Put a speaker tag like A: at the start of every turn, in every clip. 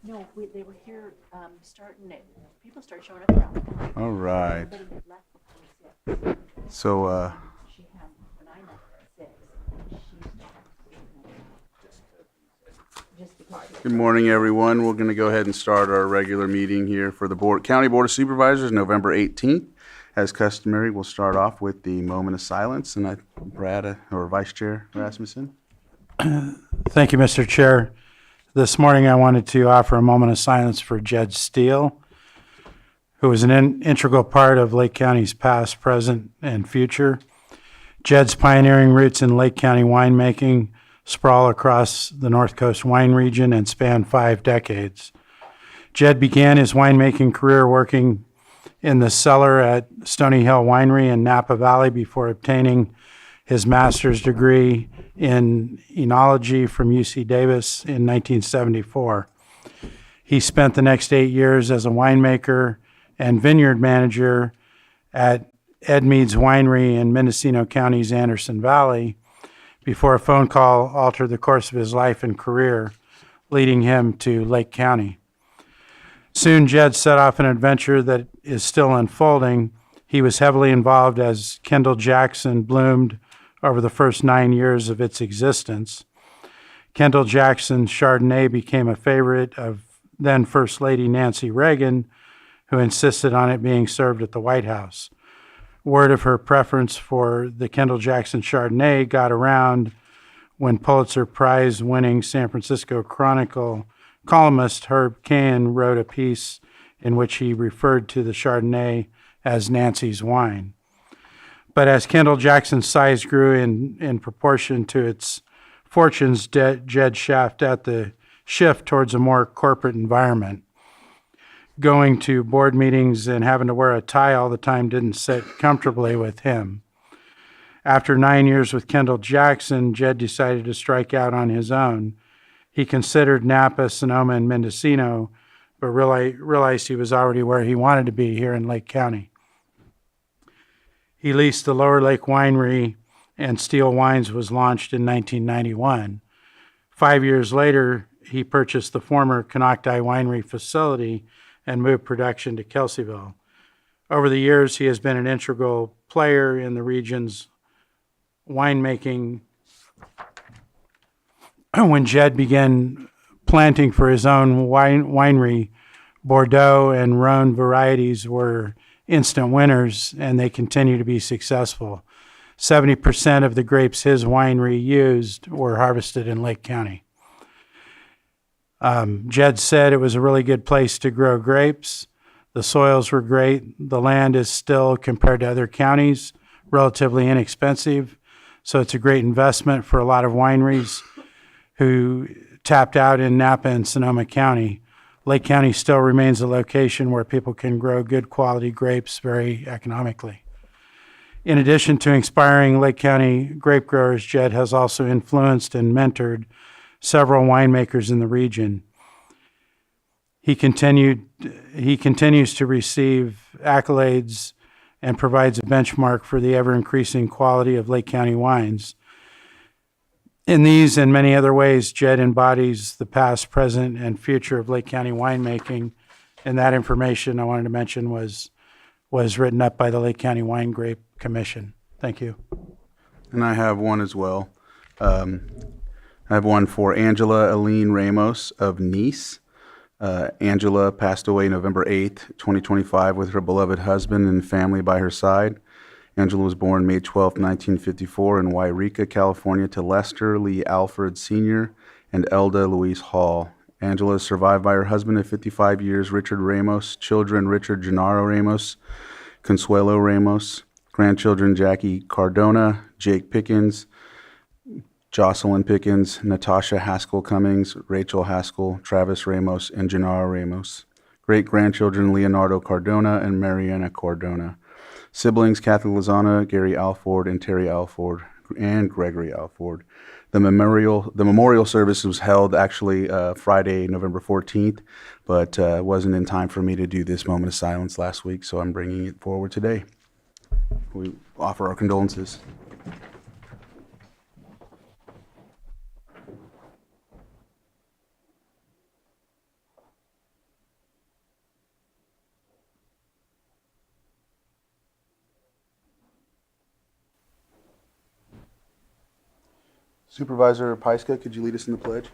A: No, they were here people started showing up around 5.
B: All right.
A: Everybody had left before 6.
B: So,
A: She had, when I left at 6, she just because she
B: good morning, everyone. We're going to go ahead and start our regular meeting here for the County Board of Supervisors, November 18th. As customary, we'll start off with the moment of silence, and Brad, or Vice Chair Rasmussen.
C: Thank you, Mr. Chair. This morning I wanted to offer a moment of silence for Jed Steele, who was an integral part of Lake County's past, present, and future. Jed's pioneering roots in Lake County winemaking sprawl across the North Coast wine region and span 5 decades. Jed began his winemaking career working in the cellar at Stony Hill Winery in Napa Valley before obtaining his master's degree in enology from UC Davis in 1974. He spent the next 8 years as a winemaker and vineyard manager at Ed Mead's Winery in Mendocino County's Anderson Valley before a phone call altered the course of his life and career, leading him to Lake County. Soon, Jed set off an adventure that is still unfolding. He was heavily involved as Kendall Jackson bloomed over the first 9 years of its existence. Kendall Jackson's Chardonnay became a favorite of then First Lady Nancy Reagan, who insisted on it being served at the White House. Word of her preference for the Kendall Jackson Chardonnay got around when Pulitzer Prize-winning San Francisco Chronicle columnist Herb Cahen wrote a piece in which he referred to the Chardonnay as Nancy's wine. But as Kendall Jackson's size grew in proportion to its fortunes, Jed shaft at the shift towards a more corporate environment. Going to board meetings and having to wear a tie all the time didn't sit comfortably with him. After 9 years with Kendall Jackson, Jed decided to strike out on his own. He considered Napa, Sonoma, and Mendocino, but realized he was already where he wanted to be here in Lake County. He leased the Lower Lake Winery, and Steele Wines was launched in 1991. 5 years later, he purchased the former Canocti Winery facility and moved production to Kelseyville. Over the years, he has been an integral player in the region's winemaking. When Jed began planting for his own winery, Bordeaux and Rhone varieties were instant winners, and they continue to be successful. 70% of the grapes his winery used were harvested in Lake County. Jed said it was a really good place to grow grapes. The soils were great. The land is still, compared to other counties, relatively inexpensive. So it's a great investment for a lot of wineries who tapped out in Napa and Sonoma County. Lake County still remains a location where people can grow good quality grapes very economically. In addition to inspiring Lake County grape growers, Jed has also influenced and mentored several winemakers in the region. He continues to receive accolades and provides a benchmark for the ever-increasing quality of Lake County wines. In these and many other ways, Jed embodies the past, present, and future of Lake County winemaking, and that information I wanted to mention was written up by the Lake County Wine Grape Commission. Thank you.
B: And I have one as well. I have one for Angela Aline Ramos of Nice. Angela passed away November 8th, 2025, with her beloved husband and family by her side. Angela was born May 12, 1954, in Wairika, California, to Lester Lee Alford Sr. and Elda Louise Hall. Angela is survived by her husband of 55 years, Richard Ramos, children Richard Gennaro Ramos, Consuelo Ramos, grandchildren Jackie Cardona, Jake Pickens, Jocelyn Pickens, Natasha Haskell Cummings, Rachel Haskell, Travis Ramos, and Gennaro Ramos. Great-grandchildren Leonardo Cardona and Mariana Cardona. Siblings Kathy Lozana, Gary Alford, and Terry Alford, and Gregory Alford. The memorial service was held actually Friday, November 14th, but wasn't in time for me to do this moment of silence last week, so I'm bringing it forward today. We offer our condolences. Supervisor Pyska, could you lead us in the pledge?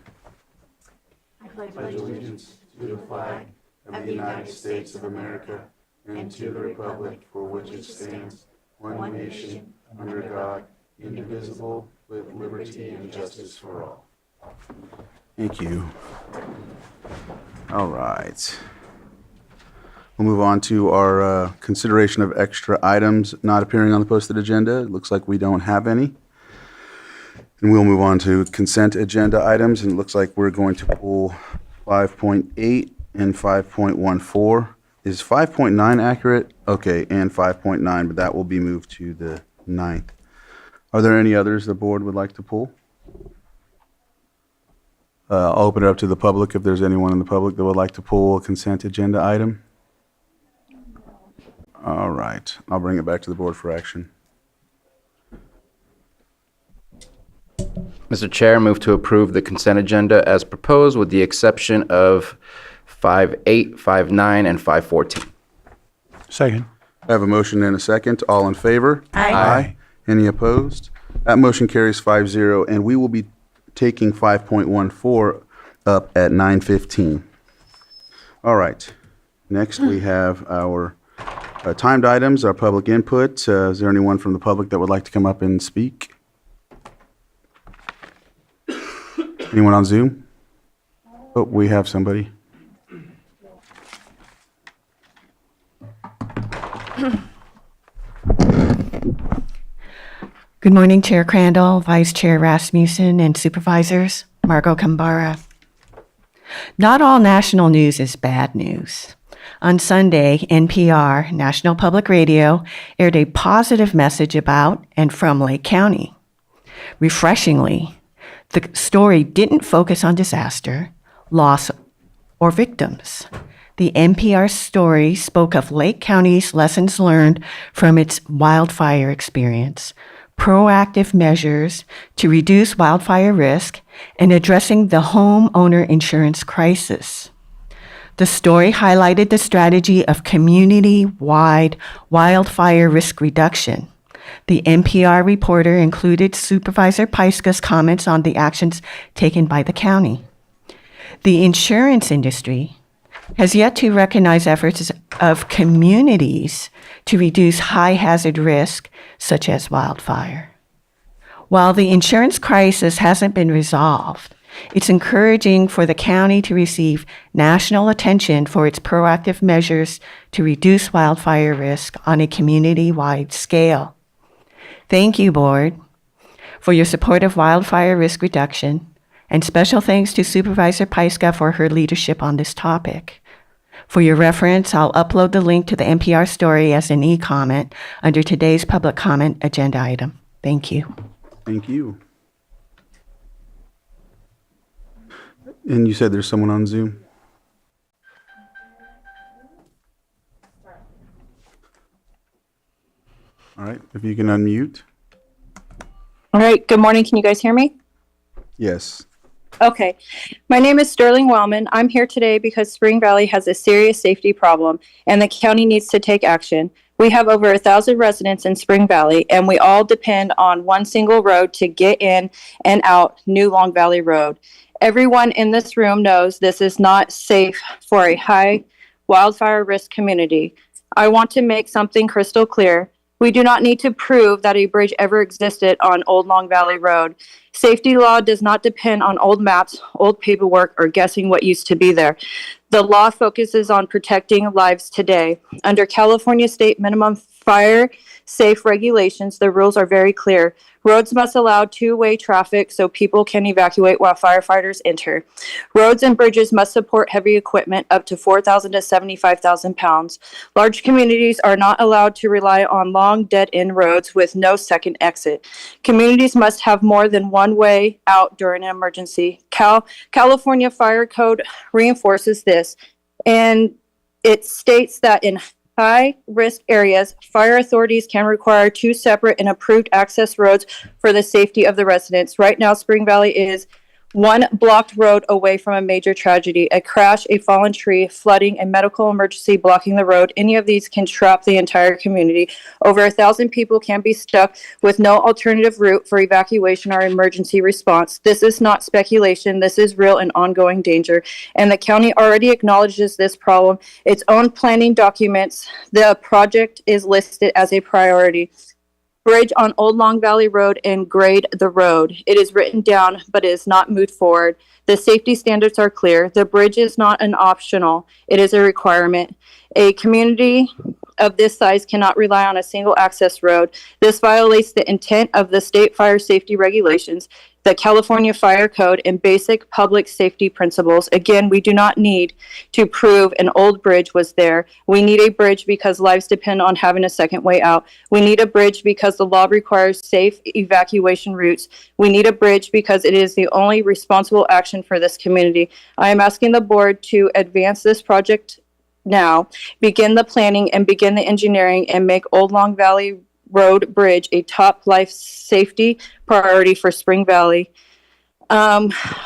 A: I pledge allegiance to the flag of the United States of America and to the republic for which it stands, one nation, under God, indivisible, with liberty and justice for all.
B: Thank you. All right. We'll move on to our consideration of extra items not appearing on the posted agenda. It looks like we don't have any. And we'll move on to consent agenda items, and it looks like we're going to pull 5.8 and 5.14. Is 5.9 accurate? Okay, and 5.9, but that will be moved to the 9th. Are there any others the board would like to pull? I'll open it up to the public if there's anyone in the public that would like to pull a consent agenda item. All right, I'll bring it back to the board for action.
D: Mr. Chair, move to approve the consent agenda as proposed with the exception of 5.8, 5.9, and 5.14.
C: Second.
B: I have a motion and a second. All in favor?
A: Aye.
B: Any opposed? That motion carries 5-0, and we will be taking 5.14 up at 9:15. All right. Next, we have our timed items, our public input. Is there anyone from the public that would like to come up and speak? Anyone on Zoom? Oh, we have somebody.
E: Good morning, Chair Crandall, Vice Chair Rasmussen, and Supervisors. Margot Kambara. Not all national news is bad news. On Sunday, NPR, National Public Radio, aired a positive message about and from Lake County. Refreshingly, the story didn't focus on disaster, loss, or victims. The NPR story spoke of Lake County's lessons learned from its wildfire experience, proactive measures to reduce wildfire risk, and addressing the homeowner insurance crisis. The story highlighted the strategy of community-wide wildfire risk reduction. The NPR reporter included Supervisor Pyska's comments on the actions taken by the county. The insurance industry has yet to recognize efforts of communities to reduce high-hazard risk, such as wildfire. While the insurance crisis hasn't been resolved, it's encouraging for the county to receive national attention for its proactive measures to reduce wildfire risk on a community-wide scale. Thank you, Board, for your support of wildfire risk reduction, and special thanks to Supervisor Pyska for her leadership on this topic. For your reference, I'll upload the link to the NPR story as an e-comment under today's public comment agenda item. Thank you.
B: Thank you. And you said there's someone on Zoom? All right, if you can unmute.
F: All right, good morning. Can you guys hear me?
B: Yes.
F: Okay. My name is Sterling Wellman. I'm here today because Spring Valley has a serious safety problem and the county needs to take action. We have over 1,000 residents in Spring Valley and we all depend on one single road to get in and out, New Long Valley Road. Everyone in this room knows this is not safe for a high wildfire risk community. I want to make something crystal clear. We do not need to prove that a bridge ever existed on Old Long Valley Road. Safety law does not depend on old maps, old paperwork, or guessing what used to be there. The law focuses on protecting lives today. Under California state minimum fire safe regulations, the rules are very clear. Roads must allow two-way traffic so people can evacuate while firefighters enter. Roads and bridges must support heavy equipment up to 4,000 to 75,000 pounds. Large communities are not allowed to rely on long dead-end roads with no second exit. Communities must have more than one way out during an emergency. California Fire Code reinforces this, and it states that in high-risk areas, fire authorities can require two separate and approved access roads for the safety of the residents. Right now, Spring Valley is one blocked road away from a major tragedy, a crash, a fallen tree, flooding, a medical emergency blocking the road. Any of these can trap the entire community. Over 1,000 people can be stuck with no alternative route for evacuation or emergency response. This is not speculation. This is real and ongoing danger. And the county already acknowledges this problem. Its own planning documents, the project is listed as a priority. Bridge on Old Long Valley Road and grade the road. It is written down, but it is not moved forward. The safety standards are clear. The bridge is not an optional. It is a requirement. A community of this size cannot rely on a single access road. This violates the intent of the state fire safety regulations, the California Fire Code, and basic public safety principles. Again, we do not need to prove an old bridge was there. We need a bridge because lives depend on having a second way out. We need a bridge because the law requires safe evacuation routes. We need a bridge because it is the only responsible action for this community. I am asking the board to advance this project now, begin the planning and begin the engineering, and make Old Long Valley Road Bridge a top life safety priority for Spring Valley.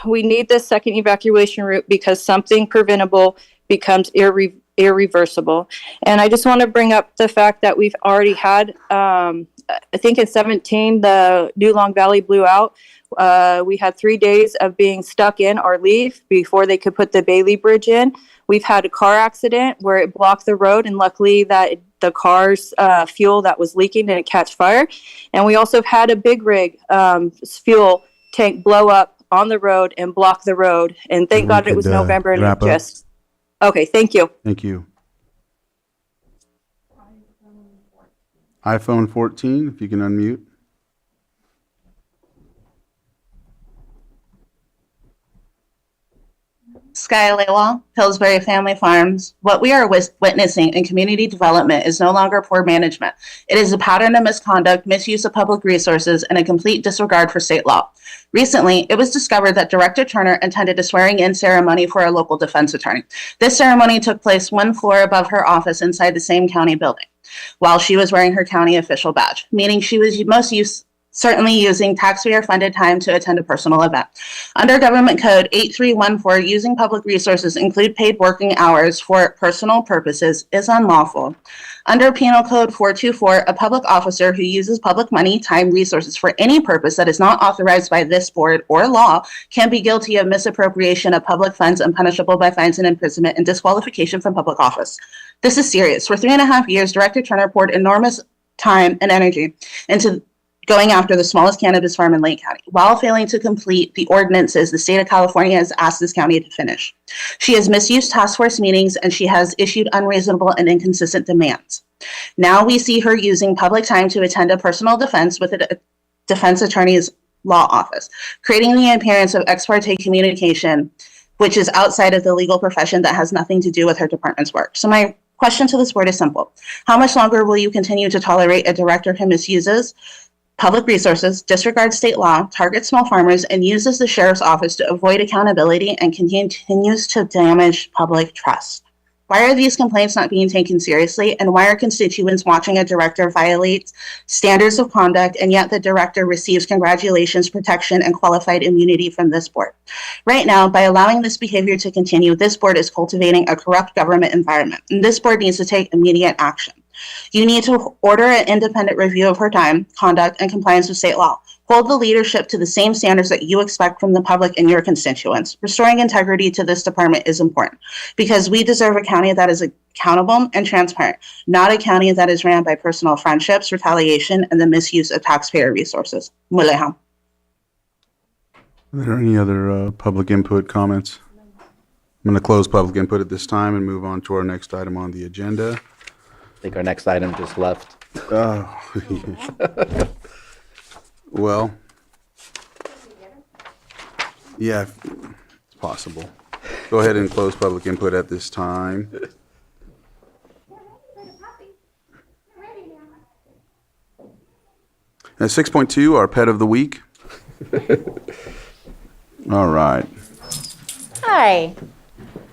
F: We need this second evacuation route because something preventable becomes irreversible. And I just want to bring up the fact that we've already had, I think in 17, the New Long Valley blew out. We had 3 days of being stuck in or leave before they could put the Bailey Bridge in. We've had a car accident where it blocked the road, and luckily that the car's fuel that was leaking didn't catch fire. And we also had a big rig fuel tank blow up on the road and block the road. And thank God it was November and it just. Okay, thank you.
B: Thank you. iPhone 14, if you can unmute.
G: Sky Lewa, Pillsbury Family Farms. What we are witnessing in community development is no longer poor management. It is a pattern of misconduct, misuse of public resources, and a complete disregard for state law. Recently, it was discovered that Director Turner attended a swearing-in ceremony for a local defense attorney. This ceremony took place one floor above her office inside the same county building, while she was wearing her county official badge, meaning she was certainly using taxpayer-funded time to attend a personal event. Under Government Code 8314, using public resources, include paid working hours for personal purposes, is unlawful. Under Penal Code 424, a public officer who uses public money, time, resources for any purpose that is not authorized by this board or law can be guilty of misappropriation of public funds and punishable by fines and imprisonment and disqualification from public office. This is serious. For 3.5 years, Director Turner poured enormous time and energy into going after the smallest cannabis farm in Lake County, while failing to complete the ordinances the state of California has asked this county to finish. She has misused task force meetings, and she has issued unreasonable and inconsistent demands. Now we see her using public time to attend a personal defense with a defense attorney's law office, creating the appearance of ex parte communication, which is outside of the legal profession that has nothing to do with her department's work. So my question to this board is simple. How much longer will you continue to tolerate a director who misuses public resources, disregards state law, targets small farmers, and uses the sheriff's office to avoid accountability and continues to damage public trust? Why are these complaints not being taken seriously, and why are constituents watching a director violate standards of conduct, and yet the director receives congratulations, protection, and qualified immunity from this board? Right now, by allowing this behavior to continue, this board is cultivating a corrupt government environment, and this board needs to take immediate action. You need to order an independent review of her time, conduct, and compliance with state law. Hold the leadership to the same standards that you expect from the public and your constituents. Restoring integrity to this department is important because we deserve a county that is accountable and transparent, not a county that is ran by personal friendships, retaliation, and the misuse of taxpayer resources. Muleha.
B: Are there any other public input comments? I'm going to close public input at this time and move on to our next item on the agenda.
D: I think our next item just left.
B: Well, yeah, it's possible. Go ahead and close public input at this time. 6.2, our pet of the week. All right.
H: Hi,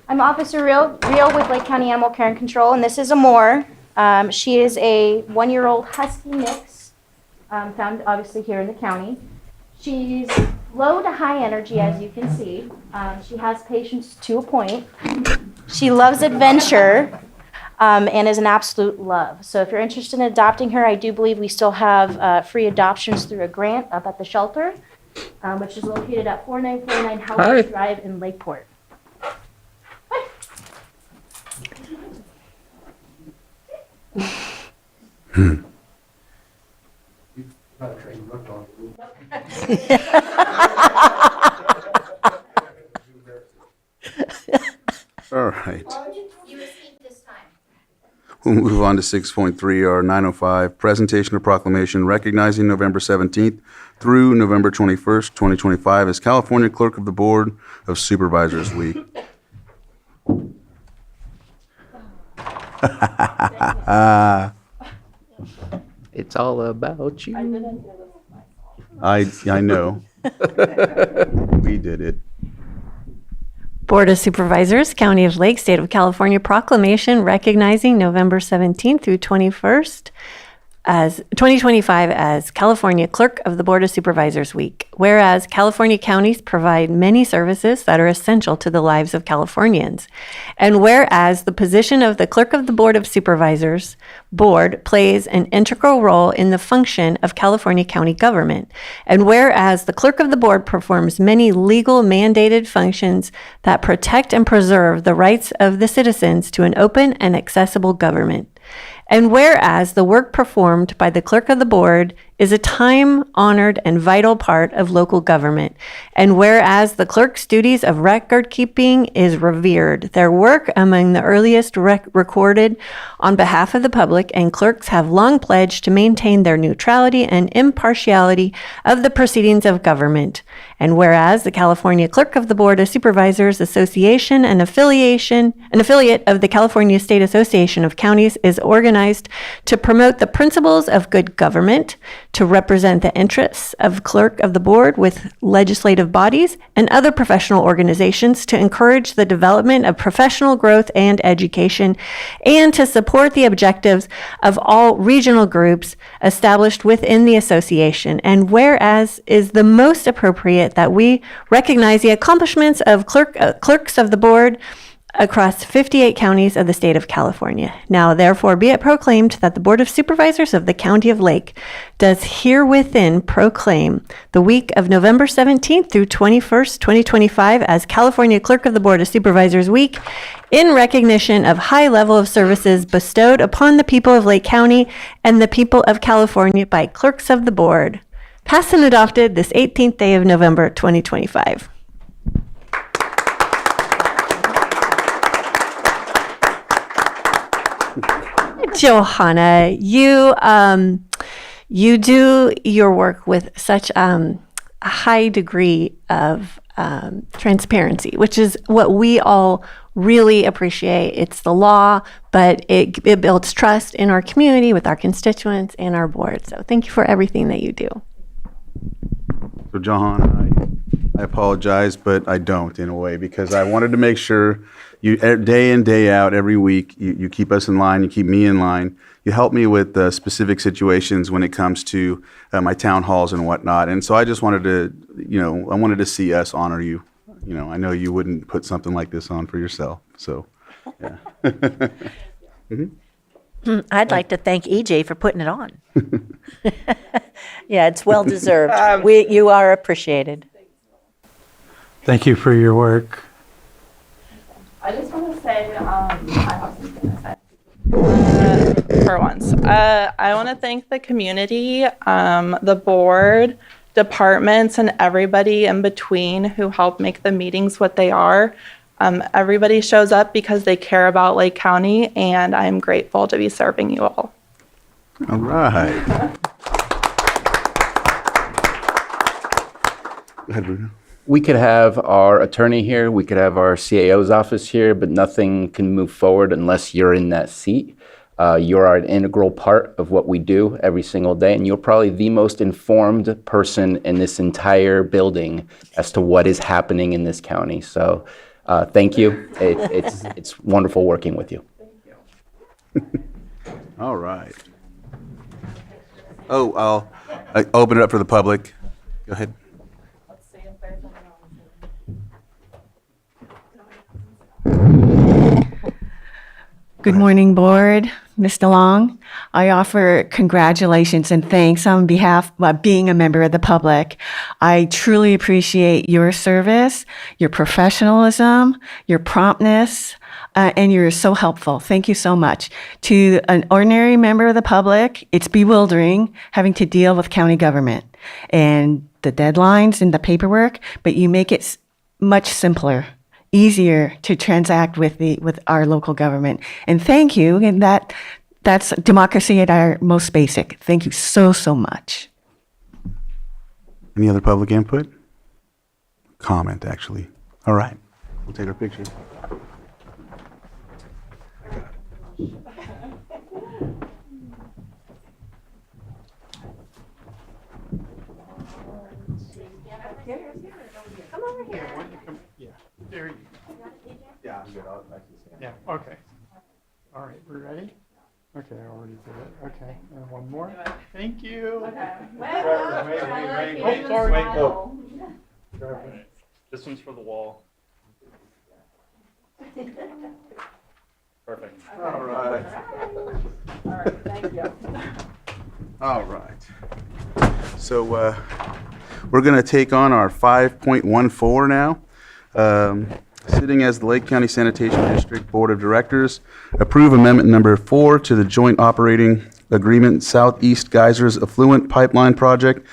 H: I'm Officer Rio with Lake County Animal Care and Control, and this is Amore. She is a 1-year-old husky mix, found obviously here in the county. She's low to high energy, as you can see. She has patience to a point. She loves adventure and is an absolute love. So if you're interested in adopting her, I do believe we still have free adoptions through a grant up at the shelter, which is located at 4949 Howard Drive in Lakeport.
B: All right. We'll move on to 6.3, our 905, presentation of proclamation recognizing November 17th through November 21st, 2025 as California Clerk of the Board of Supervisors Week.
D: It's all about you.
B: I know. We did it.
I: Board of Supervisors, County of Lake, State of California proclamation recognizing November 17th through 21st as 2025 as California Clerk of the Board of Supervisors Week. Whereas California counties provide many services that are essential to the lives of Californians. And whereas the position of the Clerk of the Board of Supervisors Board plays an integral role in the function of California county government. And whereas the Clerk of the Board performs many legal mandated functions that protect and preserve the rights of the citizens to an open and accessible government. And whereas the work performed by the Clerk of the Board is a time-honored and vital part of local government. And whereas the clerk's duties of record keeping is revered, their work among the earliest recorded on behalf of the public, and clerks have long pledged to maintain their neutrality and impartiality of the proceedings of government. And whereas the California Clerk of the Board of Supervisors Association, an affiliate of the California State Association of Counties, is organized to promote the principles of good government, to represent the interests of clerk of the board with legislative bodies and other professional organizations, to encourage the development of professional growth and education, and to support the objectives of all regional groups established within the association. And whereas is the most appropriate that we recognize the accomplishments of clerks of the board across 58 counties of the state of California. Now, therefore, be it proclaimed that the Board of Supervisors of the County of Lake does herewithin proclaim the week of November 17th through 21st, 2025 as California Clerk of the Board of Supervisors Week in recognition of high level of services bestowed upon the people of Lake County and the people of California by clerks of the board. Passed and adopted this 18th day of November, 2025. Johanna, you do your work with such a high degree of transparency, which is what we all really appreciate. It's the law, but it builds trust in our community, with our constituents, and our board. So thank you for everything that you do.
B: So, Johan, I apologize, but I don't in a way, because I wanted to make sure you, day in, day out, every week, you keep us in line, you keep me in line. You help me with specific situations when it comes to my town halls and whatnot. And so I just wanted to, I wanted to see us honor you. I know you wouldn't put something like this on for yourself. So, yeah.
J: I'd like to thank EJ for putting it on. Yeah, it's well deserved. You are appreciated.
C: Thank you for your work.
K: I just want to say, I have something to say. For once, I want to thank the community, the board, departments, and everybody in between who help make the meetings what they are. Everybody shows up because they care about Lake County, and I'm grateful to be serving you all.
B: All right. Go ahead, Bruno.
D: We could have our attorney here, we could have our CAO's office here, but nothing can move forward unless you're in that seat. You're an integral part of what we do every single day, and you're probably the most informed person in this entire building as to what is happening in this county. So thank you. It's wonderful working with you.
B: All right. Oh, I'll open it up for the public. Go ahead.
K: Let's stand
E: Good morning, Board. Ms. DeLong, I offer congratulations and thanks on behalf of being a member of the public. I truly appreciate your service, your professionalism, your promptness, and you're so helpful. Thank you so much. To an ordinary member of the public, it's bewildering having to deal with county government and the deadlines and the paperwork, but you make it much simpler, easier to transact with our local government. And thank you. And that's democracy at our most basic. Thank you so much.
B: Any other public input? Comment, actually. All right, we'll take our picture. Yeah, I'm good.
C: Yeah, okay. All right, we're ready? Okay, I already did it. Okay, and one more. Thank you.
B: Wait.
C: Oh, sorry.
L: This one's for the wall. Perfect.
B: All right.
K: All right, thank you.
B: All right. So we're going to take on our 5.14 now. Sitting as the Lake County Sanitation District Board of Directors, approve amendment number 4 to the Joint Operating Agreement Southeast Geysers Affluent Pipeline Project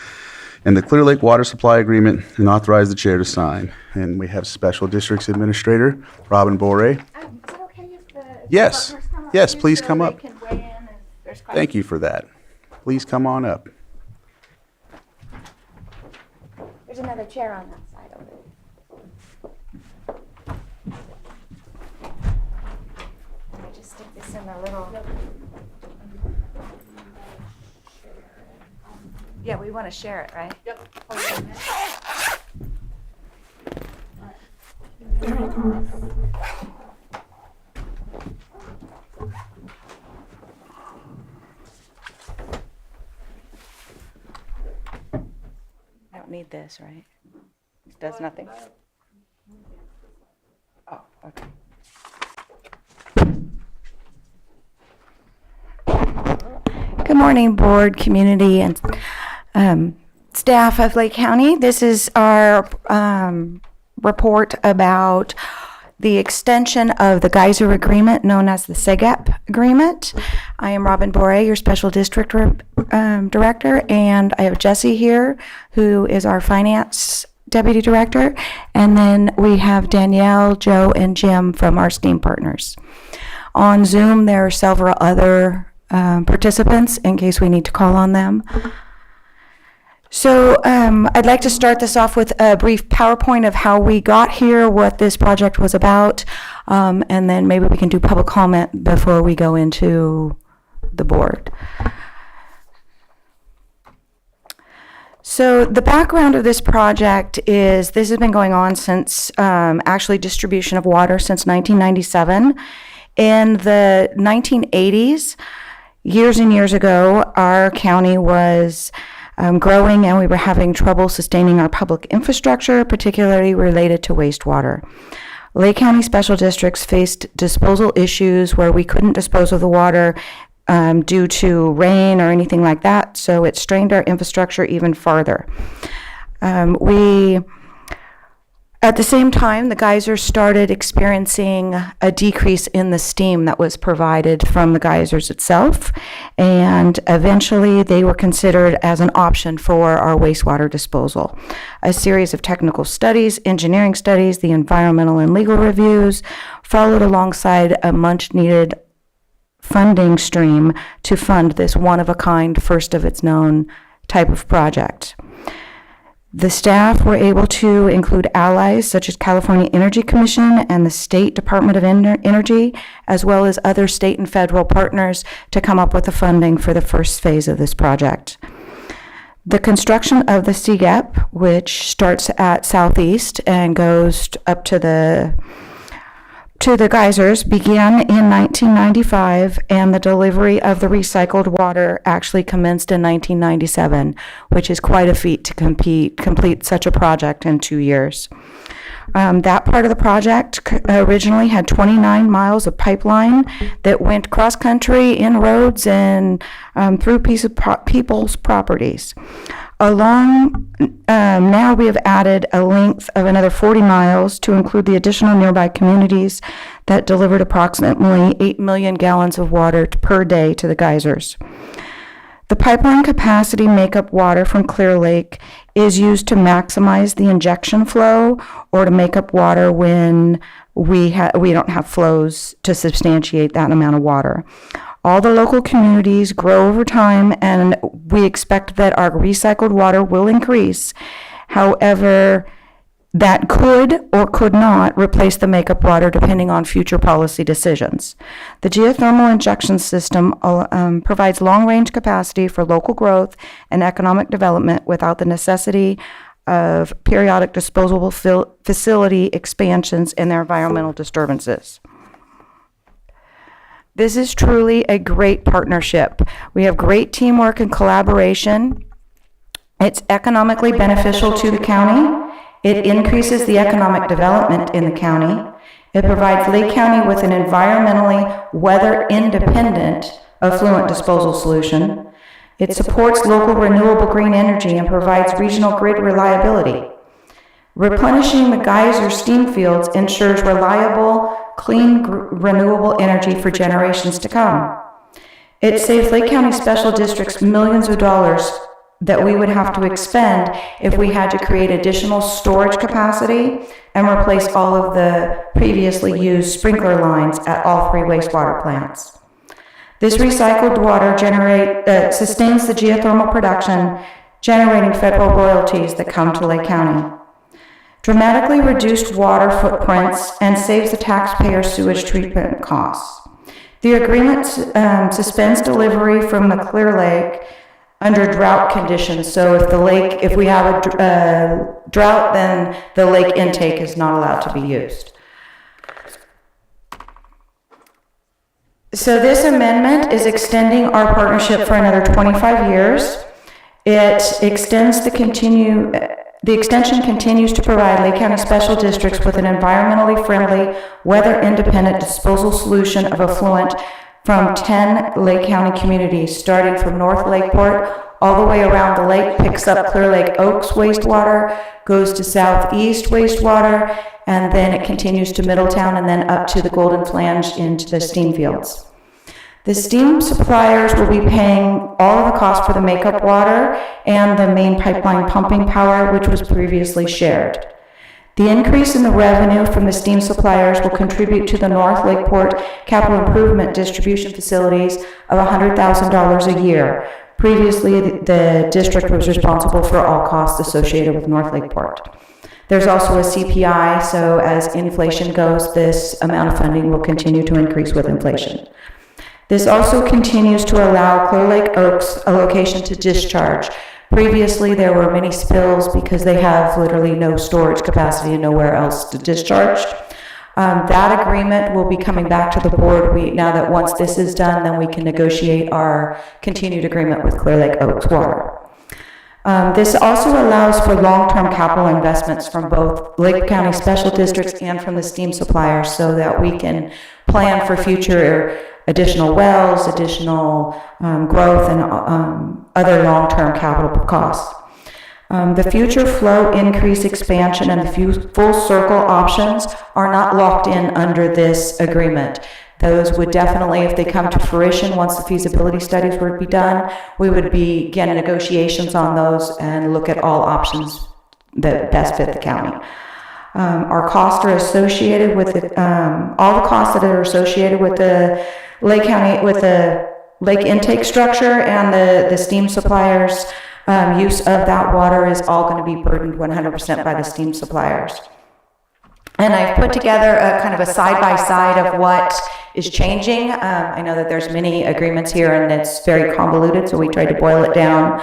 B: and the Clear Lake Water Supply Agreement, and authorize the chair to sign. And we have Special Districts Administrator Robin Boré.
H: Is it okay if the
B: Yes.
H: partners come up
B: Yes,
H: too,
B: please
H: so
B: come
H: they
B: up.
H: can weigh in if there's questions?
B: Thank you for that. Please come on up.
H: There's another chair on that side over there. Let me just stick this in the little. Yeah, we want to share it, right? Yep.
J: I don't need this, right? It does nothing. Oh, okay.
M: Good morning, board, community, and staff of Lake County. This is our report about the extension of the geyser agreement known as the SEGEP agreement. I am Robin Boré, your special district director, and I have Jesse here, who is our finance deputy director, and then we have Danielle, Joe, and Jim from our STEAM partners. On Zoom, there are several other participants in case we need to call on them. So I'd like to start this off with a brief PowerPoint of how we got here, what this project was about, and then maybe we can do public comment before we go into the board. So the background of this project is this has been going on since actually distribution of water since 1997. In the 1980s, years and years ago, our county was growing and we were having trouble sustaining our public infrastructure, particularly related to wastewater. Lake County special districts faced disposal issues where we couldn't dispose of the water due to rain or anything like that, so it strained our infrastructure even farther. At the same time, the geysers started experiencing a decrease in the steam that was provided from the geysers itself, and eventually they were considered as an option for our wastewater disposal. A series of technical studies, engineering studies, the environmental and legal reviews followed alongside a much-needed funding stream to fund this one-of-a-kind, first-of-its-known type of project. The staff were able to include allies such as California Energy Commission and the State Department of Energy, as well as other state and federal partners to come up with the funding for the first phase of this project. The construction of the SEGEP, which starts at Southeast and goes up to the to the geysers began in 1995, and the delivery of the recycled water actually commenced in 1997, which is quite a feat to complete such a project in 2 years. That part of the project originally had 29 miles of pipeline that went cross-country in roads and through people's properties. Now we have added a length of another 40 miles to include the additional nearby communities that delivered approximately 8 million gallons of water per day to the geysers. The pipeline capacity make-up water from Clear Lake is used to maximize the injection flow or to make up water when we don't have flows to substantiate that amount of water. All the local communities grow over time, and we expect that our recycled water will increase. However, that could or could not replace the makeup water depending on future policy decisions. The geothermal injection system provides long-range capacity for local growth and economic development without the necessity of periodic disposable facility expansions and their environmental disturbances. This is truly a great partnership. We have great teamwork and collaboration. It's economically beneficial to the county. It increases the economic development in the county. It provides Lake County with an environmentally weather-independent effluent disposal solution. It supports local renewable green energy and provides regional grid reliability. Replenishing the geyser steam fields ensures reliable, clean, renewable energy for generations to come. It saves Lake County Special Districts millions of dollars that we would have to expend if we had to create additional storage capacity and replace all of the previously used sprinkler lines at all 3 wastewater plants. This recycled water sustains the geothermal production, generating federal royalties that come to Lake County. Dramatically reduced water footprints and saves the taxpayer sewage treatment costs. The agreement suspends delivery from the Clear Lake under drought conditions. So if we have a drought, then the lake intake is not allowed to be used. So this amendment is extending our partnership for another 25 years. The extension continues to provide Lake County Special Districts with an environmentally friendly, weather-independent disposal solution of effluent from 10 Lake County communities, starting from North Lakeport all the way around the lake, picks up Clear Lake Oaks wastewater, goes to Southeast wastewater, and then it continues to Middletown and then up to the Golden Flange into the steam fields. The steam suppliers will be paying all of the costs for the makeup water and the main pipeline pumping power, which was previously shared. The increase in the revenue from the steam suppliers will contribute to the North Lakeport Capital Improvement Distribution Facilities of $100,000 a year. Previously, the district was responsible for all costs associated with North Lakeport. There's also a CPI, so as inflation goes, this amount of funding will continue to increase with inflation. This also continues to allow Clear Lake Oaks a location to discharge. Previously, there were many spills because they have literally no storage capacity and nowhere else to discharge. That agreement will be coming back to the board. Now that once this is done, then we can negotiate our continued agreement with Clear Lake Oaks Water. This also allows for long-term capital investments from both Lake County Special Districts and from the steam suppliers so that we can plan for future additional wells, additional growth, and other long-term capital costs. The future flow increase expansion and the full circle options are not locked in under this agreement. Those would definitely, if they come to fruition, once the feasibility studies were to be done, we would begin negotiations on those and look at all options that best fit the county. Our costs are associated with all the costs that are associated with the Lake County, with the lake intake structure and the steam suppliers' use of that water is all going to be burdened 100% by the steam suppliers. And I've put together a kind of a side-by-side of what is changing. I know that there's many agreements here and it's very convoluted, so we tried to boil it down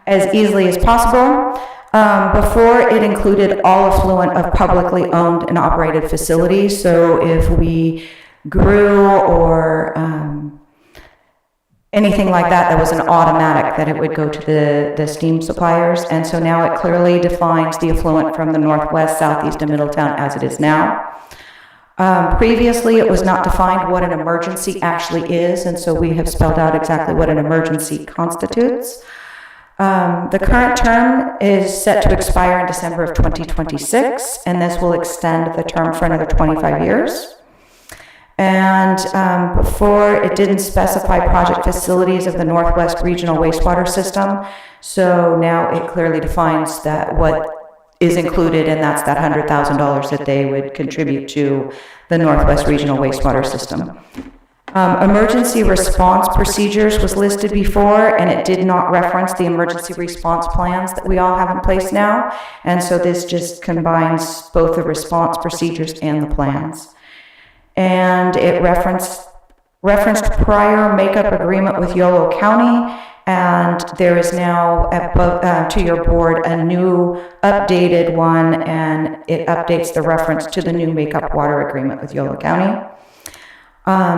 M: as easily as possible. Before, it included all affluent of publicly owned and operated facilities. So if we grew or anything like that, that was an automatic that it would go to the steam suppliers. And so now it clearly defines the affluent from the northwest, southeast, and Middletown as it is now. Previously, it was not defined what an emergency actually is, and so we have spelled out exactly what an emergency constitutes. The current term is set to expire in December of 2026, and this will extend the term for another 25 years. And before, it didn't specify project facilities of the Northwest Regional Wastewater System, so now it clearly defines that what is included, and that's that $100,000 that they would contribute to the Northwest Regional Wastewater System. Emergency response procedures was listed before, and it did not reference the emergency response plans that we all have in place now, and so this just combines both the response procedures and the plans. And it referenced prior makeup agreement with Yolo County, and there is now to your board a new updated one, and it updates the reference to the new makeup water agreement with Yolo County.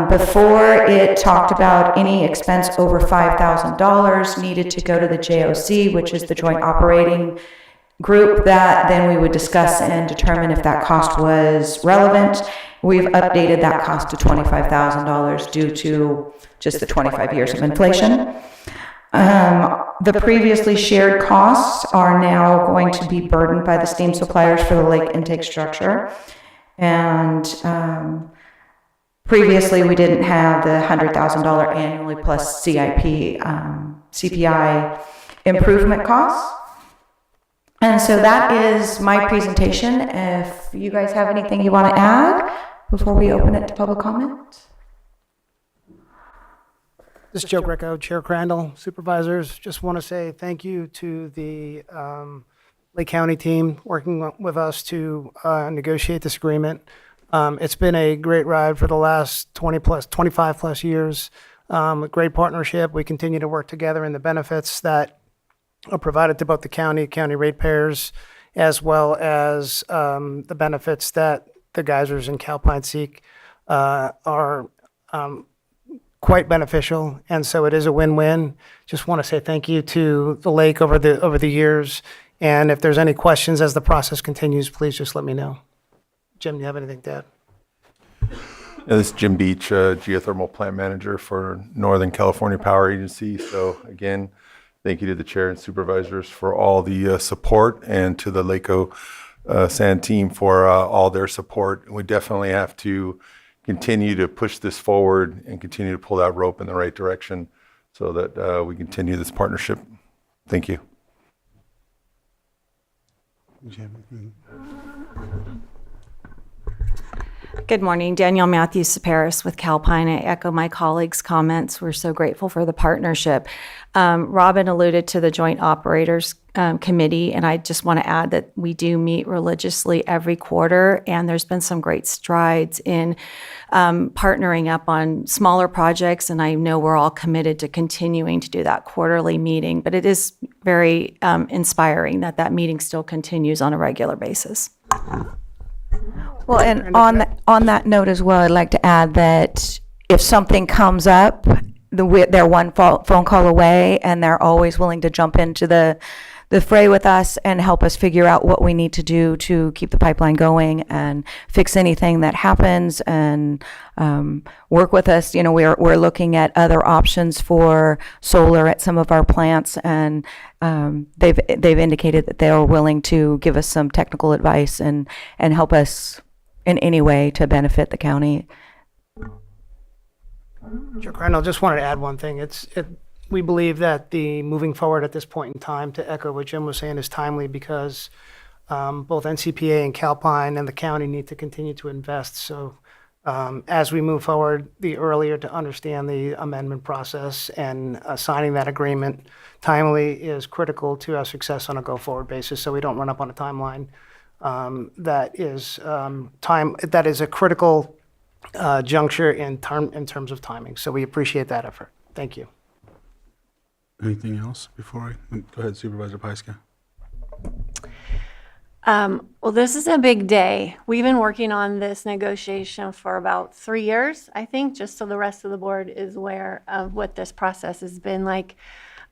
M: Before, it talked about any expense over $5,000 needed to go to the JOC, which is the Joint Operating Group, that then we would discuss and determine if that cost was relevant. We've updated that cost to $25,000 due to just the 25 years of inflation. The previously shared costs are now going to be burdened by the steam suppliers for the lake intake structure. And previously, we didn't have the $100,000 annually plus CPI improvement costs. And so that is my presentation. If you guys have anything you want to add before we open it to public comment.
L: This is Joe Greco, Chair Crandall, Supervisors. Just want to say thank you to the Lake County team working with us to negotiate this agreement. It's been a great ride for the last 25 plus years. A great partnership. We continue to work together in the benefits that are provided to both the county ratepayers, as well as the benefits that the geysers in Calpine seek are quite beneficial, and so it is a win-win. Just want to say thank you to the lake over the years, and if there's any questions as the process continues, please just let me know. Jim, do you have anything to add?
A: Yeah, this is Jim Beach, Geothermal Plant Manager for Northern California Power Agency. So again, thank you to the chair and supervisors for all the support, and to the LACO SAN team for all their support. We definitely have to continue to push this forward and continue to pull that rope in the right direction so that we continue this partnership. Thank you.
J: Good morning, Danielle Matthews-Saparis with Calpine. I echo my colleagues' comments. We're so grateful for the partnership. Robin alluded to the Joint Operators Committee, and I just want to add that we do meet religiously every quarter, and there's been some great strides in partnering up on smaller projects, and I know we're all committed to continuing to do that quarterly meeting, but it is very inspiring that that meeting still continues on a regular basis.
M: Well, and on that note as well, I'd like to add that if something comes up, they're one phone call away, and they're always willing to jump into the fray with us and help us figure out what we need to do to keep the pipeline going and fix anything that happens, and work with us. You know, we're looking at other options for solar at some of our plants, and they've indicated that they are willing to give us some technical advice and help us in any way to benefit the county.
L: Chair Crandall, just wanted to add one thing. We believe that the moving forward at this point in time, to echo what Jim was saying, is timely because both NCPA and Calpine and the county need to continue to invest. So as we move forward, the earlier to understand the amendment process and signing that agreement timely is critical to our success on a go-forward basis, so we don't run up on a timeline that is a critical juncture in terms of timing. So we appreciate that effort. Thank you.
B: Anything else before I go ahead, Supervisor Pyska?
I: Well, this is a big day. We've been working on this negotiation for about 3 years, I think, just so the rest of the board is aware of what this process has been like.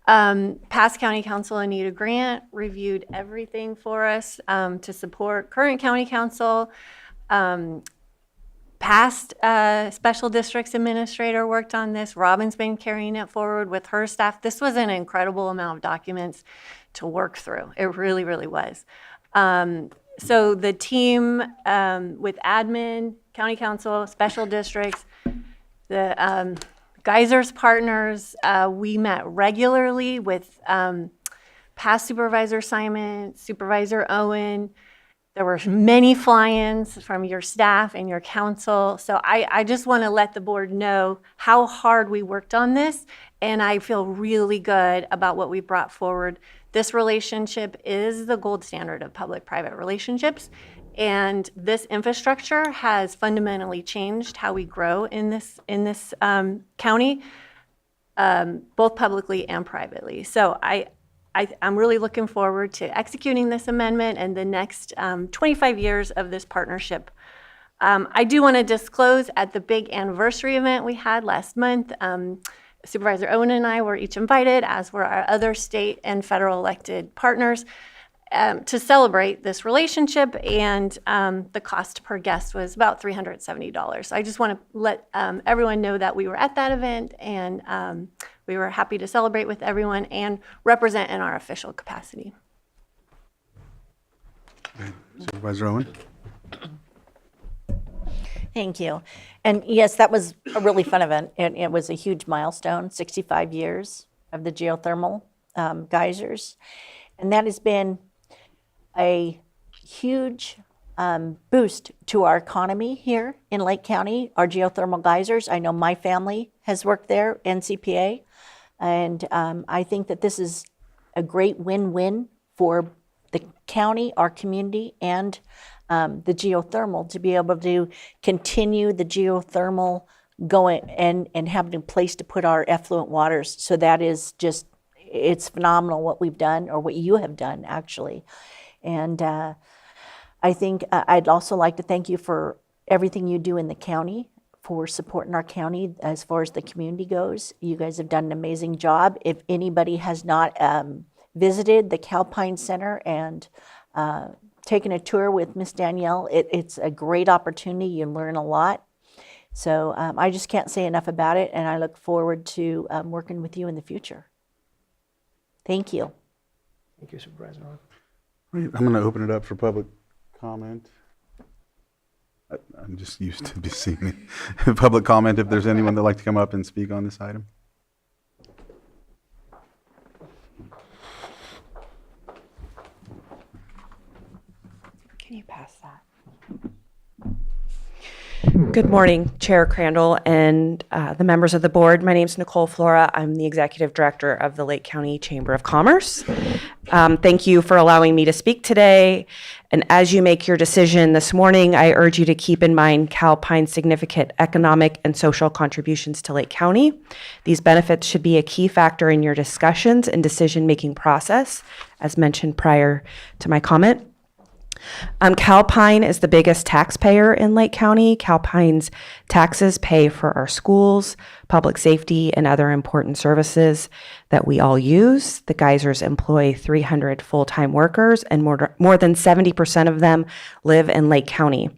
I: Past County Council Anita Grant reviewed everything for us to support current County Council. Past Special Districts Administrator worked on this. Robin's been carrying it forward with her staff. This was an incredible amount of documents to work through. It really, really was. So the team with admin, County Council, Special Districts, the Geysers partners, we met regularly with past Supervisor Simon, Supervisor Owen. There were many fly-ins from your staff and your council. So I just want to let the board know how hard we worked on this, and I feel really good about what we brought forward. This relationship is the gold standard of public-private relationships, and this infrastructure has fundamentally changed how we grow in this county, both publicly and privately. So I'm really looking forward to executing this amendment and the next 25 years of this partnership. I do want to disclose at the big anniversary event we had last month, Supervisor Owen and I were each invited, as were our other state and federal elected partners, to celebrate this relationship, and the cost per guest was about $370. So I just want to let everyone know that we were at that event, and we were happy to celebrate with everyone and represent in our official capacity.
B: Supervisor Owen?
N: Thank you. And yes, that was a really fun event. It was a huge milestone, 65 years of the geothermal geysers. And that has been a huge boost to our economy here in Lake County, our geothermal geysers. I know my family has worked there, NCPA, and I think that this is a great win-win for the county, our community, and the geothermal, to be able to continue the geothermal going and having a place to put our effluent waters. So that is just, it's phenomenal what we've done, or what you have done, actually. And I think I'd also like to thank you for everything you do in the county, for supporting our county as far as the community goes. You guys have done an amazing job. If anybody has not visited the Calpine Center and taken a tour with Miss Danielle, it's a great opportunity. You learn a lot. So I just can't say enough about it, and I look forward to working with you in the future. Thank you.
L: Thank you, Supervisor.
B: I'm going to open it up for public comment. I'm just used to seeing public comment if there's anyone that'd like to come up and speak on this item.
O: Can you pass that? Good morning, Chair Crandall and the members of the board. My name is Nicole Flora. I'm the Executive Director of the Lake County Chamber of Commerce. Thank you for allowing me to speak today. And as you make your decision this morning, I urge you to keep in mind Calpine's significant economic and social contributions to Lake County. These benefits should be a key factor in your discussions and decision-making process, as mentioned prior to my comment. Calpine is the biggest taxpayer in Lake County. Calpine's taxes pay for our schools, public safety, and other important services that we all use. The geysers employ 300 full-time workers, and more than 70% of them live in Lake County.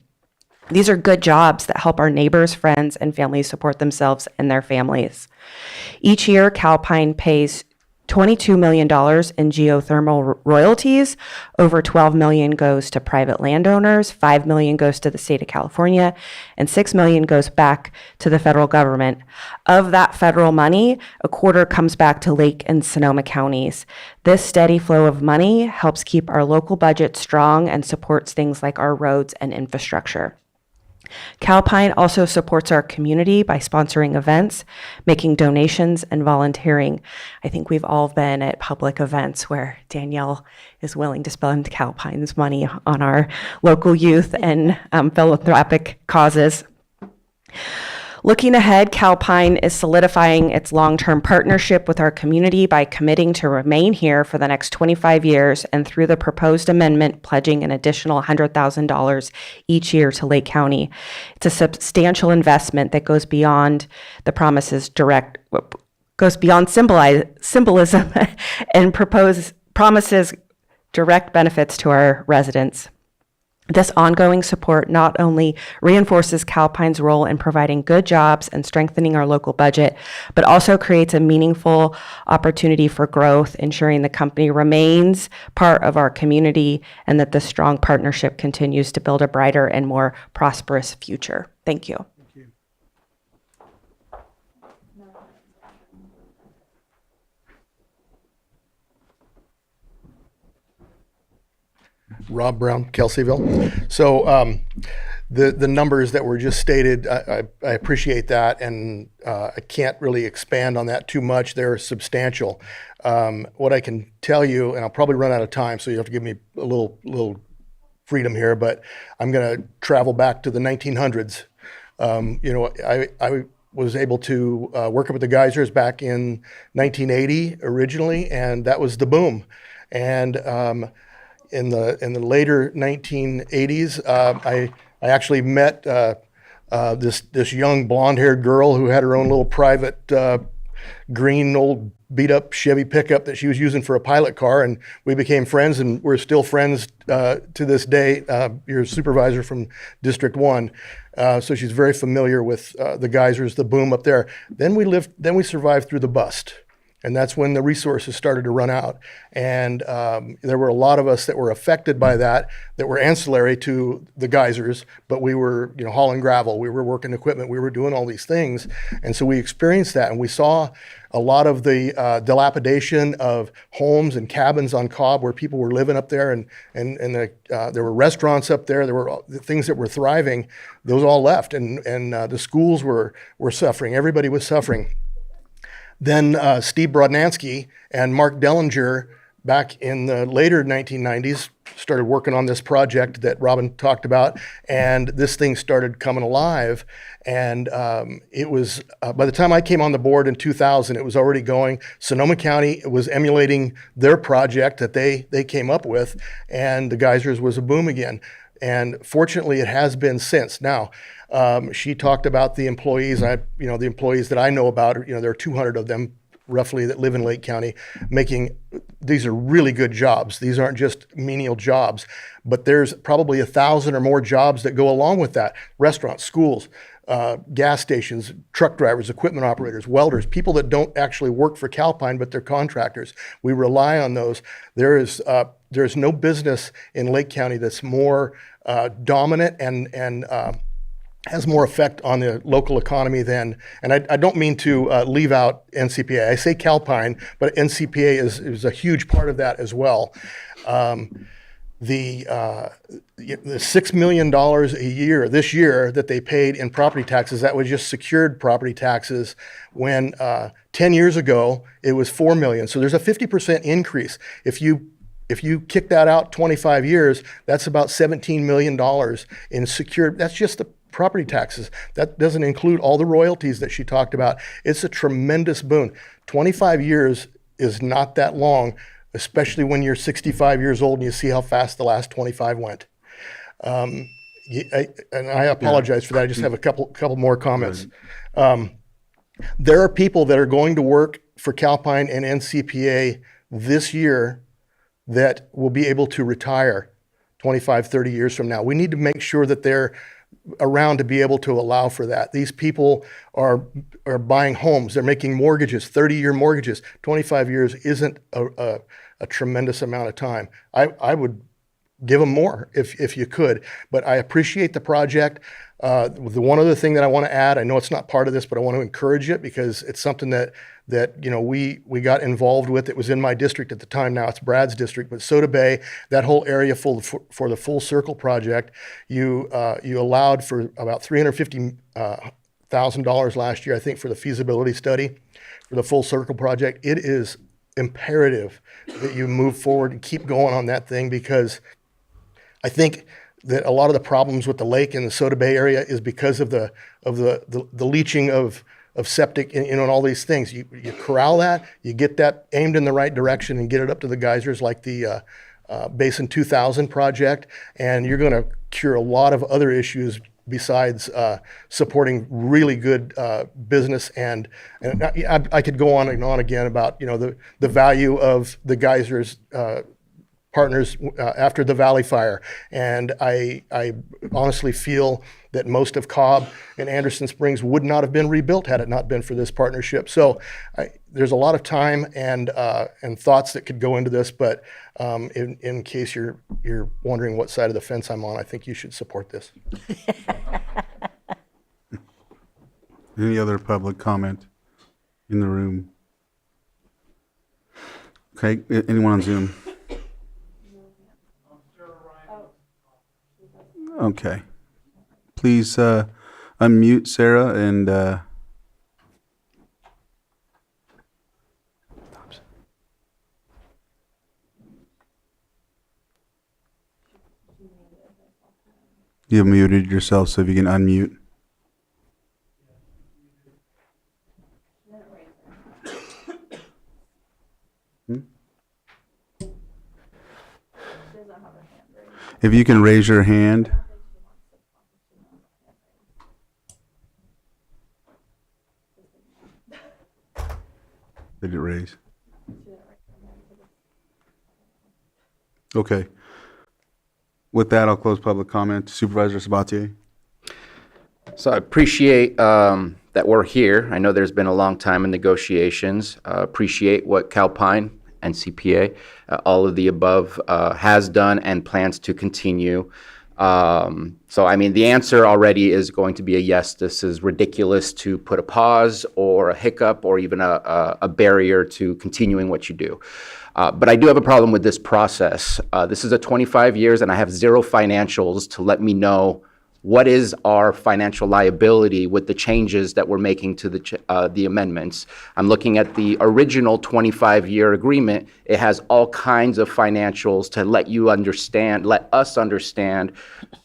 O: These are good jobs that help our neighbors, friends, and families support themselves and their families. Each year, Calpine pays $22 million in geothermal royalties. Over $12 million goes to private landowners, $5 million goes to the state of California, and $6 million goes back to the federal government. Of that federal money, a quarter comes back to Lake and Sonoma counties. This steady flow of money helps keep our local budget strong and supports things like our roads and infrastructure. Calpine also supports our community by sponsoring events, making donations, and volunteering. I think we've all been at public events where Danielle is willing to spend Calpine's money on our local youth and philanthropic causes. Looking ahead, Calpine is solidifying its long-term partnership with our community by committing to remain here for the next 25 years and through the proposed amendment pledging an additional $100,000 each year to Lake County. It's a substantial investment that goes beyond the promises goes beyond symbolism and promises direct benefits to our residents. This ongoing support not only reinforces Calpine's role in providing good jobs and strengthening our local budget, but also creates a meaningful opportunity for growth, ensuring the company remains part of our community and that the strong partnership continues to build a brighter and more prosperous future. Thank you.
P: Rob Brown, Kelseyville. So the numbers that were just stated, I appreciate that, and I can't really expand on that too much. They're substantial. What I can tell you, and I'll probably run out of time, so you have to give me a little freedom here, but I'm going to travel back to the 1900s. I was able to work up at the geysers back in 1980 originally, and that was the boom. And in the later 1980s, I actually met this young blonde-haired girl who had her own little private green old beat-up Chevy pickup that she was using for a pilot car, and we became friends, and we're still friends to this day. You're a supervisor from District 1, so she's very familiar with the geysers, the boom up there. Then we survived through the bust. And that's when the resources started to run out. And there were a lot of us that were affected by that were ancillary to the geysers, but we were, hauling gravel, we were working equipment, we were doing all these things. And so we experienced that, and we saw a lot of the dilapidation of homes and cabins on Cobb where people were living up there, and there were restaurants up there, there were things that were thriving, those all left, and the schools were suffering, everybody was suffering. Then Steve Brodnansky and Mark Dellinger, back in the later 1990s, started working on this project that Robin talked about, and this thing started coming alive. And it was, by the time I came on the board in 2000, it was already going. Sonoma County was emulating their project that they came up with, and the geysers was a boom again. And fortunately, it has been since. Now, she talked about the employees. The employees that I know about, there are 200 of them roughly that live in Lake County, these are really good jobs. These aren't just menial jobs, but there's probably 1,000 or more jobs that go along with that. Restaurants, schools, gas stations, truck drivers, equipment operators, welders, people that don't actually work for Calpine, but they're contractors. We rely on those. There's no business in Lake County that's more dominant and has more effect on the local economy than, and I don't mean to leave out NCPA. I say Calpine, but NCPA is a huge part of that as well. The $6 million a year this year that they paid in property taxes, that was just secured property taxes, when 10 years ago it was $4 million. So there's a 50% increase. If you kick that out 25 years, that's about $17 million in secured, that's just the property taxes. That doesn't include all the royalties that she talked about. It's a tremendous boon. 25 years is not that long, especially when you're 65 years old and you see how fast the last 25 went. And I apologize for that. I just have a couple more comments. There are people that are going to work for Calpine and NCPA this year that will be able to retire 25, 30 years from now. We need to make sure that they're around to be able to allow for that. These people are buying homes. They're making mortgages, 30-year mortgages. 25 years isn't a tremendous amount of time. I would give them more if you could, but I appreciate the project. The one other thing that I want to add, I know it's not part of this, but I want to encourage it because it's something that we got involved with. It was in my district at the time. Now it's Brad's district, but Soda Bay, that whole area for the Full Circle project, you allowed for about $350,000 last year, I think, for the feasibility study for the Full Circle project. It is imperative that you move forward and keep going on that thing, because I think that a lot of the problems with the lake in the Soda Bay area is because of the leaching of septic and all these things. You corral that, you get that aimed in the right direction and get it up to the geysers like the Basin 2000 project, and you're going to cure a lot of other issues besides supporting really good business. And I could go on and on again about the value of the geysers partners after the Valley Fire. And I honestly feel that most of Cobb and Anderson Springs would not have been rebuilt had it not been for this partnership. So there's a lot of time and thoughts that could go into this, but in case you're wondering what side of the fence I'm on, I think you should support this.
B: Any other public comment in the room? Okay, anyone on Zoom? Okay. Please unmute Sarah and you muted yourself, so if you can unmute. If you can raise your hand. Did it raise? Okay. With that, I'll close public comment. Supervisor Sabatier.
D: So I appreciate that we're here. I know there's been a long time in negotiations. Appreciate what Calpine and CPA, all of the above, has done and plans to continue. So, I mean, the answer already is going to be a yes. This is ridiculous to put a pause or a hiccup or even a barrier to continuing what you do. But I do have a problem with this process. This is a 25 years, and I have zero financials to let me know what is our financial liability with the changes that we're making to the amendments. I'm looking at the original 25-year agreement. It has all kinds of financials to let us understand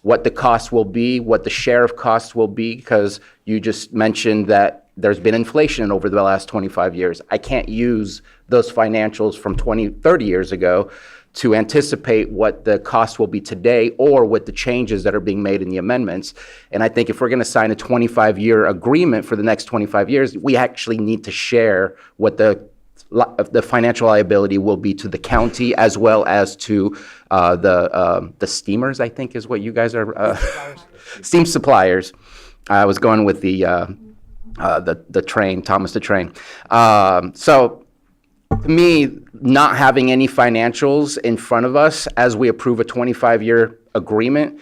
D: what the cost will be, what the share of costs will be, because you just mentioned that there's been inflation over the last 25 years. I can't use those financials from 30 years ago to anticipate what the cost will be today or with the changes that are being made in the amendments. And I think if we're going to sign a 25-year agreement for the next 25 years, we actually need to share what the financial liability will be to the county as well as to the steamers, I think is what you guys are, steam suppliers. I was going with the train, Thomas the Train. So to me, not having any financials in front of us as we approve a 25-year agreement,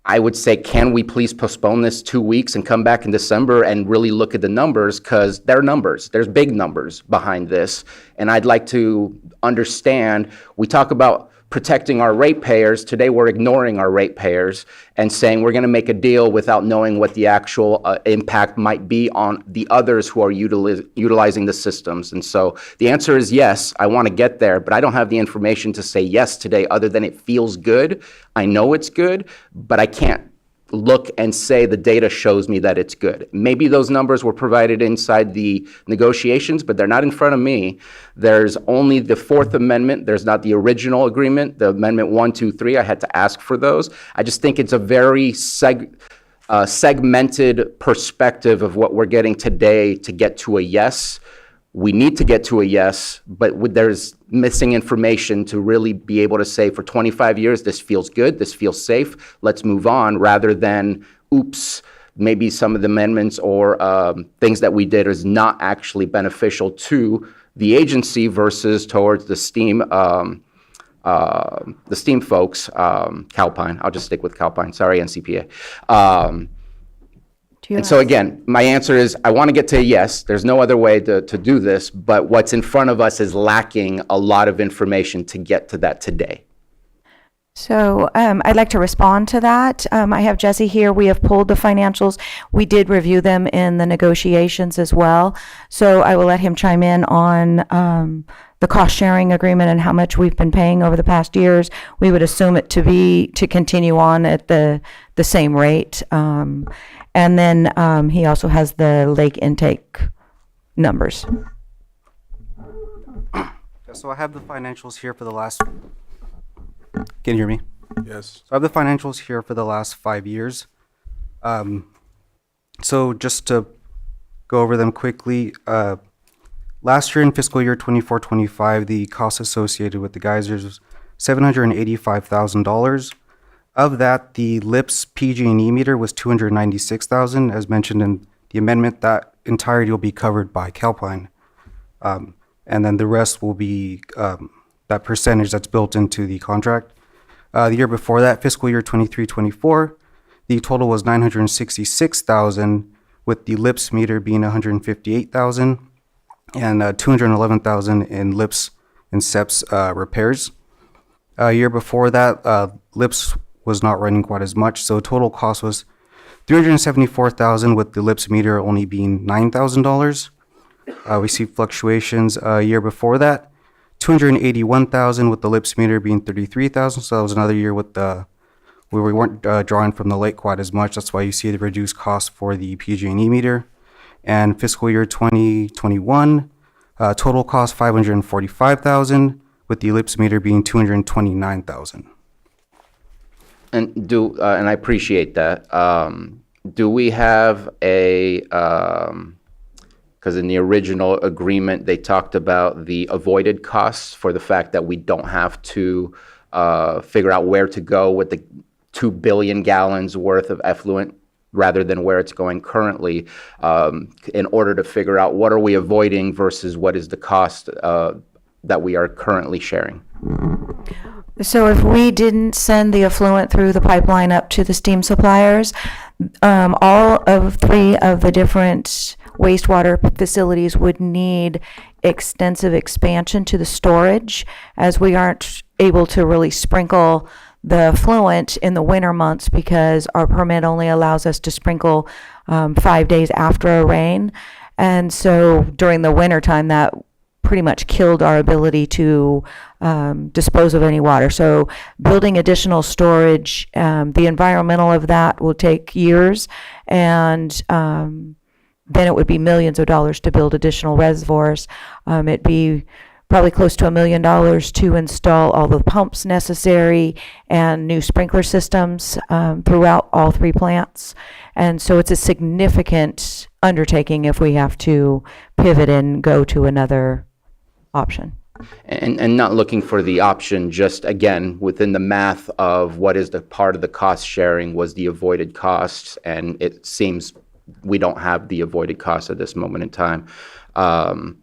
D: I would say, can we please postpone this 2 weeks and come back in December and really look at the numbers? Because they're numbers. There's big numbers behind this. And I'd like to understand, we talk about protecting our ratepayers. Today, we're ignoring our ratepayers and saying we're going to make a deal without knowing what the actual impact might be on the others who are utilizing the systems. And so the answer is yes, I want to get there, but I don't have the information to say yes today other than it feels good. I know it's good, but I can't look and say the data shows me that it's good. Maybe those numbers were provided inside the negotiations, but they're not in front of me. There's only the Fourth Amendment. There's not the original agreement, the Amendment 1, 2, 3. I had to ask for those. I just think it's a very segmented perspective of what we're getting today to get to a yes. We need to get to a yes, but there's missing information to really be able to say for 25 years, this feels good, this feels safe, let's move on, rather than, oops, maybe some of the amendments or things that we did is not actually beneficial to the agency versus towards the steam folks, Calpine. I'll just stick with Calpine, sorry, NCPA. And so again, my answer is I want to get to a yes. There's no other way to do this, but what's in front of us is lacking a lot of information to get to that today.
M: So I'd like to respond to that. I have Jesse here. We have pulled the financials. We did review them in the negotiations as well. So I will let him chime in on the the cost sharing agreement and how much we've been paying over the past years, we would assume it to continue on at the same rate. And then he also has the lake intake numbers.
Q: So I have the financials here for the last, can you hear me?
B: Yes.
Q: So I have the financials here for the last 5 years. So just to go over them quickly, last year in fiscal year 24-25, the cost associated with the geysers was $785,000. Of that, the LIPS PG&E meter was $296,000. As mentioned in the amendment, that entirety will be covered by Calpine. And then the rest will be that percentage that's built into the contract. The year before that, fiscal year 23-24, the total was $966,000, with the LIPS meter being $158,000 and $211,000 in LIPS and SEPS repairs. A year before that, LIPS was not running quite as much, so total cost was $374,000, with the LIPS meter only being $9,000. We see fluctuations. A year before that, $281,000, with the LIPS meter being $33,000. So that was another year with where we weren't drawing from the lake quite as much. That's why you see the reduced cost for the PG&E meter. And fiscal year 2021, total cost $545,000, with the LIPS meter being $229,000.
D: And I appreciate that. Do we have a, because in the original agreement, they talked about the avoided costs for the fact that we don't have to figure out where to go with the 2 billion gallons worth of effluent rather than where it's going currently, in order to figure out what are we avoiding versus what is the cost that we are currently sharing.
M: So if we didn't send the effluent through the pipeline up to the steam suppliers, all of 3 of the different wastewater facilities would need extensive expansion to the storage, as we aren't able to really sprinkle the effluent in the winter months because our permit only allows us to sprinkle 5 days after a rain. And so during the winter time, that pretty much killed our ability to dispose of any water. So building additional storage, the environmental of that will take years, and then it would be millions of dollars to build additional reservoirs. It'd be probably close to $1 million to install all the pumps necessary and new sprinkler systems throughout all 3 plants. And so it's a significant undertaking if we have to pivot and go to another option.
D: And not looking for the option, just again, within the math of what is the part of the cost sharing was the avoided costs, and it seems we don't have the avoided costs at this moment in time. And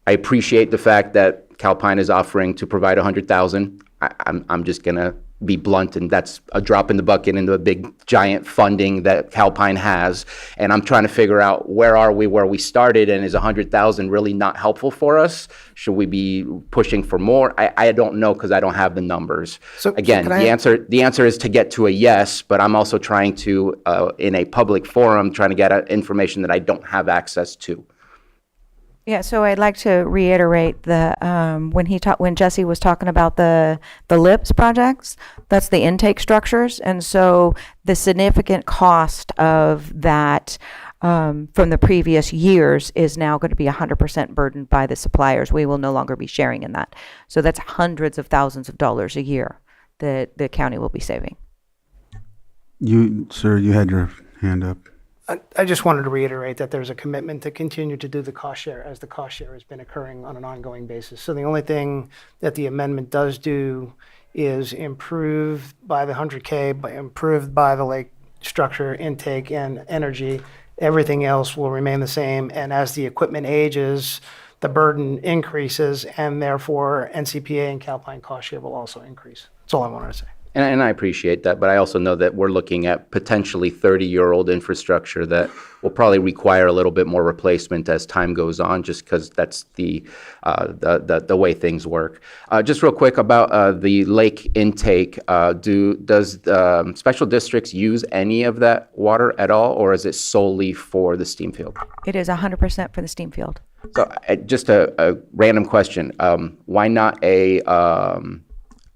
D: I appreciate the fact that Calpine is offering to provide $100,000. I'm just gonna be blunt, and that's a drop in the bucket into a big giant funding that Calpine has. And I'm trying to figure out where are we where we started, and is $100,000 really not helpful for us? Should we be pushing for more? I don't know, because I don't have the numbers. So again, the answer is to get to a yes, but I'm also trying to in a public forum trying to get information that I don't have access to.
M: Yeah, so I'd like to reiterate the when Jesse was talking about the LIPS projects, that's the intake structures, and so the significant cost of that from the previous years is now going to be 100% burdened by the suppliers. We will no longer be sharing in that. So that's hundreds of thousands of dollars a year that the county will be saving.
B: Sir, you had your hand up.
L: I just wanted to reiterate that there's a commitment to continue to do the cost share, as the cost share has been occurring on an ongoing basis. So the only thing that the amendment does do is improve by the 100K, improved by the lake structure, intake, and energy. Everything else will remain the same. And as the equipment ages, the burden increases, and therefore NCPA and Calpine cost share will also increase. That's all I wanted to say.
D: And I appreciate that, but I also know that we're looking at potentially 30-year-old infrastructure that will probably require a little bit more replacement as time goes on, just because that's the way things work. Just real quick about the lake intake, does special districts use any of that water at all, or is it solely for the steam field?
M: It is 100% for the steam field.
D: So just a random question, why not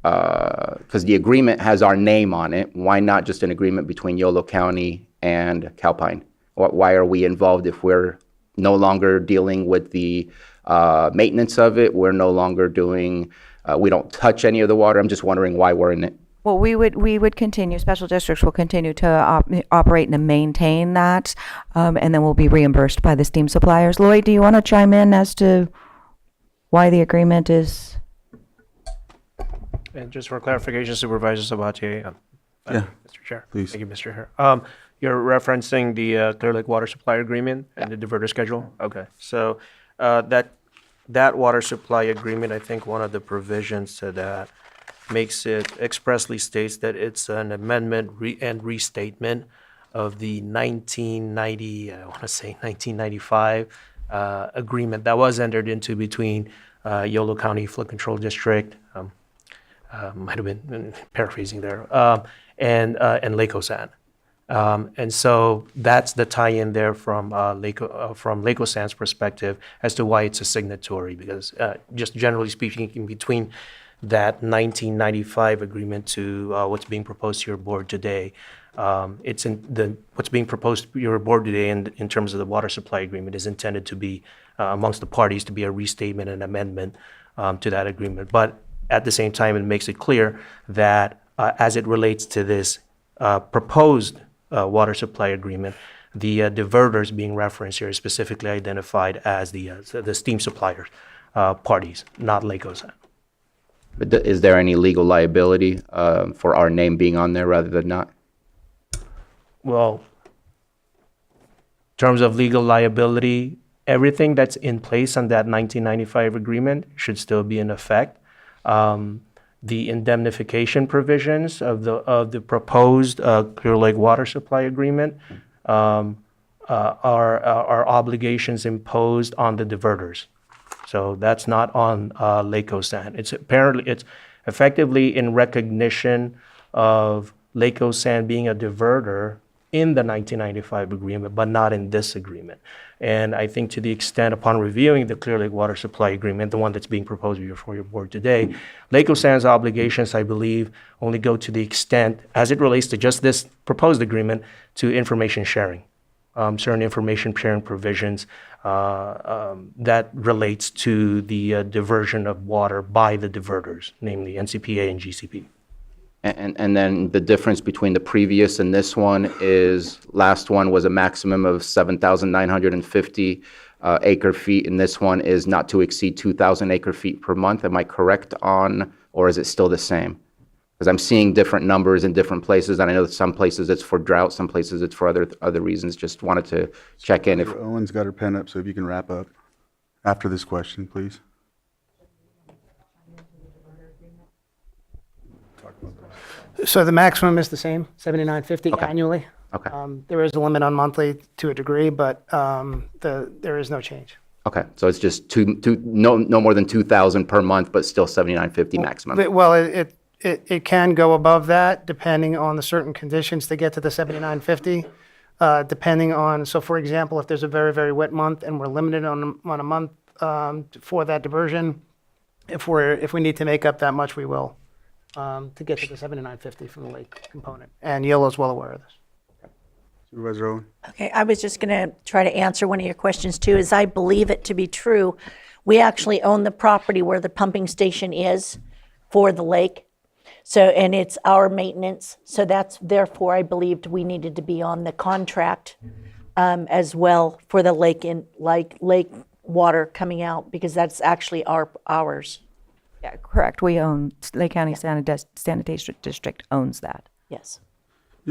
D: because the agreement has our name on it, why not just an agreement between Yolo County and Calpine? Why are we involved if we're no longer dealing with the maintenance of it? We're no longer doing, we don't touch any of the water. I'm just wondering why we're in it.
M: Well, we would continue, special districts will continue to operate and maintain that, and then we'll be reimbursed by the steam suppliers. Lloyd, do you want to chime in as to why the agreement is?
R: And just for clarification, Supervisor Sabatier,
B: Yeah,
R: Mr. Chair.
B: please.
R: Thank you, Mr. Chair. You're referencing the Clear Lake Water Supply Agreement and the diverter schedule? Okay, so that water supply agreement, I think one of the provisions to that makes it expressly states that it's an amendment and restatement of the 1995 agreement that was entered into between Yolo County Flood Control District, might have been paraphrasing there, and Lake Osan. And so that's the tie-in there from Lake Osan's perspective as to why it's a signatory, because just generally speaking, in between that 1995 agreement to what's being proposed to your board today, what's being proposed to your board today in terms of the water supply agreement is intended to be amongst the parties to be a restatement and amendment to that agreement. But at the same time, it makes it clear that as it relates to this proposed water supply agreement, the diverters being referenced here is specifically identified as the steam suppliers parties, not Lake Osan.
D: But is there any legal liability for our name being on there rather than not?
R: Well, in terms of legal liability, everything that's in place on that 1995 agreement should still be in effect. The indemnification provisions of the proposed Clear Lake Water Supply Agreement are obligations imposed on the diverters. So that's not on Lake Osan. It's effectively in recognition of Lake Osan being a diverter in the 1995 agreement, but not in this agreement. And I think to the extent upon reviewing the Clear Lake Water Supply Agreement, the one that's being proposed before your board today, Lake Osan's obligations, I believe, only go to the extent, as it relates to just this proposed agreement, to information sharing. Certain information sharing provisions that relates to the diversion of water by the diverters, namely NCPA and GCP.
D: And then the difference between the previous and this one is, last one was a maximum of 7,950 acre feet, and this one is not to exceed 2,000 acre feet per month. Am I correct on, or is it still the same? Because I'm seeing different numbers in different places, and I know that some places it's for drought, some places it's for other reasons. Just wanted to check in. If
B: Owen's got her pen up, so if you can wrap up after this question, please.
L: So the maximum is the same, 7,950
D: Okay.
L: annually.
D: Okay.
L: There is a limit on monthly to a degree, but there is no change.
D: Okay, so it's just no more than 2,000 per month, but still 7,950 maximum.
L: Well, it can go above that depending on the certain conditions to get to the 7,950. Depending on, so for example, if there's a very, very wet month and we're limited on a month for that diversion, if we need to make up that much, we will to get to the 7,950 from the lake component. And Yellow's well aware of this.
B: Supervisor Owen?
N: Okay, I was just going to try to answer one of your questions too, as I believe it to be true. We actually own the property where the pumping station is for the lake. So, and it's our maintenance. So that's, therefore, I believed we needed to be on the contract as well for the lake lake water coming out, because that's actually ours.
M: Yeah, correct. We own, Lake County Sanitation District owns that.
N: Yes.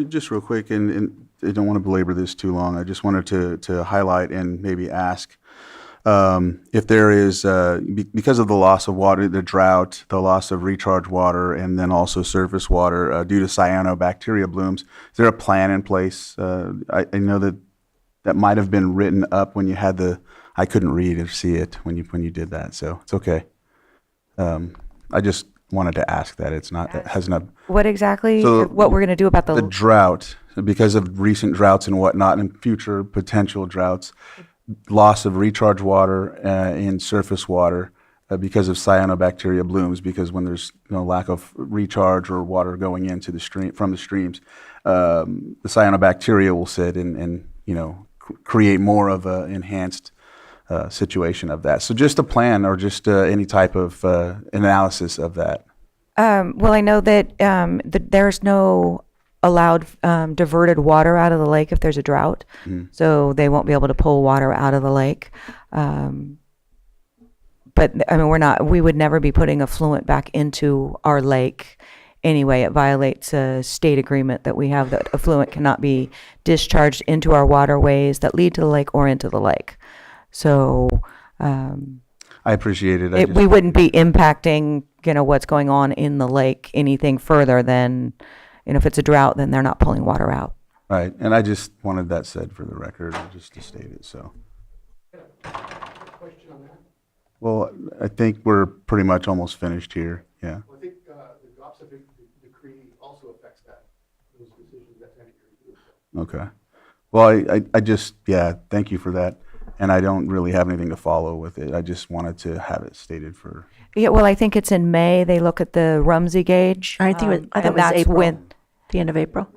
B: Just real quick, and I don't want to belabor this too long. I just wanted to highlight and maybe ask if there is, because of the loss of water, the drought, the loss of recharge water, and then also surface water due to cyanobacteria blooms, is there a plan in place? I know that might have been written up when you had I couldn't read or see it when you did that, so it's okay. I just wanted to ask that. It has not.
M: What exactly,
B: So
M: what we're going to do about
B: the drought, because of recent droughts and whatnot, and future potential droughts, loss of recharge water and surface water because of cyanobacteria blooms, because when there's lack of recharge or water going into the stream from the streams, the cyanobacteria will sit and create more of an enhanced situation of that. So just a plan or just any type of analysis of that.
M: Well, I know that there's no allowed diverted water out of the lake if there's a drought. So they won't be able to pull water out of the lake. But I mean, we would never be putting effluent back into our lake anyway. It violates a state agreement that we have that effluent cannot be discharged into our waterways that lead to the lake or into the lake. So
B: I appreciate it.
M: We wouldn't be impacting, what's going on in the lake anything further than, if it's a drought, then they're not pulling water out.
B: Right, and I just wanted that said for the record, just to state it, so.
P: Question on that?
B: Well, I think we're pretty much almost finished here, yeah.
P: Well, I think the GOPSA decree also affects those decisions that Senate review.
B: Okay. Well, I just, thank you for that. And I don't really have anything to follow with it. I just wanted to have it stated for.
M: Yeah, well, I think it's in May. They look at the Rumsey gauge.
N: I think I thought it was April, the end of April.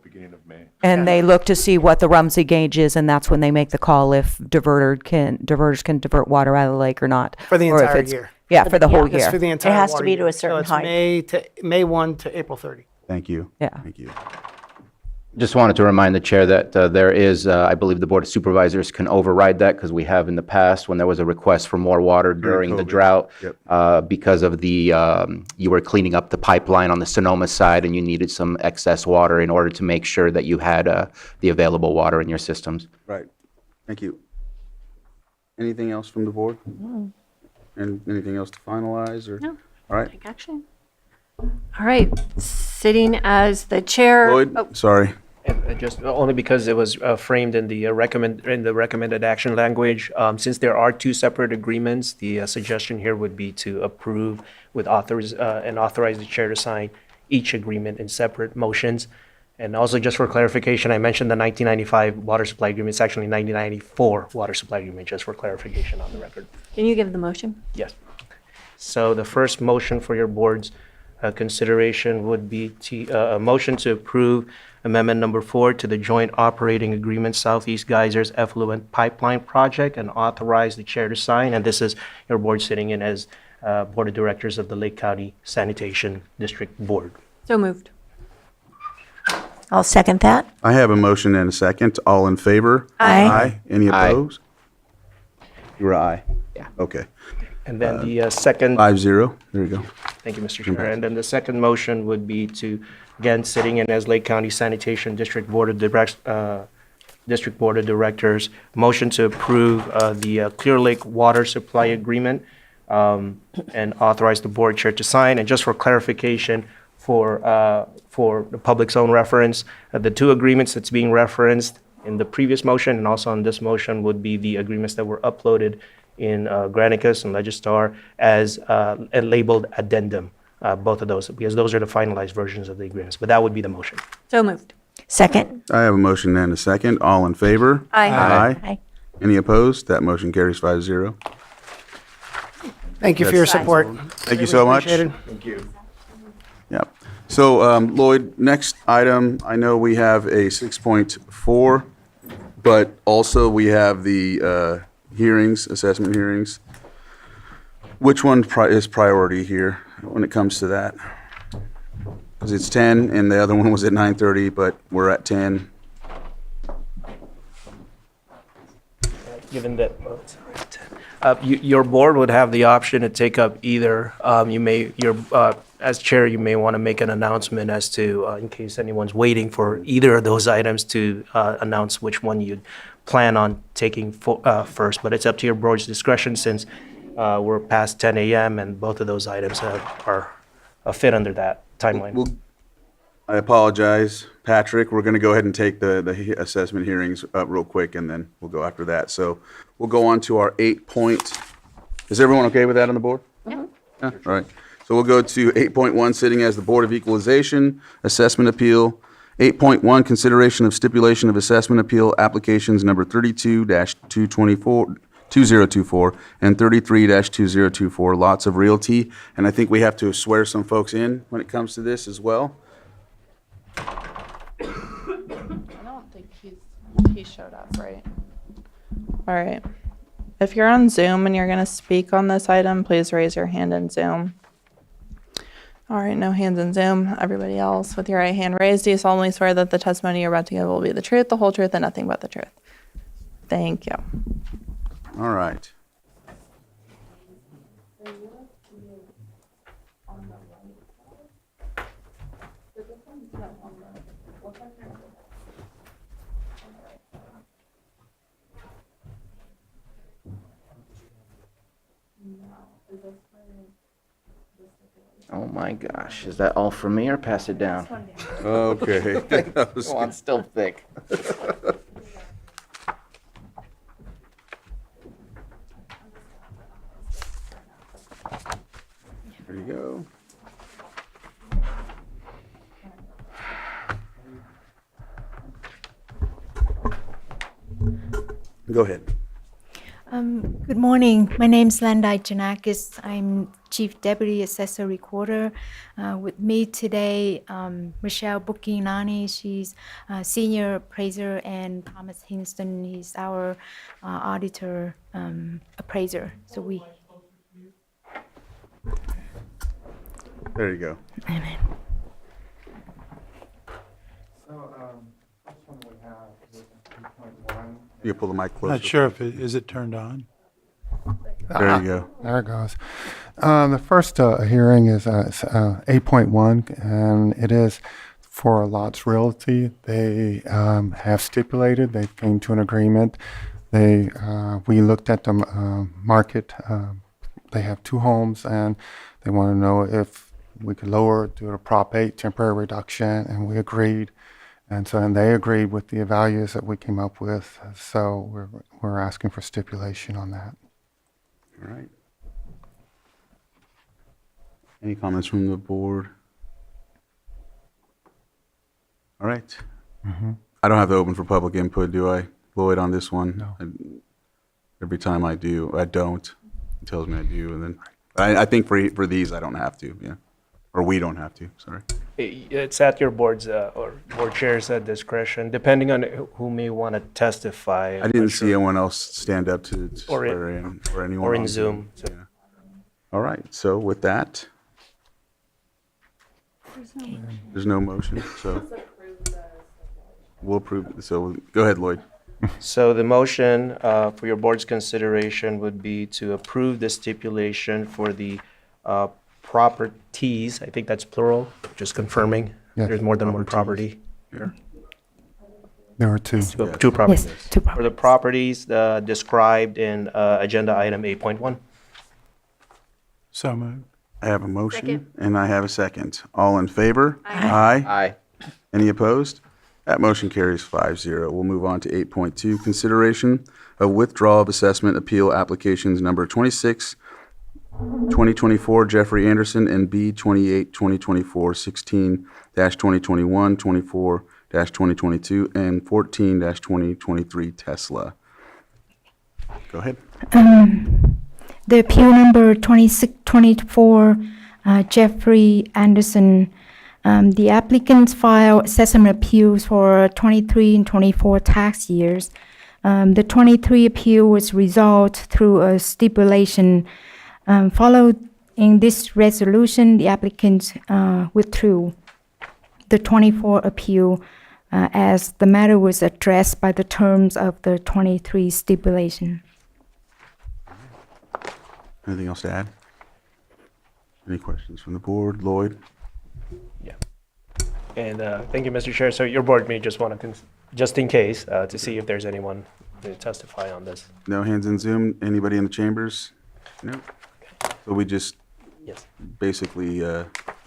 A: Beginning of May.
M: And they look to see what the Rumsey gauge is, and that's when they make the call if diverters can divert water out of the lake or not.
L: For the
M: Or if
L: entire
M: it's-
L: year.
M: Yeah, for the whole
L: It's
M: year.
L: for the entire
N: has to
L: water
N: be to
L: year.
N: a certain
L: So
N: height.
L: it's May 1 to April 30.
B: Thank you.
M: Yeah.
B: Thank you.
D: Just wanted to remind the chair that there is, I believe the Board of Supervisors can override that because we have in the past when there was a request for more water during the
B: COVID.
D: drought
B: Yep.
D: because of you were cleaning up the pipeline on the Sonoma side and you needed some excess water in order to make sure that you had the available water in your systems.
B: Right. Thank you. Anything else from the board? And anything else to finalize or?
N: No.
B: All right.
N: Take action.
I: All right, sitting as the chair.
B: Lloyd, sorry.
R: And just only because it was framed in the recommended action language. Since there are two separate agreements, the suggestion here would be to approve with authors and authorize the chair to sign each agreement in separate motions. And also, just for clarification, I mentioned the 1995 water supply agreement. It's actually 1994 water supply agreement, just for clarification on the record.
I: Can you give the motion?
R: Yes. So the first motion for your board's consideration would be a motion to approve amendment number 4 to the joint operating agreement Southeast Geysers Effluent Pipeline Project and authorize the chair to sign. And this is your board sitting in as Board of Directors of the Lake County Sanitation District Board.
I: So moved.
N: I'll second that.
B: I have a motion and a second. All in favor?
N: Aye.
B: Aye. Any
D: Aye.
B: opposed? You were aye.
D: Yeah.
B: Okay.
R: And then the second
B: 5-0. There you go.
R: Thank you, Mr. Chair. And then the second motion would be to, again, sitting in as Lake County Sanitation District Board of Directors, motion to approve the Clear Lake Water Supply Agreement and authorize the board chair to sign. And just for clarification, for the public's own reference, the two agreements that's being referenced in the previous motion and also on this motion would be the agreements that were uploaded in Granicus and Legistar as labeled addendum, both of those, because those are the finalized versions of the agreements. But that would be the motion.
I: So moved.
N: Second.
B: I have a motion and a second. All in favor?
I: Aye.
B: Aye.
N: Aye.
B: Any opposed? That motion carries 5-0.
L: Thank you for your support.
B: Thank you so much.
L: Appreciate it.
A: Thank you.
B: Yeah. So, Lloyd, next item, I know we have a 6.4, but also we have the hearings, assessment hearings. Which one is priority here when it comes to that? Because it's 10 and the other one was at 9:30, but we're at 10.
R: Given that, your board would have the option to take up either. As chair, you may want to make an announcement as to, in case anyone's waiting for either of those items, to announce which one you'd plan on taking first, but it's up to your board's discretion since we're past 10 a.m. and both of those items are fit under that timeline.
B: I apologize, Patrick. We're going to go ahead and take the assessment hearings up real quick, and then we'll go after that. So we'll go on to our 8-point. Is everyone okay with that on the board? Yeah. All right. So we'll go to 8.1, sitting as the Board of Equalization, Assessment Appeal. 8.1, consideration of stipulation of assessment appeal applications number 32-2024 and 33-2024, lots of realty. And I think we have to swear some folks in when it comes to this as well.
K: I don't think he showed up, right? All right. If you're on Zoom and you're going to speak on this item, please raise your hand in Zoom. All right, no hands in Zoom. Everybody else with your right hand raised, do you solemnly swear that the testimony you're about to give will be the truth, the whole truth, and nothing but the truth? Thank you.
B: All right.
D: Oh my gosh, is that all for me or pass it down?
B: Okay.
D: Oh, I'm still thick.
B: There you go. Go ahead.
S: Good morning. My name is Landai Janakis. I'm Chief Deputy Assessor Recorder. With me today, Michelle Buckinani. She's Senior Appraiser, and Thomas Hinston. He's our Auditor Appraiser. So we.
B: There you go.
S: Amen.
T: So, first one we have is 3.1.
B: You pull the mic closer.
C: Not sure if is it turned on.
B: There you go.
T: There it goes. The first hearing is 8.1, and it is for Lots Realty. They have stipulated, they came to an agreement. We looked at the market. They have 2 homes, and they want to know if we could lower it to a Prop 8 temporary reduction, and we agreed. And they agreed with the values that we came up with. So we're asking for stipulation on that.
B: All right. Any comments from the board? All right.
T: Mm-hmm.
B: I don't have to open for public input, do I, Lloyd, on this one?
T: No.
B: Every time I do, I don't. It tells me I do, and then I think for these I don't have to, yeah, or we don't have to. Sorry.
R: It's at your board's or board chair's discretion, depending on who may want to testify.
B: I didn't see anyone else stand up to swear in, or anyone
R: or in
B: on
R: Zoom.
B: Yeah. All right. So with that, there's no motion. So we'll approve. So go ahead, Lloyd.
R: So the motion for your board's consideration would be to approve the stipulation for the properties. I think that's plural, just confirming.
T: Yes.
R: There's more than one property here.
T: There are 2.
R: Two properties.
S: Yes, 2
R: For the properties described in agenda item 8.1.
C: So moved.
B: I have a motion and I have a second. All in favor?
D: Aye.
B: Any opposed? That motion carries 5-0. We'll move on to 8.2, consideration of withdrawal of assessment appeal applications number 26, 2024 Jeffrey Anderson and B 28, 2024 16-2021, 24-2022, and 14-2023 Tesla. Go ahead.
S: The appeal number 2624, Jeffrey Anderson. The applicants filed assessment appeals for 23 and 24 tax years. The 23 appeal was resolved through a stipulation. Following this resolution, the applicants withdrew the 24 appeal as the matter was addressed by the terms of the 23 stipulation.
B: Anything else to add? Any questions from the board? Lloyd?
R: Yeah. And thank you, Mr. Chair. So your board may just want to, just in case, to see if there's anyone to testify on this.
B: No hands in Zoom? Anybody in the chambers? No? So we just
R: Yes.
B: basically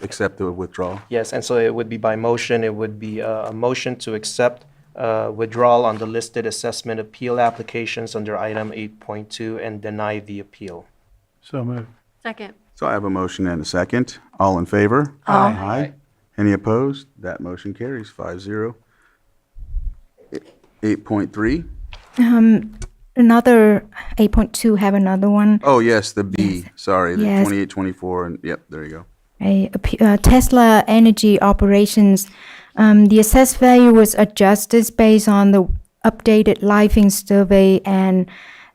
B: accept the withdrawal?
R: Yes, and so it would be by motion, it would be a motion to accept withdrawal on the listed assessment appeal applications under item 8.2 and deny the appeal.
C: So moved.
I: Second.
B: So I have a motion and a second. All in favor?
I: Aye.
B: Aye. Any opposed? That motion carries 5-0. 8.3.
S: Another 8.2 have another one.
B: Oh, yes, the B, sorry, the
S: Yes.
B: 28, 24, and yep, there you go.
S: Tesla Energy Operations. The assessed value was adjusted based on the updated living survey and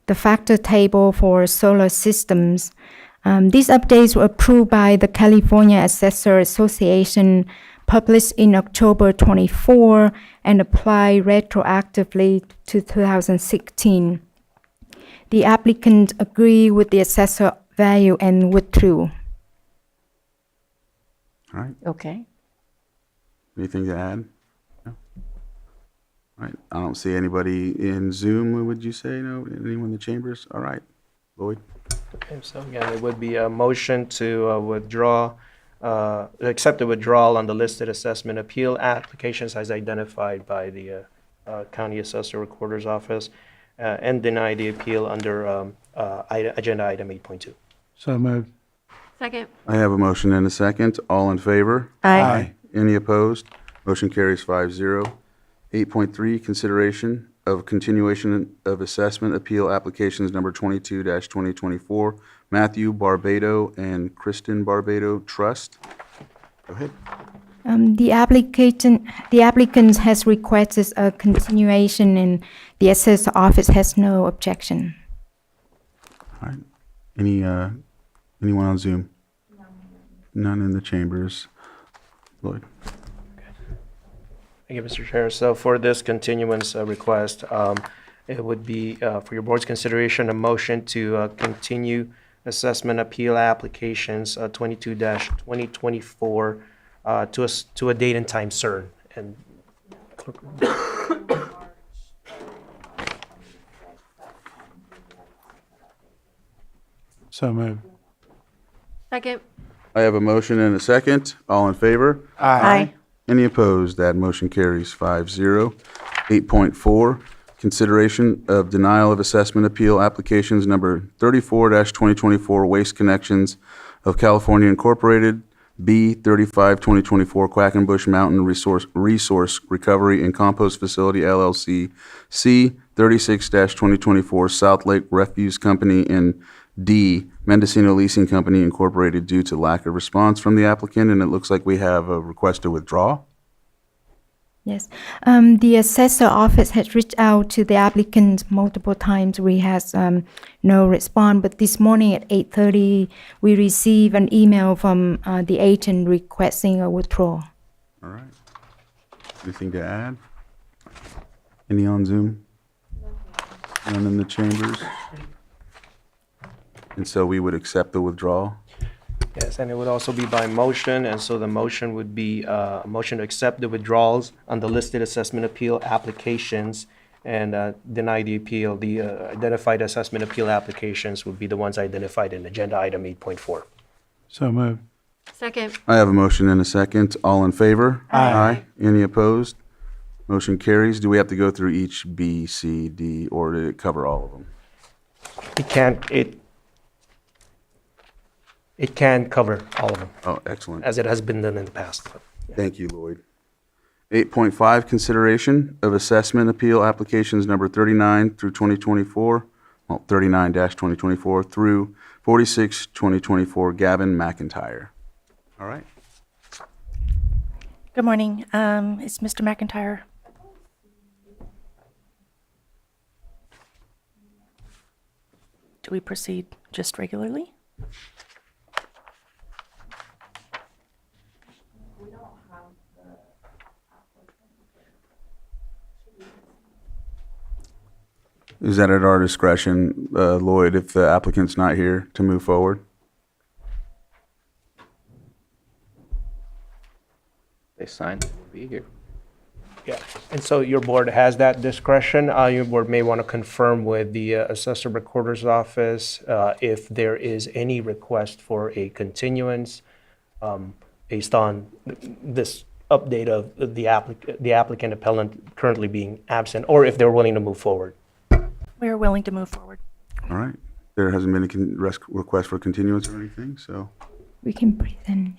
S: the factor table for solar systems. These updates were approved by the California Assessor Association, published in October 24, and apply retroactively to 2016. The applicant agreed with the assessor value and withdrew.
B: All right,
N: Okay.
B: anything to add? No? All right, I don't see anybody in Zoom, would you say? No? Anyone in the chambers? All right, Lloyd?
R: Okay, so again, it would be a motion to withdraw, accept the withdrawal on the listed assessment appeal applications as identified by the County Assessor Recorder's Office and deny the appeal under agenda item 8.2.
C: So moved.
I: Second.
B: I have a motion and a second. All in favor?
N: Aye.
B: Any opposed? Motion carries 5-0. 8.3, consideration of continuation of assessment appeal applications number 22-2024, Matthew Barbado and Kristen Barbado Trust. Go ahead.
S: The applicant has requested a continuation, and the assessor office has no objection.
B: All right. Anyone on Zoom? None in the chambers. Lloyd?
R: Thank you, Mr. Chair. So for this continuance request, it would be for your board's consideration, a motion to continue assessment appeal applications 22-2024 to a date and time certain. And
C: So moved.
I: Second.
B: I have a motion and a second. All in favor?
N: Aye.
B: Any opposed? That motion carries 5-0. 8.4, consideration of denial of assessment appeal applications number 34-2024 Waste Connections of California Incorporated, B 35-2024 Quackenbush Mountain Resource Recovery and Compost Facility LLC, C 36-2024 South Lake Refuse Company, and D Mendocino Leasing Company Incorporated due to lack of response from the applicant, and it looks like we have a request to withdraw.
S: Yes. The assessor office has reached out to the applicant multiple times. We has no response, but this morning at 8:30, we received an email from the agent requesting a withdrawal.
B: All right. Anything to add? Any on Zoom? None in the chambers? And so we would accept the withdrawal?
R: yes, and it would also be by motion, and so the motion would be a motion to accept the withdrawals on the listed assessment appeal applications and deny the appeal. The identified assessment appeal applications would be the ones identified in agenda item 8.4.
C: So moved.
I: Second.
B: I have a motion and a second. All in favor?
C: Aye.
B: Any opposed? Motion carries. Do we have to go through each B, C, D, or did it cover all of them?
R: It can cover all of them,
B: Oh, excellent.
R: as it has been done in the past.
B: Thank you, Lloyd. 8.5, consideration of assessment appeal applications number 39-2024 through 46-2024, Gavin McIntyre. All right.
H: Good morning. Is Mr. McIntyre? Do we proceed just regularly?
B: Is that at our discretion, Lloyd, if the applicant's not here to move forward?
D: They signed, be here.
R: Yeah, and so your board has that discretion. Your board may want to confirm with the assessor recorder's office if there is any request for a continuance based on this update of the applicant appellant currently being absent, or if they're willing to move forward.
N: We're willing to move forward.
B: All right. There hasn't been a request for continuance or anything, so
S: We can present.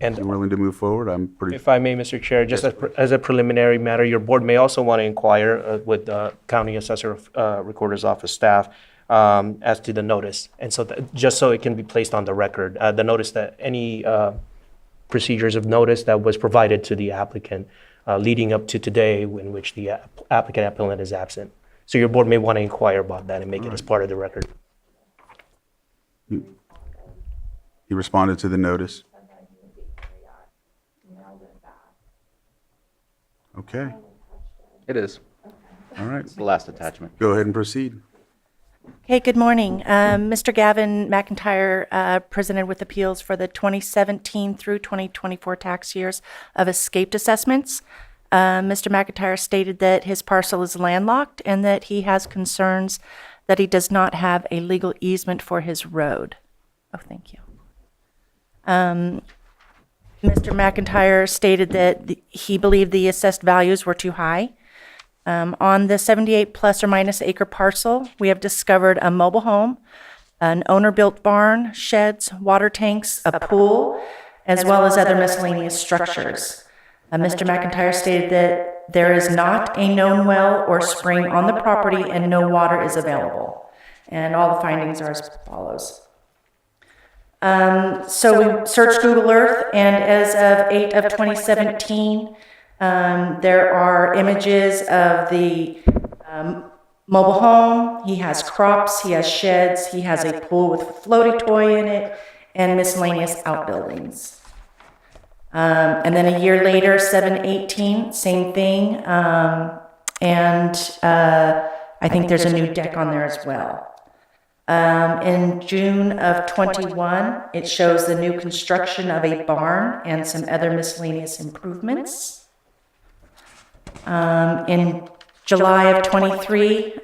R: And
B: you're willing to move forward? I'm pretty.
R: if I may, Mr. Chair, just as a preliminary matter, your board may also want to inquire with the county assessor recorder's office staff as to the notice. And so just so it can be placed on the record, the notice that any procedures of notice that was provided to the applicant leading up to today in which the applicant appellant is absent. So your board may want to inquire about that and make it as part of the record.
B: You responded to the notice? Okay,
D: It is.
B: all right.
D: It's the last attachment.
B: Go ahead and proceed.
N: Okay, good morning. Mr. Gavin McIntyre presented with appeals for the 2017 through 2024 tax years of escaped assessments. Mr. McIntyre stated that his parcel is landlocked and that he has concerns that he does not have a legal easement for his road. Oh, thank you. Mr. McIntyre stated that he believed the assessed values were too high. On the 78 plus or minus acre parcel, we have discovered a mobile home, an owner-built barn, sheds, water tanks, a pool, as well as other miscellaneous structures. Mr. McIntyre stated that there is not a known well or spring on the property and no water is available. And all the findings are as follows. So we searched Google Earth, and as of 8 of 2017, there are images of the mobile home. He has crops, he has sheds, he has a pool with a floaty toy in it, and miscellaneous outbuildings. And then a year later, 7/18, same thing. And I think there's a new deck on there as well. In June of 21, it shows the new construction of a barn and some other miscellaneous improvements. In July of 23,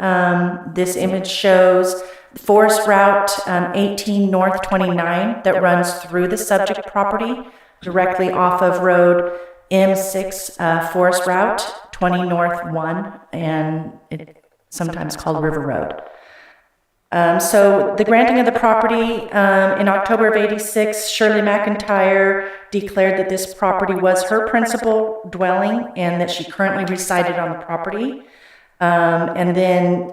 N: this image shows Forest Route 18 North 29 that runs through the subject property directly off of Road M6 Forest Route 20 North 1, and it's sometimes called River Road. So the granting of the property in October of '86, Shirley McIntyre declared that this property was her principal dwelling and that she currently resided on the property. And then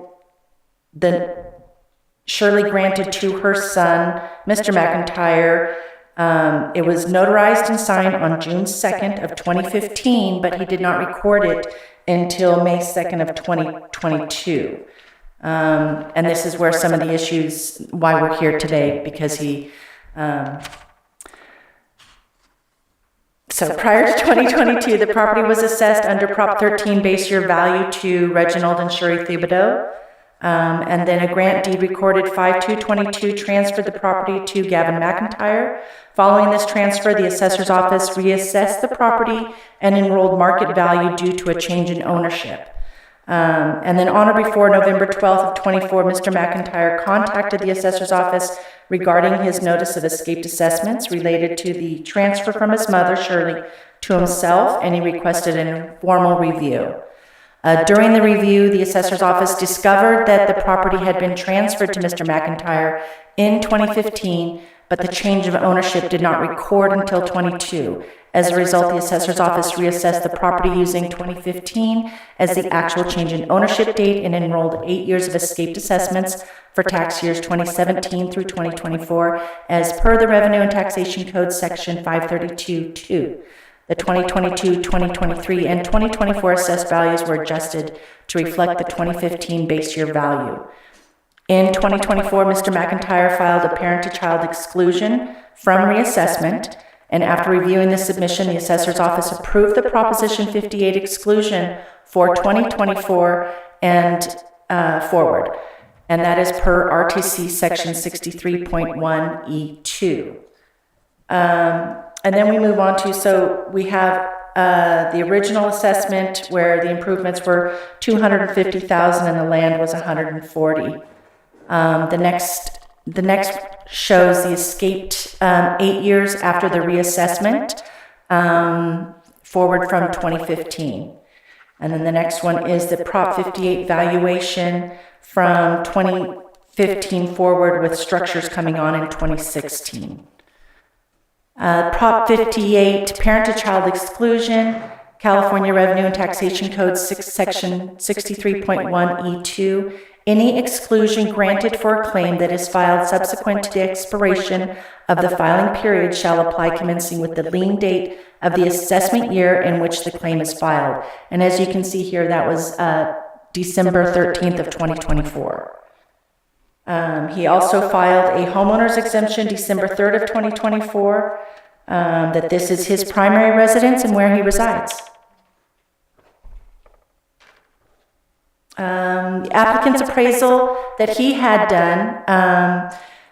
N: Shirley granted to her son, Mr. McIntyre. It was notarized and signed on June 2nd of 2015, but he did not record it until May 2nd of 2022. And this is where some of the issues, why we're here today, because he, so prior to 2022, the property was assessed under Prop 13 base year value to Reginald and Sherry Thibodeau. And then a grant deed recorded 5/2/22 transferred the property to Gavin McIntyre. Following this transfer, the assessor's office reassessed the property and enrolled market value due to a change in ownership. And then on or before November 12th of 24, Mr. McIntyre contacted the assessor's office regarding his notice of escaped assessments related to the transfer from his mother, Shirley, to himself, and he requested an informal review. During the review, the assessor's office discovered that the property had been transferred to Mr. McIntyre in 2015, but the change of ownership did not record until 22. As a result, the assessor's office reassessed the property using 2015 as the actual change in ownership date and enrolled 8 years of escaped assessments for tax years 2017 through 2024 as per the Revenue and Taxation Code Section 532(2). The 2022, 2023, and 2024 assessed values were adjusted to reflect the 2015 base year value. In 2024, Mr. McIntyre filed a parent-to-child exclusion from reassessment, and after reviewing the submission, the assessor's office approved the Proposition 58 exclusion for 2024 and forward, and that is per RTC Section 63.1E2. And then we move on to, so we have
U: the original assessment where the improvements were 250,000 and the land was 140. The next shows the escaped 8 years after the reassessment, forward from 2015. And then the next one is the Prop 58 valuation from 2015 forward, with structures coming on in 2016. Prop 58, parent-to-child exclusion, California Revenue and Taxation Code Section 63.1E2. Any exclusion granted for a claim that is filed subsequent to the expiration of the filing period shall apply commencing with the lien date of the assessment year in which the claim is filed. And as you can see here, that was December 13th of 2024. He also filed a homeowner's exemption December 3rd of 2024, that this is his primary residence and where he resides. The applicant's appraisal that he had done,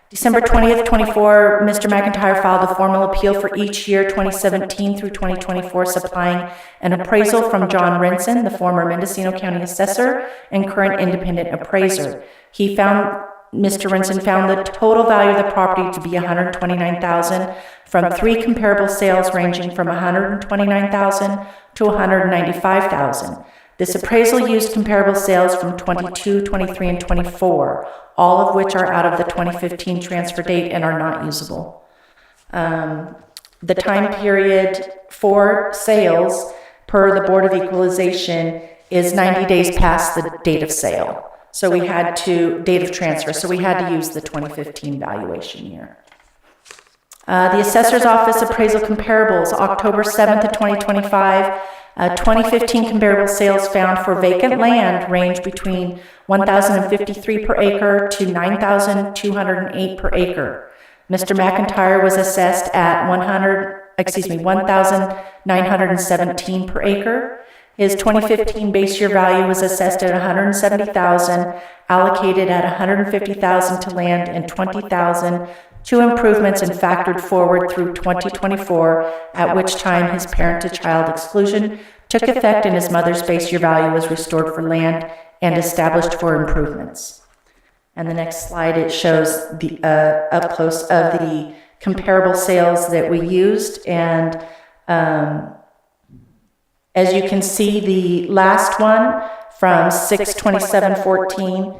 U: December 20th, 24, Mr. McIntyre filed a formal appeal for each year 2017 through 2024, supplying an appraisal from John Renson, the former Mendocino County assessor and current independent appraiser. Mr. Renson found the total value of the property to be $129,000 from 3 comparable sales ranging from $129,000 to $195,000. This appraisal used comparable sales from 22, 23, and 24, all of which are out of the 2015 transfer date and are not usable. The time period for sales per the Board of Equalization is 90 days past the date of sale. So we had to, date of transfer, so we had to use the 2015 valuation year. The Assessor's Office appraisal comparables, October 7th of 2025, 2015 comparable sales found for vacant land range between $1,053 per acre to $9,208 per acre. Mr. McIntyre was assessed at $1,917 per acre. His 2015 base year value was assessed at $170,000, allocated at $150,000 to land and $20,000 to improvements, and factored forward through 2024, at which time his parent-to-child exclusion took effect and his mother's base year value was restored for land and established for improvements. And the next slide, it shows the up close of the comparable sales that we used, and as you can see, the last one from 6/27/14,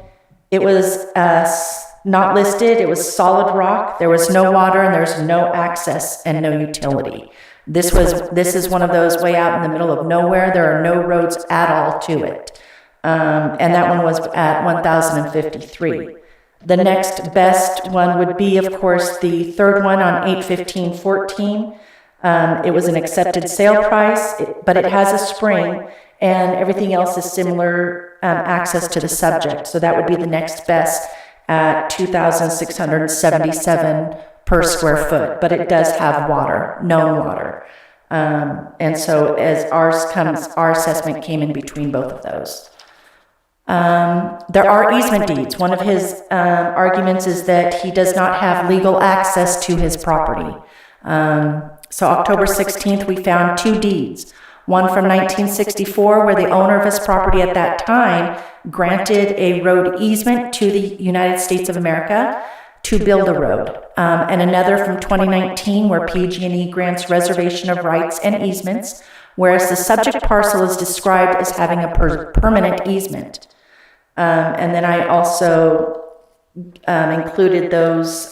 U: it was not listed. It was solid rock. There was no water, and there's no access and no utility. This is one of those way out in the middle of nowhere. There are no roads at all to it, and that one was at 1,053. The next best one would be, of course, the third one on 8/15/14. It was an accepted sale price, but it has a spring, and everything else is similar access to the subject. So that would be the next best at $2,677 per square foot, but it does have water, known water. And so as ours comes, our assessment came in between both of those. There are easement deeds. One of his arguments is that he does not have legal access to his property. So October 16th, we found 2 deeds. One from 1964, where the owner of his property at that time granted a road easement to the United States of America to build a road. And another from 2019, where PG&E grants reservation of rights and easements, whereas the subject parcel is described as having a permanent easement. And then I also included those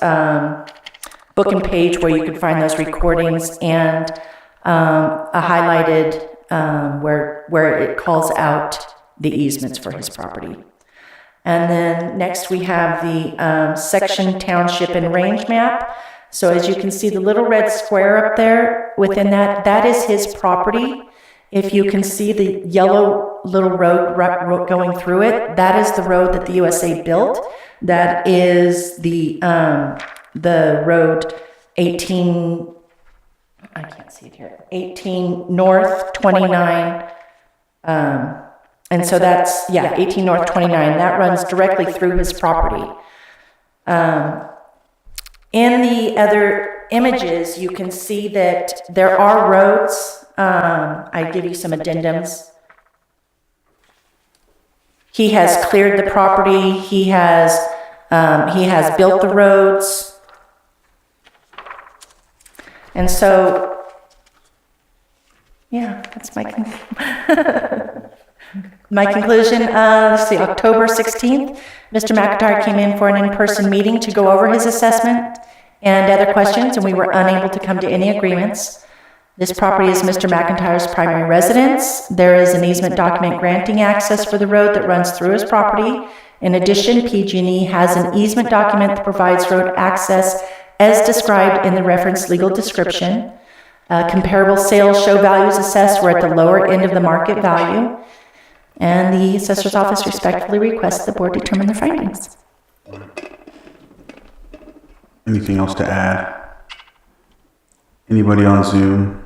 U: book and page where you can find those recordings, and a highlighted where it calls out the easements for his property. And then next we have the section, township, and range map. So as you can see, the little red square up there, within that, that is his property. If you can see the yellow little road going through it, that is the road that the USA built. That is the road 18, I can't see it here, 18 North 29, and so that's, 18 North 29, that runs directly through his property. In the other images, you can see that there are roads I give you some addendums. He has cleared the property. He has built the roads. And so, yeah, that's my my conclusion. Let's see, October 16th, Mr. McIntyre came in for an in-person meeting to go over his assessment and other questions, and we were unable to come to any agreements. This property is Mr. McIntyre's primary residence. There is an easement document granting access for the road that runs through his property. In addition, PG&E has an easement document that provides road access as described in the referenced legal description. Comparable sales show values assessed were at the lower end of the market value. And the assessor's office respectfully requests the board determine the findings.
B: Anything else to add? Anybody on Zoom?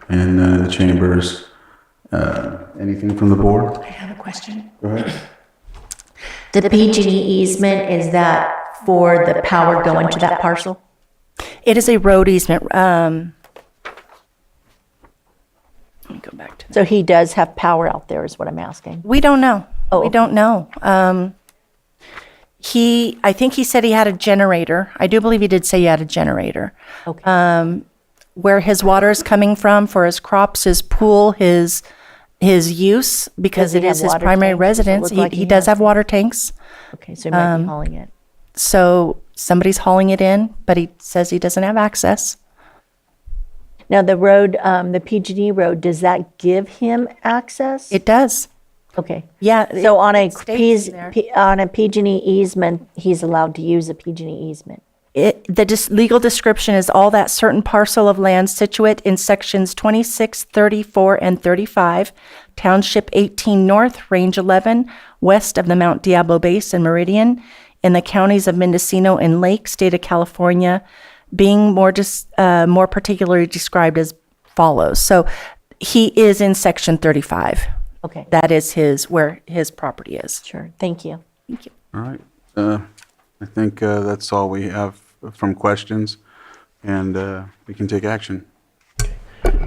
B: And none in the chambers? Anything from the board?
U: I have a question.
B: Go ahead.
N: The PG&E easement, is that for the power going to that parcel?
U: It is a road easement. Let me go back to.
N: So he does have power out there, is what I'm asking.
U: We don't know.
N: Oh,
U: We don't know. I think he said he had a generator. I do believe he did say he had a generator.
N: Okay.
U: Where his water is coming from for his crops, his pool, his use, because
N: Does he
U: it is
N: have
U: his
N: water
U: primary
N: tanks? Does it
U: residence.
N: look like
U: He
N: he
U: does
N: has
U: have water tanks.
N: Okay, so he might be hauling it.
U: So somebody's hauling it in, but he says he doesn't have access.
N: Now, the road, the PG&E road, does that give him access?
U: It does.
N: Okay.
U: Yeah.
N: So on a
U: states in there.
N: on a PG&E easement, he's allowed to use a PG&E easement.
U: The legal description is all that certain parcel of land situate in sections 26, 34, and 35, Township 18 North, Range 11, west of the Mount Diablo Base and Meridian, in the counties of Mendocino and Lake, State of California, being more particularly described as follows. So he is in section 35.
N: Okay.
U: That is where his property is.
N: Sure. Thank you.
U: Thank you.
B: All right. I think that's all we have from questions, and we can take action.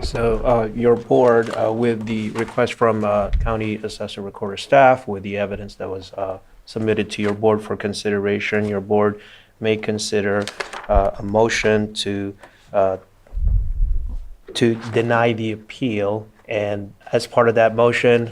R: So your board, with the request from County Assessor Recorder staff, with the evidence that was submitted to your board for consideration, your board may consider a motion to deny the appeal. And as part of that motion,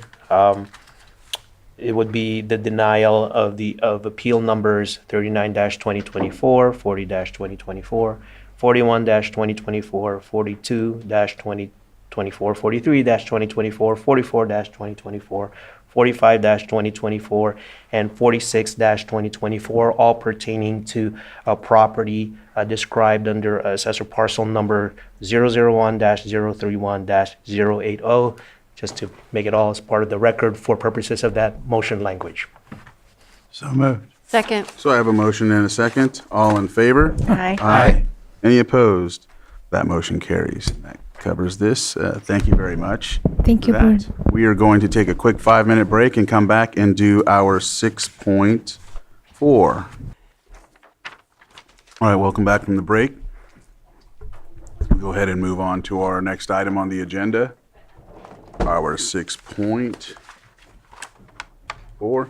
R: it would be the denial of appeal numbers 39-2024, 40-2024, 41-2024, 42-2024, 43-2024, 44-2024, 45-2024, and 46-2024, all pertaining to a property described under Assessor Parcel Number 001-031-080, just to make it all as part of the record for purposes of that motion language.
C: So moved.
I: Second.
B: So I have a motion and a second. All in favor?
N: Aye.
B: Aye. Any opposed? That motion carries. That covers this. Thank you very much.
S: Thank
B: for
S: you,
B: that. We are going to take a quick 5-minute break and come back and do our 6.4. All right, welcome back from the break. We'll go ahead and move on to our next item on the agenda, our 6.4.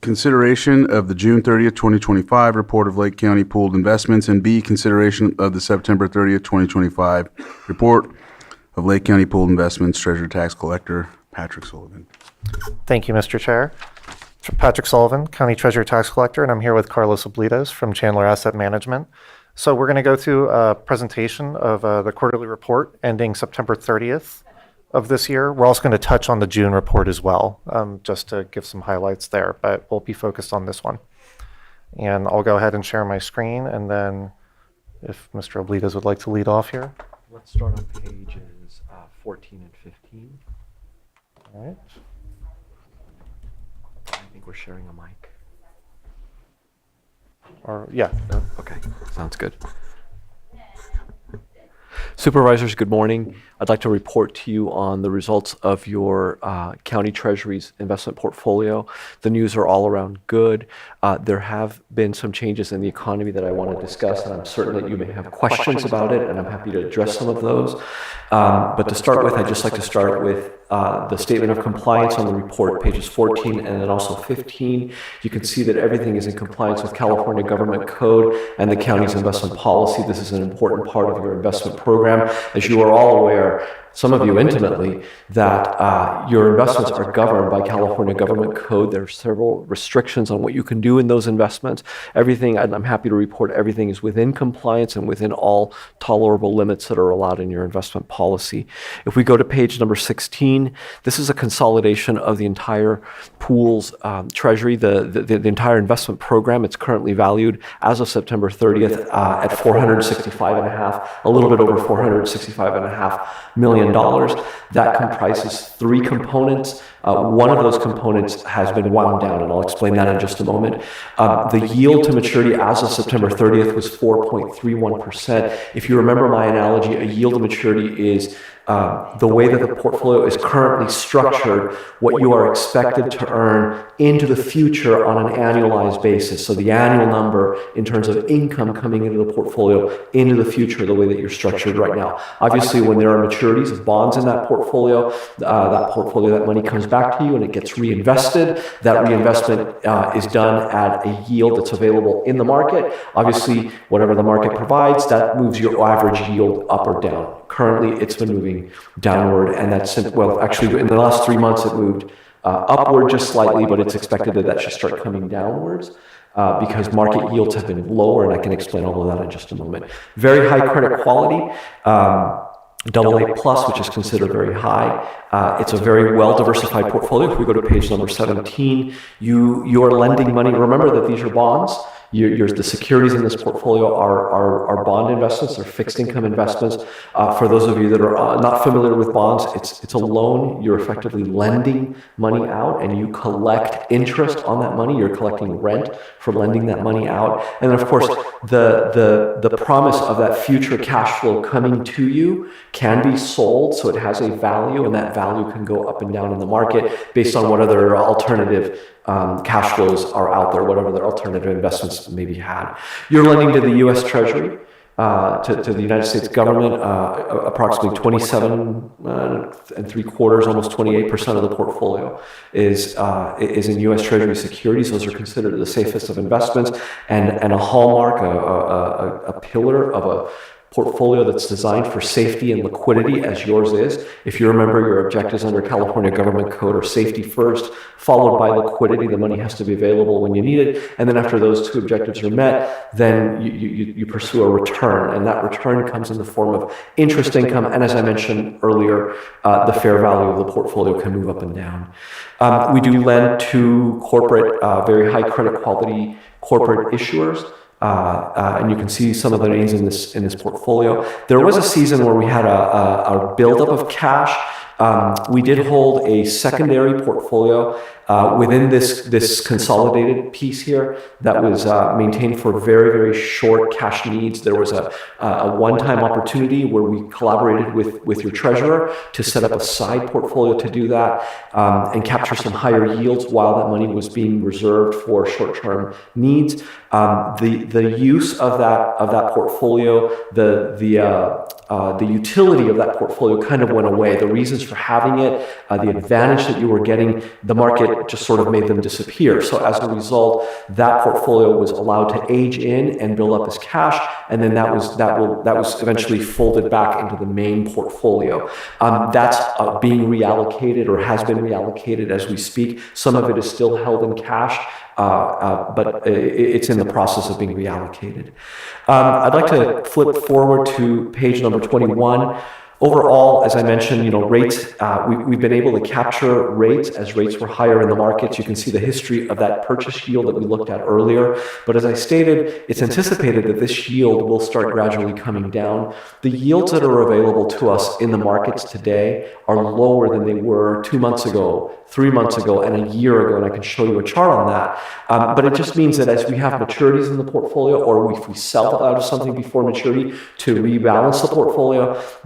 B: Consideration of the June 30th, 2025 report of Lake County pooled investments, and B, consideration of the September 30th, 2025 report of Lake County pooled investments, Treasurer Tax Collector Patrick Sullivan.
F: Thank you, Mr. Chair. Patrick Sullivan, County Treasurer Tax Collector, and I'm here with Carlos Oblitas from Chandler Asset Management. So we're going to go through a presentation of the quarterly report ending September 30th of this year. We're also going to touch on the June report as well, just to give some highlights there, but we'll be focused on this one. And I'll go ahead and share my screen, and then if Mr. Oblitas would like to lead off here.
V: Let's start on pages 14 and 15.
F: All right.
V: I think we're sharing a mic.
F: Or, yeah.
V: No? Okay, sounds good. Supervisors, good morning. I'd like to report to you on the results of your county treasury's investment portfolio. The news are all around good. There have been some changes in the economy that I want to discuss, and I'm certain that you may have questions about it, and I'm happy to address some of those. But to start with, I'd just like to start with the statement of compliance on the report, pages 14 and then also 15. You can see that everything is in compliance with California Government Code and the county's investment policy. This is an important part of your investment program. As you are all aware, some of you intimately, that your investments are governed by California Government Code. There are several restrictions on what you can do in those investments. Everything, and I'm happy to report, everything is within compliance and within all tolerable limits that are allowed in your investment policy. If we go to page number 16, this is a consolidation of the entire pool's treasury, the entire investment program. It's currently valued as of September 30th at $465.5, a little bit over $465.5 million. That comprises three components. One of those components has been wound down, and I'll explain that in just a moment. The yield to maturity as of September 30th was 4.31%. If you remember my analogy, a yield to maturity is the way that the portfolio is currently structured, what you are expected to earn into the future on an annualized basis. So the annual number in terms of income coming into the portfolio into the future, the way that you're structured right now. Obviously, when there are maturities of bonds in that portfolio, that money comes back to you and it gets reinvested. That reinvestment is done at a yield that's available in the market. Obviously, whatever the market provides, that moves your average yield up or down. Currently, it's been moving downward, and that's, well, actually, in the last 3 months, it moved upward just slightly, but it's expected that that should start coming downwards because market yields have been lower, and I can explain all of that in just a moment. Very high credit quality. AA plus, which is considered very high. It's a very well-diversified portfolio. If we go to page number 17, you are lending money. Remember that these are bonds. The securities in this portfolio are bond investments, they're fixed income investments. For those of you that are not familiar with bonds, it's a loan. You're effectively lending money out and you collect interest on that money. You're collecting rent for lending that money out. And then of course, the promise of that future cash flow coming to you can be sold, so it has a value, and that value can go up and down in the market based on what other alternative cash flows are out there, whatever their alternative investments may be had. You're lending to the U.S. Treasury, to the United States government, approximately 27 and 3/4, almost 28% of the portfolio is in U.S. Treasury securities. Those are considered the safest of investments and a hallmark, a pillar of a portfolio that's designed for safety and liquidity, as yours is. If you remember, your objectives under California Government Code are safety first, followed by liquidity. The money has to be available when you need it. And then after those two objectives are met, then you pursue a return. And that return comes in the form of interest income. And as I mentioned earlier, the fair value of the portfolio can move up and down. We do lend to corporate, very high credit quality corporate issuers. And you can see some of the names in this portfolio. There was a season where we had a buildup of cash. We did hold a secondary portfolio within this consolidated piece here that was maintained for very, very short cash needs. There was a one-time opportunity where we collaborated with your treasurer to set up a side portfolio to do that and capture some higher yields while that money was being reserved for short-term needs. The use of that portfolio, the utility of that portfolio kind of went away. The reasons for having it, the advantage that you were getting, the market just sort of made them disappear. So as a result, that portfolio was allowed to age in and build up as cash, and then that was eventually folded back into the main portfolio. That's being reallocated or has been reallocated as we speak. Some of it is still held in cash. But it's in the process of being reallocated. I'd like to flip forward to page number 21. Overall, as I mentioned, rates, we've been able to capture rates as rates were higher in the markets. You can see the history of that purchase yield that we looked at earlier. But as I stated, it's anticipated that this yield will start gradually coming down. The yields that are available to us in the markets today are lower than they were 2 months ago, 3 months ago and a year ago, and I can show you a chart on that. But it just means that as we have maturities in the portfolio, or if we sell out of something before maturity to rebalance the portfolio,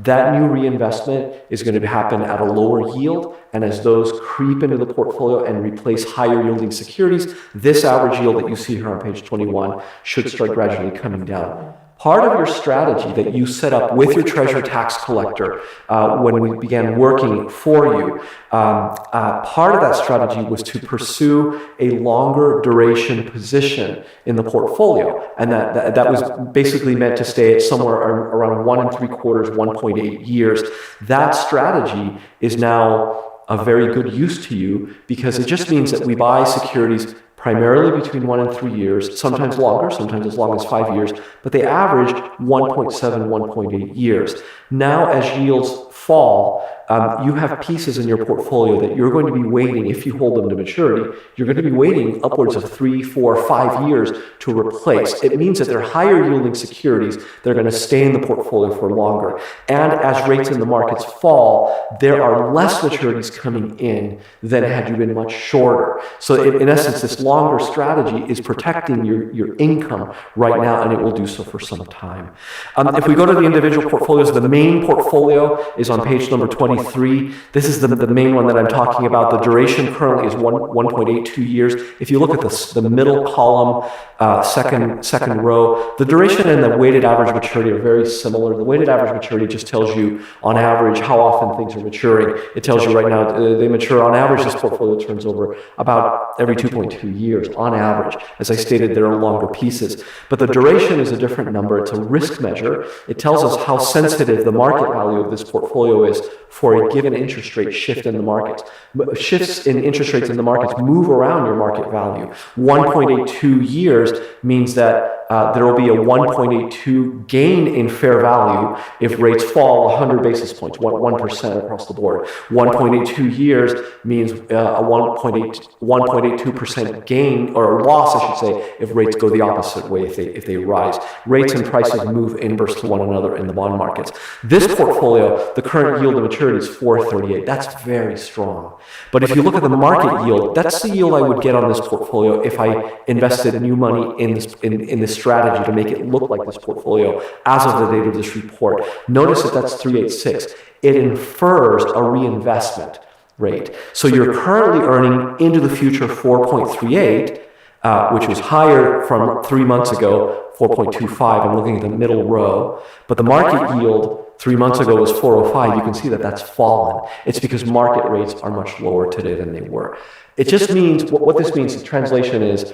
V: that new reinvestment is going to happen at a lower yield. And as those creep into the portfolio and replace higher yielding securities, this average yield that you see here on page 21 should start gradually coming down. Part of your strategy that you set up with your treasurer tax collector when we began working for you, part of that strategy was to pursue a longer duration position in the portfolio. And that was basically meant to stay at somewhere around 1 3/4, 1.8 years. That strategy is now of very good use to you because it just means that we buy securities primarily between 1 and 3 years, sometimes longer, sometimes as long as 5 years, but they averaged 1.7, 1.8 years. Now, as yields fall, you have pieces in your portfolio that you're going to be waiting, if you hold them to maturity, you're going to be waiting upwards of 3, 4, 5 years to replace. It means that they're higher yielding securities. They're going to stay in the portfolio for longer. And as rates in the markets fall, there are less maturities coming in than had you been much shorter. So in essence, this longer strategy is protecting your income right now, and it will do so for some time. If we go to the individual portfolios, the main portfolio is on page number 23. This is the main one that I'm talking about. The duration currently is 1.82 years. If you look at the middle column, second row, the duration and the weighted average maturity are very similar. The weighted average maturity just tells you on average how often things are maturing. It tells you right now they mature on average. This portfolio turns over about every 2.2 years on average. As I stated, there are longer pieces, but the duration is a different number. It's a risk measure. It tells us how sensitive the market value of this portfolio is for a given interest rate shift in the markets. Shifts in interest rates in the markets move around your market value. 1.82 years means that there will be a 1.82 gain in fair value if rates fall 100 basis points, 1% across the board. 1.82 years means a 1.82% gain, or loss, I should say, if rates go the opposite way, if they rise. Rates and prices move inverse to one another in the bond markets. This portfolio, the current yield to maturity is 4.38. That's very strong. But if you look at the market yield, that's the yield I would get on this portfolio if I invested new money in this strategy to make it look like this portfolio as of the date of this report. Notice that that's 3.86. It infers a reinvestment rate. So you're currently earning into the future 4.38, which was higher from 3 months ago, 4.25. I'm looking at the middle row. But the market yield 3 months ago was 4.05. You can see that that's fallen. It's because market rates are much lower today than they were. It just means, what this means, the translation is,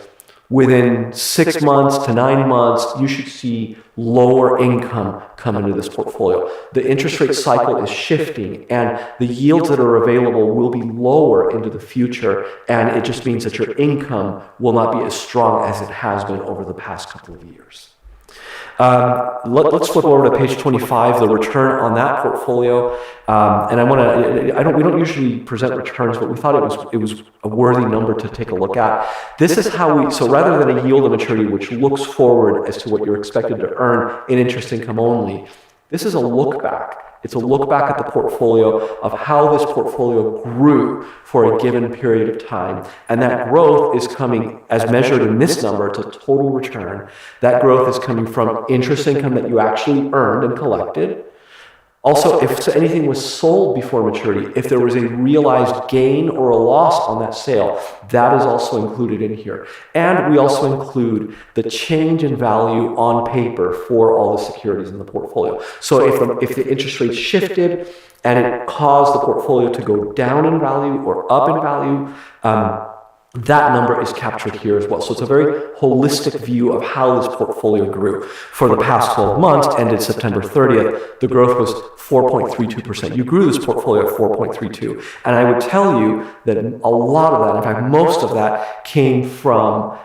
V: within 6 months to 9 months, you should see lower income come into this portfolio. The interest rate cycle is shifting, and the yields that are available will be lower into the future, and it just means that your income will not be as strong as it has been over the past couple of years. Let's flip over to page 25, the return on that portfolio. And we don't usually present returns, but we thought it was a worthy number to take a look at. This is how so rather than a yield to maturity, which looks forward as to what you're expected to earn in interest income only, this is a look back. It's a look back at the portfolio of how this portfolio grew for a given period of time. And that growth is coming, as measured in this number, it's a total return. That growth is coming from interest income that you actually earned and collected. Also, if anything was sold before maturity, if there was a realized gain or a loss on that sale, that is also included in here. And we also include the change in value on paper for all the securities in the portfolio. So if the interest rate shifted and it caused the portfolio to go down in value or up in value, that number is captured here as well. So it's a very holistic view of how this portfolio grew. For the past 12 months, ended September 30th, the growth was 4.32%. You grew this portfolio at 4.32. And I would tell you that a lot of that, in fact, most of that came from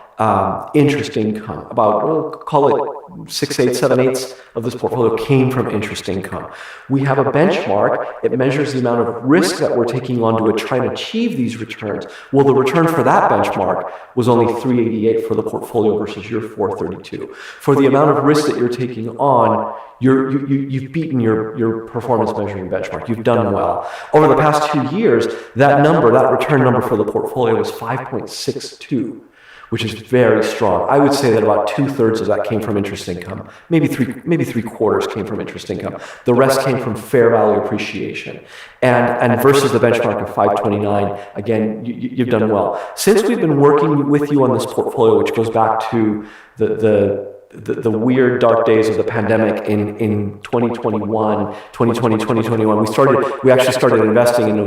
V: interest income. About, well, call it 6, 8, 7 eighths of this portfolio came from interest income. We have a benchmark. It measures the amount of risk that we're taking on to try and achieve these returns. Well, the return for that benchmark was only 388 for the portfolio versus your 432. For the amount of risk that you're taking on, you've beaten your performance measuring benchmark. You've done well. Over the past 2 years, that return number for the portfolio was 5.62. Which is very strong. I would say that about 2/3 of that came from interest income. Maybe 3/4 came from interest income. The rest came from fair value appreciation. And versus the benchmark of 529, again, you've done well. Since we've been working with you on this portfolio, which goes back to the weird dark days of the pandemic in 2021, 2021, we actually started investing in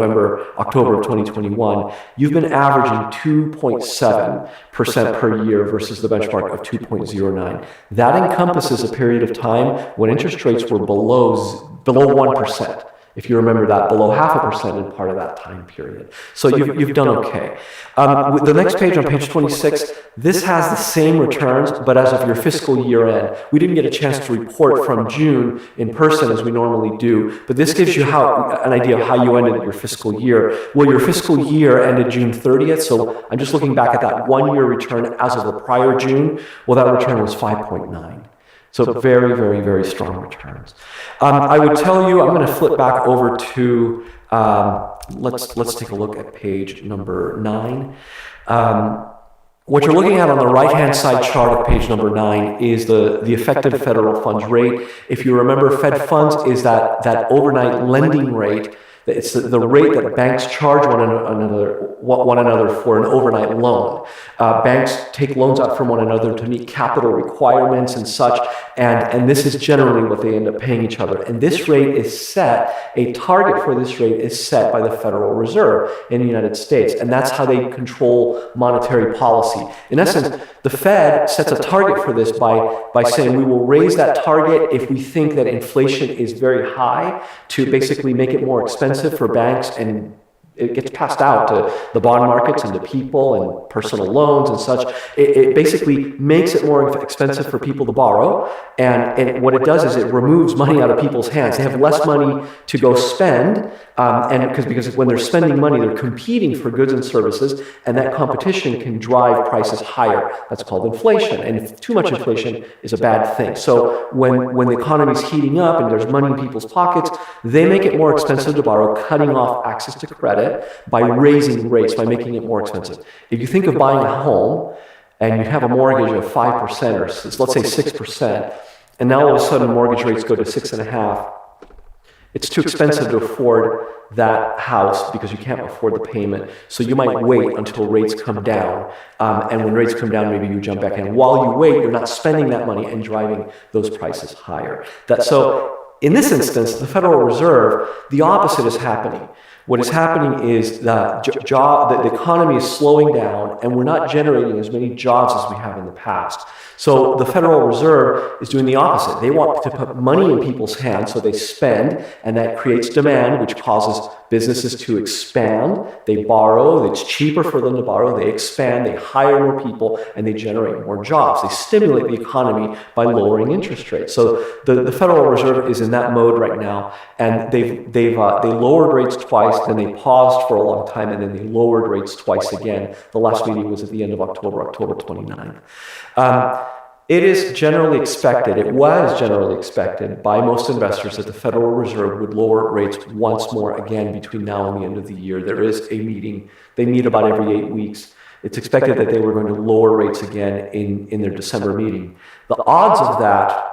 V: October of 2021. You've been averaging 2.7% per year versus the benchmark of 2.09. That encompasses a period of time when interest rates were below 1%. If you remember that, below 0.5% in part of that time period. So you've done okay. The next page, on page 26, this has the same returns, but as of your fiscal year end. We didn't get a chance to report from June in person as we normally do, but this gives you an idea of how you ended your fiscal year. Well, your fiscal year ended June 30th, so I'm just looking back at that 1 year return as of the prior June. Well, that return was 5.9. So very, very, very strong returns. I would tell you, I'm going to flip back over to, let's take a look at page number 9. What you're looking at on the right-hand side chart of page number 9 is the effective federal funds rate. If you remember, Fed funds is that overnight lending rate. It's the rate that banks charge one another for an overnight loan. Banks take loans out from one another to meet capital requirements and such, and this is generally what they end up paying each other. And this rate is set, a target for this rate is set by the Federal Reserve in the United States, and that's how they control monetary policy. In essence, the Fed sets a target for this by saying we will raise that target if we think that inflation is very high, to basically make it more expensive for banks, and it gets passed out to the bond markets and to people and personal loans and such. It basically makes it more expensive for people to borrow, and what it does is it removes money out of people's hands. They have less money to go spend, because when they're spending money, they're competing for goods and services, and that competition can drive prices higher. That's called inflation, and too much inflation is a bad thing. So when the economy is heating up and there's money in people's pockets, they make it more expensive to borrow, cutting off access to credit by raising rates, by making it more expensive. If you think of buying a home and you have a mortgage of 5%, or let's say 6%, and now all of a sudden mortgage rates go to 6.5%, it's too expensive to afford that house because you can't afford the payment. So you might wait until rates come down. And when rates come down, maybe you jump back in. While you wait, you're not spending that money and driving those prices higher. So in this instance, the Federal Reserve, the opposite is happening. What is happening is the economy is slowing down, and we're not generating as many jobs as we have in the past. So the Federal Reserve is doing the opposite. They want to put money in people's hands, so they spend, and that creates demand, which causes businesses to expand. They borrow. It's cheaper for them to borrow. They expand. They hire more people, and they generate more jobs. They stimulate the economy by lowering interest rates. So the Federal Reserve is in that mode right now, and they lowered rates twice, then they paused for a long time, and then they lowered rates twice again. The last meeting was at the end of October 29th. It is generally expected, it was generally expected by most investors that the Federal Reserve would lower rates once more again between now and the end of the year. There is a meeting. They meet about every 8 weeks. It's expected that they were going to lower rates again in their December meeting. The odds of that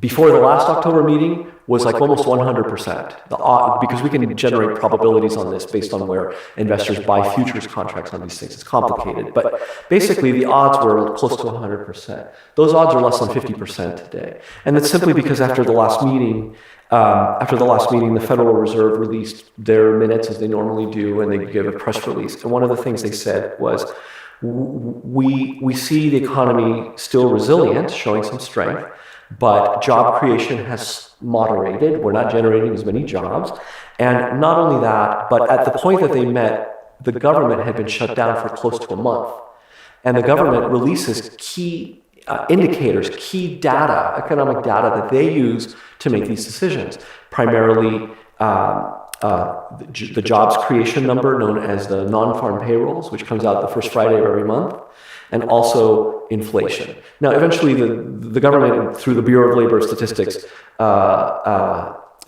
V: before the last October meeting was like almost 100%. Because we can generate probabilities on this based on where investors buy futures contracts on these things. It's complicated, but basically the odds were close to 100%. Those odds are less than 50% today. And that's simply because after the last meeting, the Federal Reserve released their minutes as they normally do, and they give a press release. And one of the things they said was, we see the economy still resilient, showing some strength, but job creation has moderated. We're not generating as many jobs. And not only that, but at the point that they met, the government had been shut down for close to a month. And the government releases key indicators, key data, economic data that they use to make these decisions, primarily the jobs creation number known as the non-farm payrolls, which comes out the first Friday of every month, and also inflation. Now, eventually, the government, through the Bureau of Labor Statistics,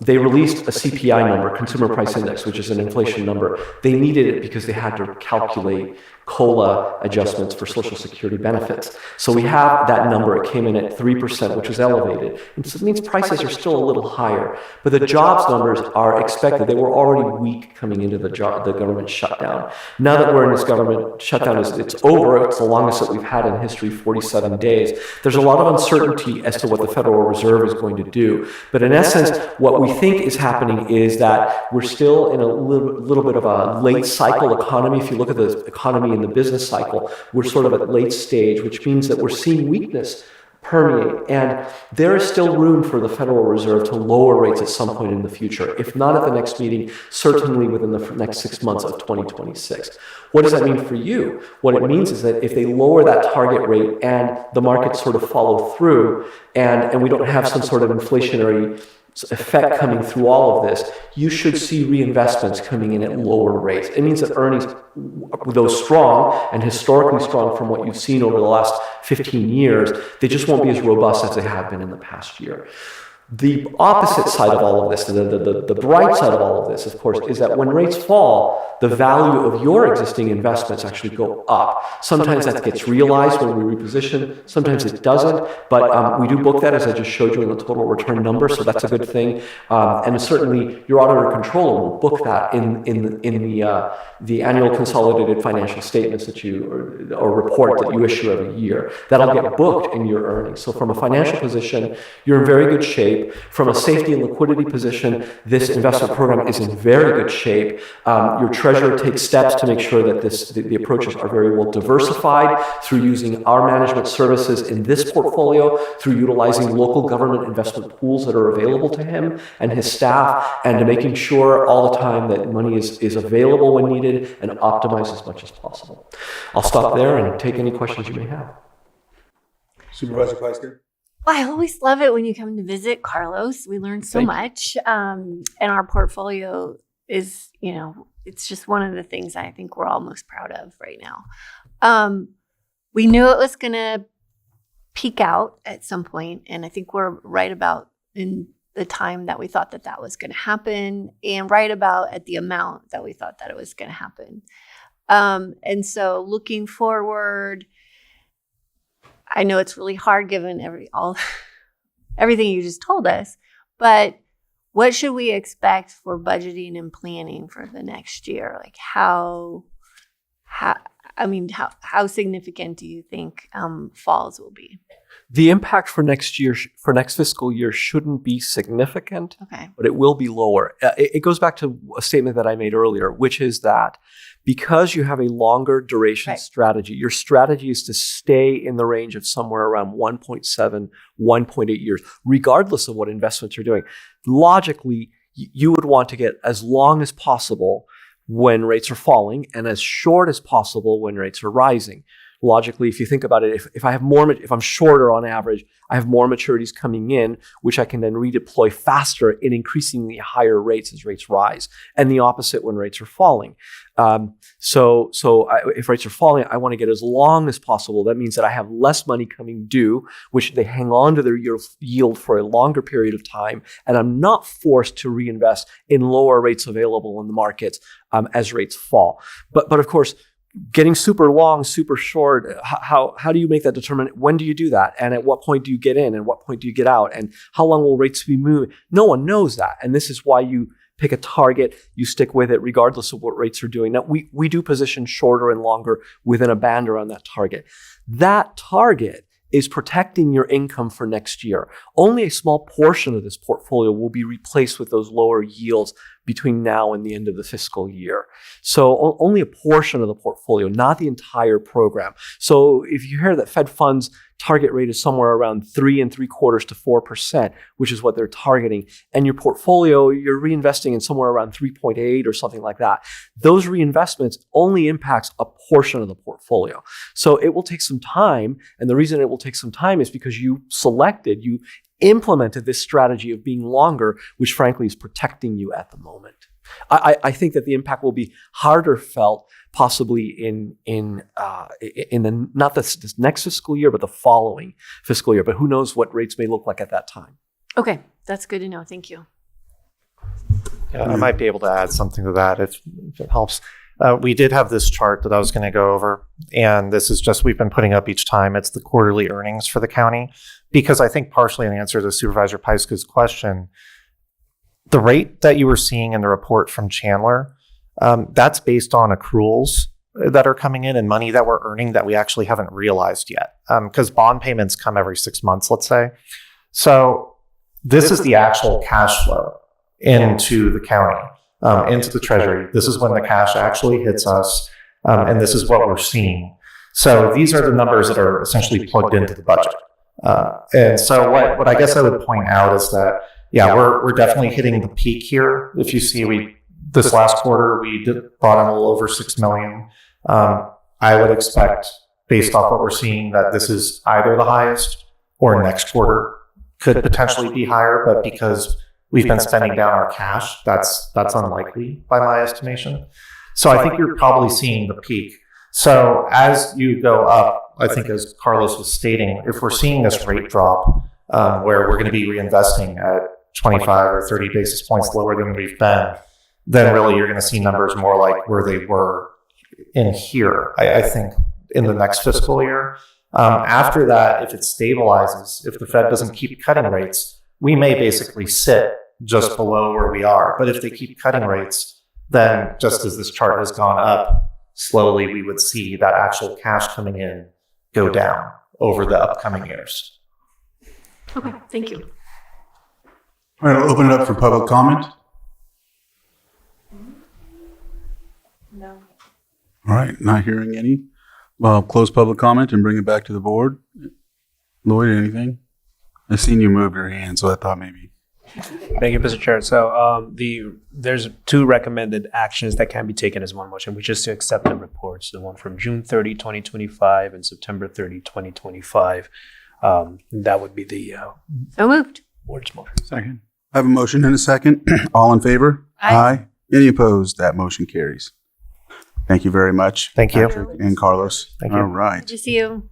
V: they released a CPI number, Consumer Price Index, which is an inflation number. They needed it because they had to calculate COLA adjustments for Social Security benefits. So we have that number. It came in at 3%, which is elevated. And so it means prices are still a little higher. But the jobs numbers are expected. They were already weak coming into the government shutdown. Now that we're in this government shutdown, it's over. It's the longest that we've had in history, 47 days. There's a lot of uncertainty as to what the Federal Reserve is going to do. But in essence, what we think is happening is that we're still in a little bit of a late cycle economy. If you look at the economy in the business cycle, we're sort of at late stage, which means that we're seeing weakness permeate. And there is still room for the Federal Reserve to lower rates at some point in the future. If not at the next meeting, certainly within the next 6 months of 2026. What does that mean for you? What it means is that if they lower that target rate and the markets sort of follow through, and we don't have some sort of inflationary effect coming through all of this, you should see reinvestments coming in at lower rates. It means that earnings, though strong and historically strong from what you've seen over the last 15 years, they just won't be as robust as they have been in the past year. The opposite side of all of this, the bright side of all of this, of course, is that when rates fall, the value of your existing investments actually go up. Sometimes that gets realized when we reposition, sometimes it doesn't, but we do book that, as I just showed you, in the total return number, so that's a good thing. And certainly your auditor controller will book that in the annual consolidated financial statements that you, or report that you issue every year. That'll get booked in your earnings. So from a financial position, you're in very good shape. From a safety and liquidity position, this investment program is in very good shape. Your treasurer takes steps to make sure that the approaches are very well diversified through using our management services in this portfolio, through utilizing local government investment pools that are available to him and his staff, and to making sure all the time that money is available when needed and optimized as much as possible. I'll stop there and take any questions you may have.
A: Supervisor Peisker?
I: I always love it when you come to visit, Carlos. We learn so much. And our portfolio is, it's just one of the things I think we're all most proud of right now. We knew it was going to peak out at some point, and I think we're right about in the time that we thought that was going to happen, and right about at the amount that we thought that it was going to happen. And so looking forward, I know it's really hard given everything you just told us, but what should we expect for budgeting and planning for the next year? Like how significant do you think falls will be?
V: The impact for next year, for next fiscal year, shouldn't be significant, but it will be lower. It goes back to a statement that I made earlier, which is that because you have a longer duration strategy, your strategy is to stay in the range of somewhere around 1.7, 1.8 years, regardless of what investments you're doing. Logically, you would want to get as long as possible when rates are falling and as short as possible when rates are rising. Logically, if you think about it, if I'm shorter on average, I have more maturities coming in, which I can then redeploy faster in increasingly higher rates as rates rise, and the opposite when rates are falling. If rates are falling, I want to get as long as possible. That means that I have less money coming due, which they hang on to their yield for a longer period of time, and I'm not forced to reinvest in lower rates available in the markets as rates fall. But of course, getting super long, super short, how do you make that determination? When do you do that? And at what point do you get in? And what point do you get out? And how long will rates be moving? No one knows that. And this is why you pick a target, you stick with it regardless of what rates are doing. Now, we do position shorter and longer within a band around that target. That target is protecting your income for next year. Only a small portion of this portfolio will be replaced with those lower yields between now and the end of the fiscal year. So only a portion of the portfolio, not the entire program. So if you hear that Fed funds target rate is somewhere around 3.75% to 4%, which is what they're targeting, and your portfolio, you're reinvesting in somewhere around 3.8 or something like that, those reinvestments only impacts a portion of the portfolio. So it will take some time, and the reason it will take some time is because you implemented this strategy of being longer, which frankly is protecting you at the moment. I think that the impact will be harder felt possibly in the not this next fiscal year, but the following fiscal year. But who knows what rates may look like at that time.
I: Okay, that's good to know. Thank you.
F: Yeah, I might be able to add something to that if it helps. We did have this chart that I was going to go over, and this is just we've been putting up each time. It's the quarterly earnings for the county, because I think partially in answer to Supervisor Pyska's question, the rate that you were seeing in the report from Chandler, that's based on accruals that are coming in and money that we're earning that we actually haven't realized yet, because bond payments come every 6 months, let's say. So this is the actual cash flow into the county, into the treasury. This is when the cash actually hits us, and this is what we're seeing. So these are the numbers that are essentially plugged into the budget. And so what I guess I would point out is that, yeah, we're definitely hitting the peak here. If you see, this last quarter, we brought in a little over $6 million. I would expect, based off what we're seeing, that this is either the highest or next quarter could potentially be higher, but because we've been spending down our cash, that's unlikely by my estimation. So I think you're probably seeing the peak. So as you go up, I think as Carlos was stating, if we're seeing this rate drop, where we're going to be reinvesting at 25 or 30 basis points lower than we've been, then really you're going to see numbers more like where they were in here, I think, in the next fiscal year. After that, if it stabilizes, if the Fed doesn't keep cutting rates, we may basically sit just below where we are. But if they keep cutting rates, then just as this chart has gone up, slowly we would see that actual cash coming in go down over the upcoming years.
I: Okay, thank you.
B: All right, I'll open it up for public comment.
K: No.
B: All right, not hearing any. Well, I'll close public comment and bring it back to the board. Lloyd, anything? I seen you move your hand, so I thought maybe.
R: Thank you, Mr. Chair. So there's two recommended actions that can be taken as one motion, which is to accept the reports, the one from June 30, 2025 and September 30, 2025. That would be the
I: So moved.
R: board's motion.
B: Second. I have a motion and a second. All in favor?
I: Aye.
B: Any opposed? That motion carries. Thank you very much.
F: Thank you.
B: Patrick and Carlos.
F: Thank you.
B: All right.
I: Good to see you.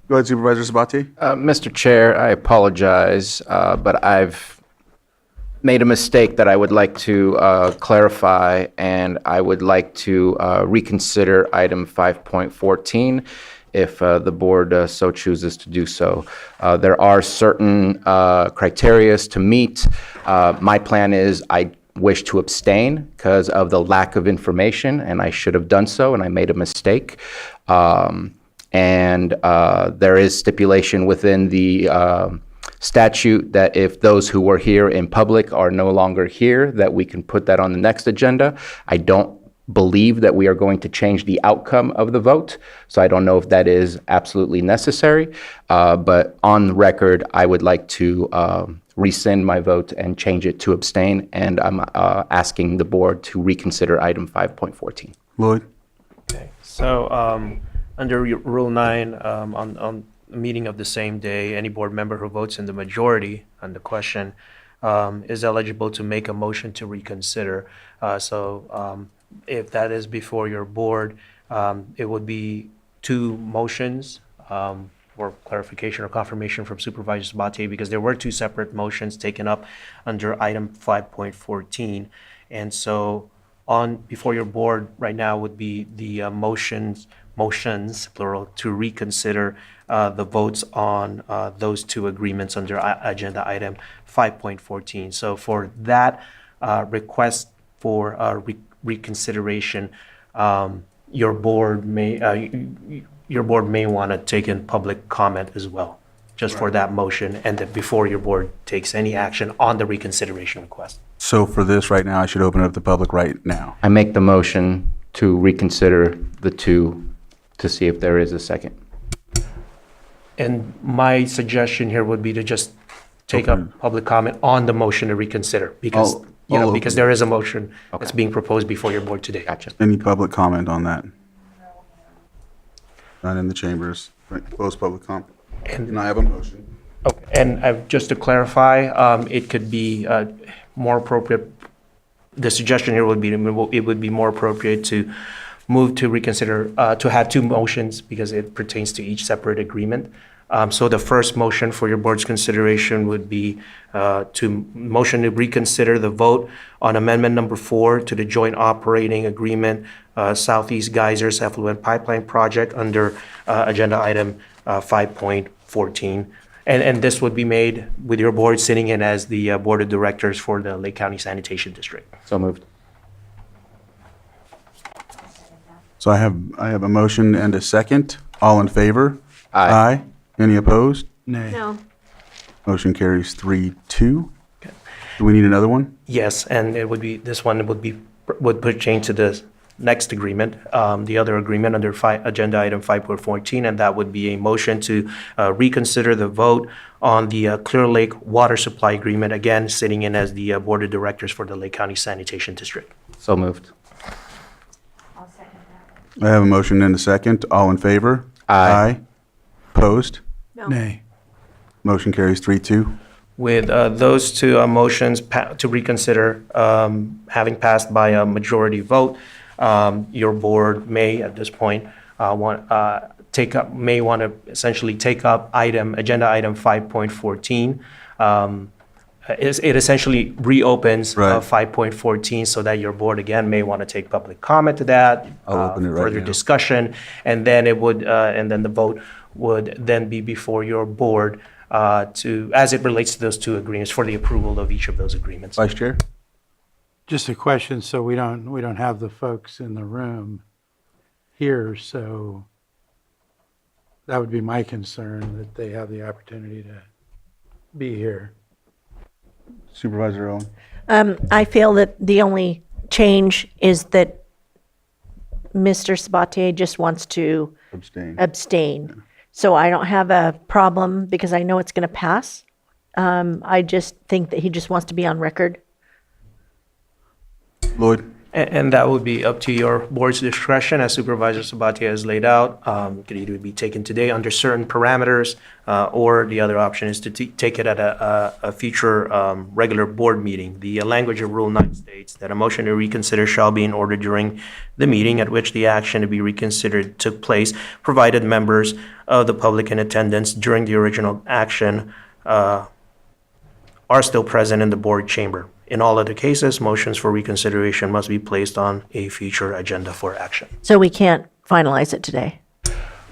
B: Go ahead, Supervisor Sabatier.
D: Mr. Chair, I apologize, but I've made a mistake that I would like to clarify, and I would like to reconsider item 5.14 if the board so chooses to do so. There are certain criteria to meet. My plan is I wish to abstain because of the lack of information, and I should have done so, and I made a mistake. And there is stipulation within the statute that if those who were here in public are no longer here, that we can put that on the next agenda. I don't believe that we are going to change the outcome of the vote, so I don't know if that is absolutely necessary. But on record, I would like to rescind my vote and change it to abstain, and I'm asking the board to reconsider item 5.14.
B: Lloyd?
R: Okay. So under Rule 9, on a meeting of the same day, any board member who votes in the majority on the question is eligible to make a motion to reconsider. If that is before your board, it would be two motions for clarification or confirmation from Supervisor Sabatier, because there were two separate motions taken up under item 5.14. And so before your board right now would be the motions, plural, to reconsider the votes on those two agreements under agenda item 5.14. So for that request for reconsideration, your board may want to take in public comment as well. just for that motion, and that before your board takes any action on the reconsideration request.
B: So for this right now, I should open it up to public right now.
D: I make the motion to reconsider the two to see if there is a second.
R: And my suggestion here would be to just take up public comment on the motion to reconsider, because, because there is a motion that's being proposed before your board today.
D: Gotcha.
B: Any public comment on that? None in the chambers. Right, close public comment. And I have a motion.
R: Okay, and just to clarify, it could be more appropriate, the suggestion here would be, it would be more appropriate to move to reconsider, to have two motions because it pertains to each separate agreement. So the first motion for your board's consideration would be to motion to reconsider the vote on amendment number 4 to the joint operating agreement, Southeast Geysers Effluent Pipeline Project under agenda item 5.14. And this would be made with your board sitting in as the board of directors for the Lake County Sanitation District.
D: So moved.
B: So I have a motion and a second. All in favor?
D: Aye.
B: Any opposed?
C: Nay.
I: No.
B: Motion carries 3-2. Do we need another one?
R: Yes, and it would be, this one would pertain to the next agreement, the other agreement under agenda item 5.14, and that would be a motion to reconsider the vote on the Clear Lake Water Supply Agreement, again, sitting in as the board of directors for the Lake County Sanitation District.
D: So moved.
B: I have a motion and a second. All in favor?
D: Aye.
B: Opposed?
C: Nay.
B: Motion carries 3-2.
R: With those two motions to reconsider having passed by a majority vote, your board may, at this point, want to essentially take up agenda item 5.14. It essentially reopens 5.14 so that your board, again, may want to take public comment to that,
B: I'll open it right
R: further
B: now.
R: discussion, and then the vote would then be before your board as it relates to those two agreements for the approval of each of those agreements.
B: Vice Chair?
C: Just a question, so we don't have the folks in the room here, so that would be my concern, that they have the opportunity to be here.
B: Supervisor Owen?
N: I feel that the only change is that Mr. Sabatier just wants to abstain. So I don't have a problem because I know it's going to pass. I just think that he just wants to be on record.
B: Lloyd?
R: And that would be up to your board's discretion, as Supervisor Sabatier has laid out. It could either be taken today under certain parameters, or the other option is to take it at a future regular board meeting. The language of Rule 9 states that a motion to reconsider shall be in order during the meeting at which the action to be reconsidered took place, provided members of the public in attendance during the original action are still present in the board chamber. In all other cases, motions for reconsideration must be placed on a future agenda for action.
N: So we can't finalize it today.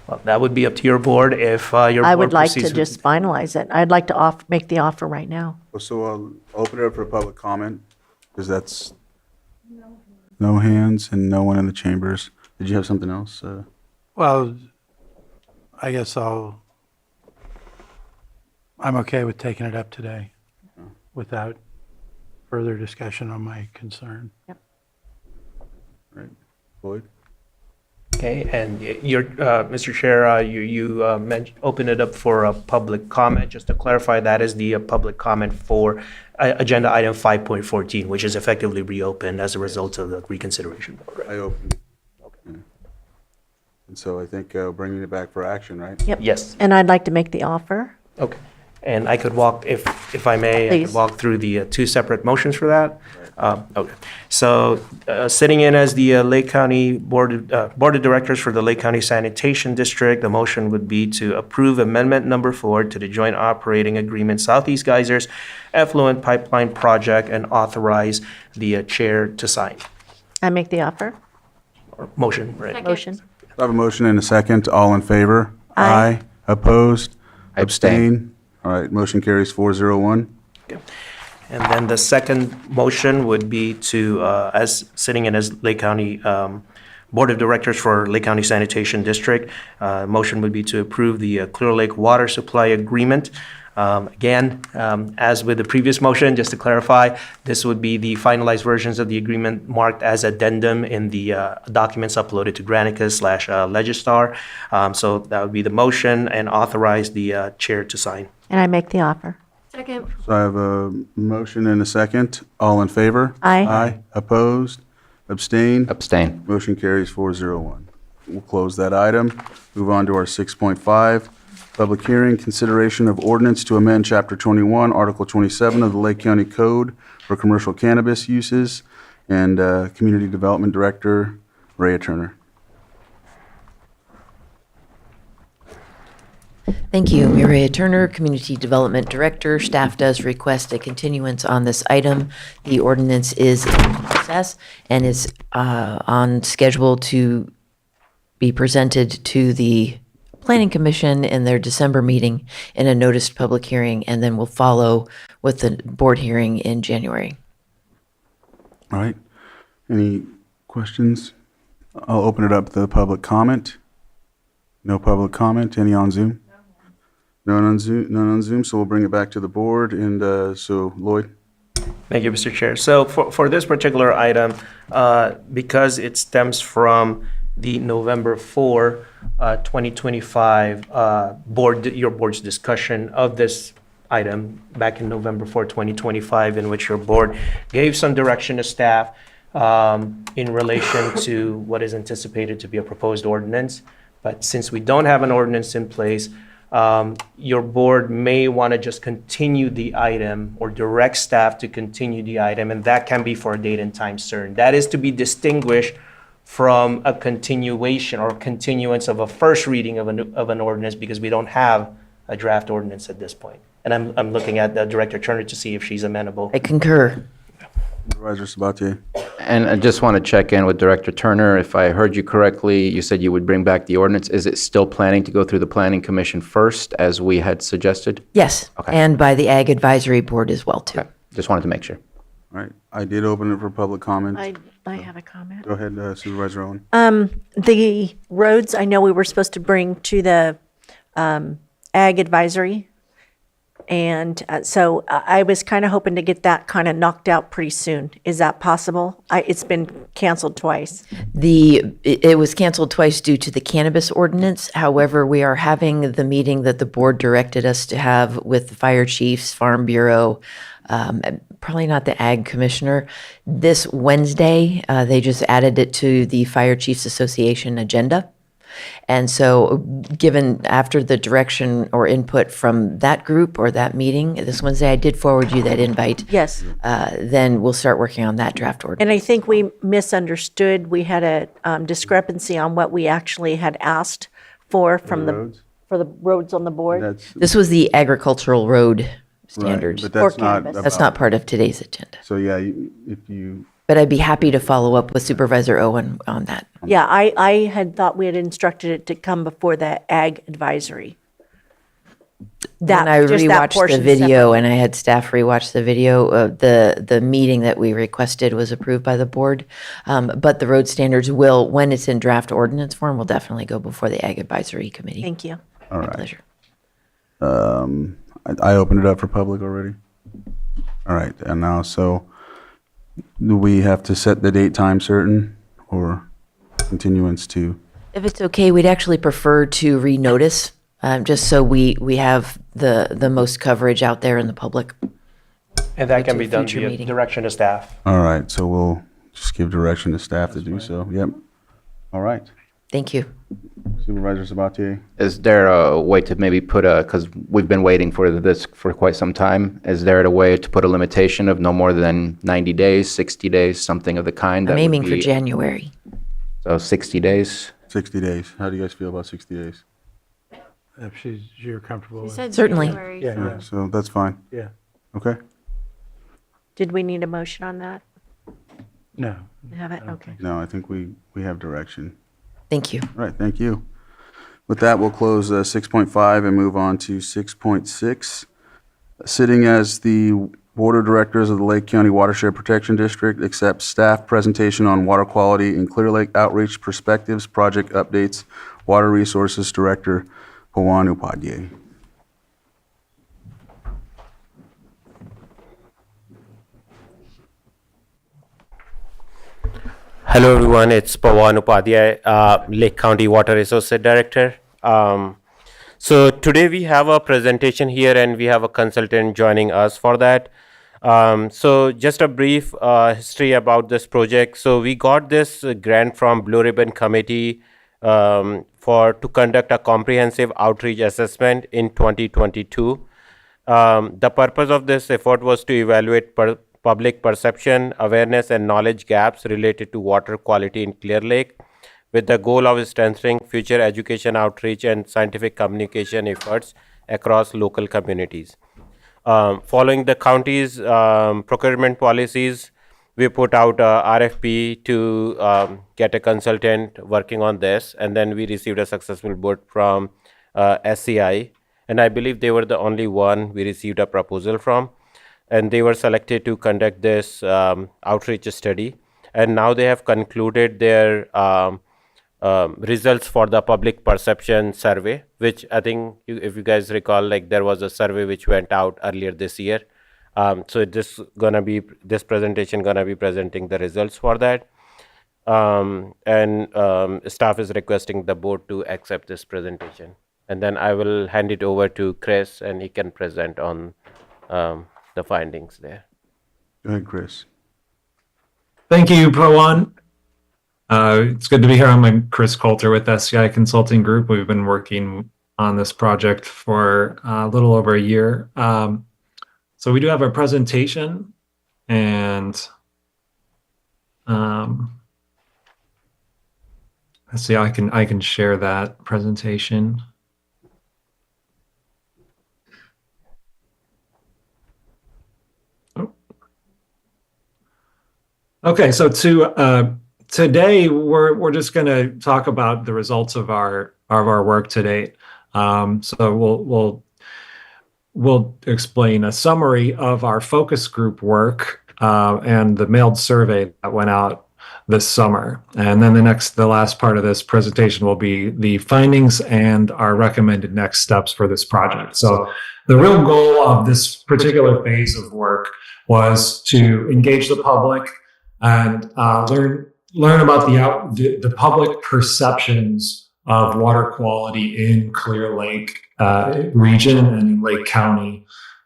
R: Well, that would be up to your board if your board
N: I would like to
R: proceeds with-
N: just finalize it. I'd like to make the offer right now.
B: So I'll open it up for public comment, because that's no hands and no one in the chambers. Did you have something else?
C: Well, I guess I'm okay with taking it up today without further discussion on my concern.
N: Yep.
B: Right. Lloyd?
R: Okay, and your, Mr. Chair, you open it up for a public comment. Just to clarify, that is the public comment for agenda item 5.14, which is effectively reopened as a result of the reconsideration vote. Right?
B: I opened. Okay. And so I think bringing it back for action, right?
N: Yep.
R: Yes.
N: And I'd like to make the offer.
R: Okay. And I could walk, if I may, I
N: Please.
R: could walk through the two separate motions for that. Okay. So sitting in as the Lake County Board of Directors for the Lake County Sanitation District, the motion would be to approve amendment number 4 to the joint operating agreement Southeast Geysers Effluent Pipeline Project and authorize the chair to sign.
N: I make the offer.
R: Or motion, right?
N: Motion.
B: I have a motion and a second. All in favor?
N: Aye.
B: Opposed?
D: Abstain.
B: All right, motion carries 4-0-1.
R: Okay. And then the second motion would be to, as sitting in as Lake County Board of Directors for Lake County Sanitation District. Motion would be to approve the Clear Lake Water Supply Agreement. Again, as with the previous motion, just to clarify, this would be the finalized versions of the agreement marked as addendum in the documents uploaded to Granicus/Legistar. So that would be the motion, and authorize the chair to sign.
N: And I make the offer.
I: Second.
B: So I have a motion and a second. All in favor?
N: Aye.
B: Aye. Opposed? Abstain?
D: Abstain.
B: Motion carries 401. We'll close that item. Move on to our 6.5. Public hearing, consideration of ordinance to amend Chapter 21, Article 27 of the Lake County Code for commercial cannabis uses, and Community Development Director, Rhea Turner.
E: Thank you. Mireya Turner, Community Development Director. Staff does request a continuance on this item. The ordinance is in process and is on schedule to be presented to the Planning Commission in their December meeting in a noticed public hearing, and then we'll follow with the board hearing in January.
B: All right. Any questions? I'll open it up to the public comment. No public comment. Any on Zoom? None on Zoom. None on Zoom. So we'll bring it back to the board. And so Lloyd.
R: Thank you, Mr. Chair. So for this particular item, because it stems from the November 4, 2025 your board's discussion of this item back in November 4, 2025, in which your board gave some direction to staff in relation to what is anticipated to be a proposed ordinance. But since we don't have an ordinance in place, your board may want to just continue the item or direct staff to continue the item, and that can be for a date and time certain. That is to be distinguished from a continuation or continuance of a first reading of an ordinance, because we don't have a draft ordinance at this point. And I'm looking at Director Turner to see if she's amenable.
E: I concur.
B: Supervisor Sabatier.
D: And I just want to check in with Director Turner. If I heard you correctly, you said you would bring back the ordinance. Is it still planning to go through the Planning Commission first, as we had suggested?
E: Yes,
D: Okay.
E: and by the Ag Advisory Board as well, too.
D: Okay. Just wanted to make sure.
B: All right. I did open it for public comment.
N: I have a comment.
B: Go ahead, Supervisor Owen.
N: The roads, I know we were supposed to bring to the Ag Advisory. And so I was kind of hoping to get that kind of knocked out pretty soon. Is that possible? It's been canceled twice.
E: It was canceled twice due to the cannabis ordinance. However, we are having the meeting that the board directed us to have with the fire chiefs, Farm Bureau, probably not the Ag Commissioner. This Wednesday, they just added it to the Fire Chiefs Association agenda. And so given after the direction or input from that group or that meeting this Wednesday, I did forward you that invite.
N: Yes.
E: Then we'll start working on that draft ordinance.
N: And I think we misunderstood. We had a discrepancy on what we actually had asked for from for the roads on the board.
E: This was the agricultural road standards.
B: But that's
N: For
B: not.
N: cannabis.
E: That's not part of today's agenda.
B: So yeah, if you.
E: But I'd be happy to follow up with Supervisor Owen on that.
N: Yeah, I had thought we had instructed it to come before the Ag Advisory.
E: When I
N: just that
E: rewatched the
N: portion
E: video
N: separate.
E: and I had staff rewatch the video, the meeting that we requested was approved by the board. But the road standards will, when it's in draft ordinance form, will definitely go before the Ag Advisory Committee.
N: Thank you.
B: All
E: My
B: right.
E: pleasure.
B: I opened it up for public already. All right, and now, so do we have to set the date, time certain, or continuance to?
E: If it's okay, we'd actually prefer to renotice, just so we have the most coverage out there in the public.
R: And that can be done
E: Future
R: via
E: meeting.
R: direction to staff.
B: All right, so we'll just give direction to staff to do so. Yep. All right.
E: Thank you.
B: Supervisor Sabatier.
D: Is there a way to maybe put because we've been waiting for this for quite some time, is there a way to put a limitation of no more than 90 days, 60 days, something of the kind?
E: I'm
D: that would
E: aiming for
D: be-
E: January.
D: So 60 days?
B: 60 days. How do you guys feel about 60 days?
C: If you're comfortable with it.
E: Certainly.
C: Yeah.
B: So that's fine.
C: Yeah.
B: Okay.
N: Did we need a motion on that?
C: No.
N: Have it? Okay.
B: No, I think we have direction.
E: Thank you.
B: All right, thank you. With that, we'll close 6.5 and move on to 6.6. Sitting as the Board of Directors of the Lake County Watershed Protection District accepts staff presentation on water quality in Clear Lake Outreach Perspectives Project Updates, Water Resources Director Pawan Upadhyay.
G: Hello everyone, it's Pawan Upadhyay, Lake County Water Resources Director. So today we have a presentation here and we have a consultant joining us for that. So just a brief history about this project. So we got this grant from Blue Ribbon Committee to conduct a comprehensive outreach assessment in 2022. The purpose of this effort was to evaluate public perception, awareness, and knowledge gaps related to water quality in Clear Lake, with the goal of strengthening future education outreach and scientific communication efforts across local communities. Following the county's procurement policies, we put out a RFP to get a consultant working on this, and then we received a successful bid from SCI, and I believe they were the only one we received a proposal from, and they were selected to conduct this outreach study, and now they have concluded their results for the public perception survey, which I think, if you guys recall, like there was a survey which went out earlier this year. So this presentation gonna be presenting the results for that, and staff is requesting the board to accept this presentation. And then I will hand it over to Chris, and he can present on the findings there.
B: Go ahead, Chris.
J: Thank you, Pawan. It's good to be here. I'm Chris Coulter with SCI Consulting Group. We've been working on this project for a little over a year. So we do have a presentation, and let's see, I can share that presentation. Okay, so today we're just going to talk about the results of our work to date. So we'll explain a summary of our focus group work and the mailed survey that went out this summer, and then the last part of this presentation will be the findings and our recommended next steps for this project. So the real goal of this particular phase of work was to engage the public and learn about the public perceptions of water quality in Clear Lake region and Lake County.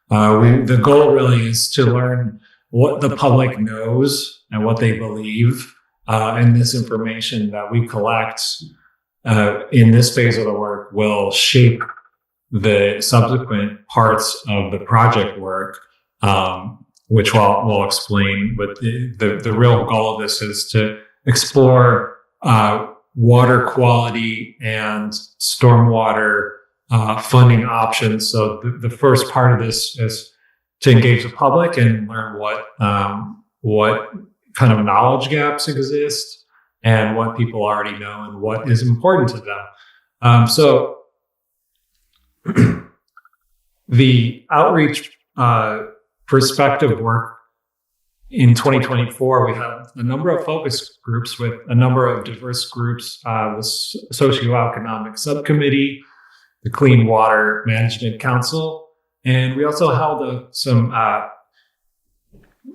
J: The goal really is to learn what the public knows and what they believe, and this information that we collect in this phase of the work will shape the subsequent parts of the project work, which we'll explain. But the real goal of this is to explore water quality and stormwater funding options. So the first part of this is to engage the public and learn what kind of knowledge gaps exist and what people already know and what is important to them. So the outreach perspective work in 2024, we have a number of focus groups with a number of diverse groups, the Socioeconomic Subcommittee, the Clean Water Management Council, and we also held some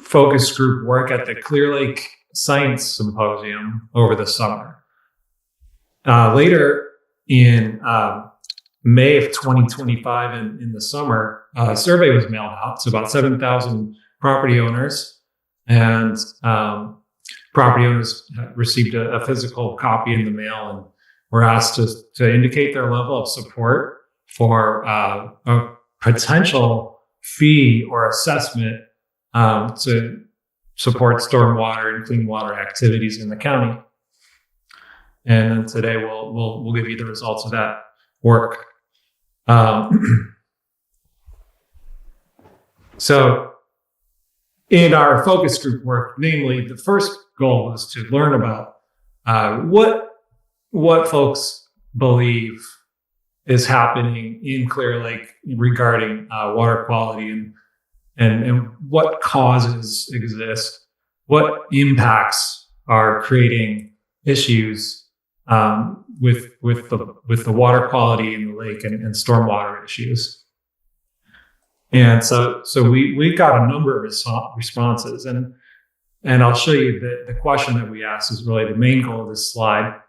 J: focus group work at the Clear Lake Science Symposium over the summer. Later in May of 2025, in the summer, a survey was mailed out to about 7,000 property owners, and property owners received a physical copy in the mail and were asked to indicate their level of support for a potential fee or assessment to support stormwater and clean water activities in the county. And then today we'll give you the results of that work. So in our focus group work, namely, the first goal was to learn about what folks believe is happening in Clear Lake regarding water quality. and what causes exist, what impacts are creating issues with the water quality in the lake and stormwater issues. And so we got a number of responses, and I'll show you the question that we asked is really the main goal of this slide.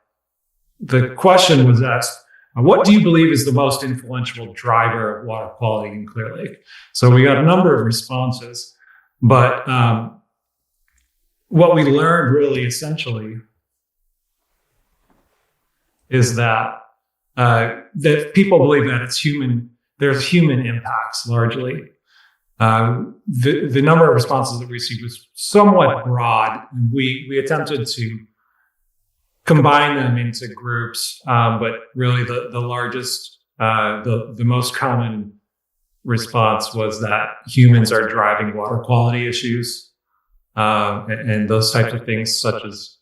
J: The question was asked, what do you believe is the most influential driver of water quality in Clear Lake? So we got a number of responses, but what we learned really essentially is that that people believe that there's human impacts largely. The number of responses that we received was somewhat broad. We attempted to combine them into groups, but really the largest, the most common response was that humans are driving water quality issues, and those types of things, such as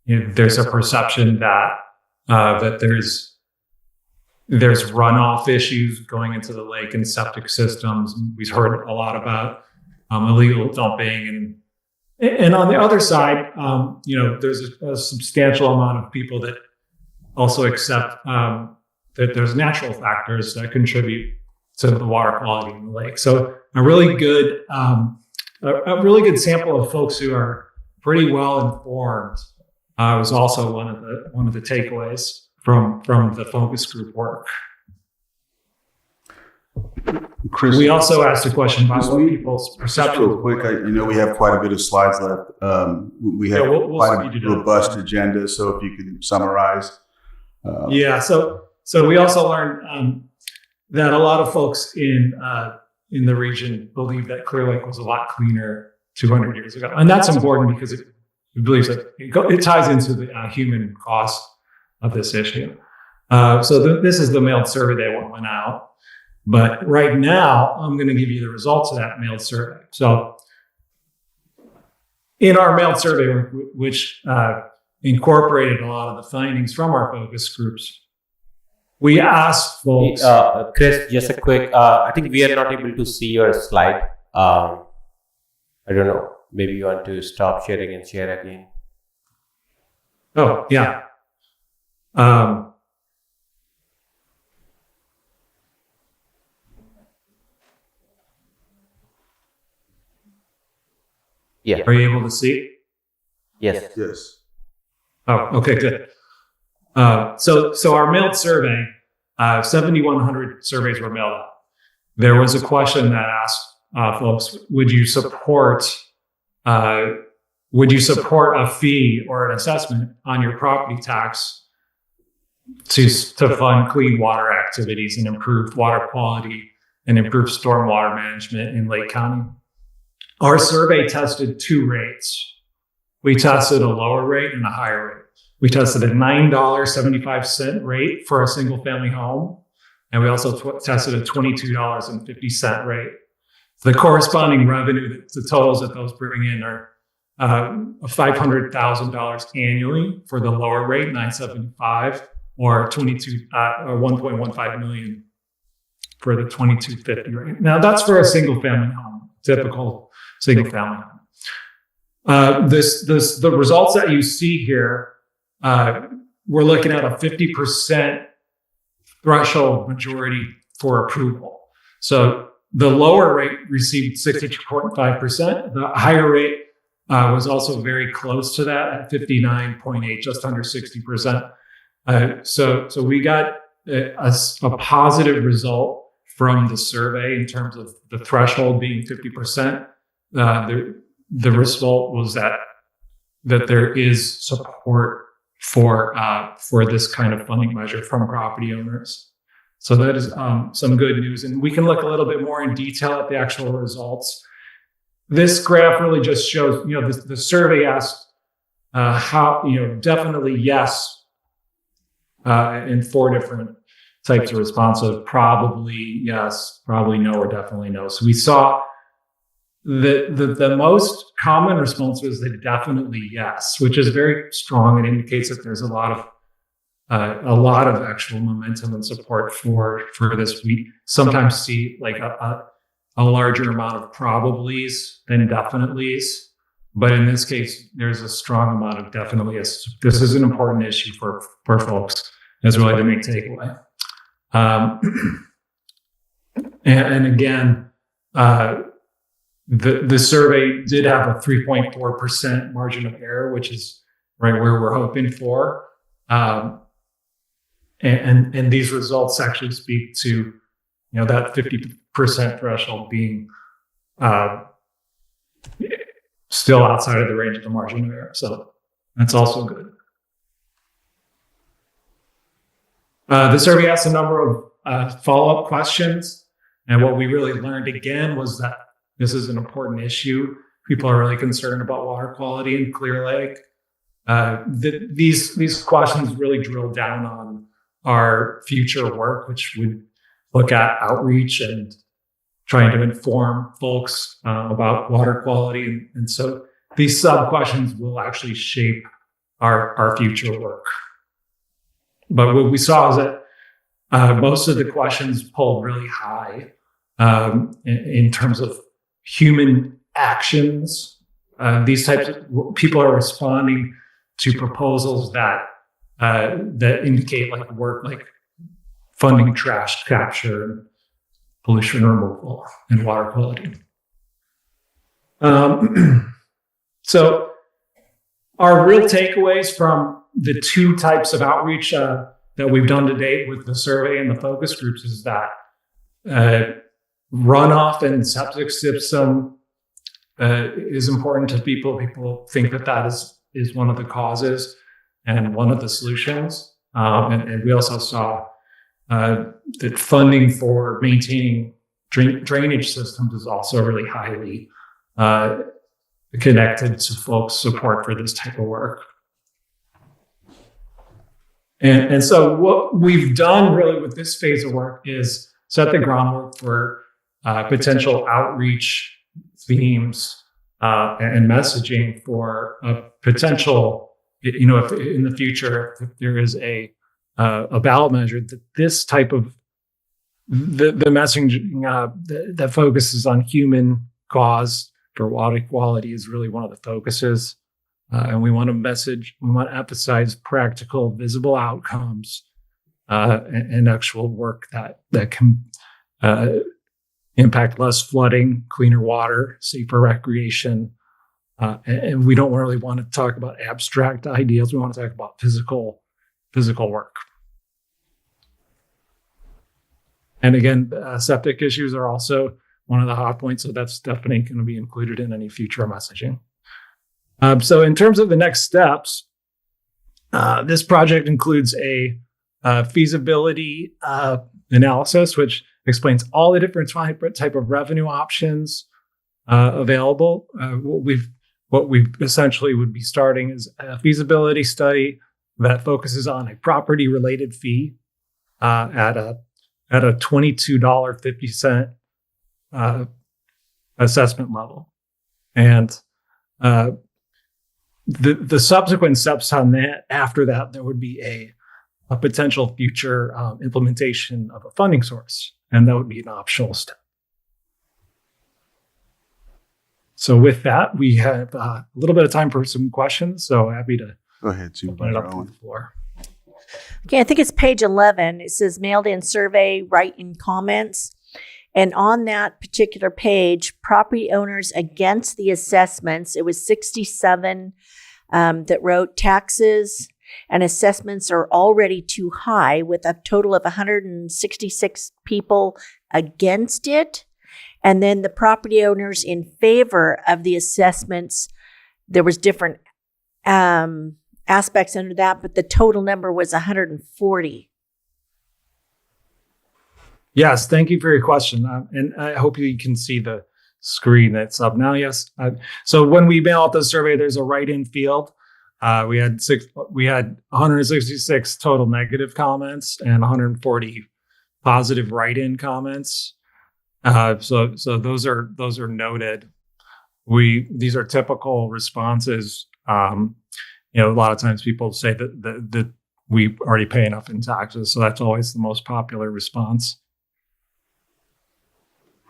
J: there's a perception that that there's runoff issues going into the lake and septic systems. We've heard a lot about illegal dumping, and on the other side, there's a substantial amount of people that also accept that there's natural factors that contribute to the water quality in the lake. So a really good sample of folks who are pretty well informed was also one of the takeaways from the focus group work.
B: Chris,
J: we also asked a question about what people's perception.
B: Real quick, I know we have quite a bit of slides left. We have quite a robust agenda, so if you could summarize.
J: So we also learned that a lot of folks in the region believe that Clear Lake was a lot cleaner 200 years ago, and that's important because it believes that it ties into the human cost of this issue. This is the mailed survey that went out. But right now, I'm going to give you the results of that mailed survey. So in our mailed survey, which incorporated a lot of the findings from our focus groups, we asked folks...
G: Chris, just a quick, I think we are not able to see your slide. I don't know, maybe you want to stop sharing and share again.
J: Oh, yeah.
G: Yeah.
J: Are you able to see?
G: Yes.
B: Yes.
J: Oh, okay, good. So our mailed survey, 7,100 surveys were mailed out. There was a question that asked folks, would you support a fee or an assessment on your property tax to fund clean water activities and improved water quality and improved stormwater management in Lake County? Our survey tested two rates. We tested a lower rate and a higher rate. We tested a $9.75 rate for a single family home, and we also tested a $22.50 rate. The corresponding revenue, the totals that those bring in are $500,000 annually for the lower rate, $975, or $1.15 million for the $22.50 rate. Now that's for a single family home, typical single family home. The results that you see here, we're looking at a 50% threshold majority for approval. So the lower rate received 62.5%. The higher rate was also very close to that at 59.8, just under 60%. So we got a positive result from the survey in terms of the threshold being 50%. The result was that there is support for this kind of funding measure from property owners. So that is some good news. And we can look a little bit more in detail at the actual results. This graph really just shows, the survey asked how, definitely yes, in 4 different types of responses, probably yes, probably no, or definitely no. So we saw the most common response was the definitely yes, which is very strong. It indicates that there's a lot of actual momentum and support for this. We sometimes see like a larger amount of probablys than definitelys. But in this case, there's a strong amount of definitelys. This is an important issue for folks. That's really the main takeaway. And again, the survey did have a 3.4% margin of error, which is right where we're hoping for. And these results actually speak to, that 50% threshold being still outside of the range of the margin of error. So that's also good. The survey asked a number of follow-up questions. And what we really learned again was that this is an important issue. People are really concerned about water quality in Clear Lake. These questions really drill down on our future work, which would look at outreach and trying to inform folks about water quality. And so these sub-questions will actually shape our future work. But what we saw is that most of the questions pulled really high in terms of human actions. These types of people are responding to proposals that indicate like work like funding trash capture, pollution removal, and water quality. So our real takeaways from the two types of outreach that we've done to date with the survey and the focus groups is that runoff and septic system is important to people. People think that is one of the causes and one of the solutions. And we also saw that funding for maintaining drainage systems is also really highly connected to folks' support for this type of work. And so what we've done really with this phase of work is set the groundwork for potential outreach themes and messaging for a potential, if in the future, if there is a ballot measure, that this type of the messaging that focuses on human cause for water quality is really one of the focuses. And we want to emphasize practical, visible outcomes and actual work that can impact less flooding, cleaner water, safer recreation. And we don't really want to talk about abstract ideas. We want to talk about physical work. And again, septic issues are also one of the hot points, so that's definitely going to be included in any future messaging. So in terms of the next steps, this project includes a feasibility analysis, which explains all the different type of revenue options available. What we essentially would be starting is a feasibility study that focuses on a property-related fee at a $22.50 assessment level, and the subsequent steps on that, after that, there would be a potential future implementation of a funding source, and that would be an optional step. So with that, we have a little bit of time for some questions, so happy to
B: go ahead,
J: open it up to the floor.
N: Okay, I think it's page 11. It says mailed in survey, write in comments. And on that particular page, property owners against the assessments, it was 67 that wrote taxes and assessments are already too high, with a total of 166 people against it. And then the property owners in favor of the assessments, there was different aspects under that, but the total number was 140.
J: Yes, thank you for your question. And I hope you can see the screen that's up now. Yes. So when we mail out the survey, there's a write-in field. We had 166 total negative comments and 140 positive write-in comments. So those are noted. These are typical responses. A lot of times people say that we already pay enough in taxes, so that's always the most popular response.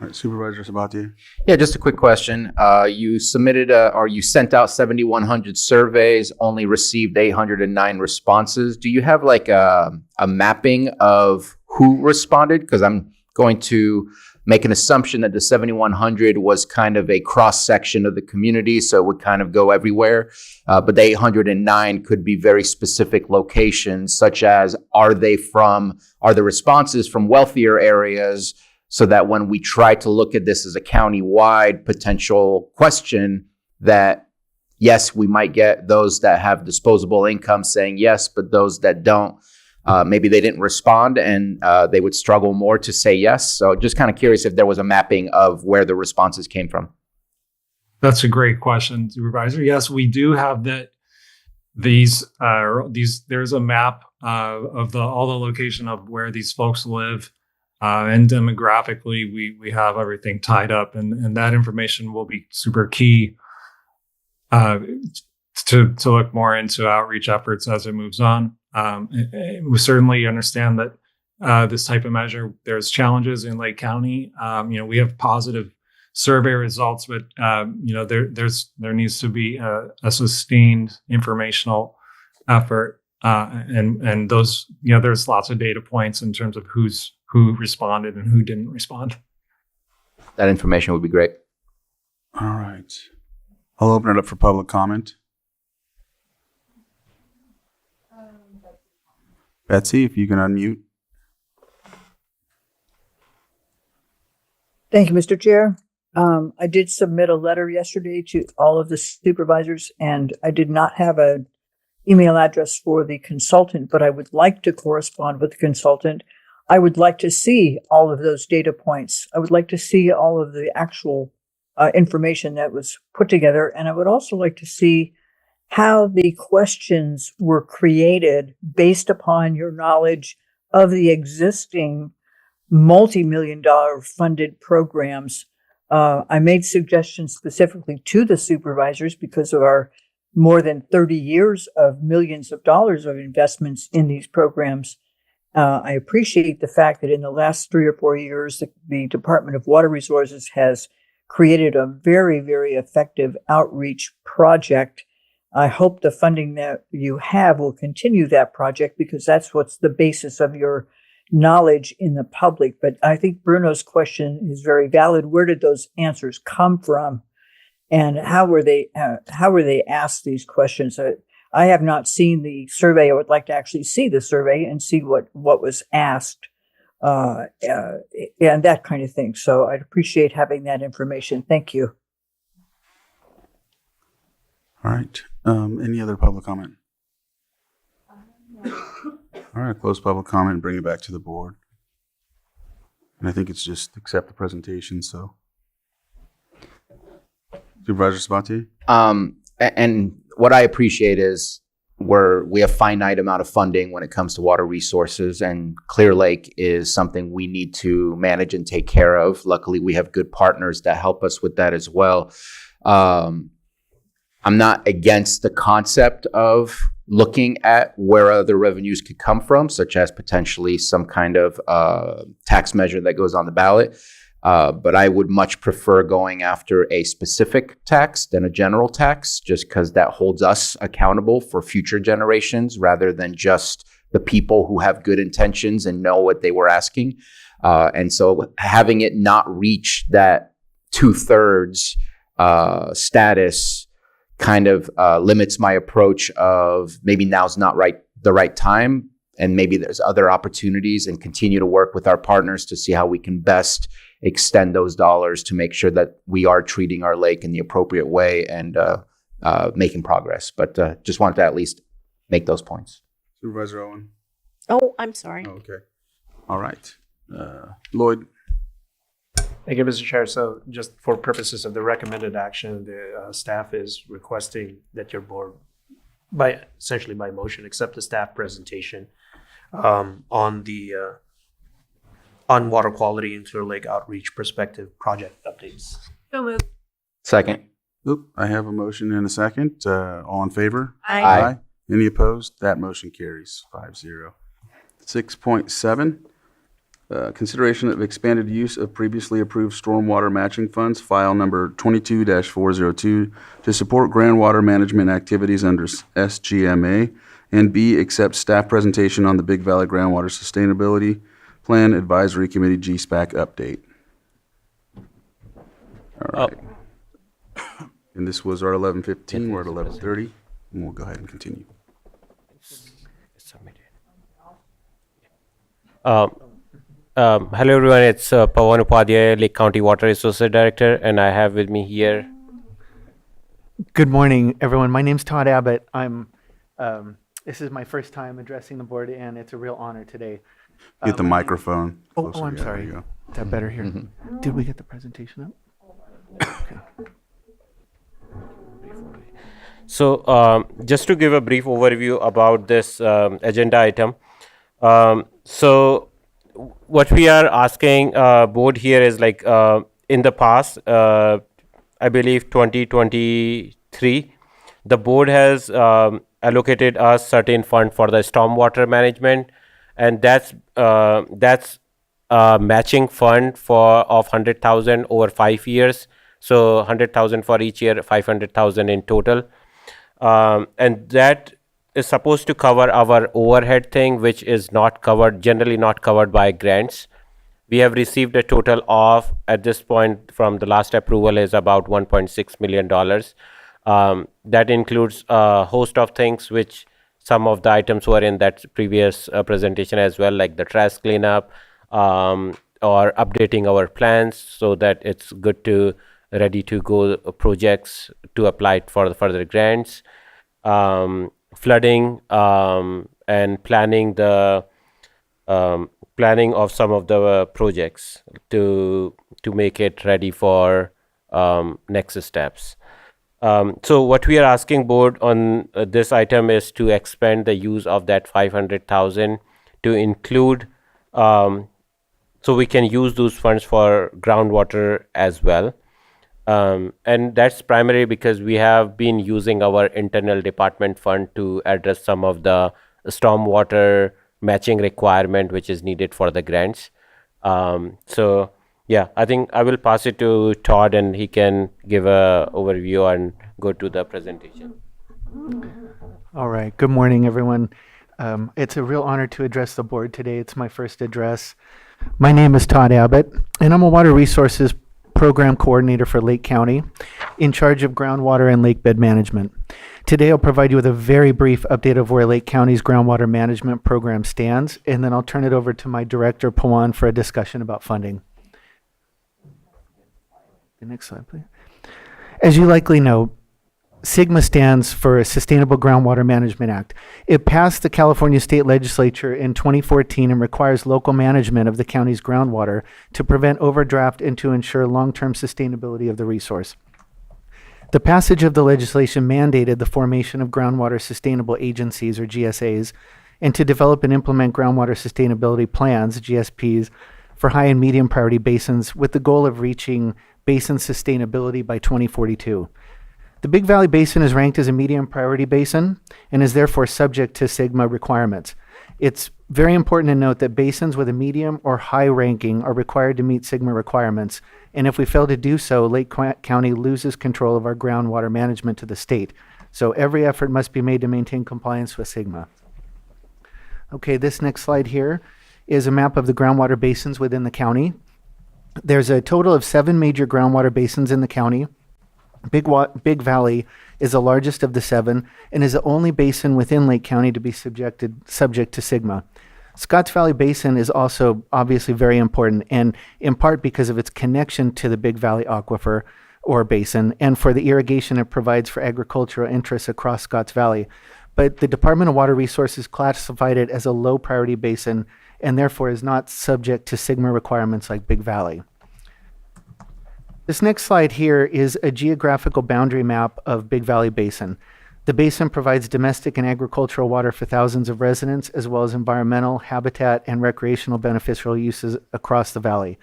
B: All right, Supervisor Sabatier.
D: Yeah, just a quick question. You submitted or you sent out 7,100 surveys, only received 809 responses. Do you have like a mapping of who responded? Because I'm going to make an assumption that the 7,100 was kind of a cross section of the community, so it would kind of go everywhere. But the 809 could be very specific locations, such as are the responses from wealthier areas? So that when we try to look at this as a county-wide potential question, that yes, we might get those that have disposable income saying yes, but those that don't, maybe they didn't respond and they would struggle more to say yes. So just kind of curious if there was a mapping of where the responses came from.
J: That's a great question, Supervisor. Yes, we do have that. There's a map of all the location of where these folks live. And demographically, we have everything tied up, and that information will be super key to look more into outreach efforts as it moves on. We certainly understand that this type of measure, there's challenges in Lake County. We have positive survey results, but there needs to be a sustained informational effort, and those there's lots of data points in terms of who responded and who didn't respond.
D: That information would be great.
B: All right. I'll open it up for public comment. Betsy, if you can unmute.
O: Thank you, Mr. Chair. I did submit a letter yesterday to all of the supervisors, and I did not have an email address for the consultant, but I would like to correspond with the consultant. I would like to see all of those data points. I would like to see all of the actual information that was put together. And I would also like to see how the questions were created based upon your knowledge of the existing multi-million-dollar funded programs. I made suggestions specifically to the supervisors because of our more than 30 years of millions of dollars of investments in these programs. I appreciate the fact that in the last 3 or 4 years, the Department of Water Resources has created a very, very effective outreach project. I hope the funding that you have will continue that project because that's what's the basis of your knowledge in the public. But I think Bruno's question is very valid. Where did those answers come from? And how were they asked these questions? I have not seen the survey. I would like to actually see the survey and see what was asked and that kind of thing. So I'd appreciate having that information. Thank you.
B: All right. Any other public comment? All right, close public comment and bring it back to the board. And I think it's just accept the presentation, so. Supervisor Sabatier?
D: And what I appreciate is we have finite amount of funding when it comes to water resources, and Clear Lake is something we need to manage and take care of. Luckily, we have good partners that help us with that as well. I'm not against the concept of looking at where other revenues could come from, such as potentially some kind of tax measure that goes on the ballot. But I would much prefer going after a specific tax than a general tax, just because that holds us accountable for future generations rather than just the people who have good intentions and know what they were asking. And so having it not reach that 2/3 status kind of limits my approach of maybe now's not the right time, and maybe there's other opportunities, and continue to work with our partners to see how we can best extend those dollars to make sure that we are treating our lake in the appropriate way and making progress. But just wanted to at least make those points.
B: Supervisor Owen?
N: Oh, I'm sorry.
B: Oh, okay. All right. Lloyd?
R: Thank you, Mr. Chair. So just for purposes of the recommended action, the staff is requesting that your board, essentially by motion, accept the staff presentation on water quality in Clear Lake outreach perspective project updates.
N: So moved.
D: Second.
B: Oop, I have a motion and a second. All in favor?
N: Aye.
B: Any opposed? That motion carries 5-0. 6.7. Consideration of expanded use of previously approved stormwater matching funds, file number 22-402, to support groundwater management activities under SGMA. And B, accept staff presentation on the Big Valley Groundwater Sustainability Plan Advisory Committee GSPAC update. All right. And this was our 11:15. We're at 11:30, and we'll go ahead and continue.
G: Hello everyone, it's Pawan Upadhyay, Lake County Water Associate Director, and I have with me here.
P: Good morning, everyone. My name's Todd Abbott. This is my first time addressing the board, and it's a real honor today.
B: Get the microphone.
P: Oh,
B: closer.
P: I'm
B: Yeah,
P: sorry.
B: there you go.
P: Is that better here? Did we get the presentation up? Okay.
G: So just to give a brief overview about this agenda item. So what we are asking board here is like in the past, I believe 2023, the board has allocated us certain fund for the stormwater management, and that's matching fund of 100,000 over 5 years. So 100,000 for each year, 500,000 in total, and that is supposed to cover our overhead thing, which is not covered, generally not covered by grants. We have received a total of, at this point from the last approval, is about $1.6 million. That includes a host of things, which some of the items were in that previous presentation as well, like the trash cleanup, or updating our plans so that it's good to ready to go projects to apply for the further grants. Flooding and planning of some of the projects to make it ready for next steps. So what we are asking board on this item is to expand the use of that 500,000 to include, so we can use those funds for groundwater as well. And that's primarily because we have been using our internal department fund to address some of the stormwater matching requirement which is needed for the grants. So yeah, I think I will pass it to Todd and he can give a overview and go to the presentation.
P: All right. Good morning, everyone. It's a real honor to address the board today. It's my first address. My name is Todd Abbott, and I'm a Water Resources Program Coordinator for Lake County, in charge of groundwater and lake bed management. Today, I'll provide you with a very brief update of where Lake County's groundwater management program stands, and then I'll turn it over to my director, Pawan, for a discussion about funding. The next slide, please. As you likely know, SGMA stands for Sustainable Groundwater Management Act. It passed the California State Legislature in 2014 and requires local management of the county's groundwater to prevent overdraft and to ensure long-term sustainability of the resource. The passage of the legislation mandated the formation of groundwater sustainable agencies, or GSAs, and to develop and implement groundwater sustainability plans, GSPs, for high and medium priority basins with the goal of reaching basin sustainability by 2042. The Big Valley Basin is ranked as a medium priority basin and is therefore subject to SGMA requirements. It's very important to note that basins with a medium or high ranking are required to meet SGMA requirements, and if we fail to do so, Lake County loses control of our groundwater management to the state. So every effort must be made to maintain compliance with SGMA. Okay, this next slide here is a map of the groundwater basins within the county. There's a total of 7 major groundwater basins in the county. Big Valley is the largest of the 7 and is the only basin within Lake County to be subject to SGMA. Scotts Valley Basin is also obviously very important, and in part because of its connection to the Big Valley Aquifer or basin, and for the irrigation it provides for agricultural interests across Scotts Valley. But the Department of Water Resources classified it as a low priority basin and therefore is not subject to SGMA requirements like Big Valley. This next slide here is a geographical boundary map of Big Valley Basin. The basin provides domestic and agricultural water for thousands of residents, as well as environmental, habitat, and recreational beneficial uses across the valley.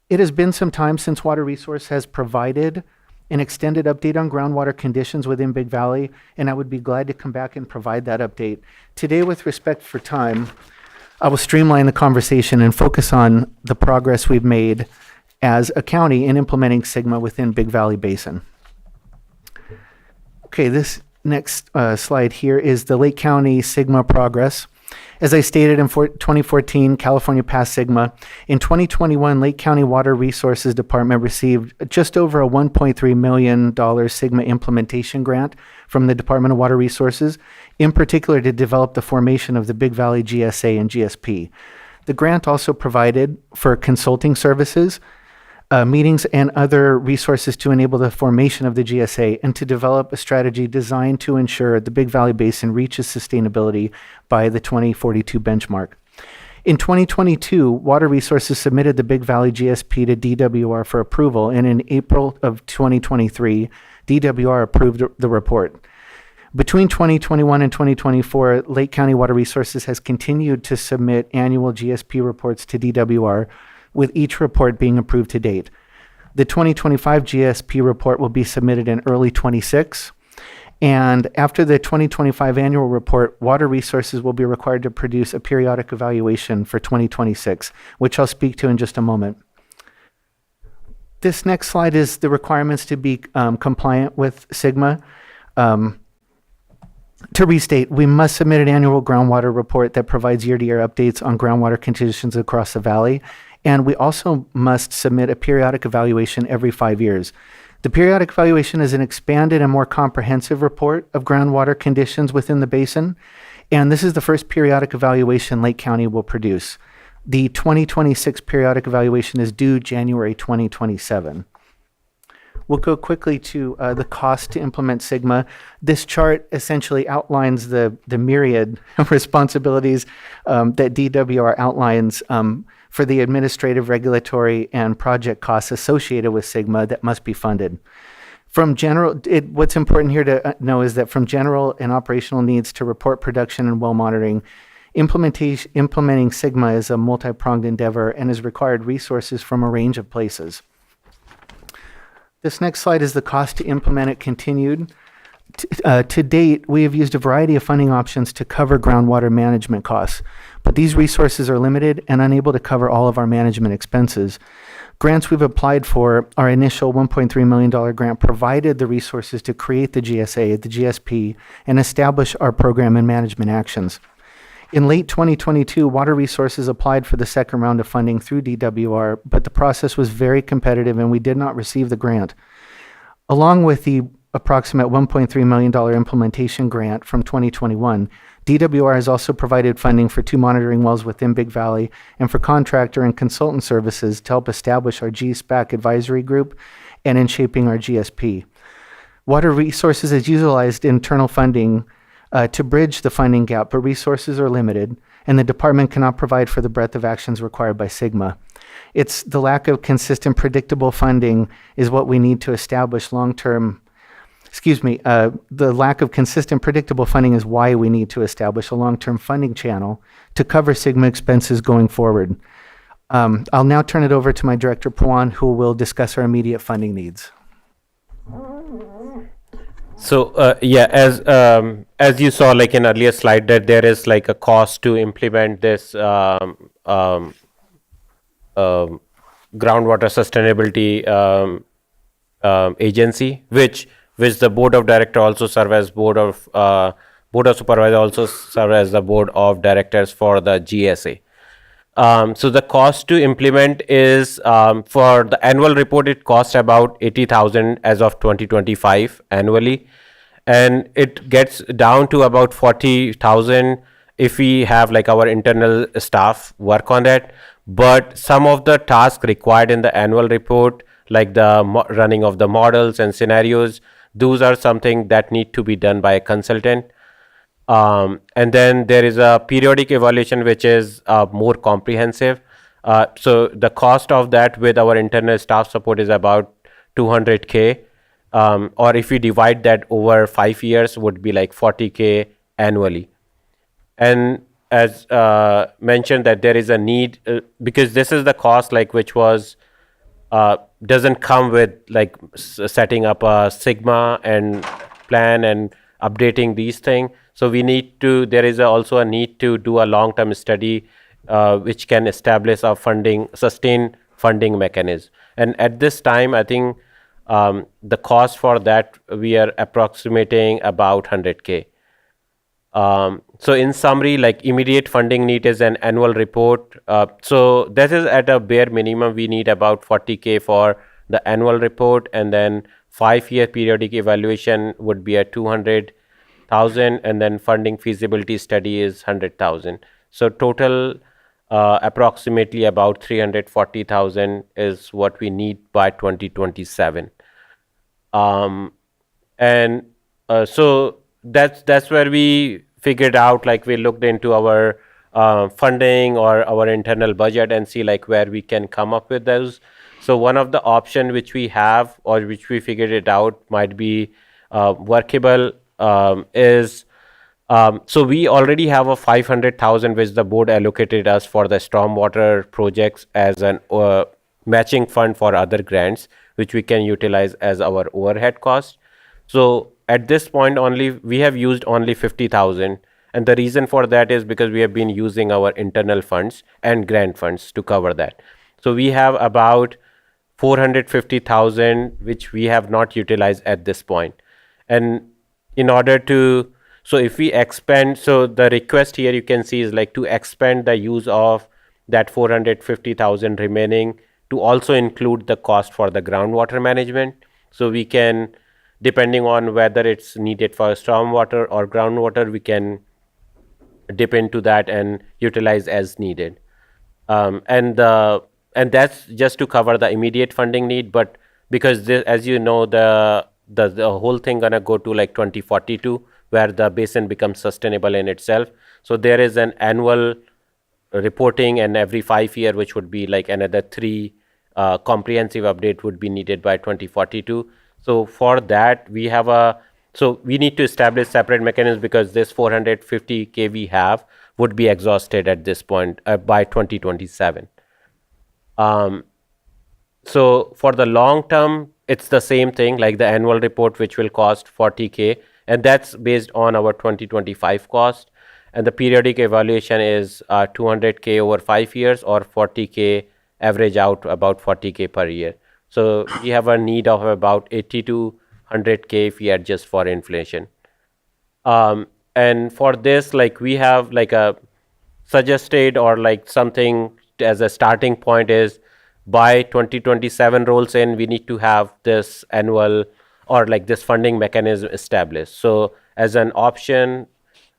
P: It has been some time since Water Resource has provided an extended update on groundwater conditions within Big Valley, and I would be glad to come back and provide that update. Today, with respect for time, I will streamline the conversation and focus on the progress we've made as a county in implementing Sigma within Big Valley Basin. Okay, this next slide here is the Lake County Sigma progress. As I stated, in 2014, California passed Sigma. In 2021, Lake County Water Resources Department received just over a $1.3 million Sigma implementation grant from the Department of Water Resources, in particular to develop the formation of the Big Valley GSA and GSP. The grant also provided for consulting services, meetings, and other resources to enable the formation of the GSA and to develop a strategy designed to ensure the Big Valley Basin reaches sustainability by the 2042 benchmark. In 2022, Water Resources submitted the Big Valley GSP to DWR for approval, and in April of 2023, DWR approved the report. Between 2021 and 2024, Lake County Water Resources has continued to submit annual GSP reports to DWR, with each report being approved to date. The 2025 GSP report will be submitted in early 26, and after the 2025 annual report, Water Resources will be required to produce a periodic evaluation for 2026, which I'll speak to in just a moment. This next slide is the requirements to be compliant with Sigma. To restate, we must submit an annual groundwater report that provides year-to-year updates on groundwater conditions across the valley. And we also must submit a periodic evaluation every 5 years. The periodic evaluation is an expanded and more comprehensive report of groundwater conditions within the basin. And this is the first periodic evaluation Lake County will produce. The 2026 periodic evaluation is due January 2027. We'll go quickly to the cost to implement Sigma. This chart essentially outlines the myriad of responsibilities that DWR outlines for the administrative, regulatory, and project costs associated with Sigma that must be funded. From what's important here to know is that from general and operational needs to report production and well monitoring, implementing Sigma is a multi-pronged endeavor and has required resources from a range of places. This next slide is the cost to implement it continued. To date, we have used a variety of funding options to cover groundwater management costs, but these resources are limited and unable to cover all of our management expenses. Grants we've applied for, our initial $1.3 million grant provided the resources to create the GSA, the GSP, and establish our program and management actions. In late 2022, Water Resources applied for the second round of funding through DWR, but the process was very competitive and we did not receive the grant. Along with the approximate $1.3 million implementation grant from 2021, DWR has also provided funding for 2 monitoring wells within Big Valley and for contractor and consultant services to help establish our GSPAC advisory group and in shaping our GSP. Water Resources has utilized internal funding to bridge the funding gap, but resources are limited, and the department cannot provide for the breadth of actions required by Sigma. It's the lack of consistent, predictable funding is what we need to establish the lack of consistent, predictable funding is why we need to establish a long-term funding channel to cover Sigma expenses going forward. I'll now turn it over to my director, Pawan, who will discuss our immediate funding needs.
G: So as you saw, like in earlier slide, that there is like a cost to implement this groundwater sustainability agency, which the board of directors also serve as board of supervisors also serve as the board of directors for the GSA. So the cost to implement is for the annual report, it costs about 80,000 as of 2025 annually, and it gets down to about 40,000 if we have like our internal staff work on that. But some of the tasks required in the annual report, like the running of the models and scenarios, those are something that need to be done by a consultant. And then there is a periodic evaluation which is more comprehensive. So the cost of that with our internal staff support is about 200K, or if we divide that over 5 years would be like 40K annually. And as mentioned, that there is a need because this is the cost like which was doesn't come with like setting up a Sigma and plan and updating these things. So we need to, there is also a need to do a long-term study which can establish a sustained funding mechanism. And at this time, I think the cost for that, we are approximating about 100K. So in summary, like immediate funding need is an annual report. So that is at a bare minimum, we need about 40K for the annual report, and then 5-year periodic evaluation would be at 200,000, and then funding feasibility study is 100,000. So total approximately about 340,000 is what we need by 2027. So that's where we figured out, like we looked into our funding or our internal budget and see like where we can come up with those. So one of the option which we have, or which we figured it out might be workable, is so we already have a 500,000 which the board allocated us for the stormwater projects as an matching fund for other grants, which we can utilize as our overhead cost. So at this point only, we have used only 50,000. And the reason for that is because we have been using our internal funds and grant funds to cover that. So we have about 450,000, which we have not utilized at this point. And in order to, so if we expand, so the request here you can see is like to expand the use of that 450,000 remaining to also include the cost for the groundwater management. So we can, depending on whether it's needed for stormwater or groundwater, we can dip into that and utilize as needed. And that's just to cover the immediate funding need. But because this, as you know, the whole thing gonna go to like 2042, where the basin becomes sustainable in itself. So there is an annual reporting, and every 5 year, which would be like another 3 comprehensive update would be needed by 2042. So for that, we have so we need to establish separate mechanisms, because this 450K we have would be exhausted at this point by 2027. So for the long term, it's the same thing, like the annual report, which will cost 40K, and that's based on our 2025 cost. And the periodic evaluation is 200K over 5 years, or 40K average out about 40K per year. So we have a need of about 80 to 100K if we adjust for inflation. And for this, like we have like a suggested, or like something as a starting point is, by 2027 rolls in, we need to have this annual or like this funding mechanism established. So as an option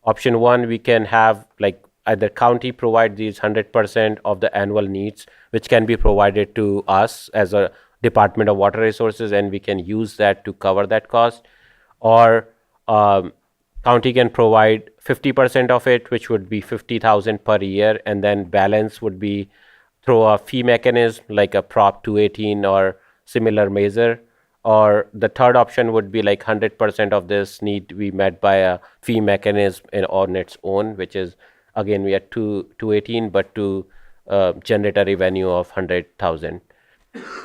G: 1, we can have like either county provide these 100% of the annual needs, which can be provided to us as a Department of Water Resources, and we can use that to cover that cost. Or county can provide 50% of it, which would be 50,000 per year, and then balance would be through a fee mechanism like a Prop 218 or similar measure. Or the third option would be like 100% of this need to be met by a fee mechanism on its own, which is again we are 218, but to generate a revenue of 100,000.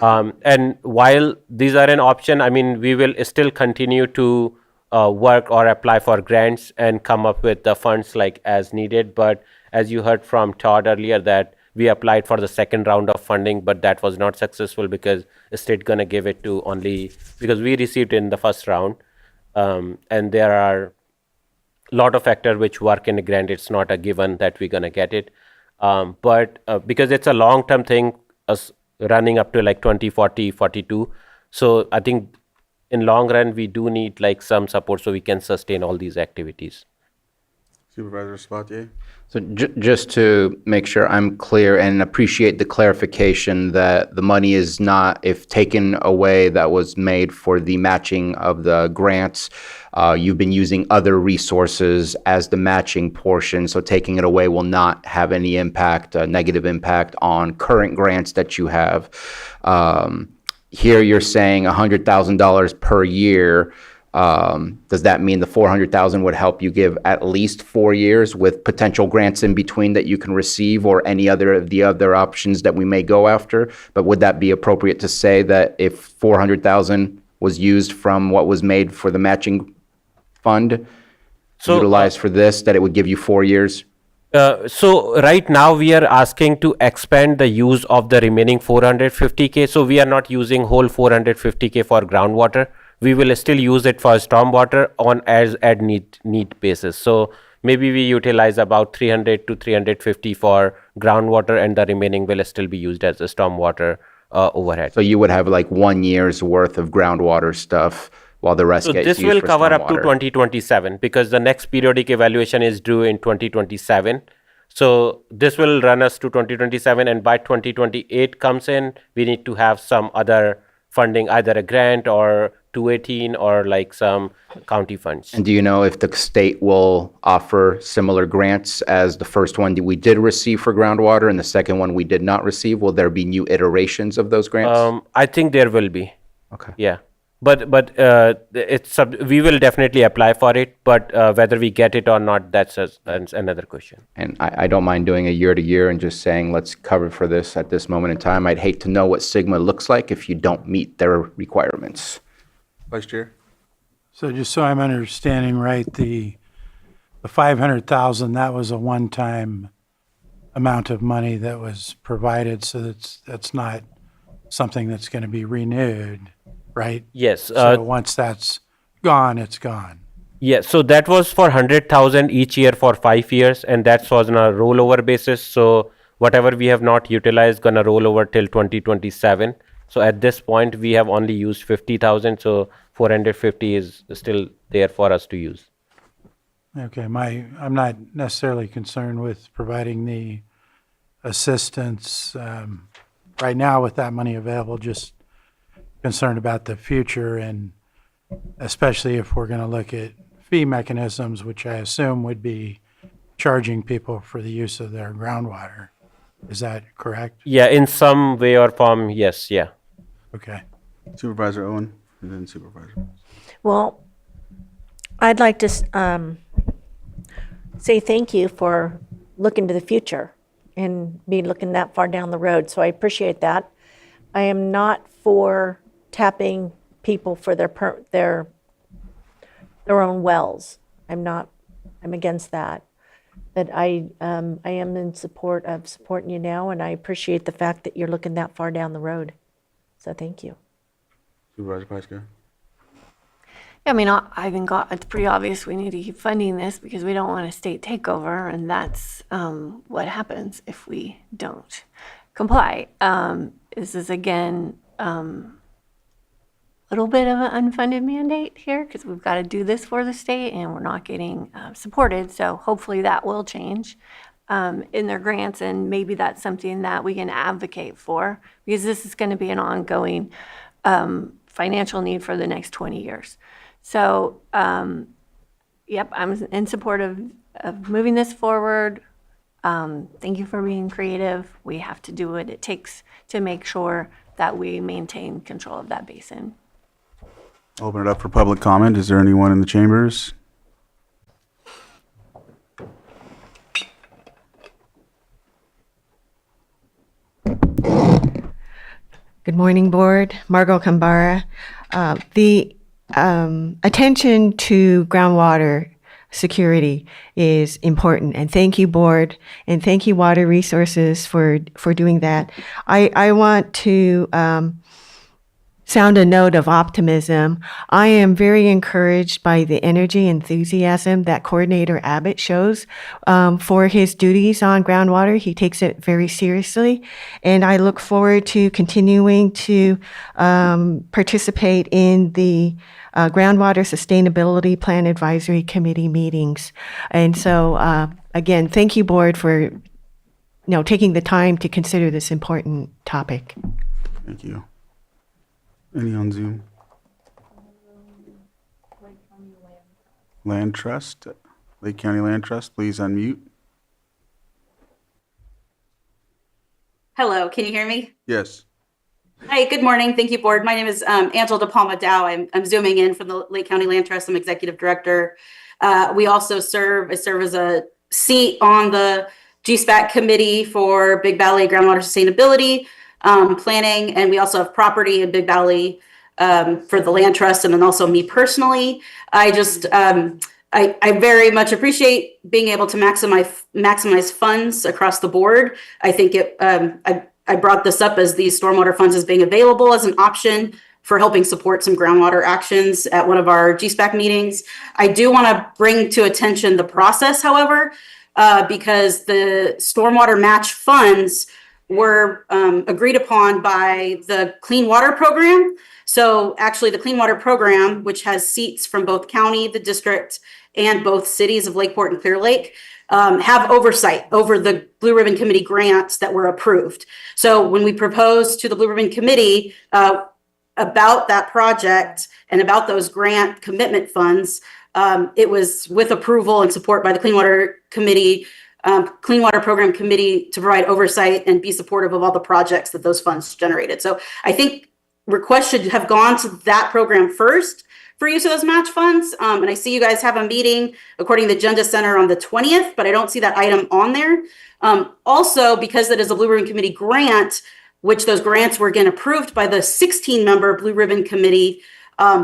G: And while these are an option, I mean, we will still continue to work or apply for grants and come up with the funds like as needed. But as you heard from Todd earlier, that we applied for the second round of funding, but that was not successful because the state gonna give it to only, because we received in the first round. And there are a lot of factors which work in the grant. It's not a given that we're gonna get it. But because it's a long-term thing, running up to like 2040, 42. So I think in long run, we do need like some support so we can sustain all these activities.
B: Supervisor Sabatier?
D: So just to make sure I'm clear and appreciate the clarification that the money is not, if taken away, that was made for the matching of the grants. You've been using other resources as the matching portion, so taking it away will not have any impact, negative impact on current grants that you have. Here you're saying $100,000 per year. Does that mean the 400,000 would help you give at least 4 years with potential grants in between that you can receive, or any other of the other options that we may go after? But would that be appropriate to say that if 400,000 was used from what was made for the matching fund, utilized for this, that it would give you 4 years?
G: So right now we are asking to expand the use of the remaining 450K. So we are not using whole 450K for groundwater. We will still use it for stormwater on as need basis. So maybe we utilize about 300 to 350 for groundwater, and the remaining will still be used as a stormwater overhead.
D: So you would have like 1 year's worth of groundwater stuff while the rest
G: So
D: gets
G: this
D: used
G: will
D: for
G: cover up to
D: stormwater.
G: 2027 because the next periodic evaluation is due in 2027. So this will run us to 2027, and by 2028 comes in, we need to have some other funding, either a grant or 218 or like some county funds.
D: And do you know if the state will offer similar grants as the first one that we did receive for groundwater and the second one we did not receive? Will there be new iterations of those grants?
G: I think there will be.
D: Okay.
G: Yeah. But we will definitely apply for it, but whether we get it or not, that's another question.
D: And I don't mind doing a year to year and just saying, let's cover for this at this moment in time. I'd hate to know what Sigma looks like if you don't meet their requirements.
B: Vice Chair?
C: So just so I'm understanding right, the 500,000, that was a one-time amount of money that was provided, so that's not something that's going to be renewed, right?
G: Yes.
C: So once that's gone, it's gone.
G: Yeah, so that was for 100,000 each year for 5 years, and that was on a rollover basis. So whatever we have not utilized gonna roll over till 2027. So at this point, we have only used 50,000. So 450 is still there for us to use.
C: Okay, I'm not necessarily concerned with providing the assistance right now with that money available, just concerned about the future, and especially if we're going to look at fee mechanisms, which I assume would be charging people for the use of their groundwater. Is that correct?
G: Yeah, in some way or form, yes, yeah.
C: Okay.
B: Supervisor Owen, and then Supervisor.
N: Well, I'd like to say thank you for looking to the future and be looking that far down the road. So I appreciate that. I am not for tapping people for their own wells. I'm against that. But I am in support of supporting you now, and I appreciate the fact that you're looking that far down the road. So thank you.
B: Supervisor Pyska?
I: I mean, I think it's pretty obvious we need to keep funding this because we don't want a state takeover, and that's what happens if we don't comply. This is, again, a little bit of an unfunded mandate here because we've got to do this for the state, and we're not getting supported. So hopefully that will change in their grants, and maybe that's something that we can advocate for because this is going to be an ongoing financial need for the next 20 years. So, yep, I'm in support of moving this forward. Thank you for being creative. We have to do what it takes to make sure that we maintain control of that basin.
B: Open it up for public comment. Is there anyone in the chambers?
M: Good morning, Board. Margot Kambara. The attention to groundwater security is important, and thank you, Board, and thank you, Water Resources, for doing that. I want to sound a note of optimism. I am very encouraged by the energy and enthusiasm that Coordinator Abbott shows for his duties on groundwater. He takes it very seriously, and I look forward to continuing to participate in the Groundwater Sustainability Plan Advisory Committee meetings. And so, again, thank you, Board, for taking the time to consider this important topic.
B: Thank you. Any on Zoom? Land Trust, Lake County Land Trust, please unmute.
Q: Hello, can you hear me?
B: Yes.
Q: Hi, good morning. Thank you, Board. My name is Angela DePalma Dow. I'm zooming in from the Lake County Land Trust. I'm Executive Director. We also serve as a seat on the GSPAC Committee for Big Valley Groundwater Sustainability Planning, and we also have property in Big Valley for the Land Trust, and then also me personally. I just I very much appreciate being able to maximize funds across the board. I think I brought this up as these stormwater funds as being available as an option for helping support some groundwater actions at one of our GSPAC meetings. I do want to bring to attention the process, however, because the stormwater match funds were agreed upon by the Clean Water Program. So actually the Clean Water Program, which has seats from both county, the district, and both cities of Lakeport and Clear Lake, have oversight over the Blue Ribbon Committee grants that were approved. So when we proposed to the Blue Ribbon Committee about that project and about those grant commitment funds, it was with approval and support by the Clean Water Committee, Clean Water Program Committee, to provide oversight and be supportive of all the projects that those funds generated. So I think requests should have gone to that program first for use of those match funds. And I see you guys have a meeting according to the Agenda Center on the 20th, but I don't see that item on there. Also, because that is a Blue Ribbon Committee grant, which those grants were again approved by the 16-member Blue Ribbon Committee,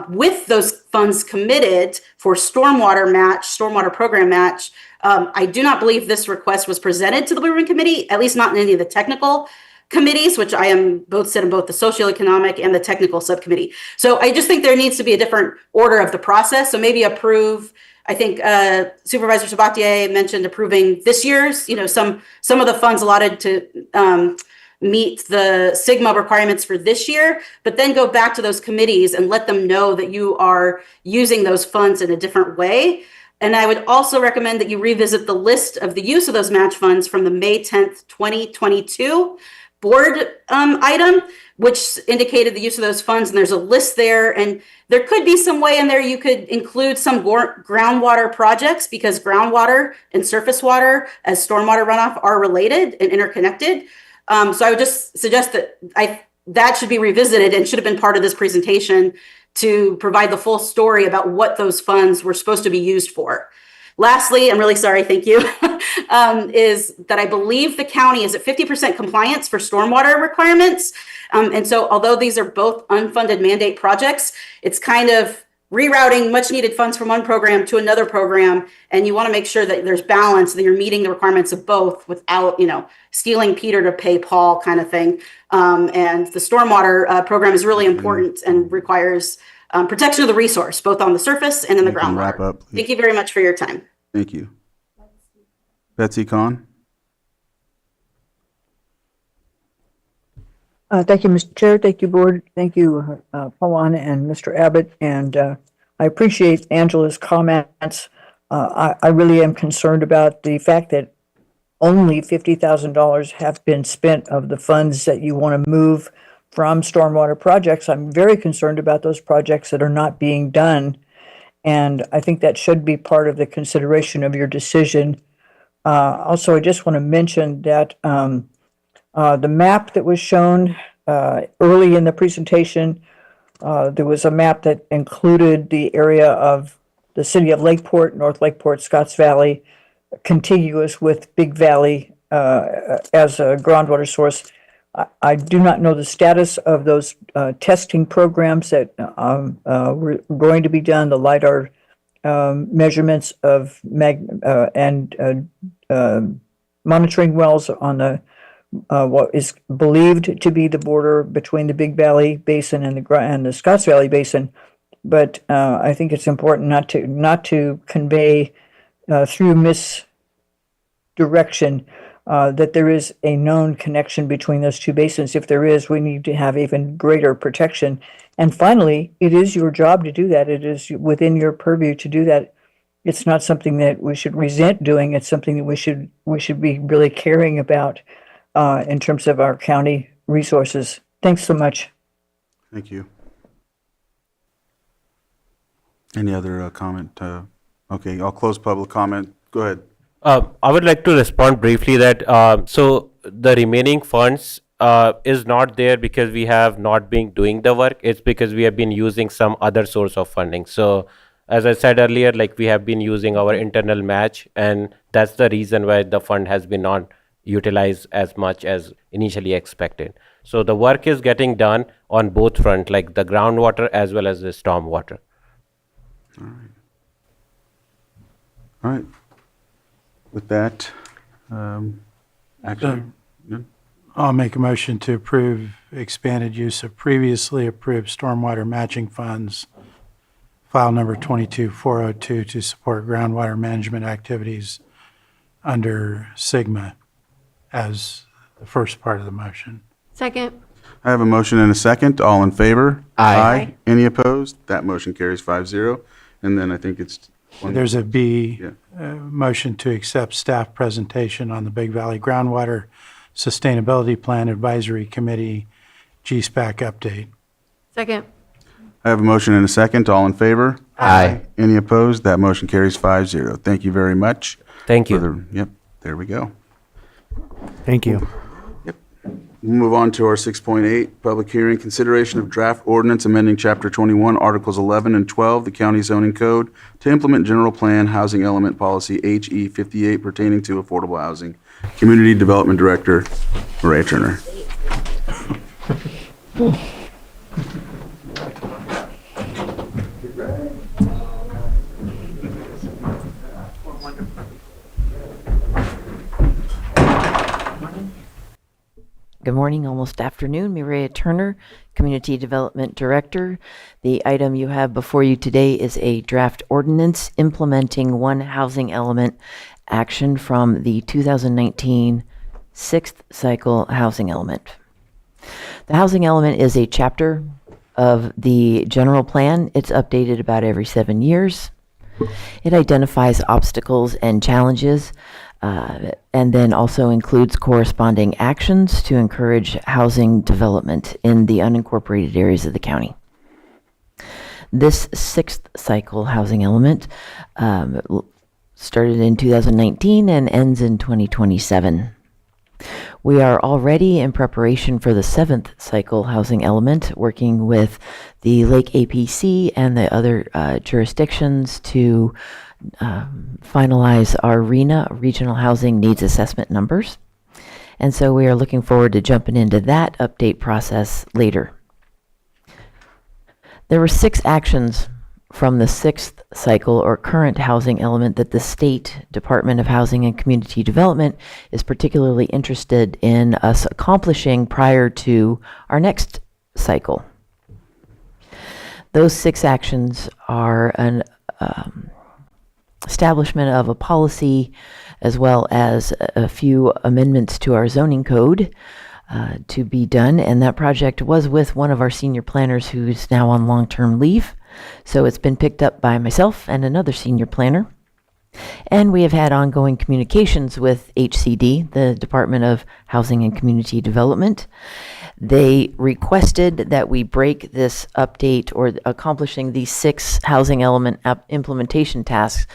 Q: with those funds committed for stormwater program match, I do not believe this request was presented to the Blue Ribbon Committee, at least not in any of the technical committees, which I am sit in both the socioeconomic and the technical subcommittee. So I just think there needs to be a different order of the process. So maybe approve. I think Supervisor Sabatier mentioned approving this year's, some of the funds allotted to meet the Sigma requirements for this year, but then go back to those committees and let them know that you are using those funds in a different way. And I would also recommend that you revisit the list of the use of those match funds from the May 10th, 2022 board item, which indicated the use of those funds. And there's a list there, and there could be some way in there you could include some groundwater projects, because groundwater and surface water as stormwater runoff are related and interconnected. So I would just suggest that that should be revisited and should have been part of this presentation to provide the full story about what those funds were supposed to be used for. Lastly, I'm really sorry, thank you, is that I believe the county is at 50% compliance for stormwater requirements. And so although these are both unfunded mandate projects, it's kind of rerouting much needed funds from one program to another program. And you want to make sure that there's balance, that you're meeting the requirements of both without, stealing Peter to pay Paul kind of thing. And the stormwater program is really important and requires protection of the resource, both on the surface and in the groundwater.
B: Wrap up, please.
Q: Thank you very much for your time.
B: Thank you. Betsy Kahn?
O: Thank you, Mr. Chair. Thank you, Board. Thank you, Pawan and Mr. Abbott. And I appreciate Angela's comments. I really am concerned about the fact that only $50,000 have been spent of the funds that you want to move from stormwater projects. I'm very concerned about those projects that are not being done. And I think that should be part of the consideration of your decision. Also, I just want to mention that the map that was shown early in the presentation, there was a map that included the area of the city of Lakeport, North Lakeport, Scotts Valley, contiguous with Big Valley as a groundwater source. I do not know the status of those testing programs that were going to be done, the LiDAR measurements of monitoring wells on the what is believed to be the border between the Big Valley Basin and the Scotts Valley Basin. But I think it's important not to convey through misdirection that there is a known connection between those two basins. If there is, we need to have even greater protection. And finally, it is your job to do that. It is within your purview to do that. It's not something that we should resent doing. It's something that we should be really caring about in terms of our county resources. Thanks so much.
B: Thank you. Any other comment? Okay, I'll close public comment. Go ahead.
G: I would like to respond briefly that so the remaining funds is not there because we have not been doing the work. It's because we have been using some other source of funding. So as I said earlier, like we have been using our internal match, and that's the reason why the fund has been not utilized as much as initially expected. So the work is getting done on both front, like the groundwater as well as the stormwater.
B: All right. All right. With that, action. Good.
C: I'll make a motion to approve expanded use of previously approved stormwater matching funds, file number 22402, to support groundwater management activities under Sigma as the first part of the motion.
I: Second.
B: I have a motion and a second. All in favor?
D: Aye.
B: Any opposed? That motion carries 5-0. And then I think it's
C: There's a B,
B: Yeah.
C: motion to accept staff presentation on the Big Valley Groundwater Sustainability Plan Advisory Committee GSPAC update.
I: Second.
B: I have a motion and a second. All in favor?
D: Aye.
B: Any opposed? That motion carries 5-0. Thank you very much.
G: Thank you.
B: Yep, there we go.
P: Thank you.
B: We'll move on to our 6.8, public hearing, consideration of draft ordinance amending Chapter 21, Articles 11 and 12, the County Zoning Code, to implement General Plan Housing Element Policy HE 58 pertaining to affordable housing. Community Development Director, Maria Turner.
E: Good morning, almost afternoon. Maria Turner, Community Development Director. The item you have before you today is a draft ordinance implementing one housing element action from the 2019 sixth cycle housing element. The housing element is a chapter of the general plan. It's updated about every 7 years. It identifies obstacles and challenges, and then also includes corresponding actions to encourage housing development in the unincorporated areas of the county. This sixth cycle housing element started in 2019 and ends in 2027. We are already in preparation for the seventh cycle housing element, working with the Lake APC and the other jurisdictions to finalize our RHNA, Regional Housing Needs Assessment numbers. And so we are looking forward to jumping into that update process later. There were 6 actions from the sixth cycle or current housing element that the State Department of Housing and Community Development is particularly interested in us accomplishing prior to our next cycle. Those 6 actions are an establishment of a policy as well as a few amendments to our zoning code to be done, and that project was with one of our senior planners who's now on long-term leave. So it's been picked up by myself and another senior planner. And we have had ongoing communications with HCD, the Department of Housing and Community Development. They requested that we break this update or accomplishing these 6 housing element implementation tasks,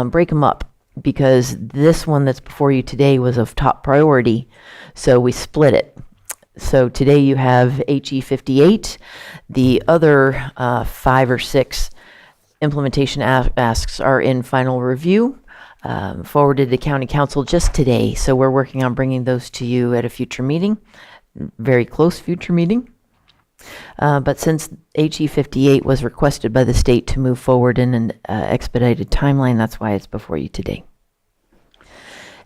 E: break them up, because this one that's before you today was of top priority, so we split it. So today you have HE 58. The other 5 or 6 implementation asks are in final review, forwarded to County Council just today. So we're working on bringing those to you at a future meeting, very close future meeting. But since HE 58 was requested by the state to move forward in an expedited timeline, that's why it's before you today.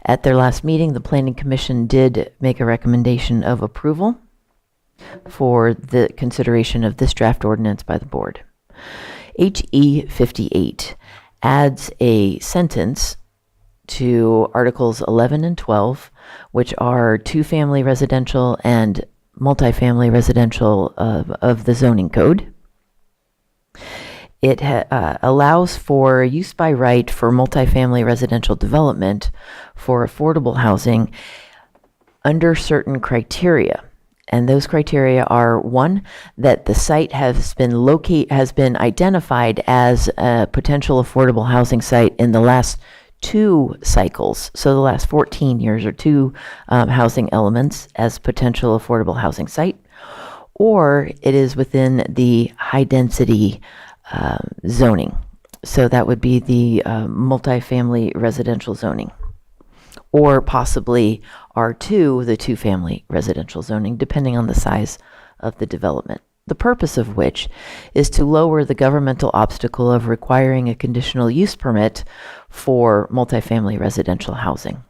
E: At their last meeting, the Planning Commission did make a recommendation of approval for the consideration of this draft ordinance by the board. HE 58 adds a sentence to Articles 11 and 12, which are two-family residential and multifamily residential of the zoning code. It allows for use by right for multifamily residential development for affordable housing under certain criteria. And those criteria are: 1, that the site has been identified as a potential affordable housing site in the last 2 cycles, so the last 14 years, or 2 housing elements as potential affordable housing site, or it is within the high density zoning. So that would be the multifamily residential zoning, or possibly R2, the two-family residential zoning, depending on the size of the development. the purpose of which is to lower the governmental obstacle of requiring a conditional use permit for multifamily residential housing.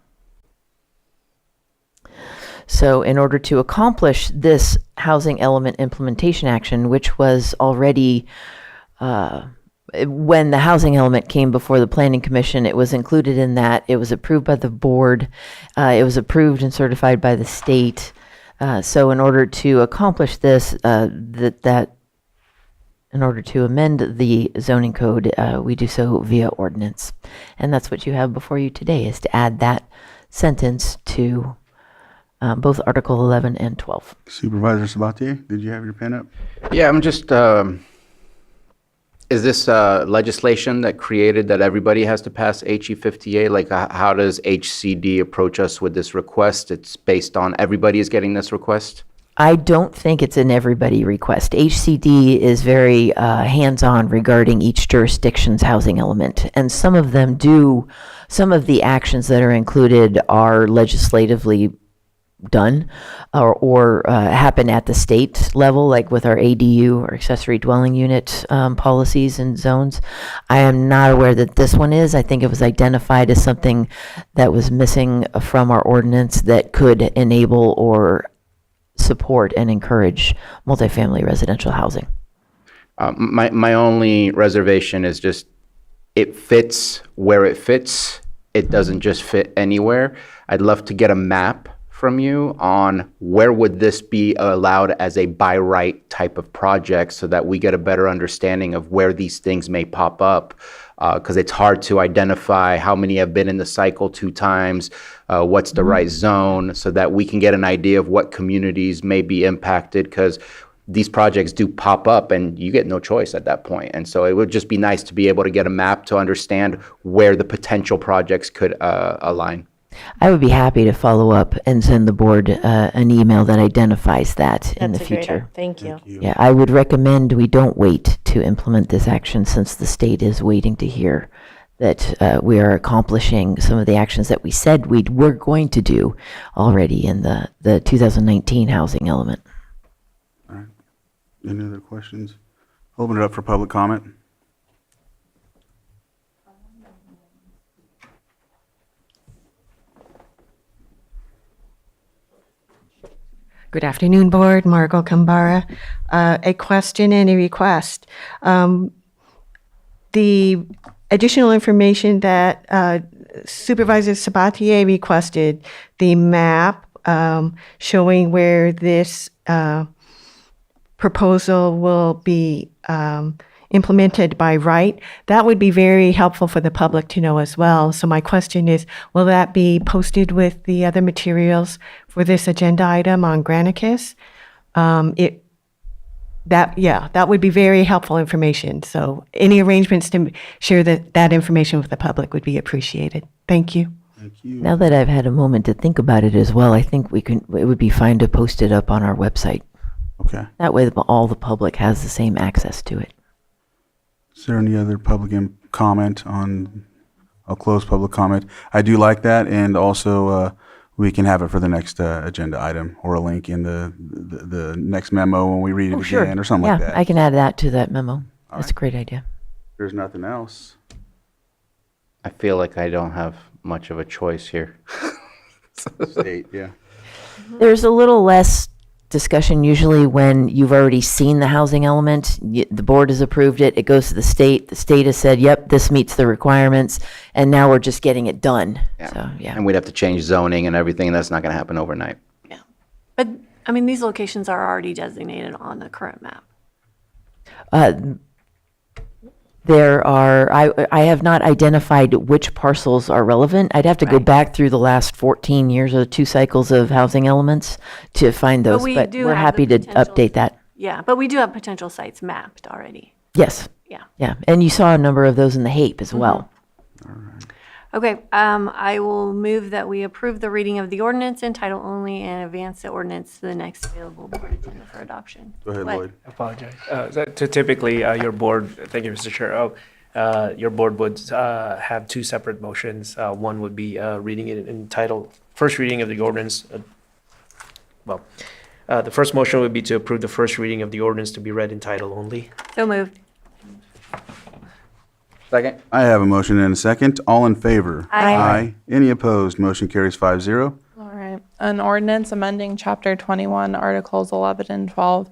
E: So in order to accomplish this housing element implementation action, which was already, when the housing element came before the Planning Commission, it was included in that. It was approved by the board. It was approved and certified by the state. So in order to accomplish this, in order to amend the zoning code, we do so via ordinance. And that's what you have before you today, is to add that sentence to both Article 11 and 12.
B: Supervisor Sabatier, did you have your pen up?
D: Yeah, I'm just, is this legislation that created that everybody has to pass HE50A? Like, how does HCD approach us with this request? It's based on everybody is getting this request?
E: I don't think it's an everybody request. HCD is very hands-on regarding each jurisdiction's housing element, and some of them do, some of the actions that are included are legislatively done or happen at the state level, like with our ADU or accessory dwelling unit policies and zones. I am not aware that this one is. I think it was identified as something that was missing from our ordinance that could enable or support and encourage multifamily residential housing.
D: My only reservation is just it fits where it fits. It doesn't just fit anywhere. I'd love to get a map from you on where would this be allowed as a by right type of project, so that we get a better understanding of where these things may pop up, because it's hard to identify how many have been in the cycle 2 times, what's the right zone, so that we can get an idea of what communities may be impacted, because these projects do pop up and you get no choice at that point. And so it would just be nice to be able to get a map to understand where the potential projects could align.
E: I would be happy to follow up and send the board an email that identifies that in the future.
N: Thank you.
E: Yeah, I would recommend we don't wait to implement this action, since the state is waiting to hear that we are accomplishing some of the actions that we said we were going to do already in the 2019 housing element.
B: All right. Any other questions? Open it up for public comment.
M: Good afternoon, Board. Margot Kambara. A question and a request. The additional information that Supervisor Sabatier requested, the map showing where this proposal will be implemented by right, that would be very helpful for the public to know as well. So my question is, will that be posted with the other materials for this agenda item on Granicus? That would be very helpful information. So any arrangements to share that information with the public would be appreciated. Thank you.
B: Thank you.
E: Now that I've had a moment to think about it as well, I think it would be fine to post it up on our website.
B: Okay.
E: That way all the public has the same access to it.
B: Is there any other public comment on? I'll close public comment. I do like that, and also we can have it for the next agenda item, or a link in the next memo when we read it again, or something like that.
E: Yeah, I can add that to that memo. That's a great idea.
B: There's nothing else.
D: I feel like I don't have much of a choice here.
B: State, yeah.
E: There's a little less discussion usually when you've already seen the housing element. The board has approved it. It goes to the state. The state has said, yep, this meets the requirements, and now we're just getting it done.
D: Yeah.
E: So, yeah.
D: And we'd have to change zoning and everything, and that's not going to happen overnight.
I: But, I mean, these locations are already designated on the current map.
E: There are, I have not identified which parcels are relevant. I'd have to go back through the last 14 years or 2 cycles of housing elements to find those, but we're happy to update that.
I: Yeah, but we do have potential sites mapped already.
E: Yes.
I: Yeah.
E: Yeah, and you saw a number of those in the HAPE as well.
I: Okay, I will move that we approve the reading of the ordinance in title only and advance the ordinance to the next available board agenda for adoption.
B: Go ahead, Lloyd.
R: I apologize. Typically, your board, thank you, Mr. Chair. Your board would have 2 separate motions. One would be reading it in title, first reading of the ordinance. The first motion would be to approve the first reading of the ordinance to be read in title only.
I: So moved.
D: Second.
B: I have a motion and a second. All in favor?
I: Aye.
B: Any opposed? Motion carries 5-0.
K: All right. An ordinance amending Chapter 21, Articles 11 and 12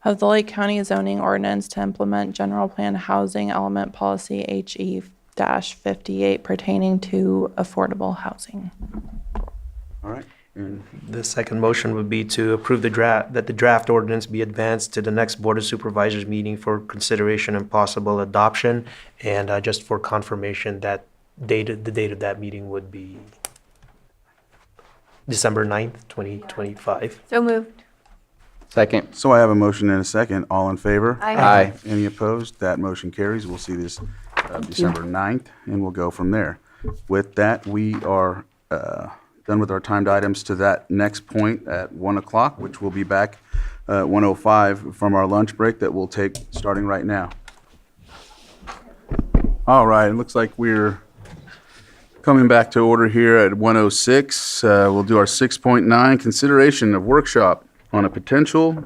K: of the Lake County zoning ordinance to implement general plan housing element policy HE-58 pertaining to affordable housing.
B: All right. And
R: The second motion would be to approve the draft ordinance be advanced to the next Board of Supervisors meeting for consideration and possible adoption. And just for confirmation, the date of that meeting would be December 9th, 2025.
I: So moved.
D: Second.
B: so I have a motion and a second. All in favor?
D: Aye.
B: Any opposed? That motion carries. We'll see this December 9th, and we'll go from there. With that, we are done with our timed items to that next point at 1 o'clock, which will be back at 1:05 from our lunch break that we'll take starting right now. All right, it looks like we're coming back to order here at 1:06. We'll do our 6.9, consideration of workshop on a potential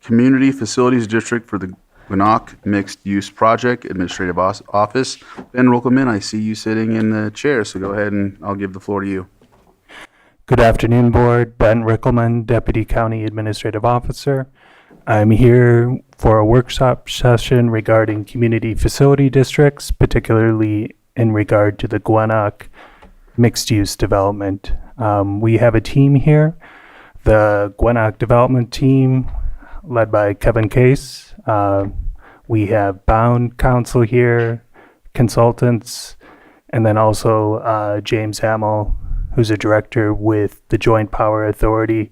B: community facilities district for the Gwinnett Mixed Use Project Administrative Office. Ben Ruckelman, I see you sitting in the chair, so go ahead and I'll give the floor to you.
L: Good afternoon, Board. Ben Rickelman, Deputy County Administrative Officer. I'm here for a workshop session regarding community facility districts, particularly in regard to the Gwinnett mixed-use development. We have a team here, the Gwinnett Development Team, led by Kevin Case. We have Bound Counsel here, consultants, and then also James Hamill, who's a director with the Joint Power Authority,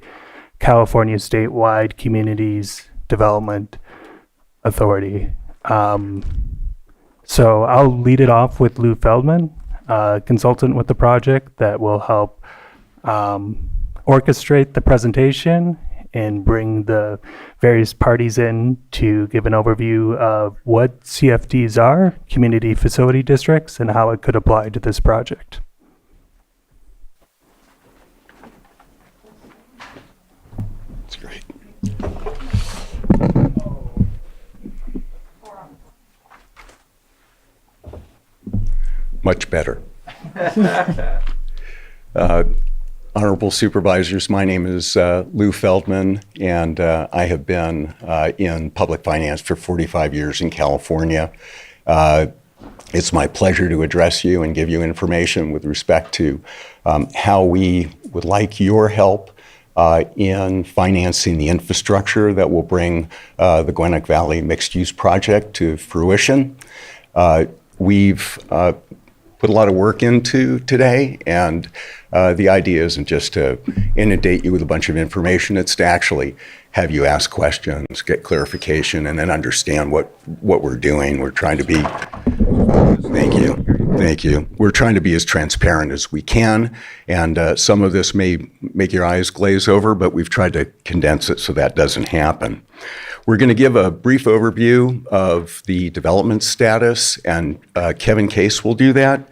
L: California Statewide Communities Development Authority. So I'll lead it off with Lou Feldman, consultant with the project that will help orchestrate the presentation and bring the various parties in to give an overview of what CFDs are, community facility districts, and how it could apply to this project.
T: That's great. Much better. Honorable Supervisors, my name is Lou Feldman, and I have been in public finance for 45 years in California. It's my pleasure to address you and give you information with respect to how we would like your help in financing the infrastructure that will bring the Gwinnett Valley Mixed Use Project to fruition. We've put a lot of work into today, and the idea isn't just to inundate you with a bunch of information, it's to actually have you ask questions, get clarification, and then understand what we're doing. We're trying to be, thank you. We're trying to be as transparent as we can, and some of this may make your eyes glaze over, but we've tried to condense it so that doesn't happen. We're going to give a brief overview of the development status, and Kevin Case will do that.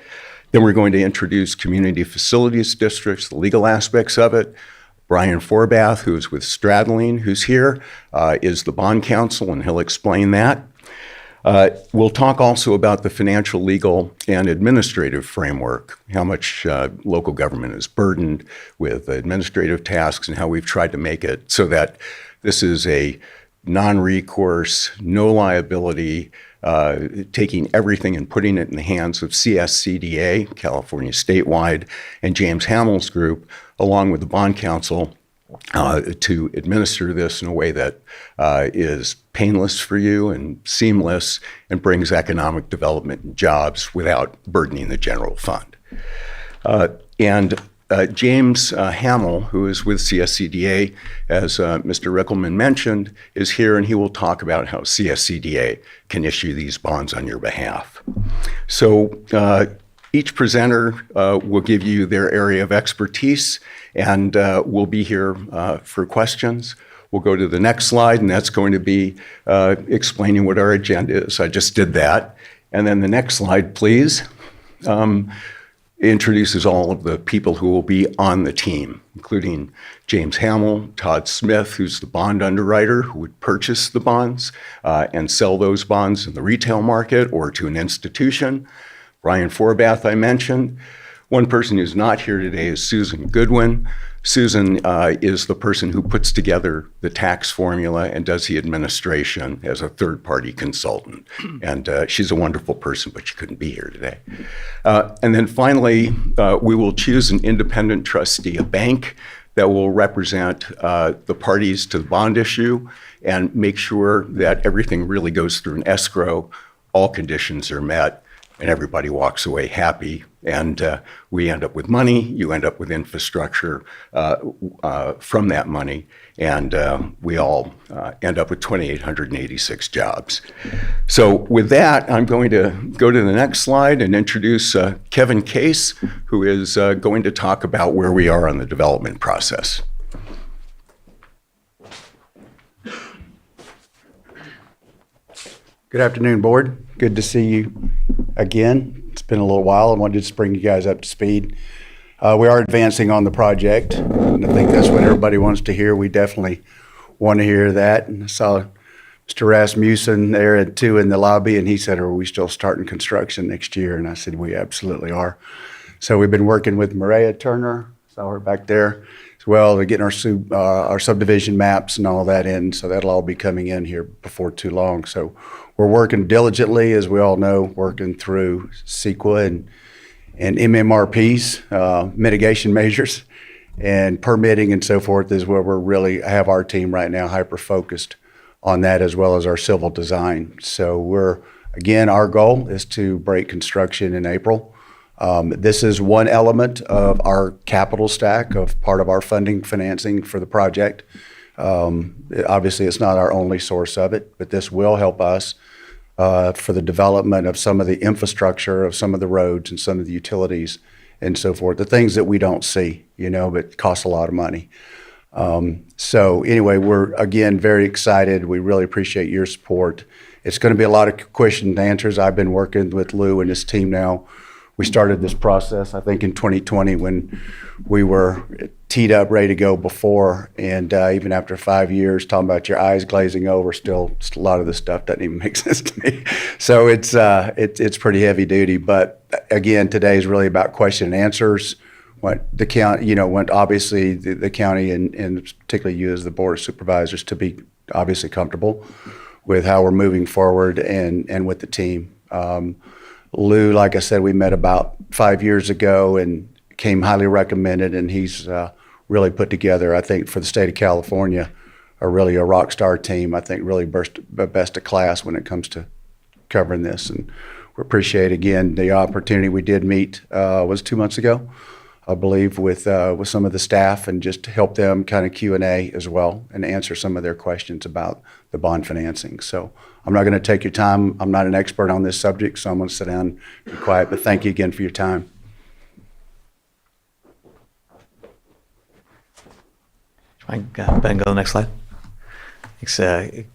T: Then we're going to introduce community facilities districts, the legal aspects of it. Brian Forbath, who's with Stradling, who's here, is the bond counsel, and he'll explain that. We'll talk also about the financial, legal, and administrative framework, how much local government is burdened with administrative tasks, and how we've tried to make it so that this is a non-recourse, no liability, taking everything and putting it in the hands of CSCDA, California Statewide, and James Hamill's group, along with the bond counsel, to administer this in a way that is painless for you and seamless and brings economic development and jobs without burdening the general fund. James Hamill, who is with CSCDA, as Mr. Rickelman mentioned, is here, and he will talk about how CSCDA can issue these bonds on your behalf. So each presenter will give you their area of expertise, and we'll be here for questions. We'll go to the next slide, and that's going to be explaining what our agenda is. I just did that. And then the next slide, please. introduces all of the people who will be on the team, including James Hamill, Todd Smith, who's the bond underwriter who would purchase the bonds and sell those bonds in the retail market or to an institution. Brian Forbath, I mentioned. One person who's not here today is Susan Goodwin. Susan is the person who puts together the tax formula and does the administration as a third-party consultant. And she's a wonderful person, but she couldn't be here today. And then finally, we will choose an independent trustee, a bank that will represent the parties to the bond issue and make sure that everything really goes through an escrow, all conditions are met, and everybody walks away happy. And we end up with money, you end up with infrastructure from that money, and we all end up with 2,886 jobs. So with that, I'm going to go to the next slide and introduce Kevin Case, who is going to talk about where we are on the development process.
H: Good afternoon, board. Good to see you again. It's been a little while. I wanted to bring you guys up to speed. We are advancing on the project, and I think that's what everybody wants to hear. We definitely want to hear that. And I saw Mr. Rasmussen there at 2 in the lobby, and he said, "Are we still starting construction next year?" And I said, "We absolutely are." So we've been working with Maria Turner, saw her back there, as well, to get our subdivision maps and all that in. So that'll all be coming in here before too long. So we're working diligently, as we all know, working through CEQA and MMRPs, mitigation measures, and permitting and so forth is where we're really have our team right now hyper-focused on that, as well as our civil design. So again, our goal is to break construction in April. This is one element of our capital stack of part of our financing for the project. Obviously, it's not our only source of it, but this will help us for the development of some of the infrastructure, of some of the roads and some of the utilities and so forth, the things that we don't see, but cost a lot of money. So anyway, we're, again, very excited. We really appreciate your support. It's going to be a lot of questions and answers. I've been working with Lou and his team now. We started this process, I think, in 2020 when we were teed up, ready to go before. And even after 5 years, talking about your eyes glazing over, still a lot of this stuff doesn't even make sense to me. So it's pretty heavy duty. But again, today is really about question and answers. What the county, want obviously the county and particularly you as the Board of Supervisors to be obviously comfortable with how we're moving forward and with the team. Lou, like I said, we met about 5 years ago and came highly recommended, and he's really put together, I think, for the state of California, really a rock star team. I think really best of class when it comes to covering this. And we appreciate, again, the opportunity. We did meet, was 2 months ago, I believe, with some of the staff and just to help them kind of Q&A as well and answer some of their questions about the bond financing. So I'm not going to take your time. I'm not an expert on this subject, so I'm going to sit down and be quiet. But thank you again for your time.
U: Ben, go to the next slide. Thanks.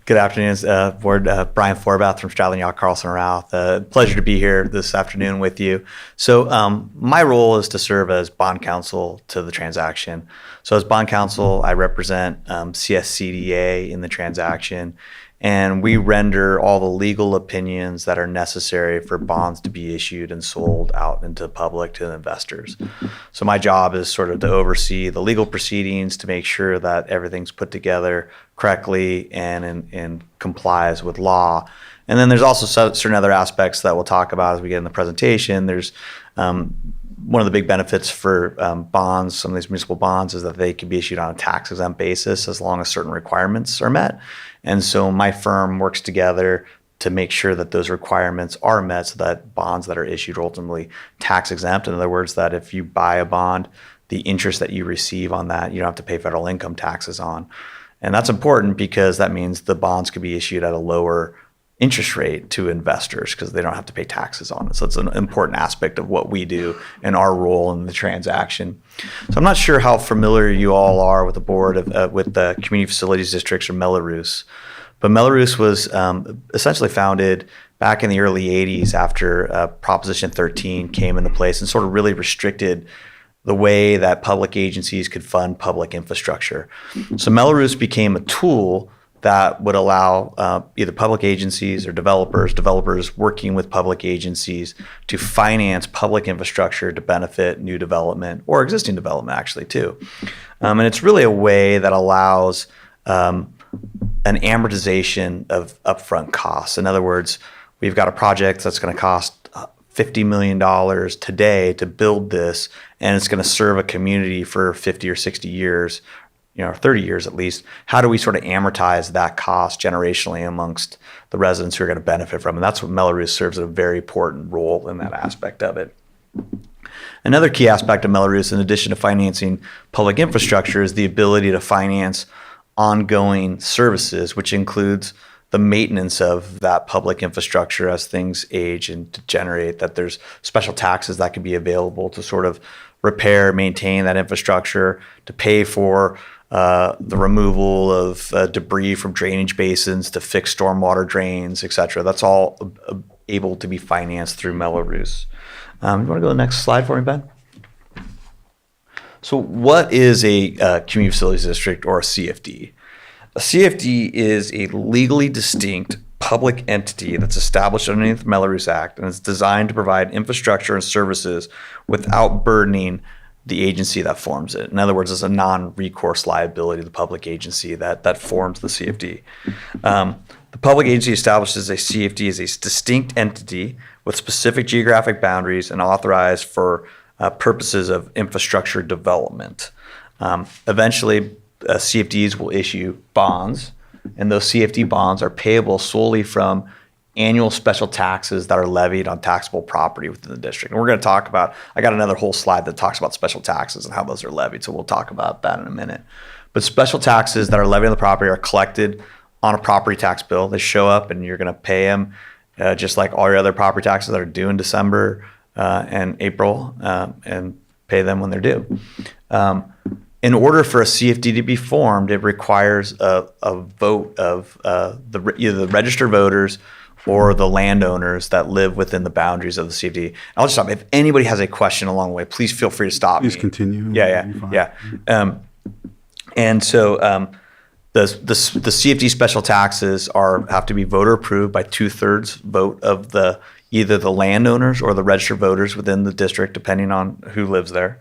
U: Good afternoon, Board. Brian Forbath from Stradlin Yacht Carlson Routh. Pleasure to be here this afternoon with you. So my role is to serve as bond counsel to the transaction. So as bond counsel, I represent CSCDA in the transaction, and we render all the legal opinions that are necessary for bonds to be issued and sold out into the public to the investors. So my job is sort of to oversee the legal proceedings to make sure that everything's put together correctly and complies with law. And then there's also certain other aspects that we'll talk about as we get in the presentation. There's one of the big benefits for bonds, some of these municipal bonds, is that they can be issued on a tax-exempt basis as long as certain requirements are met. And so my firm works together to make sure that those requirements are met so that bonds that are issued are ultimately tax-exempt. In other words, that if you buy a bond, the interest that you receive on that, you don't have to pay federal income taxes on. And that's important because that means the bonds could be issued at a lower interest rate to investors because they don't have to pay taxes on it. So it's an important aspect of what we do and our role in the transaction. So I'm not sure how familiar you all are with the board with the community facilities districts or Melrose, But Melrose was essentially founded back in the early 80s after Proposition 13 came into place and sort of really restricted the way that public agencies could fund public infrastructure. So Melrose became a tool that would allow either public agencies or developers working with public agencies to finance public infrastructure to benefit new development or existing development actually too. And it's really a way that allows an amortization of upfront costs. In other words, we've got a project that's going to cost $50 million today to build this, and it's going to serve a community for 50 or 60 years, or 30 years at least. How do we sort of amortize that cost generationally amongst the residents who are going to benefit from it? And that's what Melrose serves a very important role in that aspect of it. Another key aspect of Melrose, in addition to financing public infrastructure, is the ability to finance ongoing services, which includes the maintenance of that public infrastructure as things age and degenerate, that there's special taxes that can be available to sort of repair, maintain that infrastructure, to pay for the removal of debris from drainage basins, to fix stormwater drains, et cetera. That's all able to be financed through Melrose. You want to go to the next slide for me, Ben? So what is a community facilities district or a CFD? A CFD is a legally distinct public entity that's established underneath the Melrose Act, and it's designed to provide infrastructure and services without burdening the agency that forms it. In other words, it's a non-recourse liability of the public agency that forms the CFD. The public agency establishes a CFD as a distinct entity with specific geographic boundaries and authorized for purposes of infrastructure development. Eventually, CFDs will issue bonds, and those CFD bonds are payable solely from annual special taxes that are levied on taxable property within the district. And we're going to talk about, I got another whole slide that talks about special taxes and how those are levied, so we'll talk about that in a minute. But special taxes that are levied on the property are collected on a property tax bill. They show up and you're going to pay them just like all your other property taxes that are due in December and April, and pay them when they're due. In order for a CFD to be formed, it requires a vote of either the registered voters or the landowners that live within the boundaries of the CFD. I'll just stop. If anybody has a question along the way, please feel free to stop me.
B: Please continue.
U: Yeah. And so the CFD special taxes have to be voter approved by 2/3 vote of either the landowners or the registered voters within the district, depending on who lives there.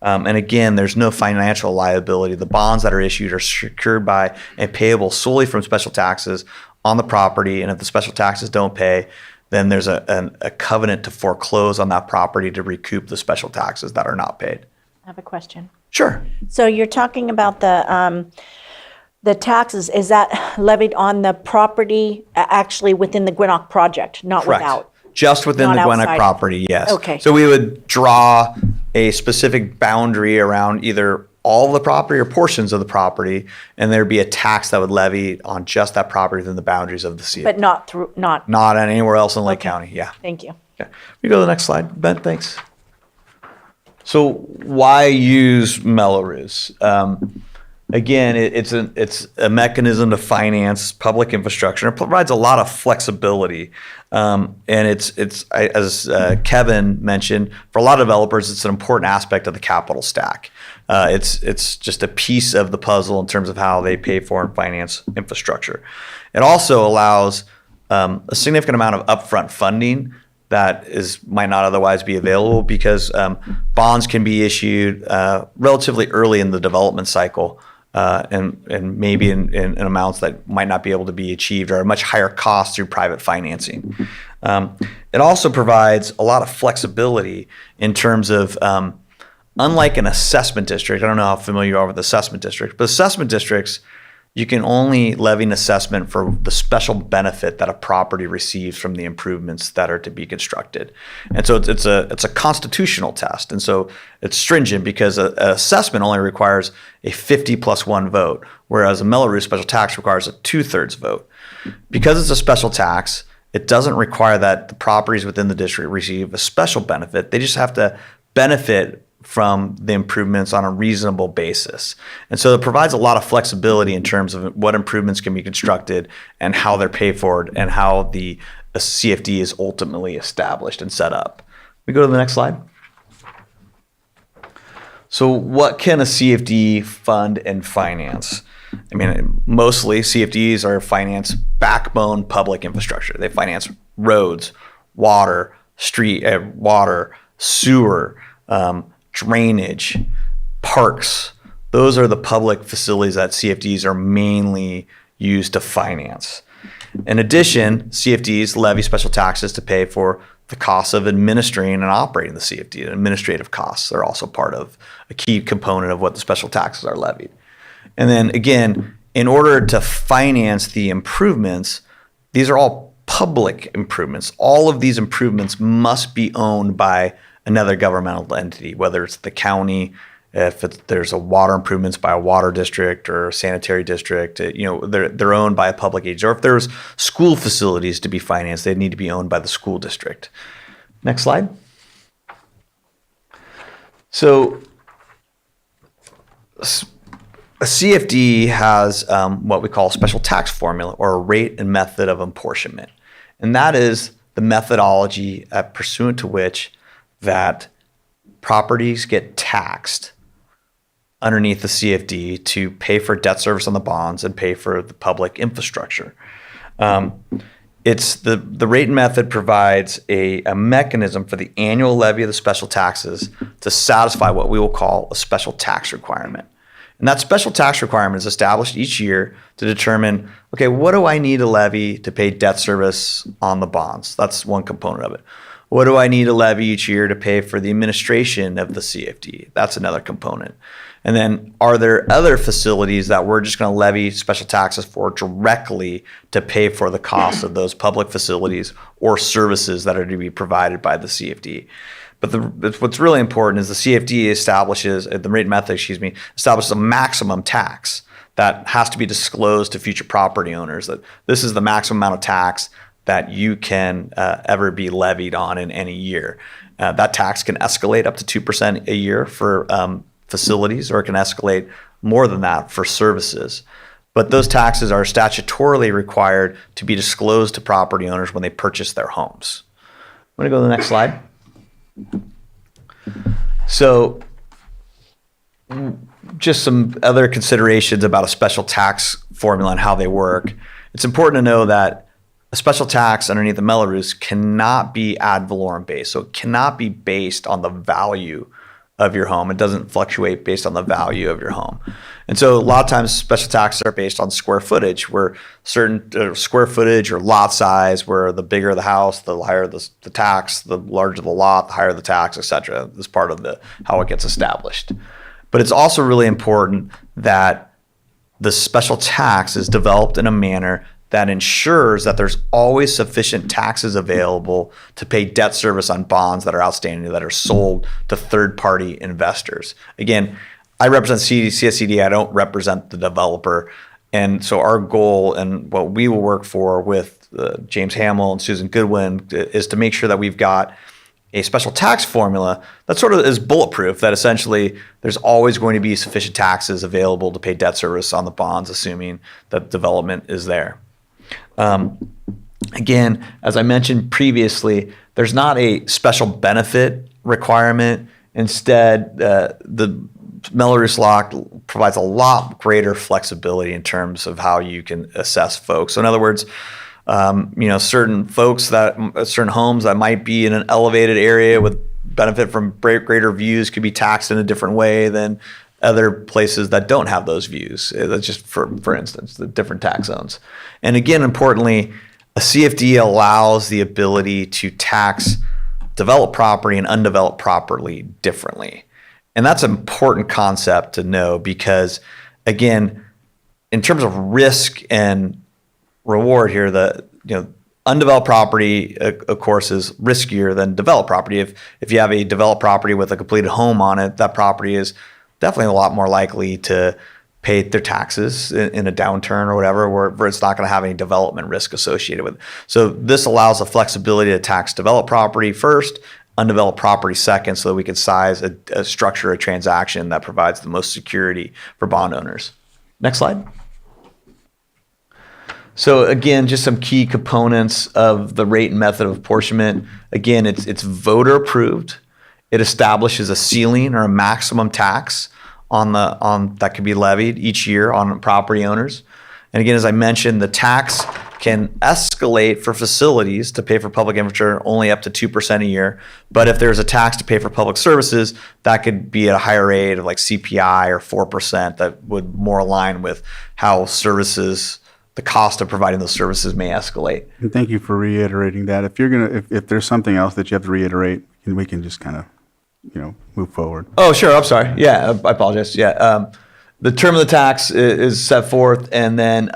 U: And again, there's no financial liability. The bonds that are issued are secured by and payable solely from special taxes on the property. And if the special taxes don't pay, then there's a covenant to foreclose on that property to recoup the special taxes that are not paid.
N: I have a question.
U: Sure.
N: So you're talking about the taxes, is that levied on the property actually within the Gwinoc project, not
U: Correct.
N: without?
U: Just within
N: Not
U: the Gwinnett
N: outside.
U: property, yes.
N: Okay.
U: So we would draw a specific boundary around either all of the property or portions of the property, and there'd be a tax that would levy on just that property within the boundaries of the CFD.
N: But not through, not,
U: Not on anywhere else in Lake County, yeah.
N: thank you.
U: Okay. We go to the next slide. Ben, thanks. So why use Melrose? Again, it's a mechanism to finance public infrastructure. It provides a lot of flexibility, and as Kevin mentioned, for a lot of developers, it's an important aspect of the capital stack. It's just a piece of the puzzle in terms of how they pay for and finance infrastructure. It also allows a significant amount of upfront funding that might not otherwise be available because bonds can be issued relatively early in the development cycle. And maybe in amounts that might not be able to be achieved or a much higher cost through private financing. It also provides a lot of flexibility in terms of, unlike an assessment district, I don't know how familiar you are with assessment districts, but assessment districts, you can only levy an assessment for the special benefit that a property receives from the improvements that are to be constructed. And so it's a constitutional test. And so it's stringent because an assessment only requires a 50+1 vote, whereas a Melrose special tax requires a 2/3 vote. Because it's a special tax, it doesn't require that the properties within the district receive a special benefit. They just have to benefit from the improvements on a reasonable basis. And so it provides a lot of flexibility in terms of what improvements can be constructed and how they're paid for and how the CFD is ultimately established and set up. We go to the next slide. So what can a CFD fund and finance? I mean, mostly CFDs are finance backbone public infrastructure. They finance roads, water, sewer, drainage, parks. Those are the public facilities that CFDs are mainly used to finance. In addition, CFDs levy special taxes to pay for the costs of administering and operating the CFD. And administrative costs are also part of a key component of what the special taxes are levied. And then again, in order to finance the improvements, these are all public improvements. All of these improvements must be owned by another governmental entity, whether it's the county, if there's a water improvements by a water district or a sanitary district, they're owned by a public agency. Or if there's school facilities to be financed, they need to be owned by the school district. Next slide. So a CFD has what we call a special tax formula or a rate and method of apportionment. And that is the methodology pursuant to which that properties get taxed underneath the CFD to pay for debt service on the bonds and pay for the public infrastructure. It's the rate and method provides a mechanism for the annual levy of the special taxes to satisfy what we will call a special tax requirement. And that special tax requirement is established each year to determine, okay, what do I need to levy to pay debt service on the bonds? That's one component of it. What do I need to levy each year to pay for the administration of the CFD? That's another component. And then are there other facilities that we're just going to levy special taxes for directly to pay for the cost of those public facilities or services that are to be provided by the CFD? But what's really important is the CFD establishes, the rate method, establishes a maximum tax that has to be disclosed to future property owners, that this is the maximum amount of tax that you can ever be levied on in any year. That tax can escalate up to 2% a year for facilities, or it can escalate more than that for services. But those taxes are statutorily required to be disclosed to property owners when they purchase their homes. I'm going to go to the next slide. So just some other considerations about a special tax formula and how they work. It's important to know that a special tax underneath the Melrose cannot be ad valorem based. So it cannot be based on the value of your home. It doesn't fluctuate based on the value of your home. And so a lot of times special taxes are based on square footage, where certain square footage or lot size, where the bigger the house, the higher the tax, the larger the lot, the higher the tax, et cetera. This is part of how it gets established. But it's also really important that the special tax is developed in a manner that ensures that there's always sufficient taxes available to pay debt service on bonds that are outstanding, that are sold to third-party investors. Again, I represent CSCD, I don't represent the developer. And so our goal and what we will work for with James Hamill and Susan Goodwin is to make sure that we've got a special tax formula that sort of is bulletproof, that essentially there's always going to be sufficient taxes available to pay debt service on the bonds, assuming that development is there. Again, as I mentioned previously, there's not a special benefit requirement. Instead, the Melrose Law provides a lot greater flexibility in terms of how you can assess folks. So in other words, certain homes that might be in an elevated area with benefit from greater views could be taxed in a different way than other places that don't have those views. That's just for instance, the different tax zones. And again, importantly, a CFD allows the ability to tax developed property and undeveloped property differently. And that's an important concept to know because, again, in terms of risk and reward here, undeveloped property, of course, is riskier than developed property. If you have a developed property with a completed home on it, that property is definitely a lot more likely to pay their taxes in a downturn or whatever, where it's not going to have any development risk associated with it. So this allows the flexibility to tax developed property first, undeveloped property second, so that we could size a structure, a transaction that provides the most security for bond owners. Next slide. So again, just some key components of the rate and method of apportionment. Again, it's voter approved. It establishes a ceiling or a maximum tax on that can be levied each year on property owners. And again, as I mentioned, the tax can escalate for facilities to pay for public infrastructure only up to 2% a year. But if there's a tax to pay for public services, that could be at a higher rate of like CPI or 4% that would more align with how services, the cost of providing those services may escalate.
B: And thank you for reiterating that. If there's something else that you have to reiterate, we can just kind of, move forward.
U: Oh, sure. I'm sorry. Yeah, I apologize. Yeah. The term of the tax is set forth, and then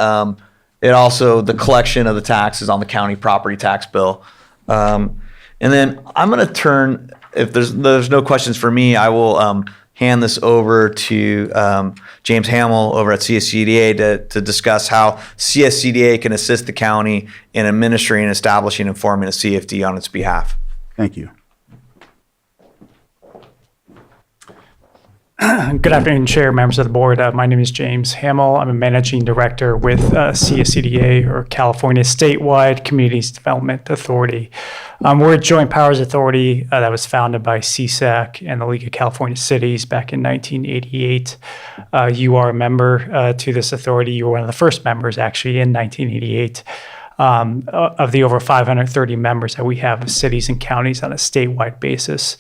U: it also, the collection of the tax is on the county property tax bill. And then I'm going to turn, if there's no questions for me, I will hand this over to James Hamill over at CSCDA to discuss how CSCDA can assist the county in administering, establishing, and forming a CFD on its behalf.
B: Thank you.
A: Good afternoon, Chair, members of the board. My name is James Hamill. I'm a managing director with CSCDA, or California Statewide Communities Development Authority. We're a joint powers authority that was founded by CSAC and the League of California Cities back in 1988. You are a member to this authority. You were one of the first members, actually, in 1988. Of the over 530 members that we have of cities and counties on a statewide basis.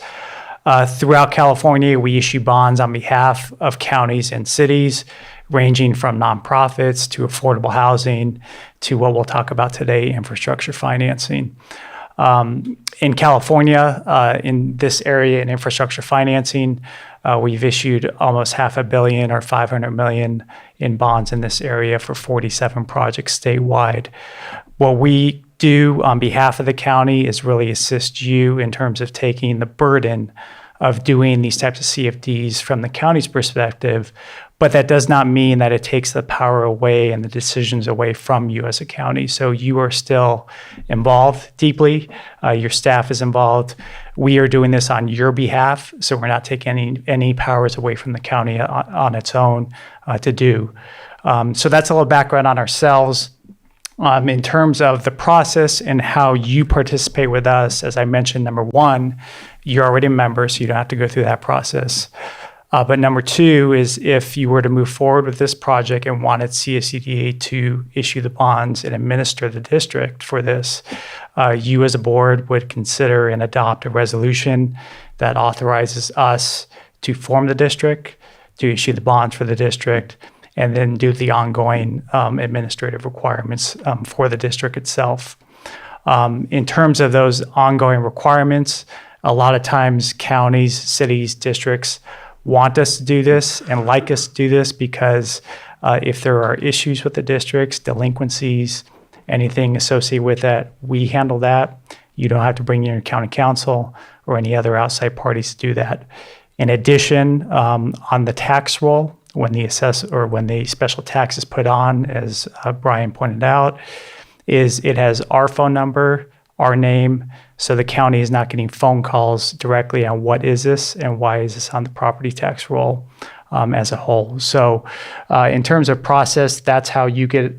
A: Throughout California, we issue bonds on behalf of counties and cities, ranging from nonprofits to affordable housing to what we'll talk about today, infrastructure financing. In California, in this area in infrastructure financing, we've issued almost $500 million or $500 million in bonds in this area for 47 projects statewide. What we do on behalf of the county is really assist you in terms of taking the burden of doing these types of CFDs from the county's perspective, but that does not mean that it takes the power away and the decisions away from you as a county. So you are still involved deeply. Your staff is involved. We are doing this on your behalf, so we're not taking any powers away from the county on its own to do. So that's a little background on ourselves. In terms of the process and how you participate with us, as I mentioned, number one, you're already a member, so you don't have to go through that process. But number two is if you were to move forward with this project and wanted CSCDA to issue the bonds and administer the district for this, you as a board would consider and adopt a resolution that authorizes us to form the district, to issue the bonds for the district, and then do the ongoing administrative requirements for the district itself. In terms of those ongoing requirements, a lot of times counties, cities, districts want us to do this and like us to do this because if there are issues with the districts, delinquencies, anything associated with that, we handle that. You don't have to bring in your county council or any other outside parties to do that. In addition, on the tax roll, when the special tax is put on, as Brian pointed out, it has our phone number, our name, so the county is not getting phone calls directly on what is this and why is this on the property tax roll as a whole. So in terms of process, that's how you get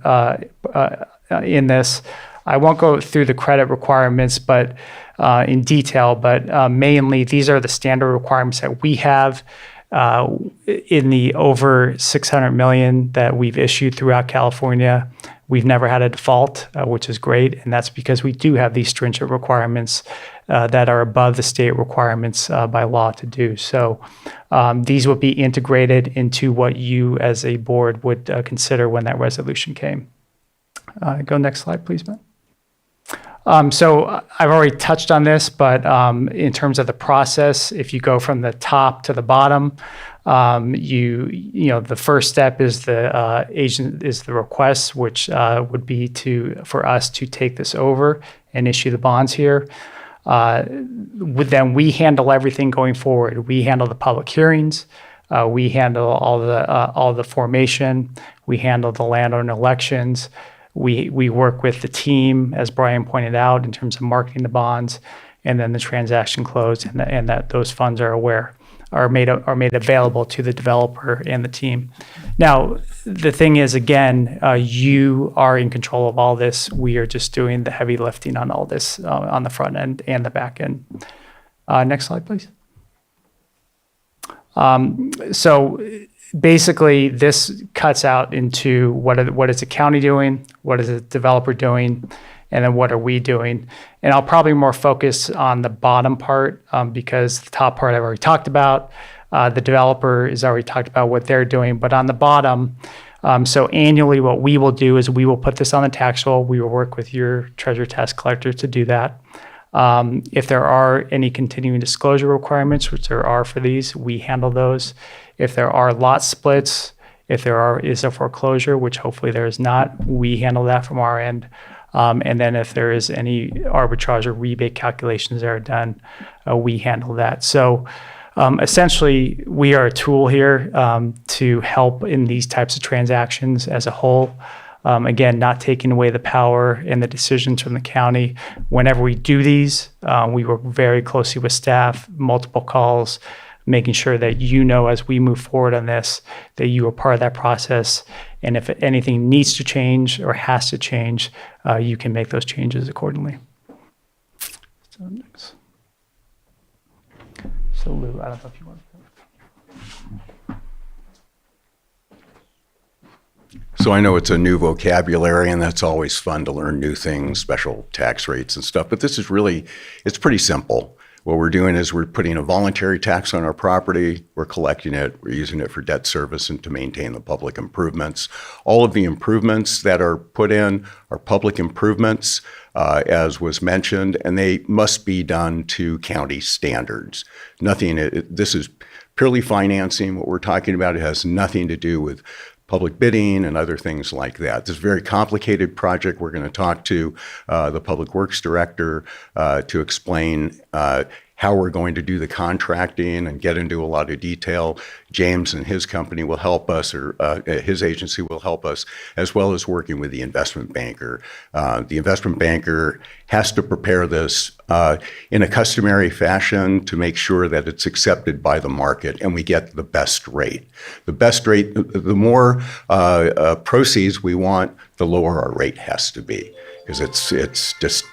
A: in this. I won't go through the credit requirements but in detail, but mainly these are the standard requirements that we have in the over 600 million that we've issued throughout California. We've never had a default, which is great, and that's because we do have these stringent requirements that are above the state requirements by law to do. So these will be integrated into what you as a board would consider when that resolution came. Go next slide, please, Matt. So I've already touched on this, but in terms of the process, if you go from the top to the bottom, the first step is the request, which would be for us to take this over and issue the bonds here. Then we handle everything going forward. We handle the public hearings. We handle all the formation. We handle the landowner elections. We work with the team, as Brian pointed out, in terms of marketing the bonds. and then the transaction closed, and that those funds are made available to the developer and the team. Now, the thing is, again, you are in control of all this. We are just doing the heavy lifting on all this on the front end and the back end. Next slide, please. So basically, this cuts out into what is the county doing, what is the developer doing, and then what are we doing? And I'll probably more focus on the bottom part because the top part I've already talked about. The developer has already talked about what they're doing. But on the bottom, so annually what we will do is we will put this on the tax roll. We will work with your treasurer tax collector to do that. If there are any continuing disclosure requirements, which there are for these, we handle those. If there are lot splits, if there is a foreclosure, which hopefully there is not, we handle that from our end. And then if there is any arbitrage or rebate calculations that are done, we handle that. So essentially, we are a tool here to help in these types of transactions as a whole. Again, not taking away the power and the decisions from the county. Whenever we do these, we work very closely with staff, multiple calls, making sure that as we move forward on this, that you are part of that process. And if anything needs to change or has to change, you can make those changes accordingly. So next. So Lou, I don't know if you want to.
T: So I know it's a new vocabulary, and that's always fun to learn new things, special tax rates and stuff, but this is it's pretty simple. What we're doing is we're putting a voluntary tax on our property, we're collecting it, we're using it for debt service and to maintain the public improvements. All of the improvements that are put in are public improvements, as was mentioned, and they must be done to county standards. This is purely financing. What we're talking about, it has nothing to do with public bidding and other things like that. This is a very complicated project. We're going to talk to the Public Works Director to explain how we're going to do the contracting and get into a lot of detail. James and his company will help us, or his agency will help us, as well as working with the investment banker. The investment banker has to prepare this in a customary fashion to make sure that it's accepted by the market and we get the best rate. The best rate, the more proceeds we want, the lower our rate has to be, because it's just,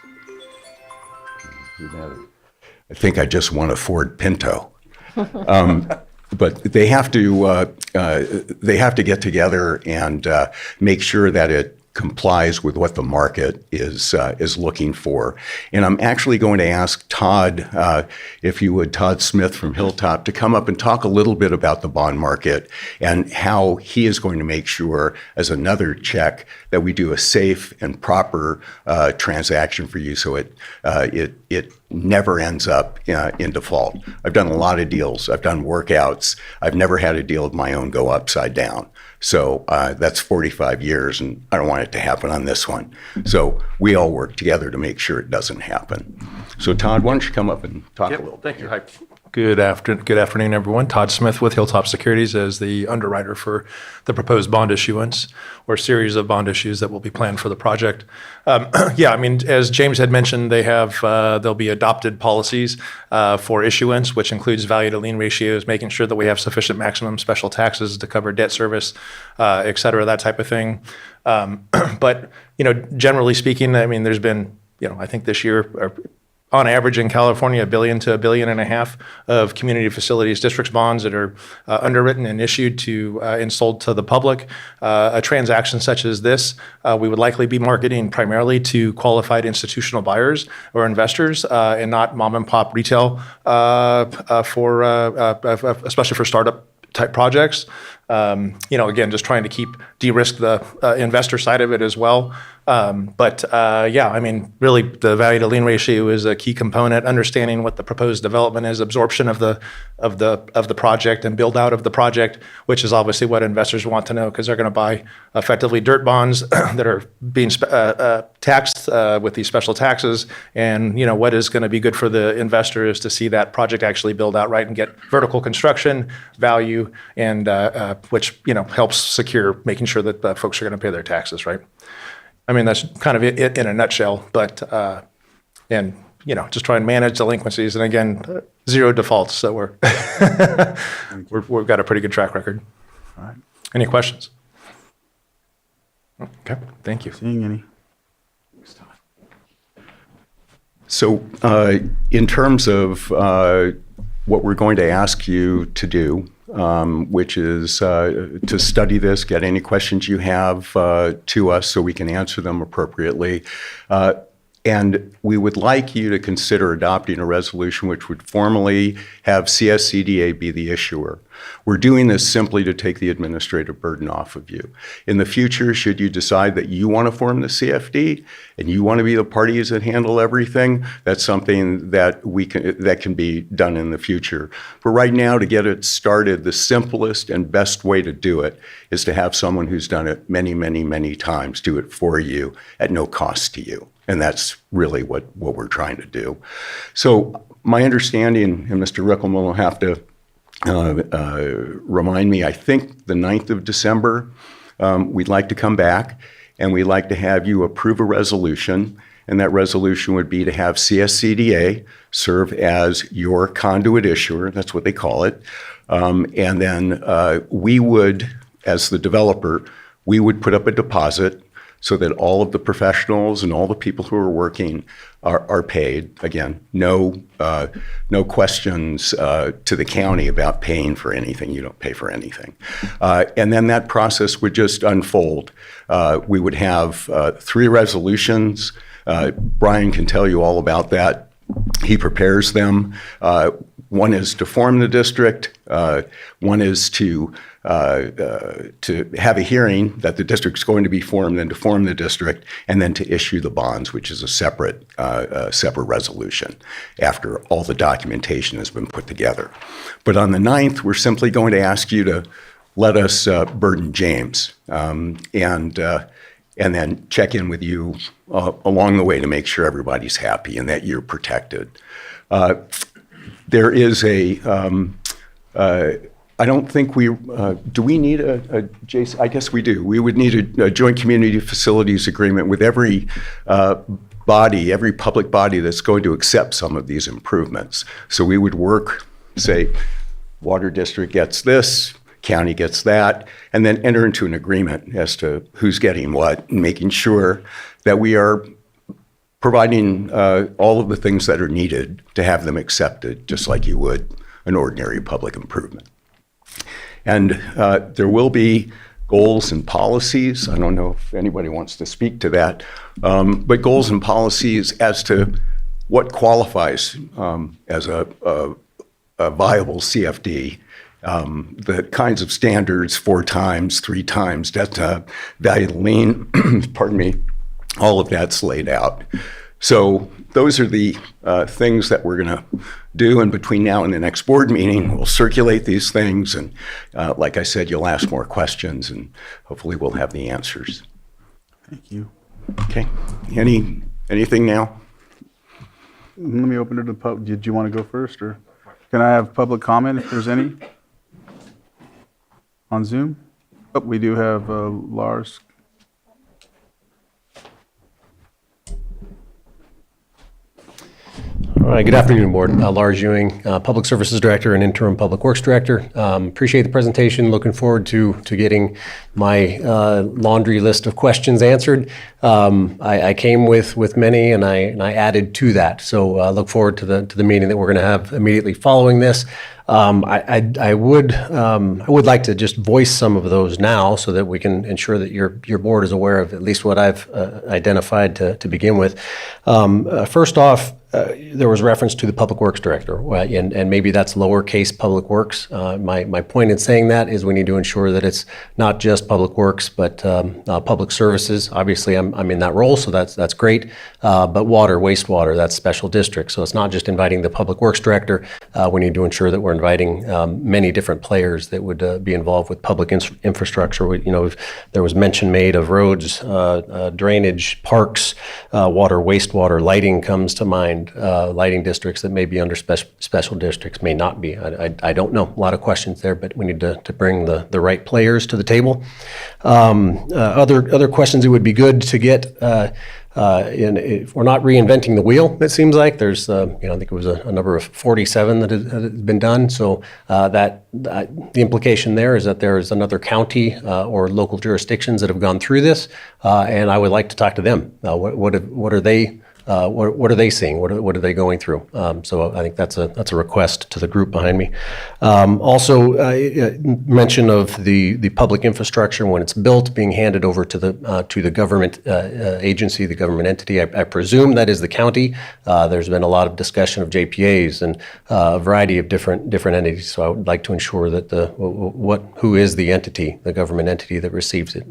T: I think I just won a Ford Pinto. But they have to get together and make sure that it complies with what the market is looking for. And I'm actually going to ask Todd, if you would, Todd Smith from Hilltop, to come up and talk a little bit about the bond market and how he is going to make sure, as another check, that we do a safe and proper transaction for you, so it never ends up in default. I've done a lot of deals. I've done workouts. I've never had a deal of my own go upside down. So that's 45 years, and I don't want it to happen on this one. So we all work together to make sure it doesn't happen. So Todd, why don't you come up and talk a little bit?
S: Thank you. Hi. Good afternoon, everyone. Todd Smith with Hilltop Securities as the underwriter for the proposed bond issuance, or series of bond issues that will be planned for the project. Yeah, I mean, as James had mentioned, there'll be adopted policies for issuance, which includes value to lien ratios, making sure that we have sufficient maximum special taxes to cover debt service, et cetera, that type of thing. But, generally speaking, I mean, there's been, I think this year, on average in California, $1 billion to $1.5 billion of community facilities districts bonds that are underwritten and issued to and sold to the public. A transaction such as this, we would likely be marketing primarily to qualified institutional buyers or investors, and not mom and pop retail, especially for startup type projects. Again, just trying to de-risk the investor side of it as well. Yeah, I mean, really, the value to lien ratio is a key component. Understanding what the proposed development is, absorption of the project and build out of the project, which is obviously what investors want to know, because they're going to buy effectively dirt bonds that are being taxed with these special taxes. And what is going to be good for the investor is to see that project actually build out right and get vertical construction value, and which helps secure making sure that folks are going to pay their taxes, right? I mean, that's kind of it in a nutshell, but, and just try and manage delinquencies. And again, zero defaults. So we've got a pretty good track record.
B: All right.
S: Any questions? Okay, thank you.
B: Seeing any?
T: So in terms of what we're going to ask you to do, which is to study this, get any questions you have to us so we can answer them appropriately. And we would like you to consider adopting a resolution which would formally have CSCDA be the issuer. We're doing this simply to take the administrative burden off of you. In the future, should you decide that you want to form the CFD and you want to be the parties that handle everything, that's something that that can be done in the future. But right now, to get it started, the simplest and best way to do it is to have someone who's done it many, many, many times do it for you at no cost to you. And that's really what we're trying to do. So my understanding, and Mr. Rickleman will have to remind me, I think the 9th of December, we'd like to come back and we'd like to have you approve a resolution. And that resolution would be to have CSCDA serve as your conduit issuer. That's what they call it. And then we would, as the developer, we would put up a deposit so that all of the professionals and all the people who are working are paid. Again, no questions to the county about paying for anything. You don't pay for anything. And then that process would just unfold. We would have 3 resolutions. Brian can tell you all about that. He prepares them. One is to form the district. One is to have a hearing that the district's going to be formed, then to form the district, and then to issue the bonds, which is a separate resolution after all the documentation has been put together. But on the 9th, we're simply going to ask you to let us burden James and then check in with you along the way to make sure everybody's happy and that you're protected. There is I don't think do we need a Jason? I guess we do. We would need a joint community facilities agreement with every body, every public body that's going to accept some of these improvements. So we would work, say, water district gets this, county gets that, and then enter into an agreement as to who's getting what, and making sure that we are providing all of the things that are needed to have them accepted, just like you would an ordinary public improvement. And there will be goals and policies. I don't know if anybody wants to speak to that, but goals and policies as to what qualifies as a viable CFD, the kinds of standards, 4 times, 3 times, debt to value of the lien, pardon me, all of that's laid out. So those are the things that we're going to do. And between now and the next board meeting, we'll circulate these things. And like I said, you'll ask more questions and hopefully we'll have the answers.
B: Thank you.
T: Okay. Anything now?
B: Let me open it to the public. Did you want to go first, or can I have public comment if there's any on Zoom? Oh, we do have Lars.
F: All right, good afternoon, Board. Lars Ewing, Public Services Director and Interim Public Works Director. Appreciate the presentation. Looking forward to getting my laundry list of questions answered. I came with many, and I added to that. So look forward to the meeting that we're going to have immediately following this. I would like to just voice some of those now so that we can ensure that your board is aware of at least what I've identified to begin with. First off, there was reference to the Public Works Director, and maybe that's lowercase Public Works. My point in saying that is we need to ensure that it's not just Public Works, but Public Services. Obviously, I'm in that role, so that's great. But water, wastewater, that's special district. So it's not just inviting the Public Works Director. We need to ensure that we're inviting many different players that would be involved with public infrastructure. There was mention made of roads, drainage, parks, water, wastewater, lighting comes to mind. defined lighting districts that may be under special districts, may not be. I don't know. A lot of questions there, but we need to bring the right players to the table. Other questions it would be good to get. If we're not reinventing the wheel, it seems like there's, I think it was a number of 47 that has been done. So the implication there is that there is another county or local jurisdictions that have gone through this, and I would like to talk to them. What are they? What are they seeing? What are they going through? So I think that's a request to the group behind me. Also, mention of the public infrastructure when it's built being handed over to the government agency, the government entity. I presume that is the county. There's been a lot of discussion of JPAs and a variety of different entities. So I would like to ensure that who is the entity, the government entity that receives it.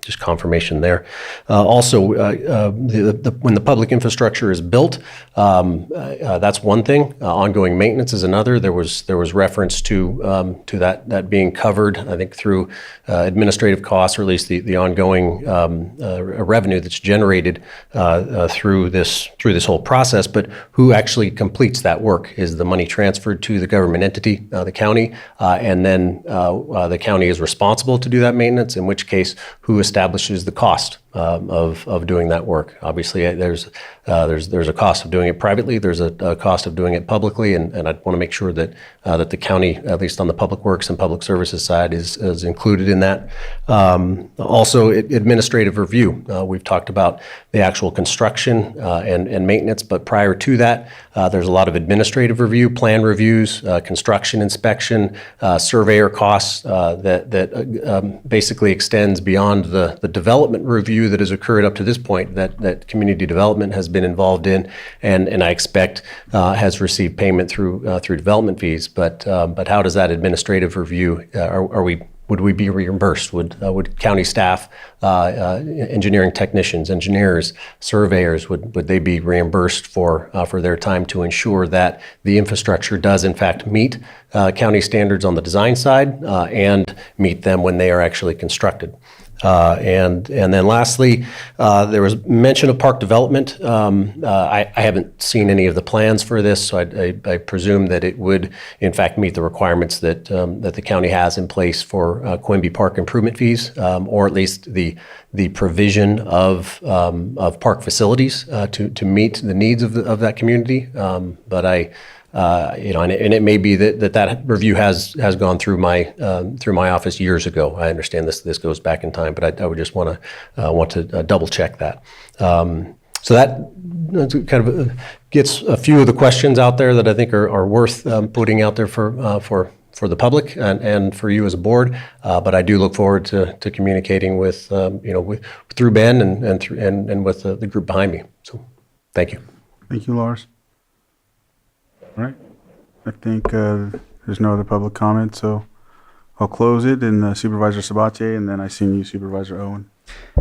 F: Just confirmation there. Also, when the public infrastructure is built, that's one thing. Ongoing maintenance is another. There was reference to that being covered, I think, through administrative costs, or at least the ongoing revenue that's generated through this whole process. But who actually completes that work? Is the money transferred to the government entity, the county, and then the county is responsible to do that maintenance? In which case, who establishes the cost of doing that work? Obviously, there's a cost of doing it privately. There's a cost of doing it publicly, and I want to make sure that the county, at least on the public works and public services side, is included in that. Also, administrative review. We've talked about the actual construction and maintenance, but prior to that, there's a lot of administrative review, plan reviews, construction inspection, surveyor costs that basically extends beyond the development review that has occurred up to this point that community development has been involved in, and I expect has received payment through development fees. But how does that administrative review? Would we be reimbursed? Would county staff, engineering technicians, engineers, surveyors, would they be reimbursed for their time to ensure that the infrastructure does in fact meet county standards on the design side and meet them when they are actually constructed? And then lastly, there was mention of park development. I haven't seen any of the plans for this, so I presume that it would in fact meet the requirements that the county has in place for Quimby Park improvement fees, or at least the provision of park facilities to meet the needs of that community. But and it may be that review has gone through my office years ago. I understand this goes back in time, but I would just want to double check that. So that kind of gets a few of the questions out there that I think are worth putting out there for the public and for you as a board. But I do look forward to communicating with through Ben and with the group behind me. So thank you.
B: Thank you, Lars. All right. I think there's no other public comment, so I'll close it. And Supervisor Sabatier, and then I see you, Supervisor Owen.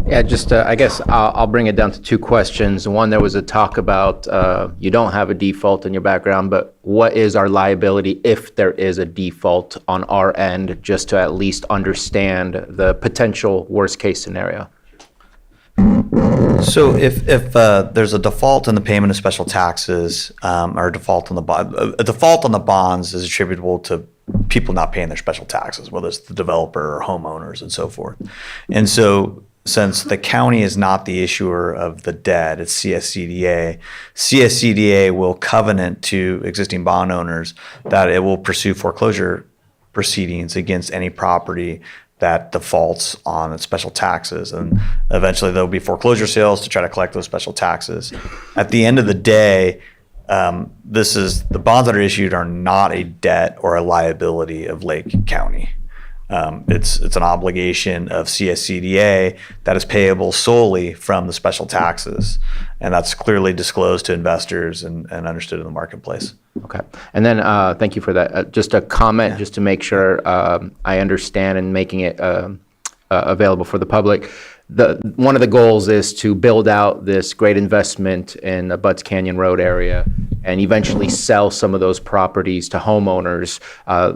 D: Yeah, just I guess I'll bring it down to two questions. One, there was a talk about you don't have a default in your background, but what is our liability if there is a default on our end, just to at least understand the potential worst case scenario?
U: So if there's a default in the payment of special taxes, or a default on the bonds is attributable to people not paying their special taxes, whether it's the developer or homeowners and so forth. And so since the county is not the issuer of the debt, it's CSCDA. CSCDA will covenant to existing bond owners that it will pursue foreclosure proceedings against any property that defaults on its special taxes, and eventually there'll be foreclosure sales to try to collect those special taxes. At the end of the day, the bonds that are issued are not a debt or a liability of Lake County. It's an obligation of CSCDA that is payable solely from the special taxes, and that's clearly disclosed to investors and understood in the marketplace.
D: Okay, and then thank you for that. Just a comment, just to make sure I understand and making it available for the public. One of the goals is to build out this great investment in the Butts Canyon Road area and eventually sell some of those properties to homeowners.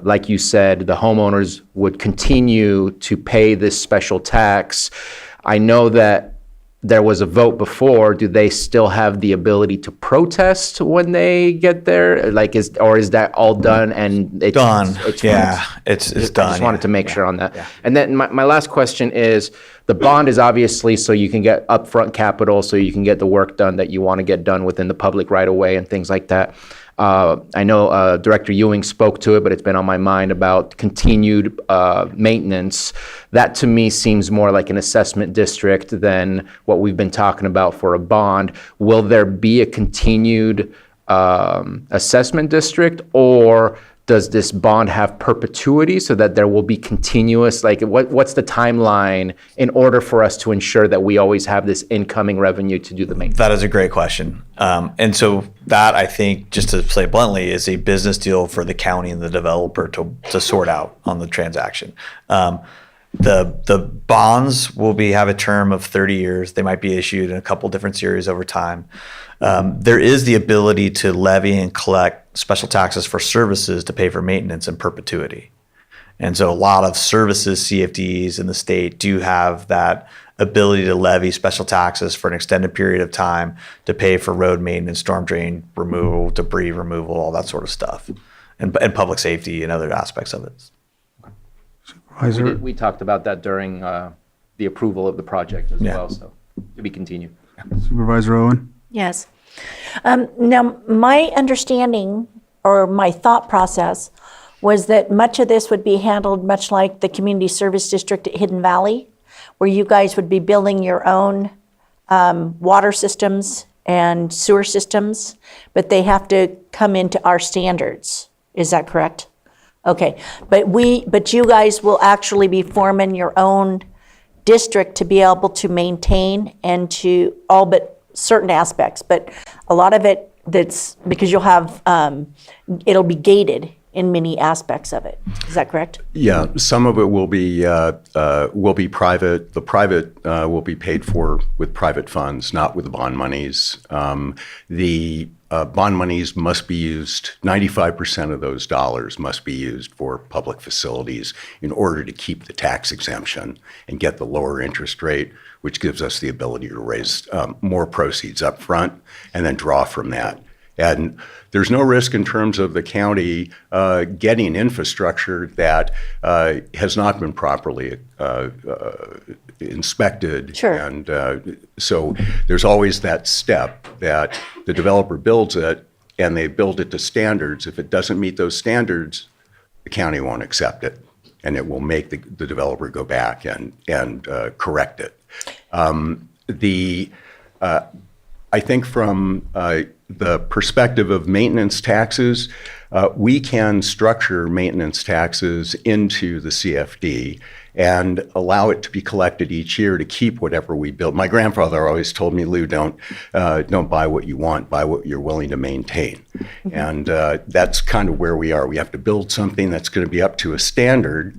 D: Like you said, the homeowners would continue to pay this special tax. I know that there was a vote before, do they still have the ability to protest when they get there? Like, is that all done and it's
U: Done.
D: It's
U: Done.
D: I just wanted to make sure on that. And then my last question is, the bond is obviously so you can get upfront capital, so you can get the work done that you want to get done within the public right away and things like that. I know Director Ewing spoke to it, but it's been on my mind about continued maintenance. That to me seems more like an assessment district than what we've been talking about for a bond. Will there be a continued assessment district, or does this bond have perpetuity so that there will be continuous, like what's the timeline in order for us to ensure that we always have this incoming revenue to do the maintenance?
U: That is a great question. And so that, I think, just to say bluntly, is a business deal for the county and the developer to sort out on the transaction. The bonds will have a term of 30 years. They might be issued in a couple different series over time. There is the ability to levy and collect special taxes for services to pay for maintenance in perpetuity. And so a lot of services, CFDs in the state do have that ability to levy special taxes for an extended period of time to pay for road maintenance, storm drain removal, debris removal, all that sort of stuff, and public safety and other aspects of it.
D: We talked about that during the approval of the project as well, so to be continued.
B: Supervisor Owen?
N: Yes. Now, my understanding or my thought process was that much of this would be handled much like the Community Service District at Hidden Valley, where you guys would be building your own water systems and sewer systems, but they have to come into our standards. Is that correct? Okay, but you guys will actually be forming your own district to be able to maintain and to all but certain aspects, but a lot of it that's because you'll have, it'll be gated in many aspects of it. Is that correct?
T: Yeah, some of it will be private. The private will be paid for with private funds, not with bond monies. The bond monies must be used, 95% of those dollars must be used for public facilities in order to keep the tax exemption and get the lower interest rate, which gives us the ability to raise more proceeds up front and then draw from that. And there's no risk in terms of the county getting infrastructure that has not been properly inspected.
N: Sure.
T: And so there's always that step that the developer builds it and they build it to standards. If it doesn't meet those standards, the county won't accept it, and it will make the developer go back and correct it. I think from the perspective of maintenance taxes, we can structure maintenance taxes into the CFD and allow it to be collected each year to keep whatever we build. My grandfather always told me, Lou, don't buy what you want, buy what you're willing to maintain. And that's kind of where we are. We have to build something that's going to be up to a standard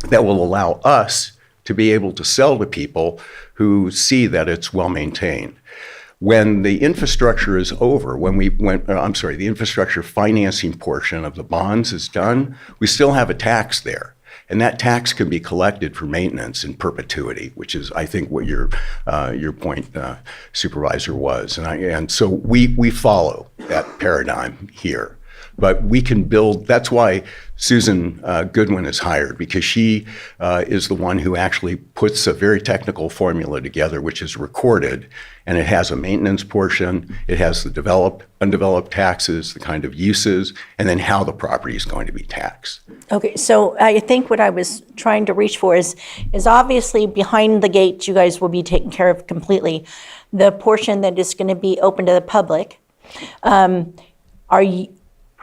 T: that will allow us to be able to sell to people who see that it's well maintained. When the infrastructure is over, the infrastructure financing portion of the bonds is done, we still have a tax there. And that tax can be collected for maintenance in perpetuity, which is, I think, what your point, Supervisor, was. And so we follow that paradigm here. But we can build, that's why Susan Goodwin is hired, because she is the one who actually puts a very technical formula together, which is recorded, and it has a maintenance portion, it has the developed, undeveloped taxes, the kind of uses, and then how the property is going to be taxed.
N: Okay, so I think what I was trying to reach for is obviously behind the gate, you guys will be taken care of completely. The portion that is going to be open to the public, are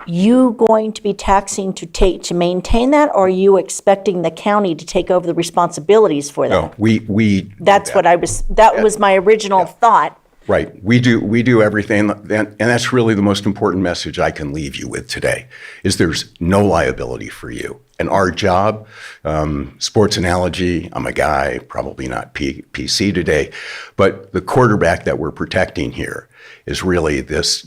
N: you going to be taxing to maintain that, or are you expecting the county to take over the responsibilities for that?
T: No, we.
N: That's what I was. That was my original thought.
T: Right. We do everything, and that's really the most important message I can leave you with today, is there's no liability for you. And our job, sports analogy, I'm a guy, probably not PC today, but the quarterback that we're protecting here is really this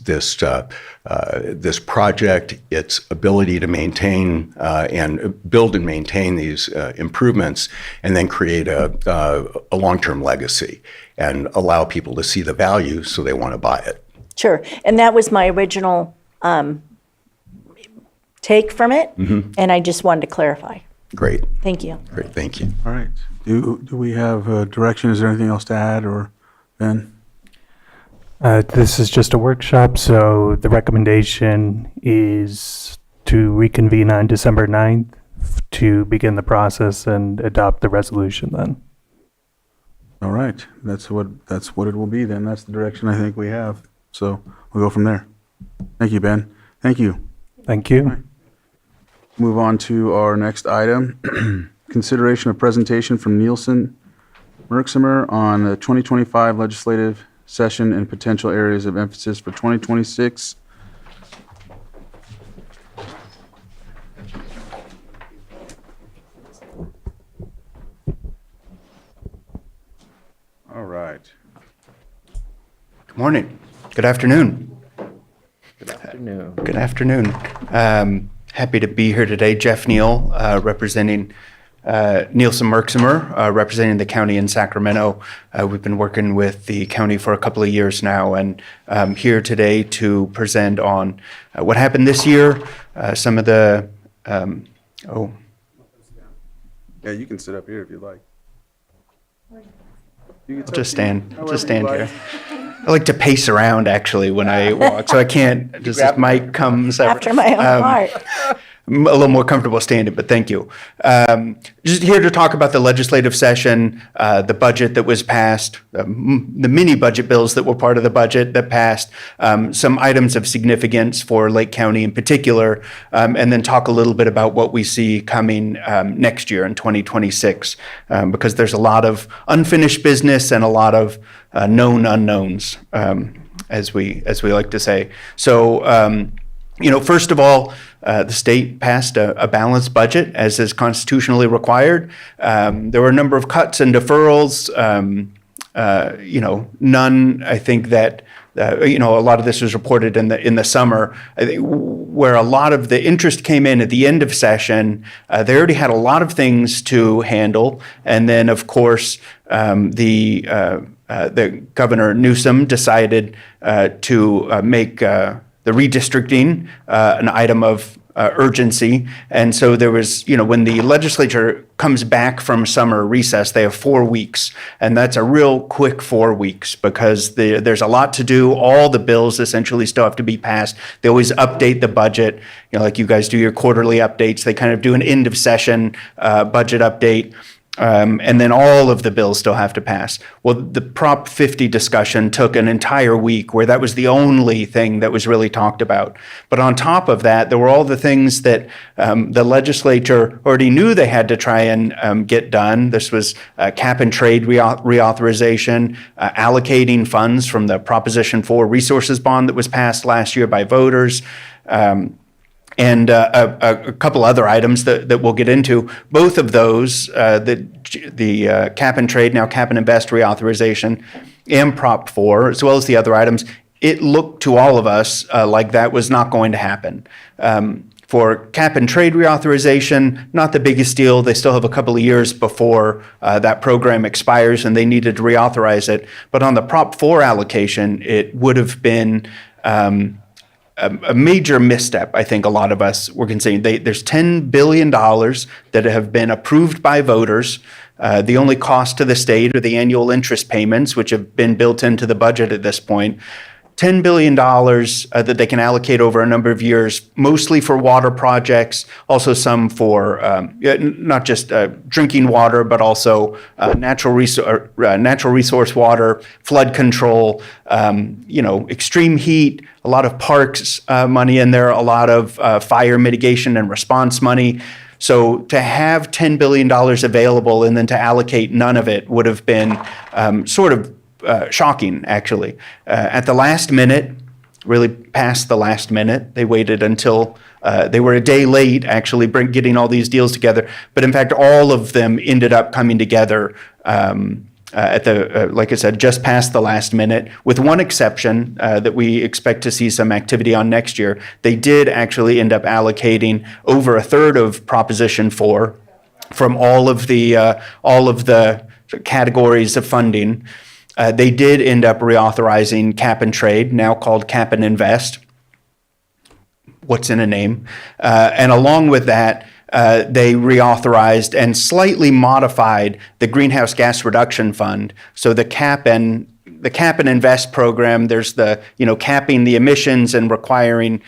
T: project, its ability to maintain and build and maintain these improvements, and then create a long-term legacy. and allow people to see the value so they want to buy it.
N: Sure. And that was my original take from it. And I just wanted to clarify.
T: Great.
N: Thank you.
T: Great, thank you.
B: All right. Do we have direction? Is there anything else to add, or Ben?
L: This is just a workshop, so the recommendation is to reconvene on December 9th to begin the process and adopt the resolution then.
B: All right. That's what it will be then. That's the direction I think we have. So we'll go from there. Thank you, Ben. Thank you.
L: Thank you.
B: Move on to our next item. Consideration of presentation from Nielsen Merksimer on the 2025 legislative session and potential areas of emphasis for 2026. All right.
J: Good morning. Good afternoon.
D: Good afternoon.
J: Good afternoon. Happy to be here today. Jeff Neal, representing Nielsen Merksimer, representing the county in Sacramento. We've been working with the county for a couple of years now, and I'm here today to present on what happened this year, some of the,
B: Yeah, you can sit up here if you like.
J: I'll just stand here. I like to pace around actually when I walk, so I can't, just this mic comes.
N: After my own heart.
J: I'm a little more comfortable standing, but thank you. Just here to talk about the legislative session, the budget that was passed, the mini budget bills that were part of the budget that passed, some items of significance for Lake County in particular, and then talk a little bit about what we see coming next year in 2026, because there's a lot of unfinished business and a lot of known unknowns, as we like to say. So, first of all, the state passed a balanced budget as is constitutionally required. There were a number of cuts and deferrals. None, I think that, a lot of this was reported in the summer. I think where a lot of the interest came in at the end of session, they already had a lot of things to handle. And then, of course, the Governor Newsom decided to make the redistricting an item of urgency. And so there was, when the legislature comes back from summer recess, they have 4 weeks. And that's a real quick 4 weeks because there's a lot to do. All the bills essentially still have to be passed. They always update the budget, like you guys do your quarterly updates. They kind of do an end of session budget update. And then all of the bills still have to pass. Well, the Prop 50 discussion took an entire week where that was the only thing that was really talked about. But on top of that, there were all the things that the legislature already knew they had to try and get done. This was cap and trade reauthorization, allocating funds from the Proposition 4 resources bond that was passed last year by voters, and a couple other items that we'll get into. Both of those, the cap and trade, now cap and invest reauthorization, and Prop 4, as well as the other items, it looked to all of us like that was not going to happen. For cap and trade reauthorization, not the biggest deal. They still have a couple of years before that program expires and they needed to reauthorize it. But on the Prop 4 allocation, it would have been a major misstep. I think a lot of us were considering. There's $10 billion that have been approved by voters. The only cost to the state are the annual interest payments, which have been built into the budget at this point. $10 billion that they can allocate over a number of years, mostly for water projects, also some for not just drinking water, but also natural resource water, flood control, extreme heat, a lot of parks money in there, a lot of fire mitigation and response money. So to have $10 billion available and then to allocate none of it would have been sort of shocking, actually. At the last minute, really past the last minute, they waited until they were a day late, actually, getting all these deals together. But in fact, all of them ended up coming together at the, like I said, just past the last minute, with one exception that we expect to see some activity on next year. They did actually end up allocating over a third of Proposition 4 from all of the categories of funding. They did end up reauthorizing cap and trade, now called cap and invest. What's in a name? And along with that, they reauthorized and slightly modified the greenhouse gas reduction fund. So the cap and invest program, there's the, capping the emissions and requiring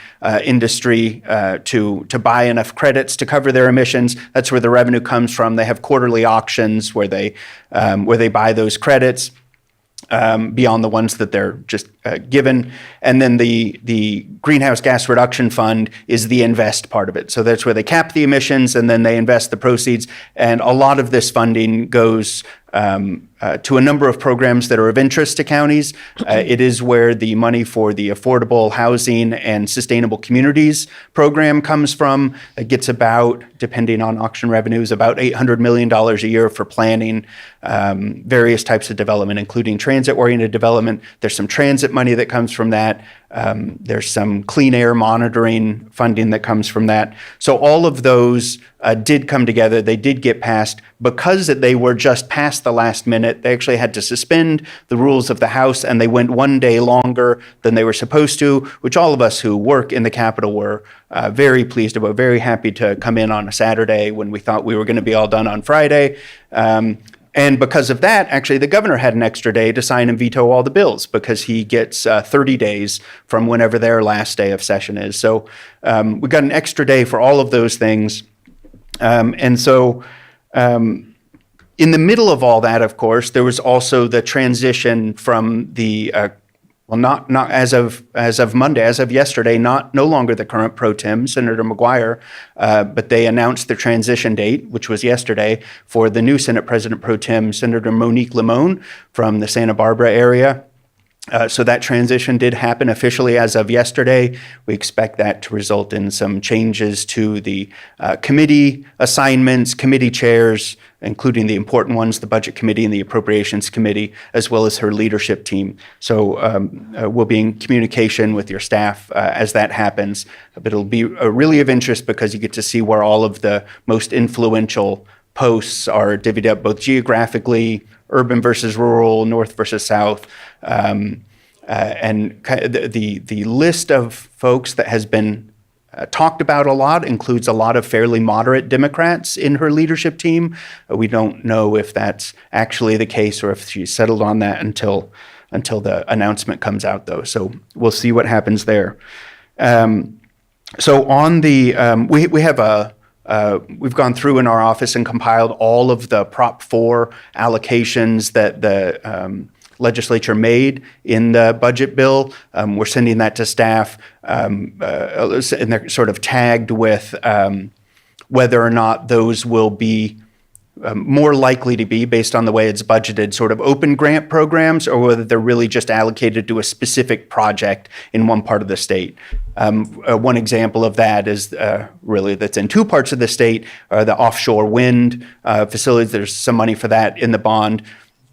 J: industry to buy enough credits to cover their emissions. That's where the revenue comes from. They have quarterly auctions where they buy those credits. Beyond the ones that they're just given. And then the greenhouse gas reduction fund is the invest part of it. So that's where they cap the emissions and then they invest the proceeds. And a lot of this funding goes to a number of programs that are of interest to counties. It is where the money for the Affordable Housing and Sustainable Communities program comes from. It gets about, depending on auction revenues, about $800 million a year for planning various types of development, including transit-oriented development. There's some transit money that comes from that. There's some clean air monitoring funding that comes from that. So all of those did come together. They did get passed. Because they were just past the last minute, they actually had to suspend the rules of the House, and they went one day longer than they were supposed to, which all of us who work in the Capitol were very pleased about, very happy to come in on a Saturday when we thought we were going to be all done on Friday. And because of that, actually, the governor had an extra day to sign and veto all the bills because he gets 30 days from whenever their last day of session is. So we got an extra day for all of those things. And so in the middle of all that, of course, there was also the transition from the not as of Monday, as of yesterday, no longer the current pro tem, Senator McGuire, but they announced the transition date, which was yesterday, for the new Senate President pro tem, Senator Monique Limon from the Santa Barbara area. So that transition did happen officially as of yesterday. We expect that to result in some changes to the committee assignments, committee chairs, including the important ones, the Budget Committee and the Appropriations Committee, as well as her leadership team. So we'll be in communication with your staff as that happens. But it'll be really of interest because you get to see where all of the most influential posts are divvied up, both geographically, urban versus rural, north versus south. And the list of folks that has been talked about a lot includes a lot of fairly moderate Democrats in her leadership team. We don't know if that's actually the case or if she's settled on that until the announcement comes out, though. So we'll see what happens there. So on the we have we've gone through in our office and compiled all of the Prop 4 allocations that the legislature made in the budget bill. We're sending that to staff, and they're sort of tagged with whether or not those will be more likely to be, based on the way it's budgeted, sort of open grant programs, or whether they're really just allocated to a specific project in one part of the state. One example of that is really that's in two parts of the state, the offshore wind facilities. There's some money for that in the bond.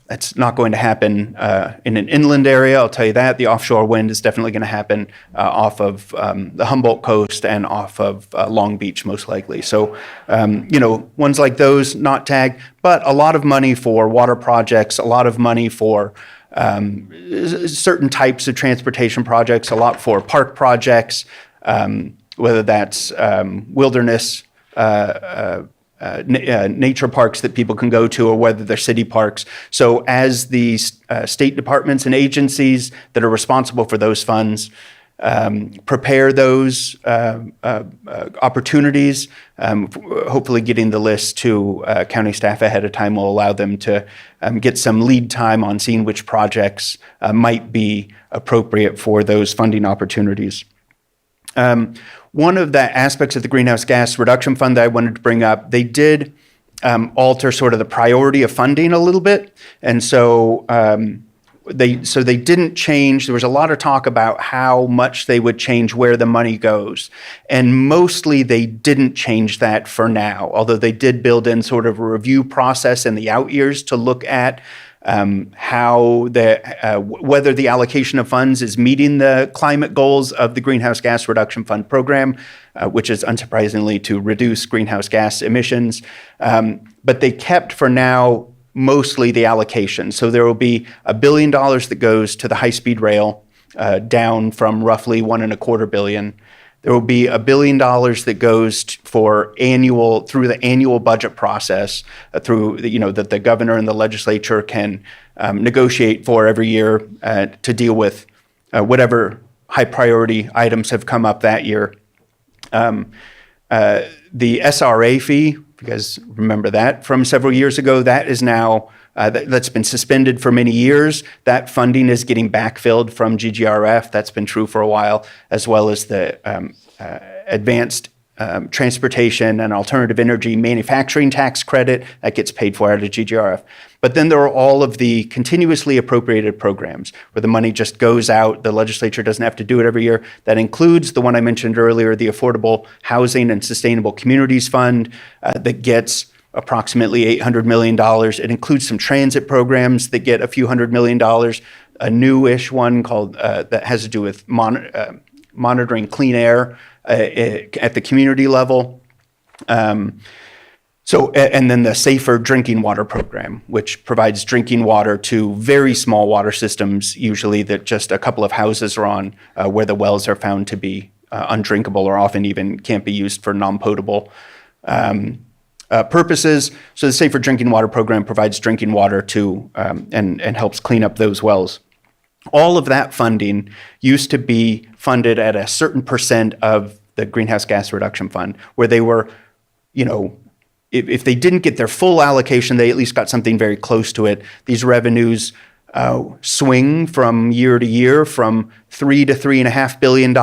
J: That's not going to happen in an inland area, I'll tell you that. The offshore wind is definitely going to happen off of the Humboldt coast and off of Long Beach, most likely. So, ones like those, not tagged, but a lot of money for water projects, a lot of money for certain types of transportation projects, a lot for park projects, whether that's wilderness nature parks that people can go to, or whether they're city parks. So as the state departments and agencies that are responsible for those funds prepare those opportunities, hopefully getting the list to county staff ahead of time will allow them to get some lead time on seeing which projects might be appropriate for those funding opportunities. One of the aspects of the Greenhouse Gas Reduction Fund that I wanted to bring up, they did alter sort of the priority of funding a little bit. And so they didn't change. There was a lot of talk about how much they would change where the money goes. And mostly they didn't change that for now, although they did build in sort of a review process in the out years to look at how whether the allocation of funds is meeting the climate goals of the Greenhouse Gas Reduction Fund program, which is unsurprisingly to reduce greenhouse gas emissions. But they kept for now mostly the allocation. So there will be $1 billion that goes to the high-speed rail, down from roughly $1.25 billion. There will be $1 billion that goes through the annual budget process, that the governor and the legislature can negotiate for every year to deal with whatever high priority items have come up that year. The SRA fee, if you guys remember that from several years ago, that is now that's been suspended for many years. That funding is getting backfilled from GGRF. That's been true for a while, as well as the advanced transportation and alternative energy manufacturing tax credit that gets paid for out of GGRF. But then there are all of the continuously appropriated programs where the money just goes out. The legislature doesn't have to do it every year. That includes the one I mentioned earlier, the Affordable Housing and Sustainable Communities Fund that gets approximately $800 million. It includes some transit programs that get a few $100 million. A newish one called that has to do with monitoring clean air at the community level. And then the Safer Drinking Water Program, which provides drinking water to very small water systems, usually that just a couple of houses are on, where the wells are found to be undrinkable or often even can't be used for non-potable purposes. So the Safer Drinking Water Program provides drinking water to and helps clean up those wells. All of that funding used to be funded at a certain percent of the Greenhouse Gas Reduction Fund, where they were, if they didn't get their full allocation, they at least got something very close to it. These revenues swing from year to year from $3 to $3.5 billion.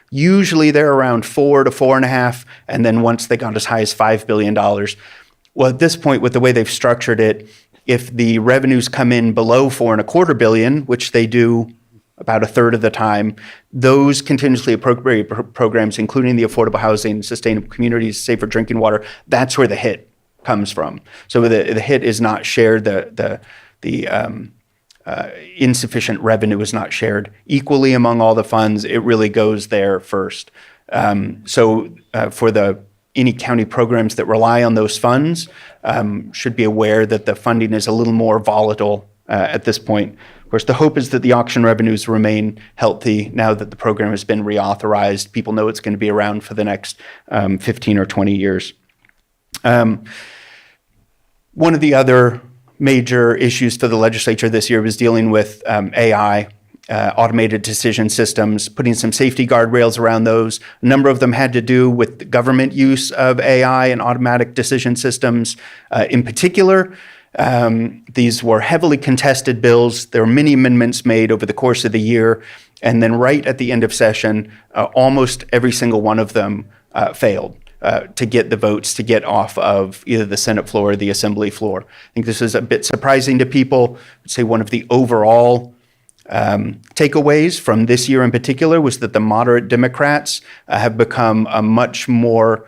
J: Usually they're around 4 to 4.5, and then once they got as high as $5 billion. Well, at this point, with the way they've structured it, if the revenues come in below $4.25 billion, which they do about a third of the time, those continuously appropriated programs, including the Affordable Housing, Sustainable Communities, Safer Drinking Water, that's where the hit comes from. So the hit is not shared. The insufficient revenue is not shared equally among all the funds. It really goes there first. For any county programs that rely on those funds, should be aware that the funding is a little more volatile at this point. Of course, the hope is that the auction revenues remain healthy now that the program has been reauthorized. People know it's going to be around for the next 15 or 20 years. One of the other major issues for the legislature this year was dealing with AI, automated decision systems, putting some safety guardrails around those. A number of them had to do with the government use of AI and automatic decision systems in particular. These were heavily contested bills. There were many amendments made over the course of the year. And then right at the end of session, almost every single one of them failed to get the votes to get off of either the Senate floor or the Assembly floor. I think this is a bit surprising to people. I'd say one of the overall takeaways from this year in particular was that the moderate Democrats have become a much more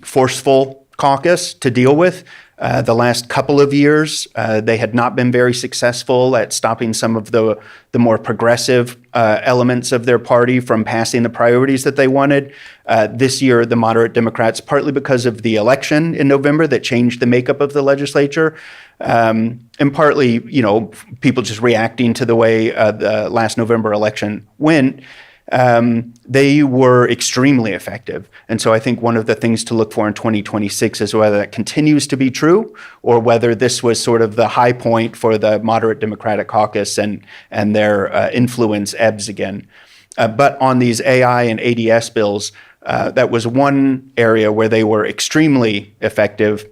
J: forceful caucus to deal with. The last couple of years, they had not been very successful at stopping some of the more progressive elements of their party from passing the priorities that they wanted. This year, the moderate Democrats, partly because of the election in November that changed the makeup of the legislature, and partly, people just reacting to the way the last November election went, they were extremely effective. And so I think one of the things to look for in 2026 is whether that continues to be true or whether this was sort of the high point for the moderate Democratic caucus and their influence ebbs again. But on these AI and ADS bills, that was one area where they were extremely effective.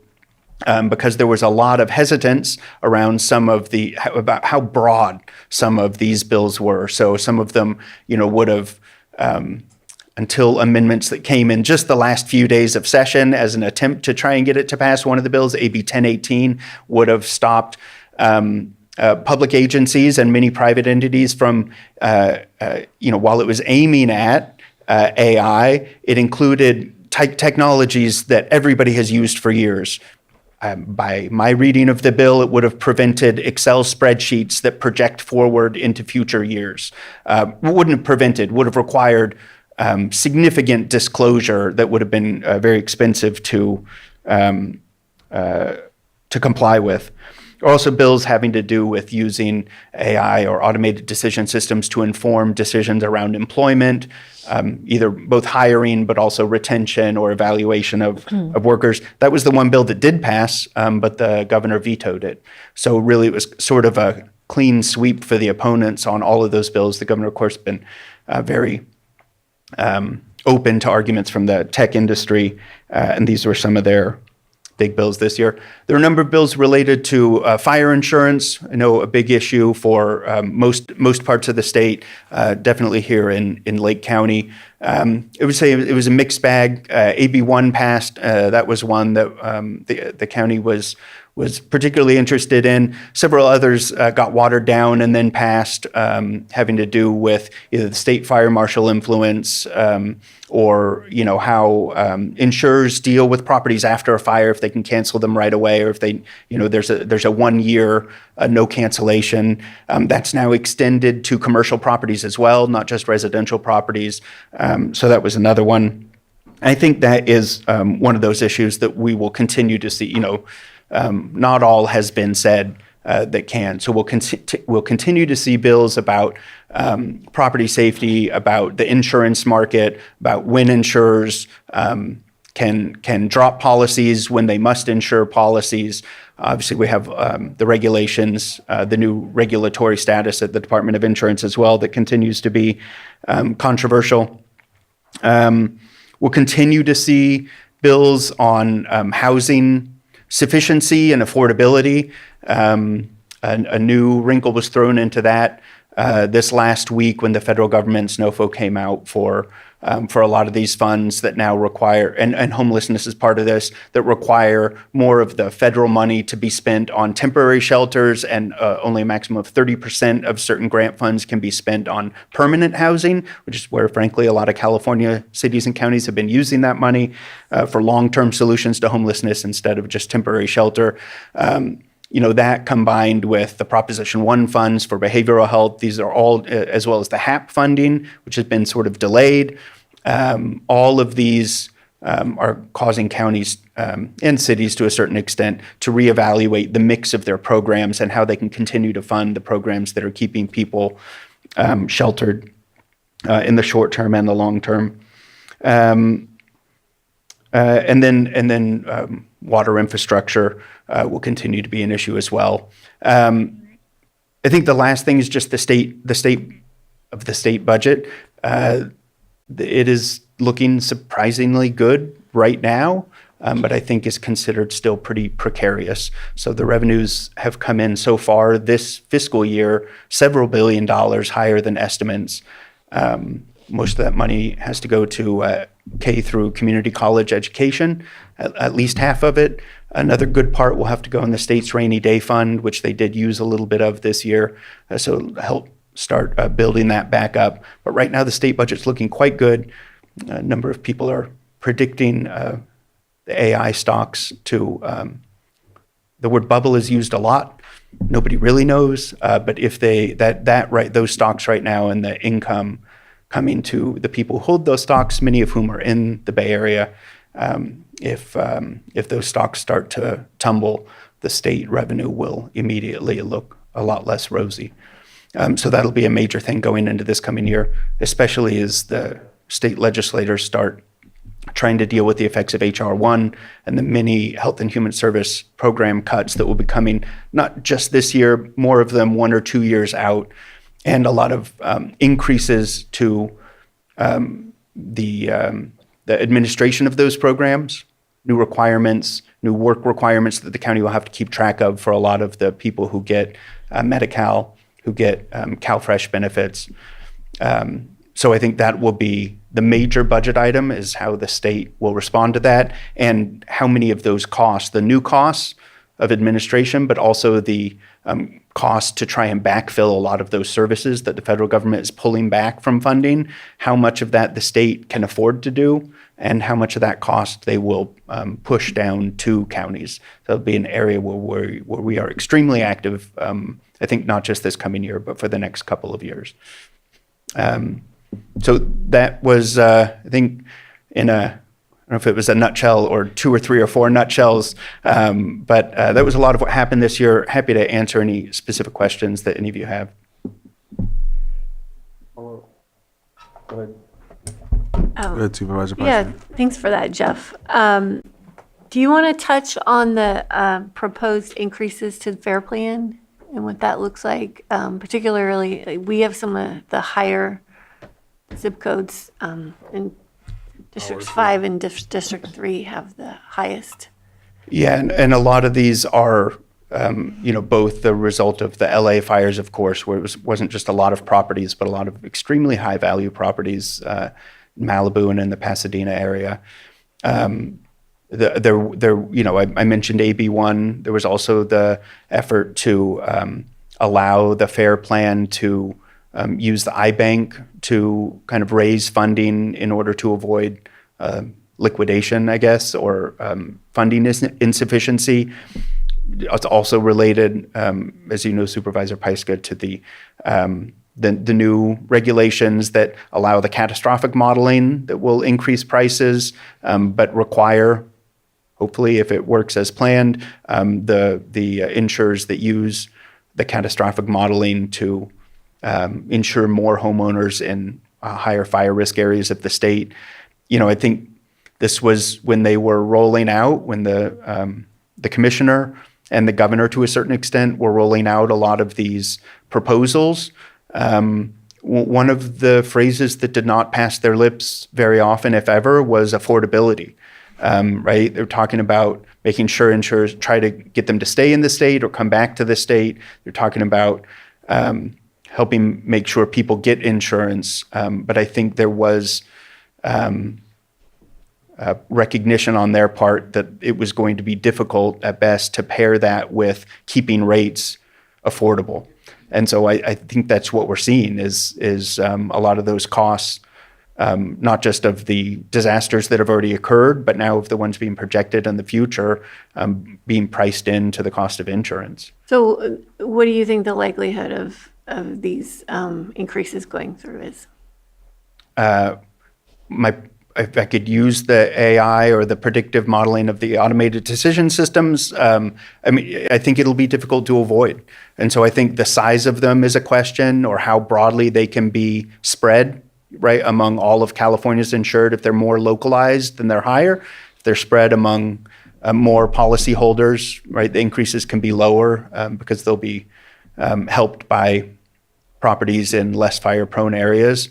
J: Because there was a lot of hesitance around about how broad some of these bills were. So some of them, would have, until amendments that came in just the last few days of session as an attempt to try and get it to pass. One of the bills, AB 1018, would have stopped public agencies and many private entities from, while it was aiming at AI, it included technologies that everybody has used for years. By my reading of the bill, it would have prevented Excel spreadsheets that project forward into future years. Wouldn't have prevented, would have required significant disclosure that would have been very expensive to to comply with. Also, bills having to do with using AI or automated decision systems to inform decisions around employment, either both hiring but also retention or evaluation of workers. That was the one bill that did pass, but the governor vetoed it. So really, it was sort of a clean sweep for the opponents on all of those bills. The governor, of course, been very open to arguments from the tech industry, and these were some of their big bills this year. There are a number of bills related to fire insurance. I know a big issue for most parts of the state, definitely here in Lake County. I would say it was a mixed bag. AB 1 passed. That was one that the county was particularly interested in. Several others got watered down and then passed, having to do with either the state fire marshal influence or how insurers deal with properties after a fire, if they can cancel them right away, or if they there's a 1 year no cancellation. That's now extended to commercial properties as well, not just residential properties. So that was another one. I think that is one of those issues that we will continue to see. Not all has been said that can. So we'll continue to see bills about property safety, about the insurance market, about when insurers can drop policies when they must insure policies. Obviously, we have the regulations, the new regulatory status at the Department of Insurance as well that continues to be controversial. We'll continue to see bills on housing sufficiency and affordability. A new wrinkle was thrown into that this last week when the federal government SNOFO came out for a lot of these funds that now require, and homelessness is part of this, that require more of the federal money to be spent on temporary shelters, and only a maximum of 30% of certain grant funds can be spent on permanent housing, which is where, frankly, a lot of California cities and counties have been using that money for long-term solutions to homelessness instead of just temporary shelter. That combined with the Proposition 1 funds for behavioral health, these are all, as well as the HAP funding, which has been sort of delayed. All of these are causing counties and cities to a certain extent to reevaluate the mix of their programs and how they can continue to fund the programs that are keeping people sheltered in the short term and the long term. And then water infrastructure will continue to be an issue as well. I think the last thing is just the state of the state budget. It is looking surprisingly good right now, but I think is considered still pretty precarious. So the revenues have come in so far this fiscal year, several $1 billion higher than estimates. Most of that money has to go to K through community college education, at least half of it. Another good part will have to go in the state's rainy day fund, which they did use a little bit of this year. So it'll help start building that back up. But right now the state budget's looking quite good. A number of people are predicting the AI stocks to, the word bubble is used a lot. Nobody really knows, but if those stocks right now and the income coming to the people who hold those stocks, many of whom are in the Bay Area, if those stocks start to tumble, the state revenue will immediately look a lot less rosy. So that'll be a major thing going into this coming year, especially as the state legislators start trying to deal with the effects of H.R. 1 and the many health and human service program cuts that will be coming, not just this year, more of them 1 or 2 years out, and a lot of increases to the administration of those programs, new requirements, new work requirements that the county will have to keep track of for a lot of the people who get Medi-Cal, who get CalFresh benefits. So I think that will be the major budget item, is how the state will respond to that, and how many of those costs, the new costs of administration, but also the cost to try and backfill a lot of those services that the federal government is pulling back from funding, how much of that the state can afford to do, and how much of that cost they will push down to counties. So it'll be an area where we are extremely active, I think not just this coming year, but for the next couple of years. So that was, I think, in a don't know if it was a nutshell or 2 or 3 or 4 nutshells, but that was a lot of what happened this year. Happy to answer any specific questions that any of you have.
B: Go ahead, Supervisor
I: Yeah,
B: President.
I: thanks for that, Jeff. Do you want to touch on the proposed increases to the FAIR Plan and what that looks like? Particularly, we have some of the higher zip codes in Districts 5 and District 3 have the highest.
J: Yeah, and a lot of these are, both the result of the LA fires, of course, where it wasn't just a lot of properties, but a lot of extremely high value properties, Malibu and in the Pasadena area. I mentioned AB1. There was also the effort to allow the FAIR Plan to use the iBank to kind of raise funding in order to avoid liquidation, I guess, or funding insufficiency. It's also related, as you know, Supervisor Pyska, to the new regulations that allow the catastrophic modeling that will increase prices, but require, hopefully, if it works as planned, the insurers that use the catastrophic modeling to insure more homeowners in higher fire risk areas of the state. I think this was when they were rolling out, when the commissioner and the governor, to a certain extent, were rolling out a lot of these proposals. One of the phrases that did not pass their lips very often, if ever, was affordability. Right? They're talking about making sure insurers try to get them to stay in the state or come back to the state. They're talking about helping make sure people get insurance. But I think there was recognition on their part that it was going to be difficult at best to pair that with keeping rates affordable. And so I think that's what we're seeing is a lot of those costs, not just of the disasters that have already occurred, but now of the ones being projected in the future, being priced into the cost of insurance.
I: So what do you think the likelihood of these increases going through is?
J: If I could use the AI or the predictive modeling of the automated decision systems, I think it'll be difficult to avoid. And so I think the size of them is a question, or how broadly they can be spread, right, among all of California's insured. If they're more localized, then they're higher. If they're spread among more policyholders, right, the increases can be lower because they'll be helped by properties in less fire-prone areas.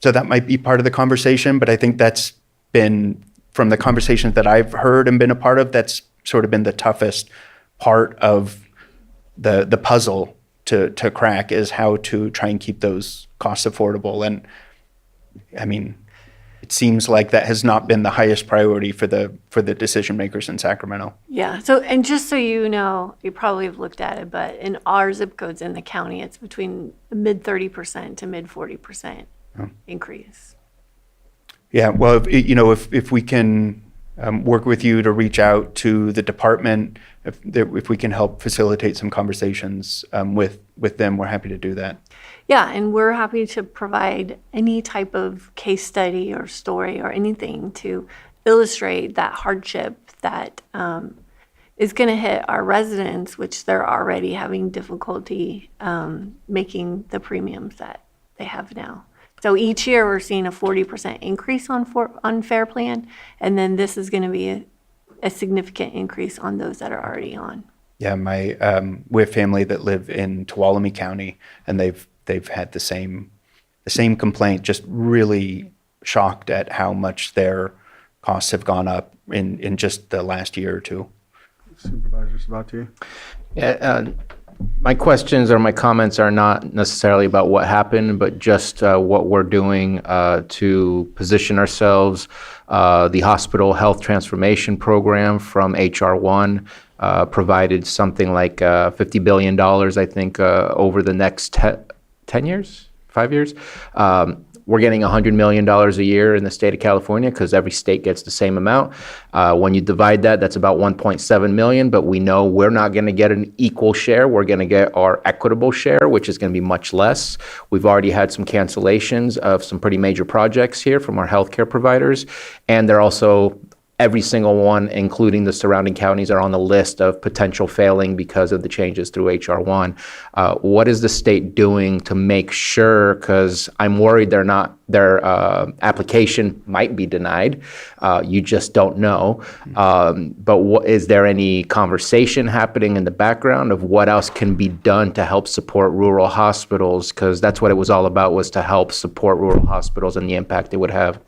J: So that might be part of the conversation, but I think that's been, from the conversations that I've heard and been a part of, that's sort of been the toughest part of the puzzle to crack, is how to try and keep those costs affordable. And I mean, it seems like that has not been the highest priority for the decision makers in Sacramento.
I: Yeah. So, and just so you know, you probably have looked at it, but in our zip codes in the county, it's between mid 30% to mid 40% increase.
J: Yeah. Well, if we can work with you to reach out to the department, if we can help facilitate some conversations with them, we're happy to do that.
I: Yeah, and we're happy to provide any type of case study or story or anything to illustrate that hardship that is going to hit our residents, which they're already having difficulty making the premiums that they have now. So each year we're seeing a 40% increase on FAIR Plan, and then this is going to be a significant increase on those that are already on.
J: Yeah, we have family that live in Tuolumne County, and they've had the same complaint. Just really shocked at how much their costs have gone up in just the last year or two.
B: Supervisors, about to.
D: Yeah, my questions or my comments are not necessarily about what happened, but just what we're doing to position ourselves. The Hospital Health Transformation Program from HR 1 provided something like $50 billion, I think, over the next 10 years, 5 years. we're getting $100 million a year in the state of California because every state gets the same amount. When you divide that, that's about 1.7 million, but we know we're not going to get an equal share. We're going to get our equitable share, which is going to be much less. We've already had some cancellations of some pretty major projects here from our healthcare providers, and they're also every single one, including the surrounding counties, are on the list of potential failing because of the changes through HR 1. What is the state doing to make sure, because I'm worried their application might be denied. You just don't know. But is there any conversation happening in the background of what else can be done to help support rural hospitals? Because that's what it was all about, was to help support rural hospitals and the impact it would have.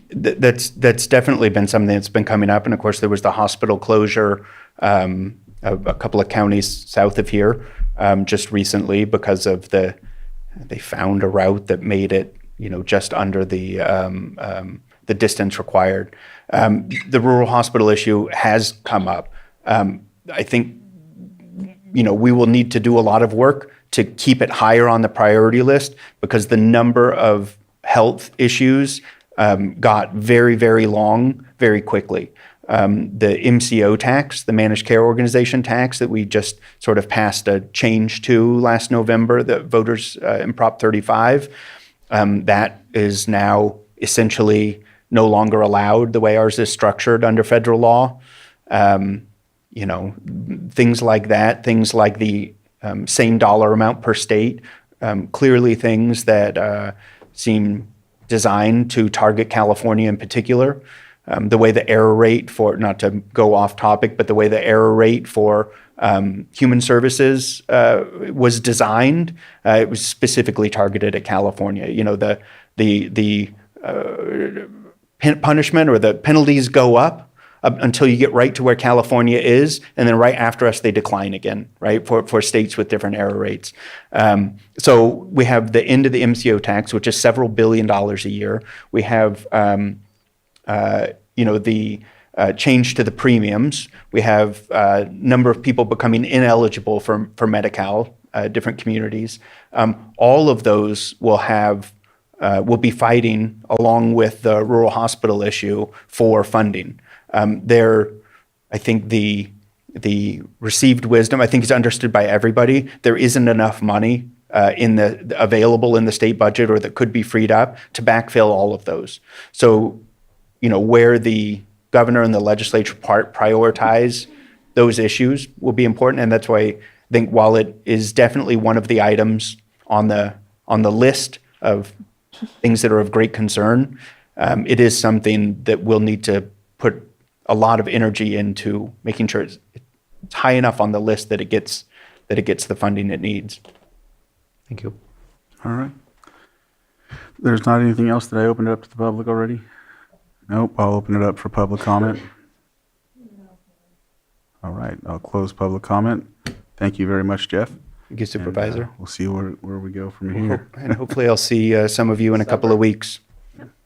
J: That's definitely been something that's been coming up. And of course, there was the hospital closure, a couple of counties south of here just recently because of they found a route that made it, just under the distance required. The rural hospital issue has come up. I think, we will need to do a lot of work to keep it higher on the priority list because the number of health issues got very, very long very quickly. The MCO tax, the Managed Care Organization tax that we just sort of passed a change to last November, the voters in Prop 35, that is now essentially no longer allowed the way ours is structured under federal law. Things like that, things like the same dollar amount per state, clearly things that seem designed to target California in particular. The way the error rate for, not to go off topic, but the way the error rate for human services was designed, it was specifically targeted at California. The punishment or the penalties go up until you get right to where California is, and then right after us, they decline again, right, for states with different error rates. So we have the end of the MCO tax, which is several $1 billion a year. We have, the change to the premiums. We have a number of people becoming ineligible for Medi-Cal, different communities. All of those will be fighting along with the rural hospital issue for funding. I think the received wisdom, I think is understood by everybody. There isn't enough money available in the state budget or that could be freed up to backfill all of those. So, where the governor and the legislature prioritize those issues will be important. And that's why I think while it is definitely one of the items on the list of things that are of great concern, it is something that we'll need to put a lot of energy into making sure it's high enough on the list that it gets the funding it needs.
R: Thank you.
B: All right. There's not anything else that I opened up to the public already? Nope, I'll open it up for public comment. All right, I'll close public comment. Thank you very much, Jeff.
J: Thank you, Supervisor.
B: And, we'll see where we go from here.
J: And hopefully I'll see some of you in a couple of weeks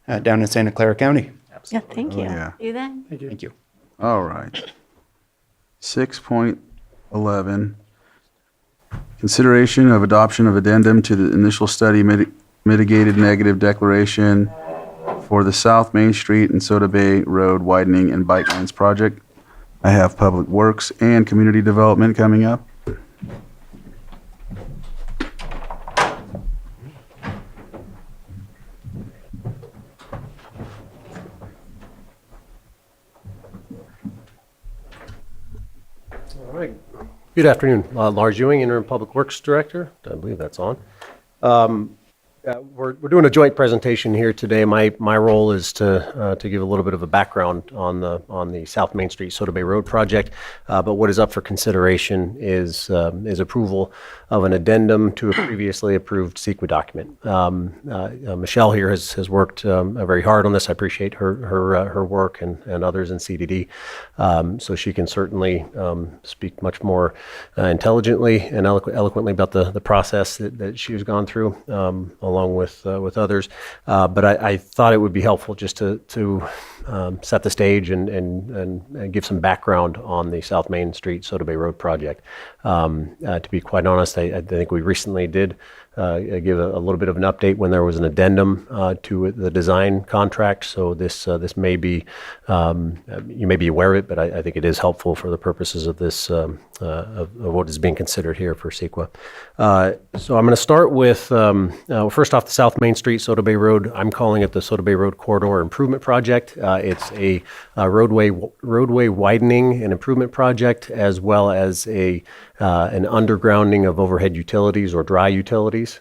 J: down in Santa Clara County.
I: Yeah, thank you.
B: Yeah.
I: See you then.
J: Thank you.
B: All right. 6.11, consideration of adoption of addendum to the initial study mitigated negative declaration for the South Main Street and Soda Bay Road widening and bike lanes project. I have Public Works and Community Development coming up.
F: All right. Good afternoon. Lars Ewing, Interim Public Works Director. I believe that's on. We're doing a joint presentation here today. My role is to give a little bit of a background on the South Main Street Soda Bay Road project. But what is up for consideration is approval of an addendum to a previously approved CEQA document. Michelle here has worked very hard on this. I appreciate her work and others in CDD. So she can certainly speak much more intelligently and eloquently about the process that she has gone through, along with others. But I thought it would be helpful just to set the stage and give some background on the South Main Street Soda Bay Road project. To be quite honest, I think we recently did give a little bit of an update when there was an addendum to the design contract. So this may be, you may be aware of it, but I think it is helpful for the purposes of this, of what is being considered here for CEQA. So I'm going to start with, first off, the South Main Street Soda Bay Road. I'm calling it the Soda Bay Road Corridor Improvement Project. It's a roadway widening and improvement project, as well as an undergrounding of overhead utilities or dry utilities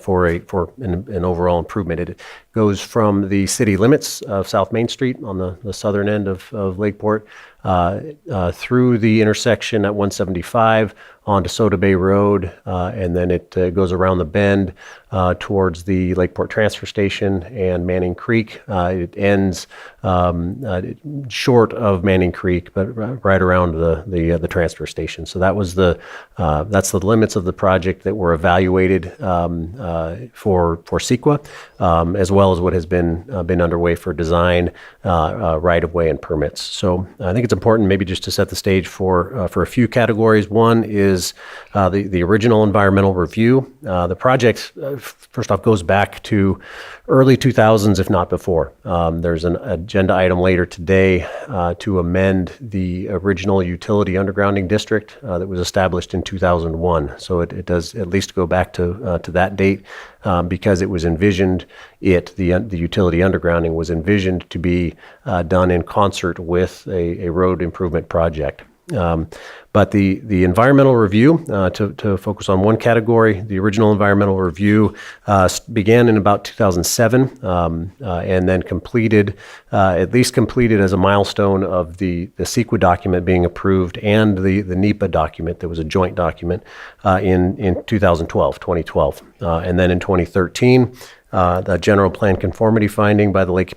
F: for an overall improvement. It goes from the city limits of South Main Street on the southern end of Lakeport through the intersection at 175 onto Soda Bay Road, and then it goes around the bend towards the Lakeport Transfer Station and Manning Creek. It ends short of Manning Creek, but right around the transfer station. So that's the limits of the project that were evaluated for CEQA, as well as what has been underway for design, right-of-way, and permits. So I think it's important maybe just to set the stage for a few categories. One is the original environmental review. The project, first off, goes back to early 2000s, if not before. There's an agenda item later today to amend the original utility undergrounding district that was established in 2001. So it does at least go back to that date because it was envisioned, the utility undergrounding was envisioned to be done in concert with a road improvement project. But the environmental review, to focus on one category, the original environmental review began in about 2007 and then at least completed as a milestone of the CEQA document being approved and the NEPA document that was a joint document in 2012. And then in 2013, the general plan conformity finding by the Lake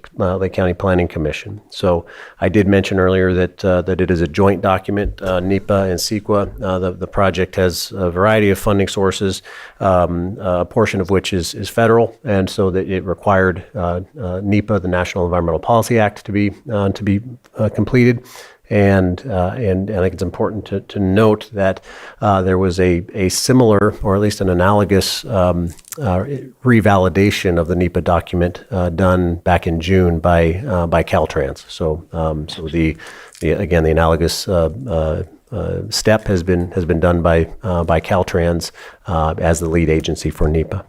F: County Planning Commission. So I did mention earlier that it is a joint document, NEPA and CEQA. The project has a variety of funding sources, a portion of which is federal, and so that it required NEPA, the National Environmental Policy Act, to be completed. And I think it's important to note that there was a similar, or at least an analogous, revalidation of the NEPA document done back in June by Caltrans. So the analogous step has been done by Caltrans as the lead agency for NEPA.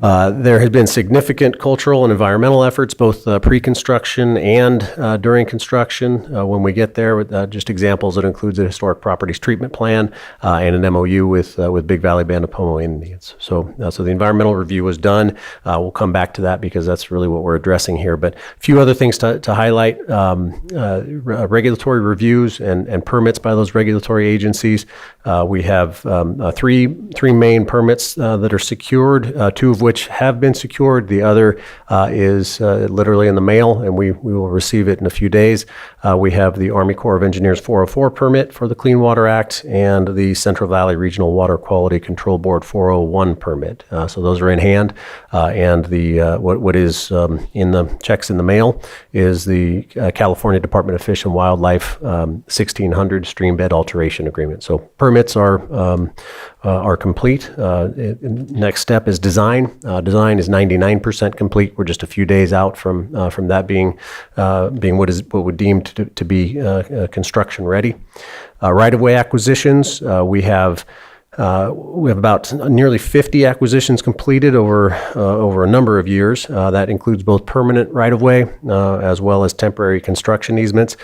F: There has been significant cultural and environmental efforts, both pre-construction and during construction. When we get there, just examples, that includes a historic properties treatment plan and an MOU with Big Valley Band of Pomo Indians. So the environmental review was done. We'll come back to that because that's really what we're addressing here. But a few other things to highlight: regulatory reviews and permits by those regulatory agencies. We have three main permits that are secured, two of which have been secured. The other is literally in the mail, and we will receive it in a few days. We have the Army Corps of Engineers 404 permit for the Clean Water Act and the Central Valley Regional Water Quality Control Board 401 permit. So those are in hand, and what is in the checks in the mail is the California Department of Fish and Wildlife 1600 stream bed alteration agreement. So permits are complete. Next step is design. Design is 99% complete. We're just a few days out from that being what would deem to be construction ready. Right-of-way acquisitions. We have about nearly 50 acquisitions completed over a number of years. That includes both permanent right-of-way as well as temporary construction easements.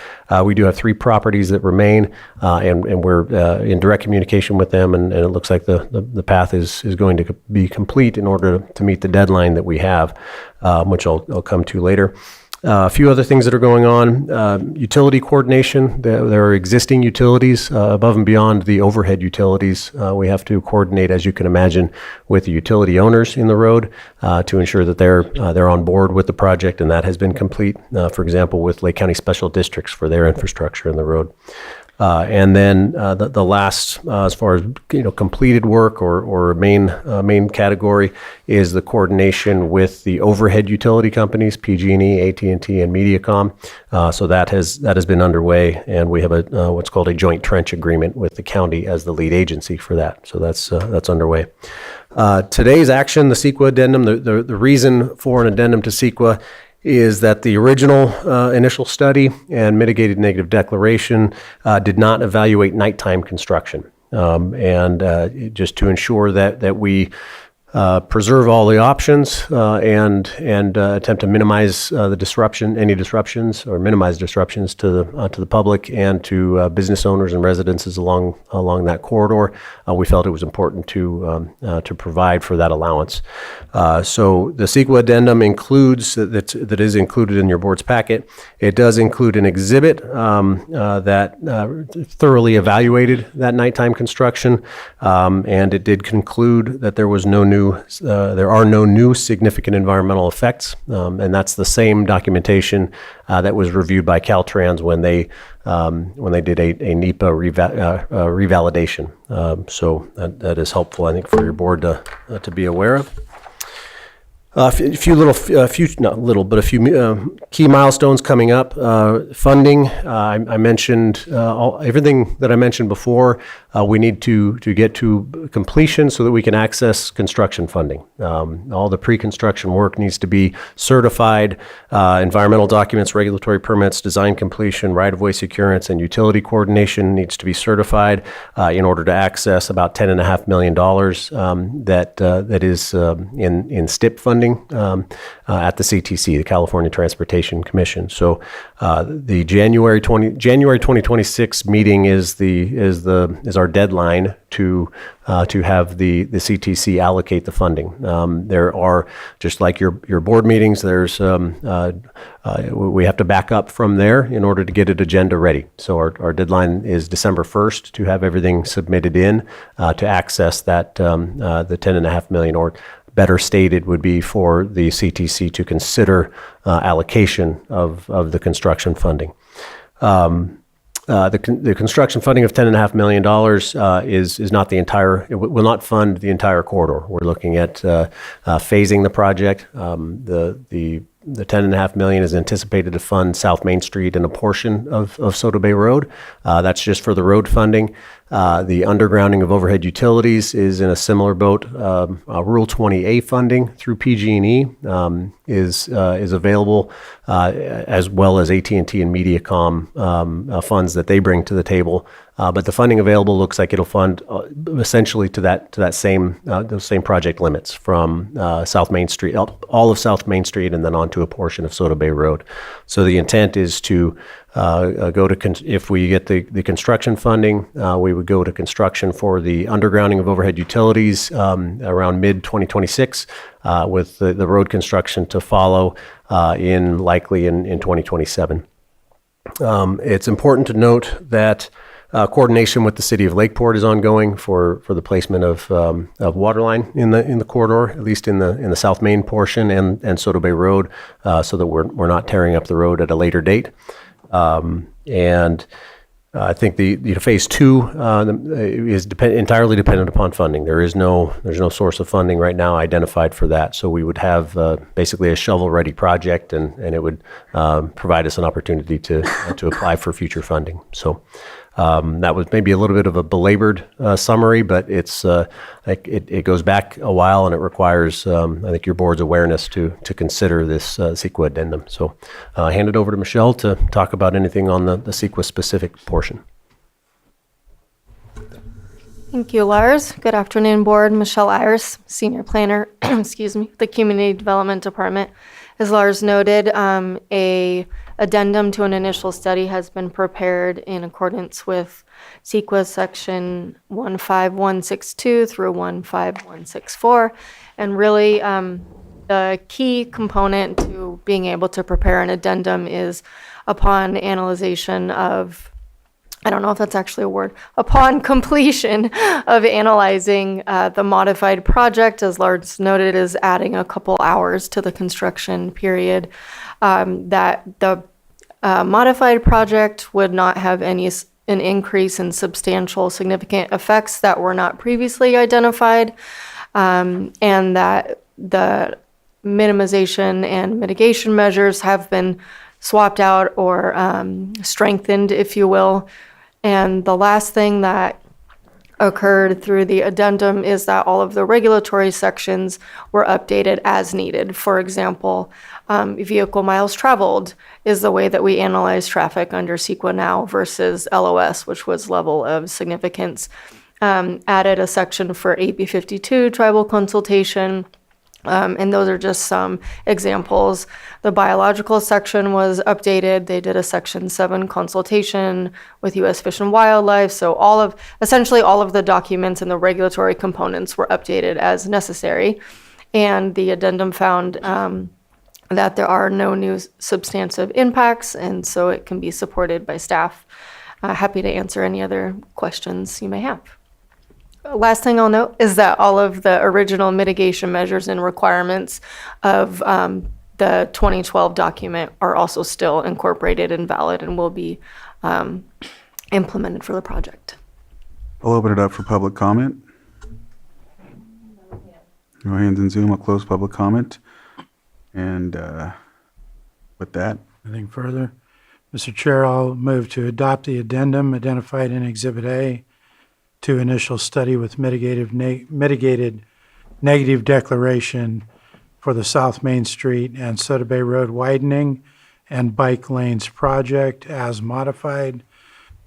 F: We do have 3 properties that remain, and we're in direct communication with them, and it looks like the path is going to be complete in order to meet the deadline that we have, which I'll come to later. A few other things that are going on. Utility coordination. There are existing utilities above and beyond the overhead utilities. We have to coordinate, as you can imagine, with the utility owners in the road to ensure that they're on board with the project, and that has been complete, for example, with Lake County Special Districts for their infrastructure in the road. And then the last, as far as completed work or main category, is the coordination with the overhead utility companies, PG&E, AT&T, and MediaCom. So that has been underway, and we have what's called a joint trench agreement with the county as the lead agency for that. So that's underway. Today's action, the CEQA addendum, the reason for an addendum to CEQA is that the original initial study and mitigated negative declaration did not evaluate nighttime construction. And just to ensure that we preserve all the options and attempt to minimize any disruptions or minimize disruptions to the public and to business owners and residences along that corridor. We felt it was important to provide for that allowance. So the CEQA addendum includes that is included in your board's packet. It does include an exhibit that thoroughly evaluated that nighttime construction, and it did conclude that there are no new significant environmental effects, and that's the same documentation that was reviewed by Caltrans when they did a NEPA revalidation. So that is helpful, I think, for your board to be aware of. A few key milestones coming up. Funding, I mentioned everything that I mentioned before. We need to get to completion so that we can access construction funding. All the pre-construction work needs to be certified. Environmental documents, regulatory permits, design completion, right-of-way securance, and utility coordination needs to be certified in order to access about $10.5 million that is in STIP funding at the CTC, the California Transportation Commission. So the January 2026 meeting is our deadline to have the CTC allocate the funding. There are, just like your board meetings, we have to back up from there in order to get it agenda ready. So our deadline is December 1st to have everything submitted in to access that the $10.5 million, or better stated would be for the CTC to consider allocation of the construction funding. The construction funding of $10.5 million is not the entire, it will not fund the entire corridor. We're looking at phasing the project. The $10.5 million is anticipated to fund South Main Street and a portion of Soto Bay Road. That's just for the road funding. The undergrounding of overhead utilities is in a similar boat. Rural 20A funding through PG&E is available, as well as AT&T and MediaCom funds that they bring to the table. But the funding available looks like it'll fund essentially to that same those same project limits from South Main Street, all of South Main Street, and then onto a portion of Soto Bay Road. So the intent is to if we get the construction funding, we would go to construction for the undergrounding of overhead utilities around mid-2026, with the road construction to follow likely in 2027. It's important to note that coordination with the city of Lakeport is ongoing for the placement of water line in the corridor, at least in the South Main portion and Soto Bay Road, so that we're not tearing up the road at a later date. And I think the phase 2 is entirely dependent upon funding. There's no source of funding right now identified for that. So we would have basically a shovel-ready project, and it would provide us an opportunity to apply for future funding. So that was maybe a little bit of a belabored summary, but it goes back a while, and it requires I think your board's awareness to consider this CEQA addendum. So I hand it over to Michelle to talk about anything on the CEQA specific portion.
Q: Thank you, Lars. Good afternoon, board. Michelle Ayers, Senior Planner, excuse me, the Community Development Department. As Lars noted, a addendum to an initial study has been prepared in accordance with CEQA section 15162 through 15164. And really, the key component to being able to prepare an addendum is upon analyzation of, I don't know if that's actually a word, upon completion of analyzing the modified project, as Lars noted, is adding a couple hours to the construction period, that the modified project would not have any an increase in substantial significant effects that were not previously identified, and that the minimization and mitigation measures have been swapped out or strengthened, if you will. And the last thing that occurred through the addendum is that all of the regulatory sections were updated as needed. For example, vehicle miles traveled is the way that we analyze traffic under CEQA now versus LOS, which was level of significance. Added a section for AB 52 tribal consultation. And those are just some examples. The biological section was updated. They did a Section 7 consultation with U.S. Fish and Wildlife. So essentially all of the documents and the regulatory components were updated as necessary. And the addendum found that there are no new substantive impacts, and so it can be supported by staff. Happy to answer any other questions you may have. Last thing I'll note is that all of the original mitigation measures and requirements of the 2012 document are also still incorporated and valid and will be implemented for the project.
B: I'll open it up for public comment. No hands in Zoom. I'll close public comment. And with that,
C: Anything further? Mr. Chair, I'll move to adopt the addendum identified in Exhibit A to initial study with mitigated negative declaration for the South Main Street and Soda Bay Road widening and bike lanes project as modified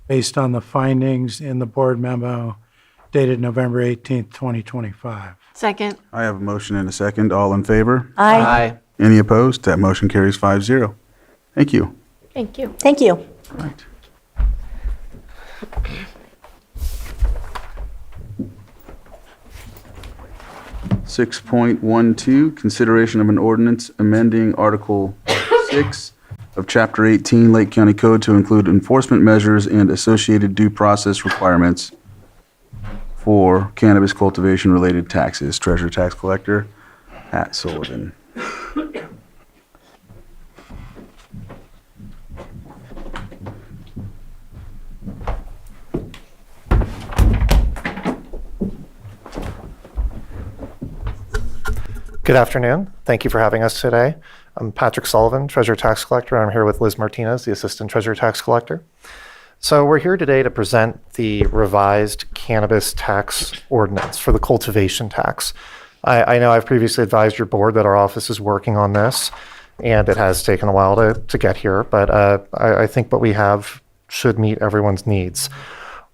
C: based on the findings in the board memo dated November 18th, 2025.
I: Second.
B: I have a motion and a second. All in favor?
N: Aye.
B: Any opposed? That motion carries 5-0. Thank you.
Q: Thank you.
N: Thank you.
B: All right. Six point 1.2, consideration of an ordinance amending Article 6 of Chapter 18 Lake County Code to include enforcement measures and associated due process requirements for cannabis cultivation-related taxes. Treasurer Tax Collector Pat Sullivan.
O: Good afternoon. Thank you for having us today. I'm Patrick Sullivan, Treasurer Tax Collector. I'm here with Liz Martinez, the Assistant Treasurer Tax Collector. So we're here today to present the revised cannabis tax ordinance for the cultivation tax. I know I've previously advised your board that our office is working on this, and it has taken a while to get here, but I think what we have should meet everyone's needs.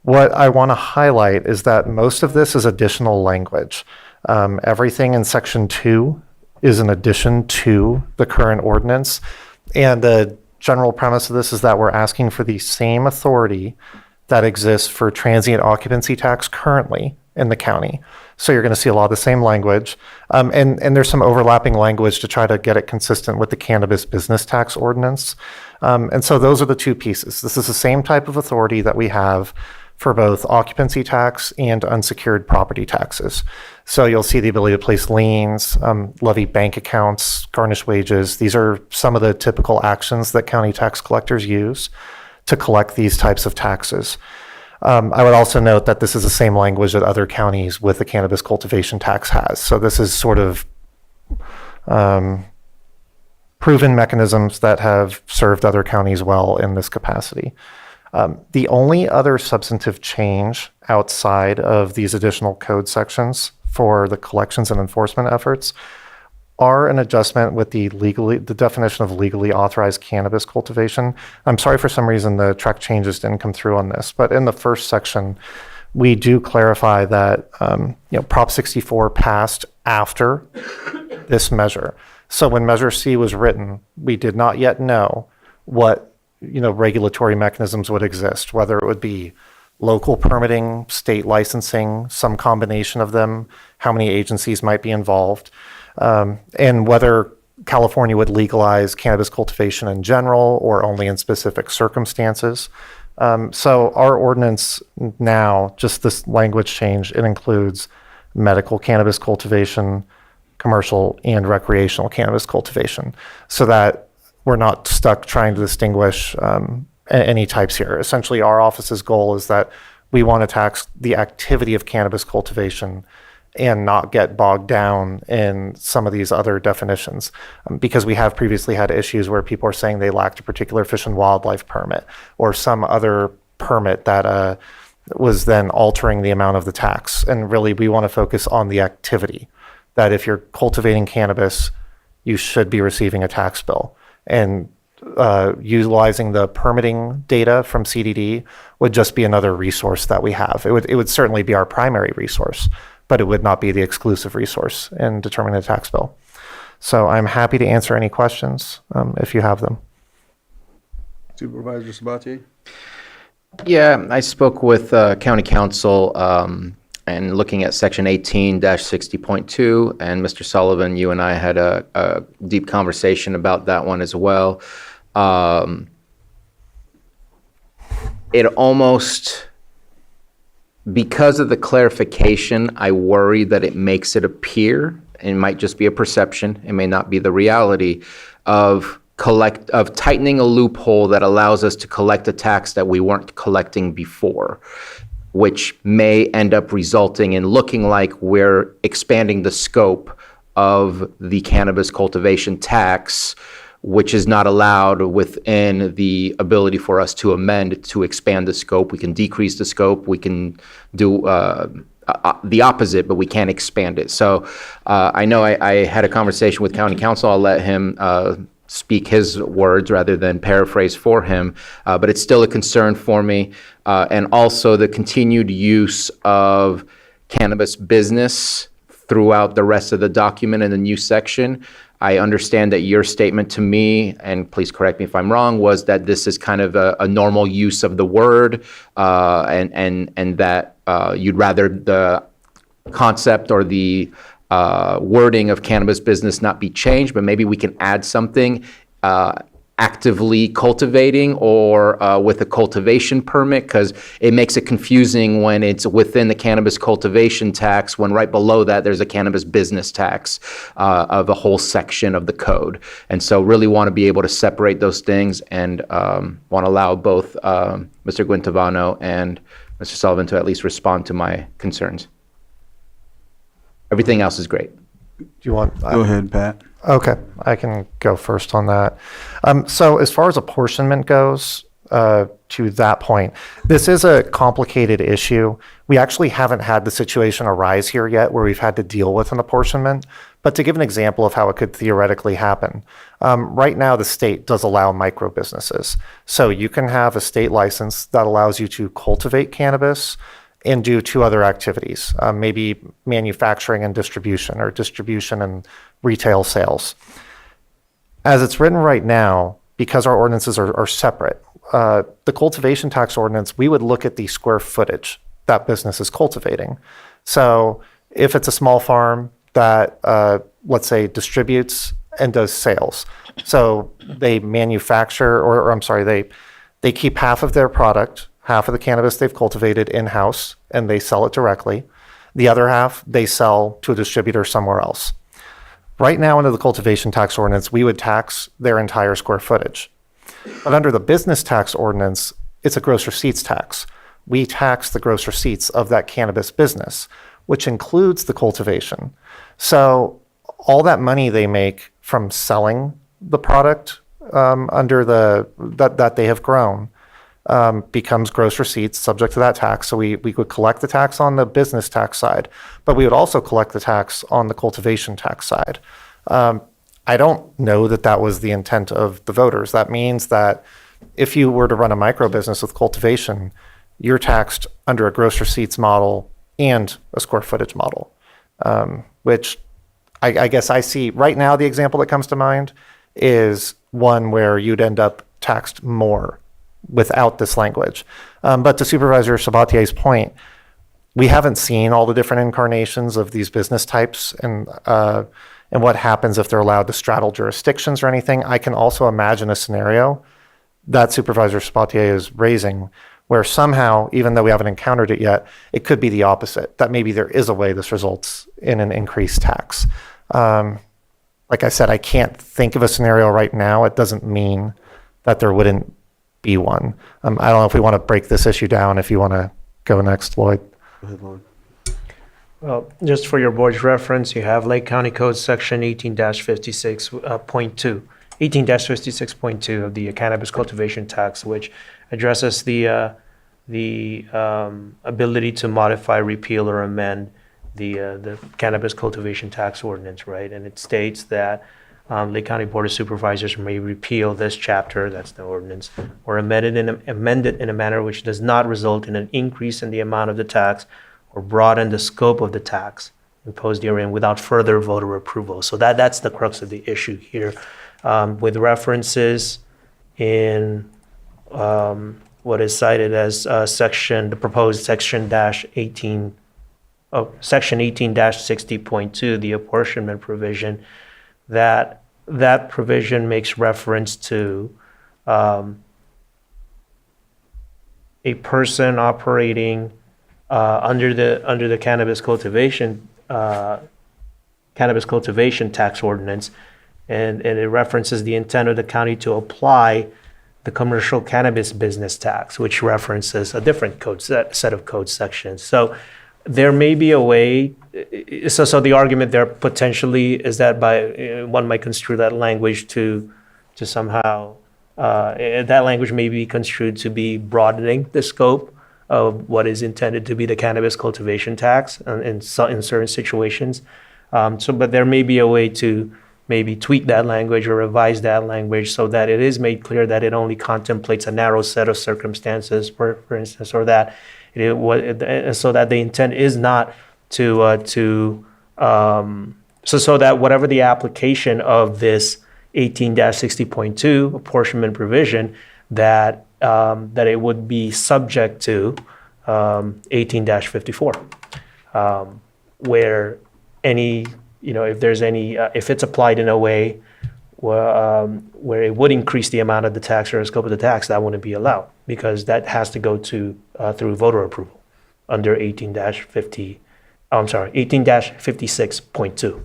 O: What I want to highlight is that most of this is additional language. Everything in Section 2 is an addition to the current ordinance. And the general premise of this is that we're asking for the same authority that exists for transient occupancy tax currently in the county. So you're going to see a lot of the same language. And there's some overlapping language to try to get it consistent with the cannabis business tax ordinance. And so those are the two pieces. This is the same type of authority that we have for both occupancy tax and unsecured property taxes. So you'll see the ability to place liens, levy bank accounts, garnish wages. These are some of the typical actions that county tax collectors use to collect these types of taxes. I would also note that this is the same language that other counties with the cannabis cultivation tax has. So this is sort of proven mechanisms that have served other counties well in this capacity. The only other substantive change outside of these additional code sections for the collections and enforcement efforts are an adjustment with the definition of legally authorized cannabis cultivation. I'm sorry, for some reason the track changes didn't come through on this, but in the first section, we do clarify that Prop 64 passed after this measure. So when Measure C was written, we did not yet know what regulatory mechanisms would exist, whether it would be local permitting, state licensing, some combination of them, how many agencies might be involved, and whether California would legalize cannabis cultivation in general or only in specific circumstances. So our ordinance now, just this language change, it includes medical cannabis cultivation, commercial and recreational cannabis cultivation, so that we're not stuck trying to distinguish any types here. Essentially, our office's goal is that we want to tax the activity of cannabis cultivation and not get bogged down in some of these other definitions, because we have previously had issues where people are saying they lacked a particular fish and wildlife permit or some other permit that was then altering the amount of the tax. And really, we want to focus on the activity, that if you're cultivating cannabis, you should be receiving a tax bill. And utilizing the permitting data from CDD would just be another resource that we have. It would certainly be our primary resource, but it would not be the exclusive resource in determining the tax bill. So I'm happy to answer any questions if you have them.
B: Supervisor Sabatier?
D: Yeah, I spoke with County Council and looking at Section 18-60.2, and Mr. Sullivan, you and I had a deep conversation about that one as well. It almost, because of the clarification, I worry that it makes it appear, it might just be a perception, it may not be the reality, of tightening a loophole that allows us to collect a tax that we weren't collecting before, which may end up resulting in looking like we're expanding the scope of the cannabis cultivation tax, which is not allowed within the ability for us to amend to expand the scope. We can decrease the scope, we can do the opposite, but we can't expand it. So I know I had a conversation with County Council. I'll let him speak his words rather than paraphrase for him, but it's still a concern for me. And also the continued use of cannabis business throughout the rest of the document in the new section. I understand that your statement to me, and please correct me if I'm wrong, was that this is kind of a normal use of the word, and that you'd rather the concept or the wording of cannabis business not be changed, but maybe we can add something actively cultivating or with a cultivation permit, because it makes it confusing when it's within the cannabis cultivation tax, when right below that there's a cannabis business tax of a whole section of the code. And so really want to be able to separate those things, and want to allow both Mr. Guintavano and Mr. Sullivan to at least respond to my concerns. Everything else is great.
O: Do you want?
B: Go ahead, Pat.
O: Okay, I can go first on that. So as far as apportionment goes, to that point, this is a complicated issue. We actually haven't had the situation arise here yet where we've had to deal with an apportionment. But to give an example of how it could theoretically happen, right now the state does allow micro businesses. So you can have a state license that allows you to cultivate cannabis and do two other activities, maybe manufacturing and distribution, or distribution and retail sales. As it's written right now, because our ordinances are separate, the cultivation tax ordinance, we would look at the square footage that business is cultivating. So if it's a small farm that, let's say, distributes and does sales, so they manufacture, or I'm sorry, they keep half of their product, half of the cannabis they've cultivated in-house, and they sell it directly. The other half, they sell to a distributor somewhere else. Right now, under the cultivation tax ordinance, we would tax their entire square footage. But under the business tax ordinance, it's a gross receipts tax. We tax the gross receipts of that cannabis business, which includes the cultivation. So all that money they make from selling the product under that they have grown becomes gross receipts subject to that tax. So we would collect the tax on the business tax side, but we would also collect the tax on the cultivation tax side. I don't know that that was the intent of the voters. That means that if you were to run a micro business with cultivation, you're taxed under a gross receipts model and a square footage model, which I guess I see right now. The example that comes to mind is one where you'd end up taxed more without this language. But to Supervisor Sabatier's point, we haven't seen all the different incarnations of these business types and what happens if they're allowed to straddle jurisdictions or anything. I can also imagine a scenario that Supervisor Sabatier is raising where somehow, even though we haven't encountered it yet, it could be the opposite, that maybe there is a way this results in an increased tax. Like I said, I can't think of a scenario right now. It doesn't mean that there wouldn't B1. I don't know if we want to break this issue down, if you want to go next, Lloyd.
B: Go ahead, Lloyd.
R: Well, just for your board's reference, you have Lake County Code Section 18-56.2, 18-56.2 of the cannabis cultivation tax, which addresses the ability to modify, repeal, or amend the cannabis cultivation tax ordinance, right? And it states that Lake County Board of Supervisors may repeal this chapter, that's the ordinance, or amend it in a manner which does not result in an increase in the amount of the tax or broaden the scope of the tax imposed herein without further voter approval. So that's the crux of the issue here, with references in what is cited as the proposed section 18-60.2, the apportionment provision. That provision makes reference to a person operating under the cannabis cultivation tax ordinance, and it references the intent of the county to apply the commercial cannabis business tax, which references a different set of code sections. So there may be a way. So the argument there potentially is that one might construe that language to somehow that language may be construed to be broadening the scope of what is intended to be the cannabis cultivation tax in certain situations. But there may be a way to maybe tweak that language or revise that language so that it is made clear that it only contemplates a narrow set of circumstances, for instance, or that so that the intent is not so that whatever the application of this 18-60.2 apportionment provision, that it would be subject to 18-54, where any, if it's applied in a way where it would increase the amount of the tax or the scope of the tax, that wouldn't be allowed, because that has to go through voter approval under 18-56.2.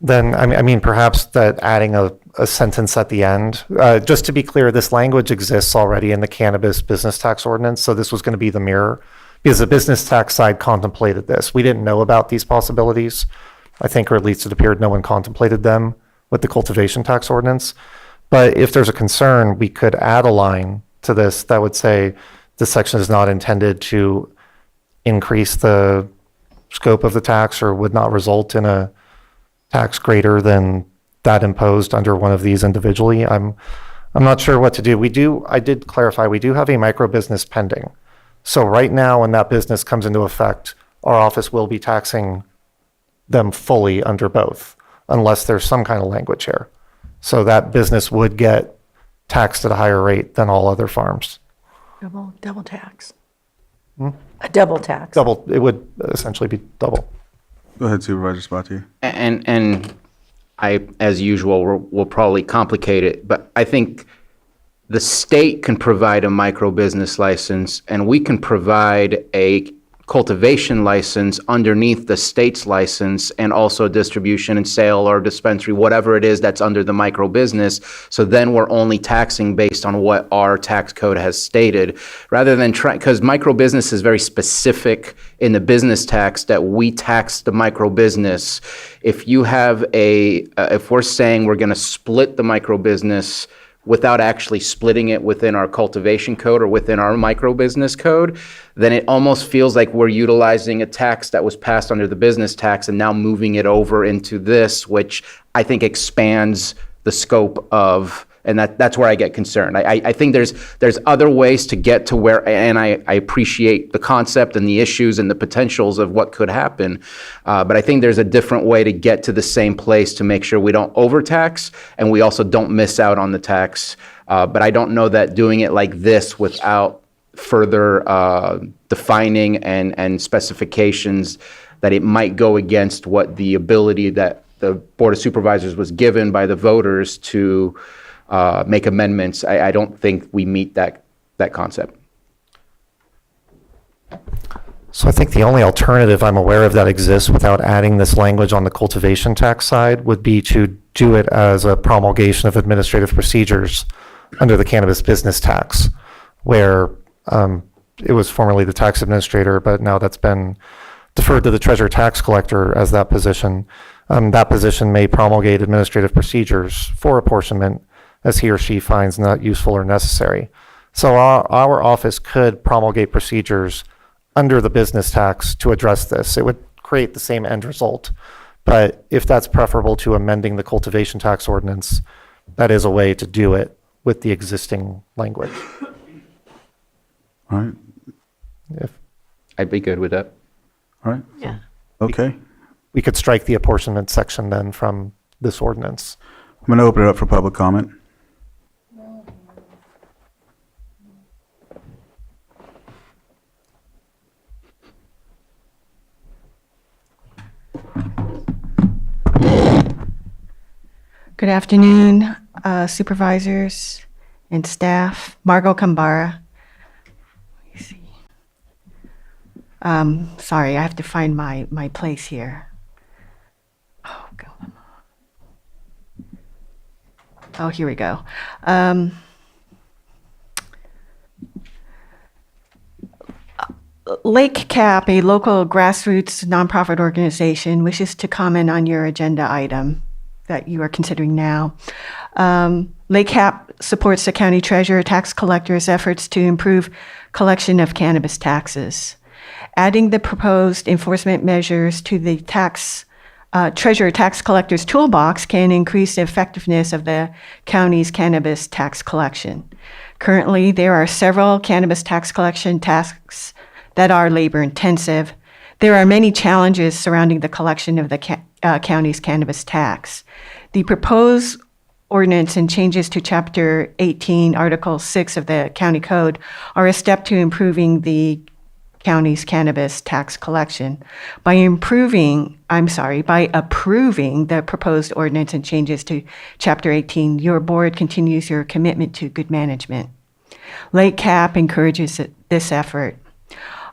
O: Then, I mean, perhaps that adding a sentence at the end, just to be clear, this language exists already in the cannabis business tax ordinance, so this was going to be the mirror, because the business tax side contemplated this. We didn't know about these possibilities, I think, or at least it appeared no one contemplated them with the cultivation tax ordinance. But if there's a concern, we could add a line to this that would say this section is not intended to increase the scope of the tax or would not result in a tax greater than that imposed under one of these individually. I'm not sure what to do. I did clarify, we do have a micro business pending. So right now, when that business comes into effect, our office will be taxing them fully under both, unless there's some kind of language here. So that business would get taxed at a higher rate than all other farms.
N: Double tax. A double tax.
O: It would essentially be double.
B: Go ahead, Supervisor Spatier.
D: And I, as usual, will probably complicate it, but I think the state can provide a micro business license, and we can provide a cultivation license underneath the state's license, and also distribution and sale or dispensary, whatever it is that's under the micro business. So then we're only taxing based on what our tax code has stated, rather than because micro business is very specific in the business tax that we tax the micro business. If you have if we're saying we're going to split the micro business without actually splitting it within our cultivation code or within our micro business code, then it almost feels like we're utilizing a tax that was passed under the business tax and now moving it over into this, which I think expands the scope of, and that's where I get concerned. I think there's other ways to get to where, and I appreciate the concept and the issues and the potentials of what could happen, but I think there's a different way to get to the same place to make sure we don't overtax and we also don't miss out on the tax. But I don't know that doing it like this without further defining and specifications, that it might go against what the ability that the Board of Supervisors was given by the voters to make amendments. I don't think we meet that concept.
O: So I think the only alternative I'm aware of that exists without adding this language on the cultivation tax side would be to do it as a promulgation of administrative procedures under the cannabis business tax, where it was formerly the tax administrator, but now that's been deferred to the treasurer tax collector as that position. That position may promulgate administrative procedures for apportionment as he or she finds not useful or necessary. So our office could promulgate procedures under the business tax to address this. It would create the same end result. But if that's preferable to amending the cultivation tax ordinance, that is a way to do it with the existing language.
B: All right.
D: I'd be good with that.
B: All right.
I: Yeah.
B: Okay.
O: We could strike the apportionment section then from this ordinance.
B: I'm going to open it up for public comment.
M: Good afternoon, supervisors and staff. Margot Kambara. Let me see. Sorry, I have to find my place here. Oh, God. Oh, here we go. Lake Cap, a local grassroots nonprofit organization, wishes to comment on your agenda item that you are considering now. Lake Cap supports the county treasurer tax collector's efforts to improve collection of cannabis taxes. Adding the proposed enforcement measures to the treasurer tax collector's toolbox can increase the effectiveness of the county's cannabis tax collection. Currently, there are several cannabis tax collection tasks that are labor intensive. There are many challenges surrounding the collection of the county's cannabis tax. The proposed ordinance and changes to Chapter 18, Article 6 of the County Code are a step to improving the county's cannabis tax collection. By approving the proposed ordinance and changes to Chapter 18, your board continues your commitment to good management. Lake Cap encourages this effort.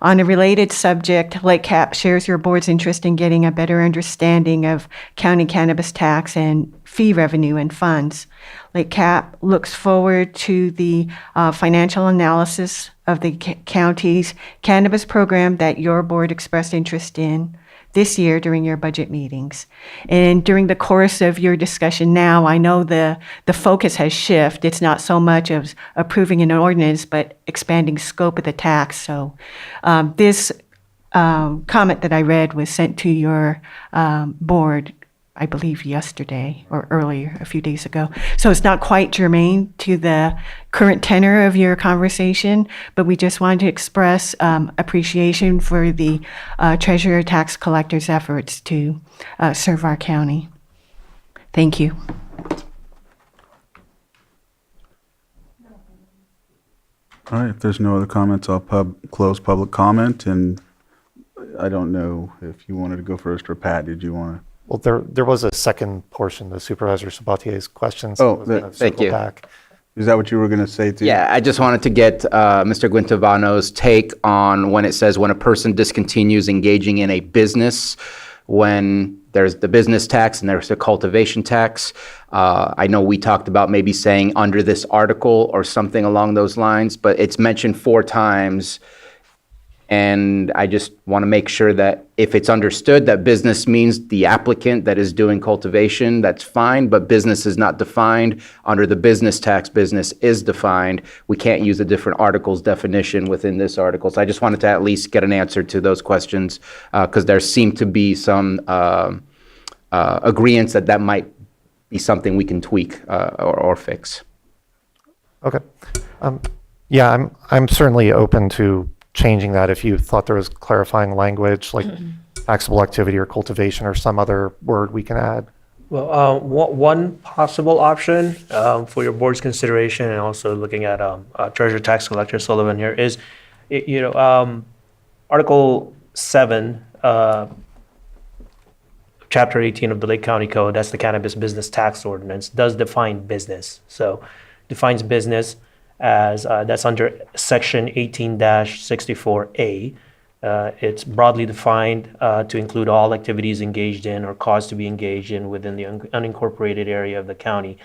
M: On a related subject, Lake Cap shares your board's interest in getting a better understanding of county cannabis tax and fee revenue and funds. Lake Cap looks forward to the financial analysis of the county's cannabis program that your board expressed interest in this year during your budget meetings. And during the course of your discussion now, I know the focus has shifted. It's not so much of approving an ordinance, but expanding scope of the tax. So this comment that I read was sent to your board, I believe yesterday or earlier, a few days ago. So it's not quite germane to the current tenor of your conversation, but we just wanted to express appreciation for the treasurer tax collector's efforts to serve our county. Thank you.
B: All right, if there's no other comments, I'll close public comment, and I don't know if you wanted to go first, or Pat, did you want to?
O: Well, there was a second portion, the Supervisor Sabatier's questions.
B: Oh,
O: I was gonna
D: thank
O: circle
D: you.
O: back.
B: Is that what you were going to say too?
D: Yeah, I just wanted to get Mr. Guintavano's take on when it says when a person discontinues engaging in a business, when there's the business tax and there's the cultivation tax. I know we talked about maybe saying under this article or something along those lines, but it's mentioned 4 times. And I just want to make sure that if it's understood that business means the applicant that is doing cultivation, that's fine, but business is not defined. Under the business tax, business is defined. We can't use a different article's definition within this article. So I just wanted to at least get an answer to those questions because there seem to be some agreements that might be something we can tweak or fix.
O: Okay. Yeah, I'm certainly open to changing that if you thought there was clarifying language like taxable activity or cultivation or some other word we can add.
R: Well, one possible option for your board's consideration, and also looking at Treasurer Tax Collector Sullivan here, is, Article 7, Chapter 18 of the Lake County Code, that's the Cannabis Business Tax Ordinance, does define business. So defines business as, that's under Section 18-64A. It's broadly defined to include all activities engaged in or caused to be engaged in within the unincorporated area of the county,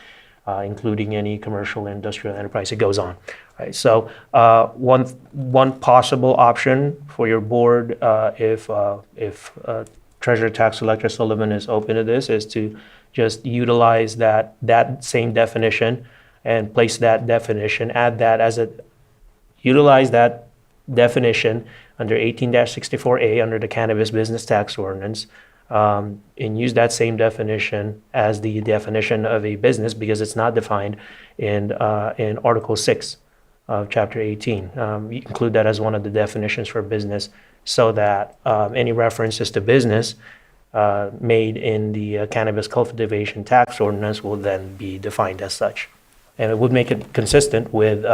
R: including any commercial and industrial enterprise. It goes on. Right? So one possible option for your board, if Treasurer Tax Collector Sullivan is open to this, is to just utilize that same definition and place that definition, utilize that definition under 18-64A under the Cannabis Business Tax Ordinance, and use that same definition as the definition of a business because it's not defined in Article 6 of Chapter 18. You include that as one of the definitions for business so that any references to business made in the Cannabis Cultivation Tax Ordinance will then be defined as such. And it would make it consistent with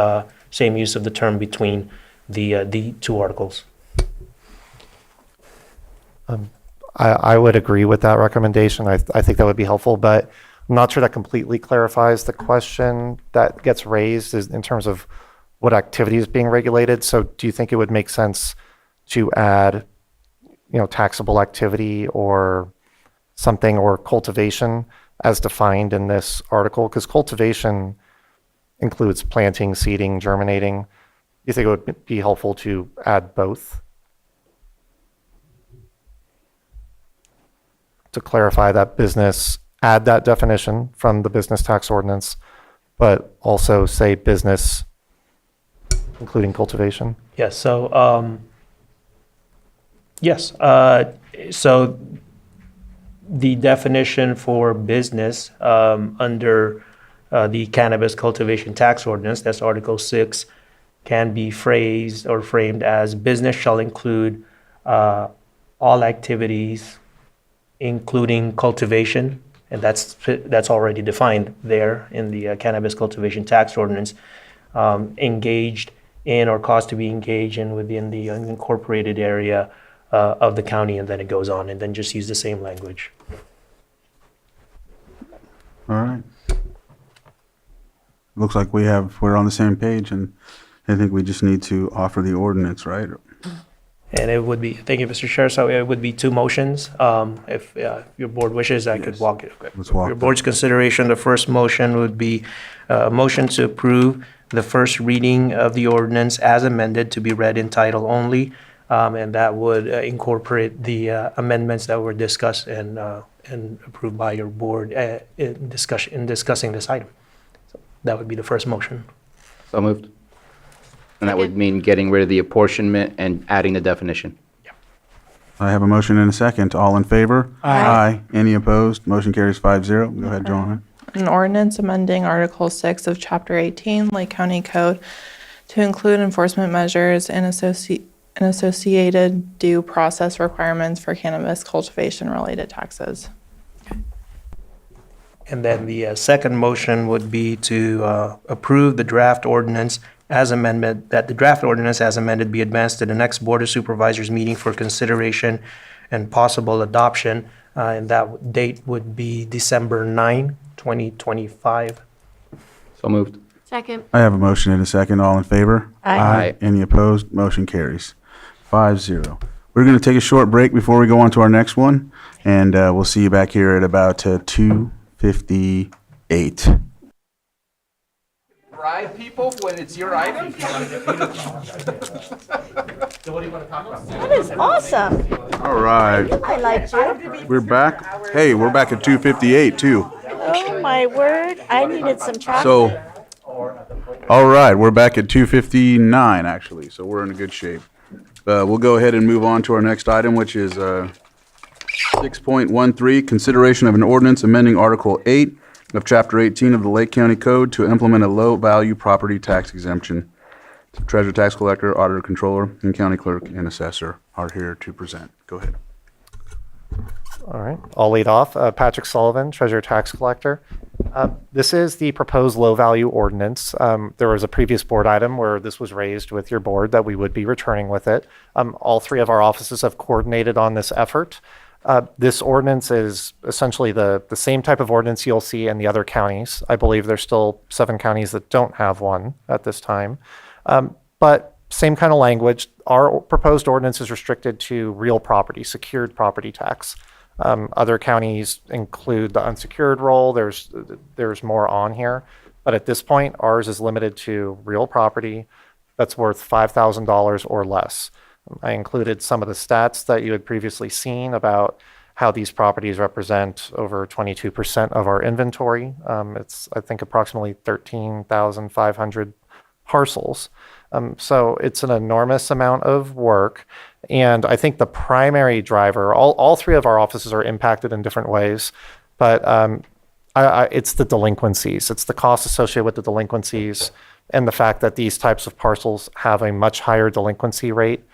R: same use of the term between the two articles.
O: I would agree with that recommendation. I think that would be helpful, but I'm not sure that completely clarifies the question that gets raised is in terms of what activity is being regulated. So do you think it would make sense to add, taxable activity or something, or cultivation as defined in this article? Because cultivation includes planting, seeding, germinating. Do you think it would be helpful to add both? To clarify that business, add that definition from the business tax ordinance, but also say business, including cultivation?
R: Yes, so, so the definition for business under the Cannabis Cultivation Tax Ordinance, that's Article 6, can be phrased or framed as business shall include all activities including cultivation, and that's already defined there in the Cannabis Cultivation Tax Ordinance, engaged in or caused to be engaged in within the unincorporated area of the county, and then it goes on, and then just use the same language.
B: All right. Looks like we're on the same page, and I think we just need to offer the ordinance, right?
R: And it would be, thank you, Mr. Chair, so it would be two motions. If your board wishes, I could walk it.
B: Let's walk
R: Your board's consideration, the first motion would be a motion to approve the first reading of the ordinance as amended to be read in title only, and that would incorporate the amendments that were discussed and approved by your board in discussing this item. So that would be the first motion.
D: So moved. And that would mean getting rid of the apportionment and adding the definition.
B: I have a motion and a second. All in favor?
K: Aye.
B: Any opposed? Motion carries 5-0. Go ahead, Joanna.
K: An ordinance amending Article 6 of Chapter 18, Lake County Code, to include enforcement measures and associated due process requirements for cannabis cultivation-related taxes.
R: And then the second motion would be to approve the draft ordinance as amendment, that the draft ordinance as amended be advanced to the next Board of Supervisors meeting for consideration and possible adoption. And that date would be December 9, 2025.
D: So moved.
Q: Second.
B: I have a motion and a second. All in favor?
D: Aye.
B: Any opposed? Motion carries 5-0. We're going to take a short break before we go on to our next one, and we'll see you back here at about 2:58.
G: Bribe people when it's your item?
N: That is awesome.
B: All right.
N: I like you.
B: We're back. Hey, we're back at 2:58 too.
N: Oh, my word. I needed some chocolate.
B: So, all right, we're back at 2:59 actually, so we're in a good shape. We'll go ahead and move on to our next item, which is 6.13, consideration of an ordinance amending Article 8 of Chapter 18 of the Lake County Code to implement a low-value property tax exemption. Treasurer, Tax Collector, Auditor, Controller, and County Clerk and Assessor are here to present. Go ahead.
O: All right, I'll lead off. Patrick Sullivan, Treasurer Tax Collector. This is the proposed low-value ordinance. There was a previous board item where this was raised with your board that we would be returning with it. All three of our offices have coordinated on this effort. This ordinance is essentially the same type of ordinance you'll see in the other counties. I believe there's still 7 counties that don't have one at this time. But same kind of language. Our proposed ordinance is restricted to real property, secured property tax. Other counties include the unsecured role. There's more on here. But at this point, ours is limited to real property that's worth $5,000 or less. I included some of the stats that you had previously seen about how these properties represent over 22% of our inventory. It's, I think, approximately 13,500 parcels. So it's an enormous amount of work. And I think the primary driver, all three of our offices are impacted in different ways, but it's the delinquencies. It's the cost associated with the delinquencies and the fact that these types of parcels have a much higher delinquency rate.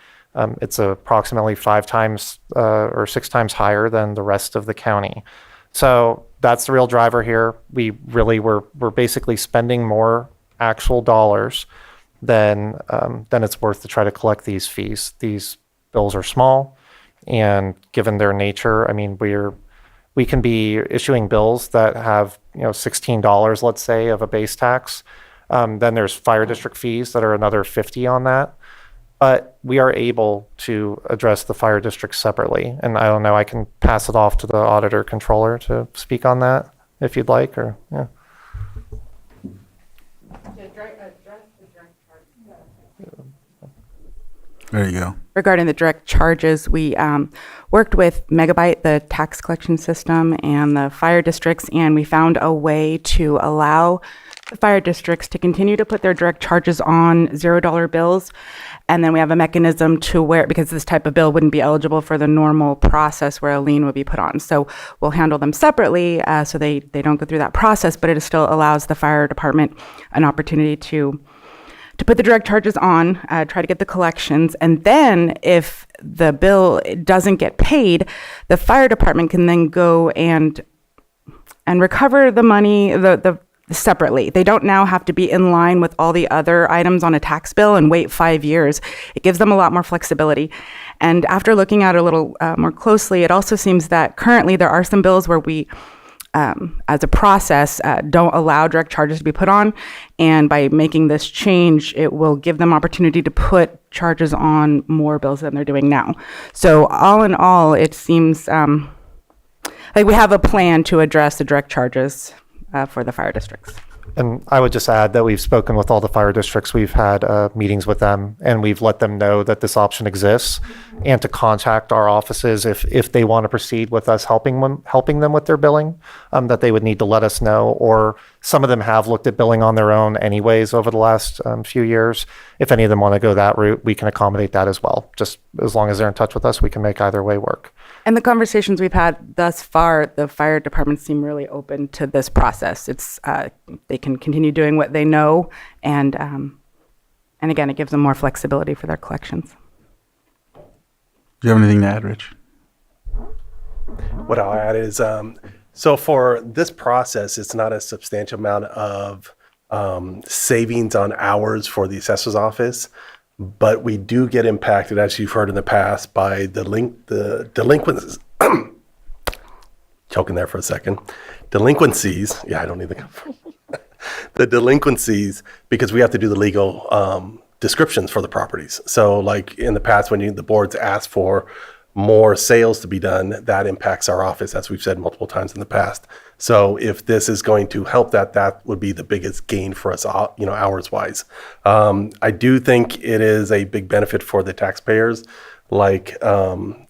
O: It's approximately 5 times or 6 times higher than the rest of the county. So that's the real driver here. We're basically spending more actual dollars than it's worth to try to collect these fees. These bills are small, and given their nature, I mean, we can be issuing bills that have $16, let's say, of a base tax. Then there's fire district fees that are another $50 on that. But we are able to address the fire district separately. And I don't know, I can pass it off to the auditor controller to speak on that if you'd like, or yeah.
B: There you go.
P: Regarding the direct charges, we worked with Megabyte, the tax collection system, and the fire districts, and we found a way to allow the fire districts to continue to put their direct charges on $0 bills. And then we have a mechanism to where, because this type of bill wouldn't be eligible for the normal process where a lien would be put on. So we'll handle them separately so they don't go through that process, but it still allows the fire department an opportunity to put the direct charges on, try to get the collections. And then if the bill doesn't get paid, the fire department can then go and recover the money, the separately. They don't now have to be in line with all the other items on a tax bill and wait 5 years. It gives them a lot more flexibility. And after looking at it a little more closely, it also seems that currently there are some bills where we, as a process, don't allow direct charges to be put on. And by making this change, it will give them opportunity to put charges on more bills than they're doing now. So all in all, it seems like we have a plan to address the direct charges for the fire districts.
O: And I would just add that we've spoken with all the fire districts. We've had meetings with them, and we've let them know that this option exists, and to contact our offices if they want to proceed with us helping them with their billing, that they would need to let us know. Or some of them have looked at billing on their own anyways over the last few years. If any of them want to go that route, we can accommodate that as well. Just as long as they're in touch with us, we can make either way work.
P: And the conversations we've had thus far, the fire departments seem really open to this process. It's they can continue doing what they know, and again, it gives them more flexibility for their collections.
B: Do you have anything to add, Rich?
V: What I'll add is, so for this process, it's not a substantial amount of savings on hours for the assessor's office. But we do get impacted, as you've heard in the past, by the delinquencies. Choking there for a second. Delinquencies. Yeah, I don't need the delinquencies, because we have to do the legal descriptions for the properties. So, like in the past, when the boards ask for more sales to be done, that impacts our office, as we've said multiple times in the past. So if this is going to help that would be the biggest gain for us, hours wise. I do think it is a big benefit for the taxpayers. Like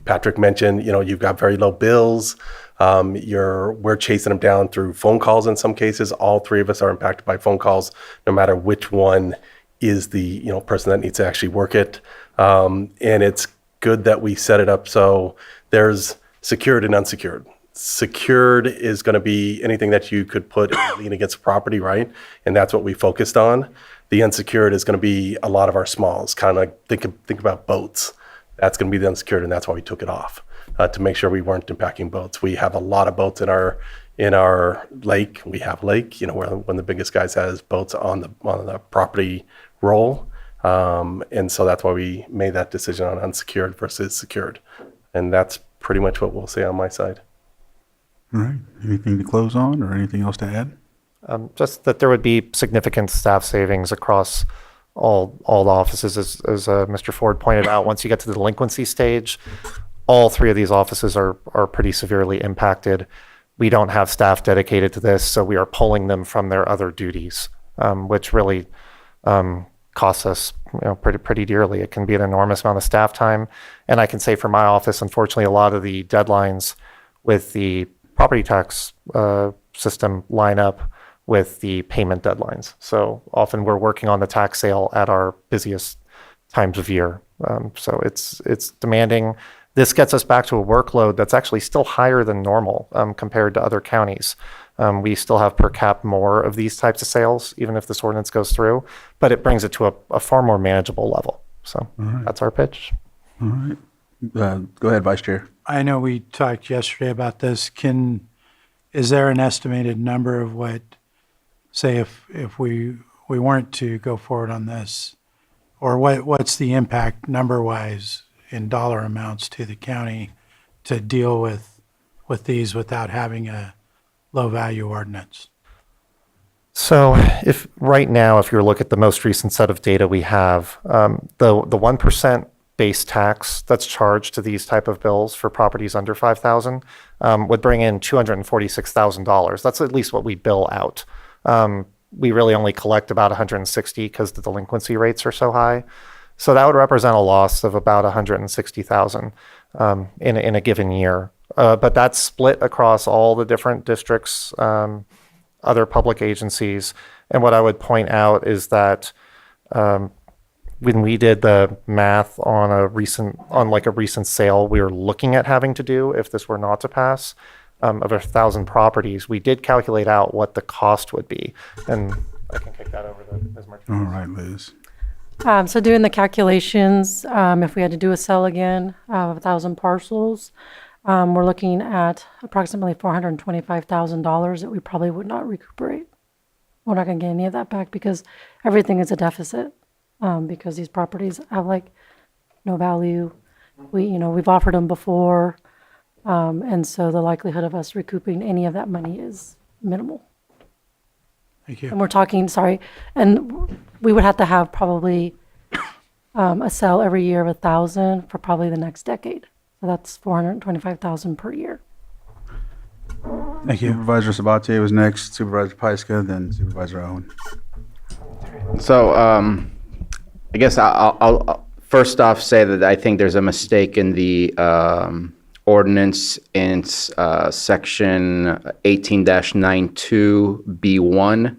V: Patrick mentioned, you've got very low bills. We're chasing them down through phone calls in some cases. All three of us are impacted by phone calls, no matter which one is the person that needs to actually work it. And it's good that we set it up so there's secured and unsecured. Secured is going to be anything that you could put a lien against a property, right? And that's what we focused on. The unsecured is going to be a lot of our smalls, kind of like think about boats. That's going to be the unsecured, and that's why we took it off, to make sure we weren't impacting boats. We have a lot of boats in our lake. We have lake, where one of the biggest guys has boats on the property roll. And so that's why we made that decision on unsecured versus secured. And that's pretty much what we'll say on my side.
B: All right. Anything to close on or anything else to add?
O: Just that there would be significant staff savings across all the offices, as Mr. Ford pointed out. Once you get to the delinquency stage, all three of these offices are pretty severely impacted. We don't have staff dedicated to this, so we are pulling them from their other duties, which really costs us pretty dearly. It can be an enormous amount of staff time. And I can say for my office, unfortunately, a lot of the deadlines with the property tax system line up with the payment deadlines. So often we're working on the tax sale at our busiest times of year. So it's demanding. This gets us back to a workload that's actually still higher than normal compared to other counties. We still have per cap more of these types of sales, even if this ordinance goes through, but it brings it to a far more manageable level. So that's our pitch.
B: All right. Go ahead, Vice Chair.
C: I know we talked yesterday about this. Is there an estimated number of what, say, if we weren't to go forward on this, or what's the impact number-wise in dollar amounts to the county to deal with these without having a low-value ordinance?
O: So if right now, if you look at the most recent set of data we have, the 1% base tax that's charged to these type of bills for properties under 5,000 would bring in $246,000. That's at least what we bill out. We really only collect about 160 because the delinquency rates are so high. So that would represent a loss of about 160,000 in a given year. But that's split across all the different districts, other public agencies. And what I would point out is that when we did the math on a recent sale we were looking at having to do if this were not to pass, of 1,000 properties, we did calculate out what the cost would be. And I can kick that over to Ms. Martinez.
B: All right, Liz.
E: So doing the calculations, if we had to do a sale again of 1,000 parcels, we're looking at approximately $425,000 that we probably would not recuperate. We're not going to get any of that back because everything is a deficit, because these properties have no value. We've offered them before, and so the likelihood of us recouping any of that money is minimal.
C: Thank you.
E: And we're talking, and we would have to have probably a sale every year of 1,000 for probably the next decade. So that's $425,000 per year.
C: Thank you.
B: Supervisor Sabatier was next, Supervisor Pyska, then Supervisor Owen.
D: So I guess I'll first off say that I think there's a mistake in the ordinance in section 18-92B1.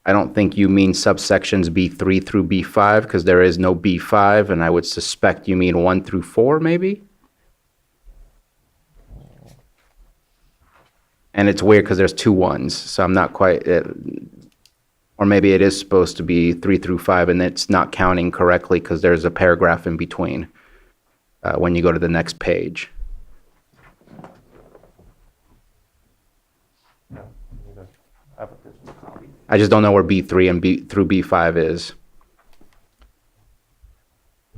D: I don't think you mean subsections B3 through B5 because there is no B5, and I would suspect you mean 1 through 4 maybe? And it's weird because there's 2 1s, so I'm not quite, or maybe it is supposed to be 3 through 5 and it's not counting correctly because there's a paragraph in between when you go to the next page. I just don't know where B3 and B through B5 is.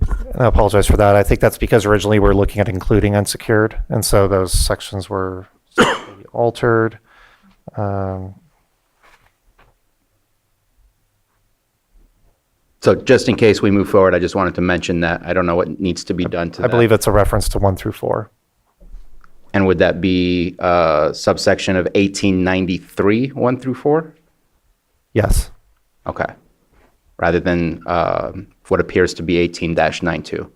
O: And I apologize for that. I think that's because originally we were looking at including unsecured, and so those sections were altered.
D: So just in case we move forward, I just wanted to mention that. I don't know what needs to be done to that.
O: I believe it's a reference to 1 through 4.
D: And would that be subsection of 1893, 1 through 4?
O: Yes.
D: Okay. Rather than what appears to be 18-92.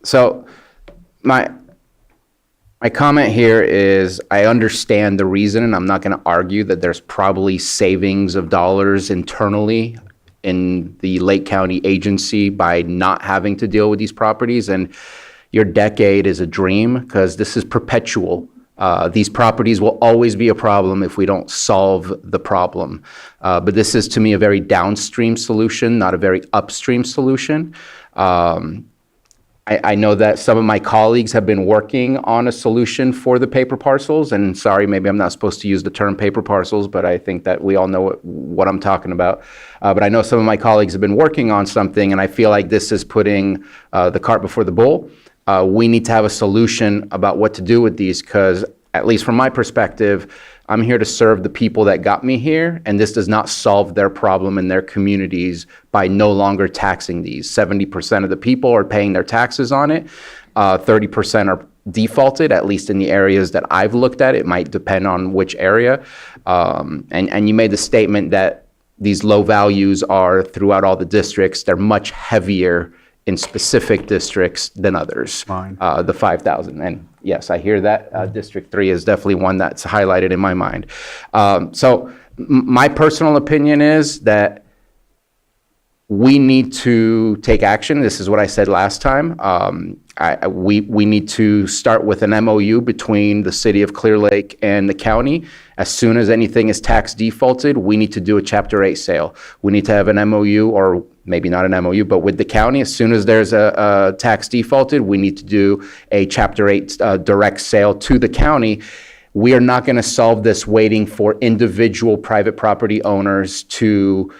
D: So my comment here is I understand the reason, and I'm not going to argue that there's probably savings of dollars internally in the Lake County agency by not having to deal with these properties. And your decade is a dream because this is perpetual. These properties will always be a problem if we don't solve the problem. But this is, to me, a very downstream solution, not a very upstream solution. I know that some of my colleagues have been working on a solution for the paper parcels, and sorry, maybe I'm not supposed to use the term paper parcels, but I think that we all know what I'm talking about. But I know some of my colleagues have been working on something, and I feel like this is putting the cart before the bull. We need to have a solution about what to do with these because at least from my perspective, I'm here to serve the people that got me here, and this does not solve their problem in their communities by no longer taxing these. 70% of the people are paying their taxes on it. 30% are defaulted, at least in the areas that I've looked at. It might depend on which area. And you made the statement that these low values are throughout all the districts. They're much heavier in specific districts than others. The 5,000. And yes, I hear that. District 3 is definitely one that's highlighted in my mind. So my personal opinion is that we need to take action. This is what I said last time. We need to start with an MOU between the city of Clear Lake and the county. As soon as anything is tax defaulted, we need to do a Chapter 8 sale. We need to have an MOU, or maybe not an MOU, but with the county, as soon as there's a tax defaulted, we need to do a Chapter 8 direct sale to the county. We are not going to solve this waiting for individual private property owners to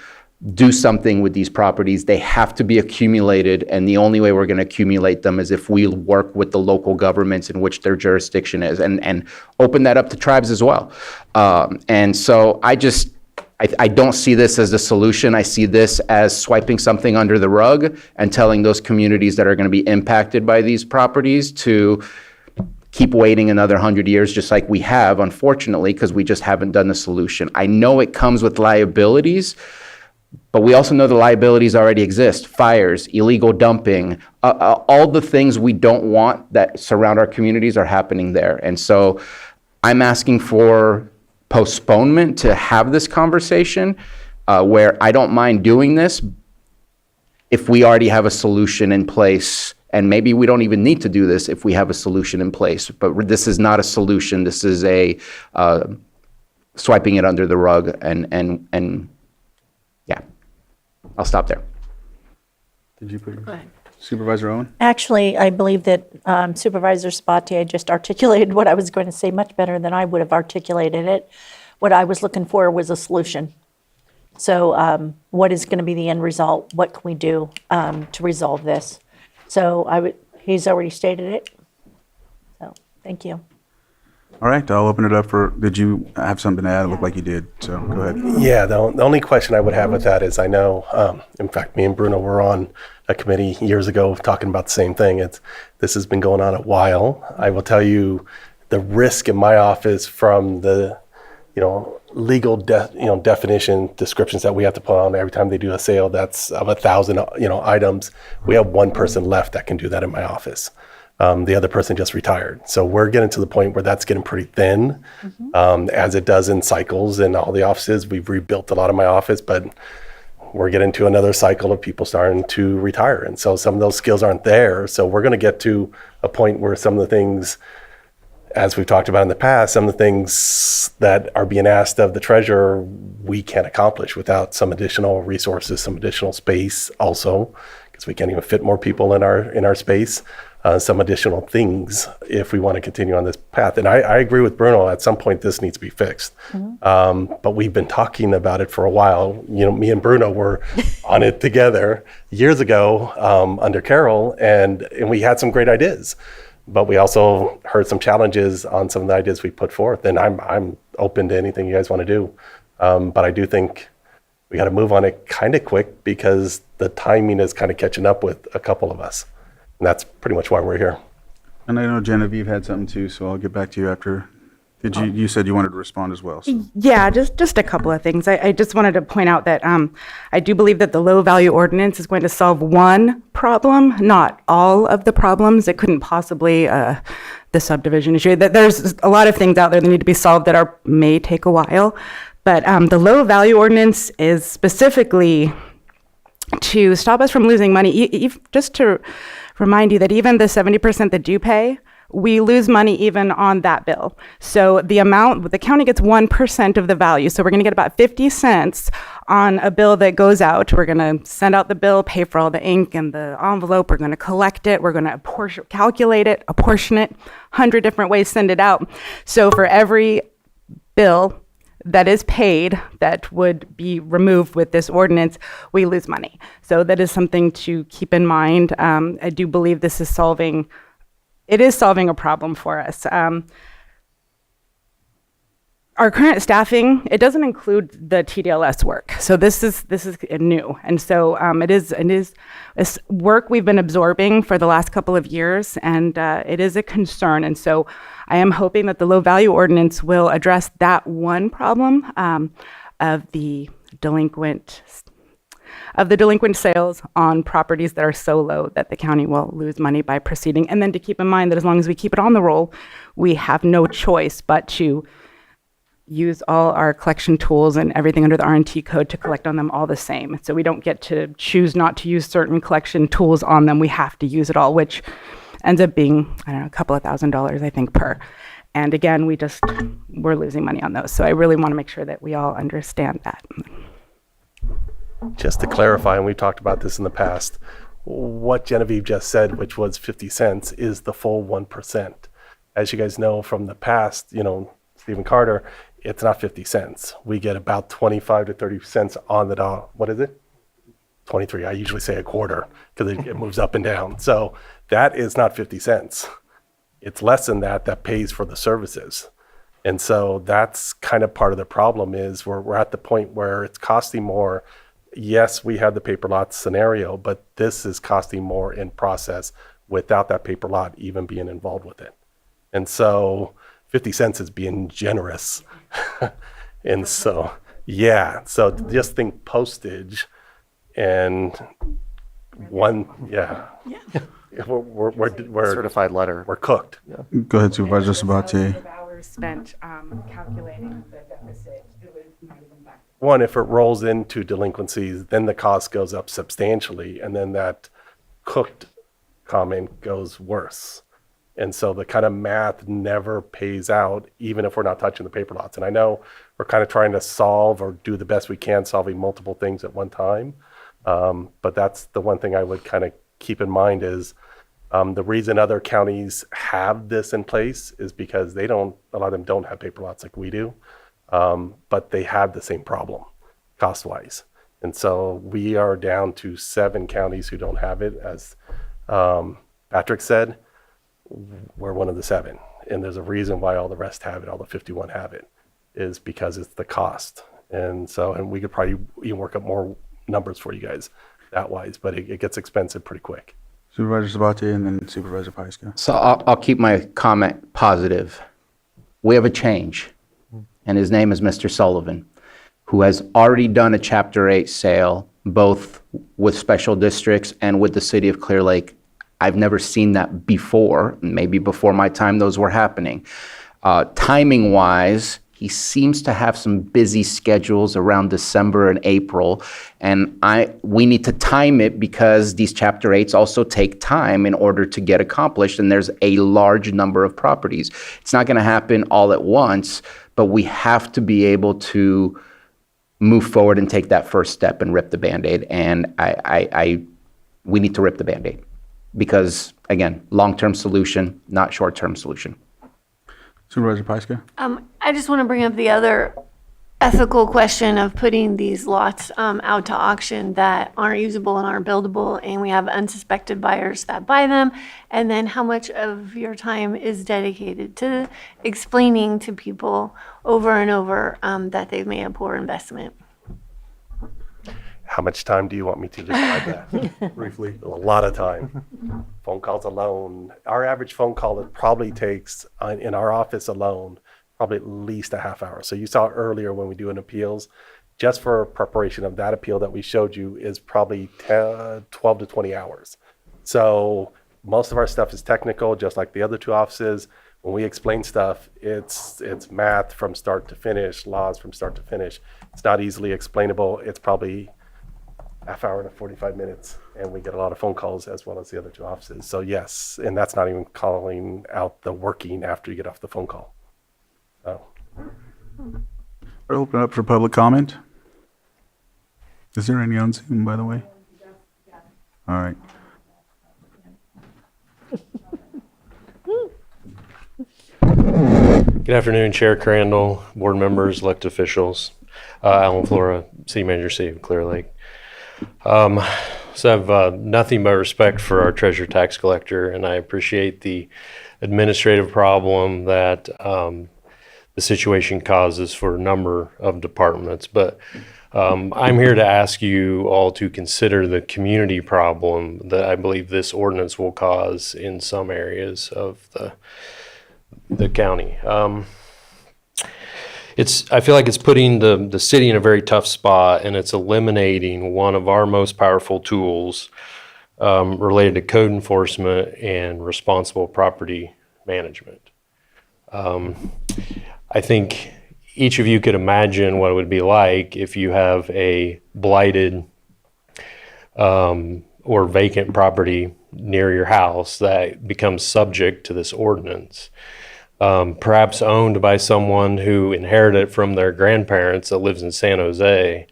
D: do something with these properties. They have to be accumulated, and the only way we're going to accumulate them is if we work with the local governments in which their jurisdiction is, and open that up to tribes as well. And so I don't see this as the solution. I see this as swiping something under the rug and telling those communities that are going to be impacted by these properties to keep waiting another 100 years, just like we have, unfortunately, because we just haven't done the solution. I know it comes with liabilities, but we also know the liabilities already exist. Fires, illegal dumping, all the things we don't want that surround our communities are happening there. And so I'm asking for postponement to have this conversation, where I don't mind doing this if we already have a solution in place. And maybe we don't even need to do this if we have a solution in place. But this is not a solution. This is a swiping it under the rug. And yeah, I'll stop there.
B: Did you put it? Supervisor Owen?
N: Actually, I believe that Supervisor Sabatier just articulated what I was going to say much better than I would have articulated it. What I was looking for was a solution. So what is going to be the end result? What can we do to resolve this? So he's already stated it. So thank you.
B: All right, I'll open it up for, did you have something to add? It looked like you did, so go ahead.
V: Yeah, the only question I would have with that is I know, in fact, me and Bruno were on a committee years ago talking about the same thing. This has been going on a while. I will tell you the risk in my office from the, legal definition descriptions that we have to put on every time they do a sale that's of 1,000 items. We have one person left that can do that in my office. The other person just retired. So we're getting to the point where that's getting pretty thin, as it does in cycles in all the offices. We've rebuilt a lot of my office, but we're getting to another cycle of people starting to retire. And so some of those skills aren't there. So we're going to get to a point where some of the things, as we've talked about in the past, some of the things that are being asked of the treasurer, we can't accomplish without some additional resources, some additional space also, because we can't even fit more people in our space. Some additional things if we want to continue on this path. And I agree with Bruno, at some point this needs to be fixed. But we've been talking about it for a while. Me and Bruno were on it together years ago under Carol, and we had some great ideas. But we also heard some challenges on some of the ideas we put forth. And I'm open to anything you guys want to do. But I do think we got to move on it kind of quick because the timing is kind of catching up with a couple of us. And that's pretty much why we're here.
B: And I know Genevieve had something too, so I'll get back to you after. You said you wanted to respond as well. So.
P: Yeah, just a couple of things. I just wanted to point out that I do believe that the low value ordinance is going to solve one problem, not all of the problems. It couldn't possibly, the subdivision issue. There's a lot of things out there that need to be solved that may take a while. But the low value ordinance is specifically to stop us from losing money. Just to remind you that even the 70% that do pay, we lose money even on that bill. So the county gets 1% of the value. So we're going to get about 50 cents on a bill that goes out. We're going to send out the bill, pay for all the ink and the envelope. We're going to collect it. We're going to calculate it, apportion it, 100 different ways, send it out. So for every bill that is paid that would be removed with this ordinance, we lose money. So that is something to keep in mind. I do believe this is solving a problem for us. our current staffing, it doesn't include the TDLS work. So this is new. And so it is it's work we've been absorbing for the last couple of years, and it is a concern. And so I am hoping that the low value ordinance will address that one problem of the delinquent sales on properties that are so low that the county will lose money by proceeding. And then to keep in mind that as long as we keep it on the roll, we have no choice but to use all our collection tools and everything under the R&T code to collect on them all the same. So we don't get to choose not to use certain collection tools on them. We have to use it all, which ends up being, I don't know, a couple of $1,000s, I think, per. And again, we're losing money on those. So I really want to make sure that we all understand that.
V: Just to clarify, and we've talked about this in the past, what Genevieve just said, which was 50 cents, is the full 1%. As you guys know from the past, Stephen Carter, it's not 50 cents. We get about 25 to 30 cents on the dollar. What is it? 23. I usually say a quarter because it moves up and down. So that is not 50 cents. It's less than that pays for the services. And so that's kind of part of the problem is we're at the point where it's costing more. Yes, we have the paper lot scenario, but this is costing more in process without that paper lot even being involved with it. And so 50 cents is being generous. And so, yeah, so just think postage and we're
O: certified letter.
V: We're cooked.
B: Go ahead, Supervisor Sabatier.
P: Hours spent calculating the deficit, it would not even back.
V: One, if it rolls into delinquencies, then the cost goes up substantially, and then that cooked comment goes worse. And so the kind of math never pays out, even if we're not touching the paper lots. And I know we're kind of trying to solve or do the best we can solving multiple things at one time. But that's the one thing I would kind of keep in mind is the reason other counties have this in place is because a lot of them don't have paper lots like we do. But they have the same problem cost-wise. And so we are down to 7 counties who don't have it. As Patrick said, we're one of the 7. And there's a reason why all the rest have it, all the 51 have it, is because it's the cost. And we could probably even work up more numbers for you guys that wise, but it gets expensive pretty quick.
B: Supervisor Sabatier and then Supervisor Pyska.
D: So I'll keep my comment positive. We have a change, and his name is Mr. Sullivan, who has already done a Chapter 8 sale, both with special districts and with the city of Clear Lake. I've never seen that before. Maybe before my time those were happening. Timing-wise, he seems to have some busy schedules around December and April, and we need to time it because these Chapter 8s also take time in order to get accomplished, and there's a large number of properties. It's not going to happen all at once, but we have to be able to move forward and take that first step and rip the Band-Aid, and we need to rip the Band-Aid. Because, again, long-term solution, not short-term solution.
B: Supervisor Pyska.
I: I just want to bring up the other ethical question of putting these lots out to auction that aren't usable and aren't buildable, and we have unsuspected buyers that buy them. And then how much of your time is dedicated to explaining to people over and over that they've made a poor investment?
V: How much time do you want me to describe that? Briefly. A lot of time. Phone calls alone. Our average phone call, it probably takes, in our office alone, probably at least a half hour. So you saw earlier when we do an appeals, just for preparation of that appeal that we showed you is probably 12 to 20 hours. So most of our stuff is technical, just like the other 2 offices. When we explain stuff, it's math from start to finish, laws from start to finish. It's not easily explainable. It's probably half hour to 45 minutes, and we get a lot of phone calls as well as the other 2 offices. So yes, and that's not even calling out the working after you get off the phone call. So.
B: We'll open up for public comment. Is there any on Zoom, by the way? All right.
A: Good afternoon, Chair Crandall, board members, elected officials. Alan Flora, City Manager, City of Clear Lake. So I have nothing but respect for our treasurer tax collector, and I appreciate the administrative problem that the situation causes for a number of departments. But I'm here to ask you all to consider the community problem that I believe this ordinance will cause in some areas of the county. I feel like it's putting the city in a very tough spot, and it's eliminating one of our most powerful tools related to code enforcement and responsible property management. I think each of you could imagine what it would be like if you have a blighted or vacant property near your house that becomes subject to this ordinance. Perhaps owned by someone who inherited it from their grandparents that lives in San Jose.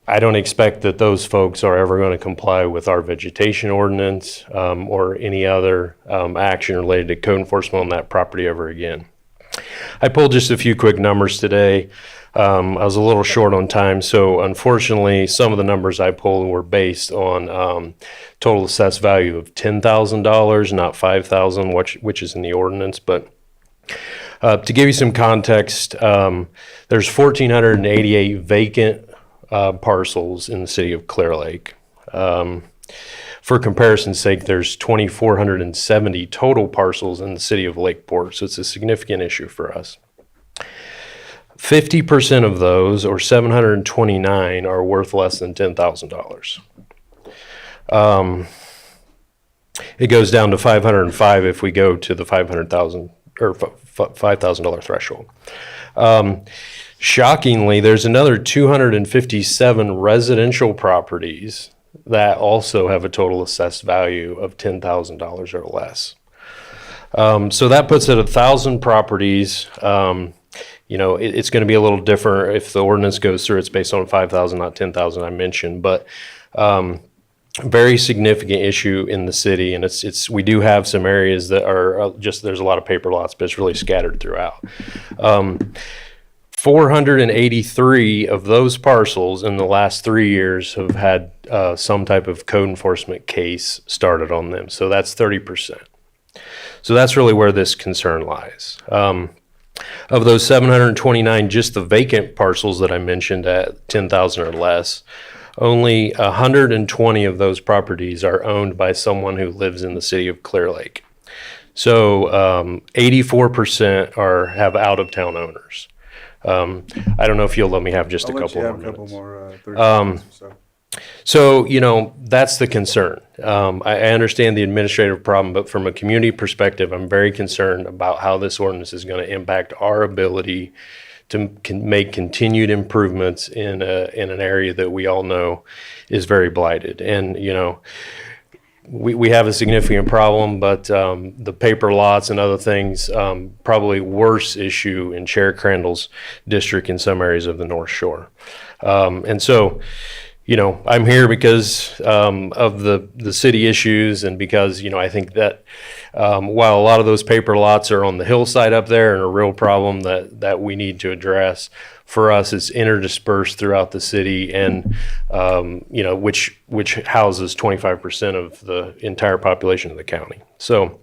A: I don't expect that those folks are ever going to comply with our vegetation ordinance or any other action related to code enforcement on that property ever again. I pulled just a few quick numbers today. I was a little short on time, so unfortunately, some of the numbers I pulled were based on total assessed value of $10,000, not $5,000, which is in the ordinance. But to give you some context, there's 1,488 vacant parcels in the city of Clear Lake. For comparison's sake, there's 2,470 total parcels in the city of Lakeport, so it's a significant issue for us. 50% of those, or 729, are worth less than $10,000. It goes down to 505 if we go to the $500,000 or $5,000 threshold. Shockingly, there's another 257 residential properties that also have a total assessed value of $10,000 or less. So that puts it 1,000 properties. It's going to be a little different if the ordinance goes through. It's based on 5,000, not 10,000 I mentioned, but very significant issue in the city. And we do have some areas that are there's a lot of paper lots, but it's really scattered throughout. 483 of those parcels in the last 3 years have had some type of code enforcement case started on them. So that's 30%. So that's really where this concern lies. Of those 729, just the vacant parcels that I mentioned at 10,000 or less, only 120 of those properties are owned by someone who lives in the city of Clear Lake. So 84% have out-of-town owners. I don't know if you'll let me have just a couple more minutes. So, that's the concern. I understand the administrative problem, but from a community perspective, I'm very concerned about how this ordinance is going to impact our ability to make continued improvements in an area that we all know is very blighted. And, we have a significant problem, but the paper lots and other things, probably worse issue in Chair Crandall's district in some areas of the North Shore. And so, I'm here because of the city issues and because, I think that while a lot of those paper lots are on the hillside up there and a real problem that we need to address, for us it's interdispersed throughout the city and, which houses 25% of the entire population of the county. So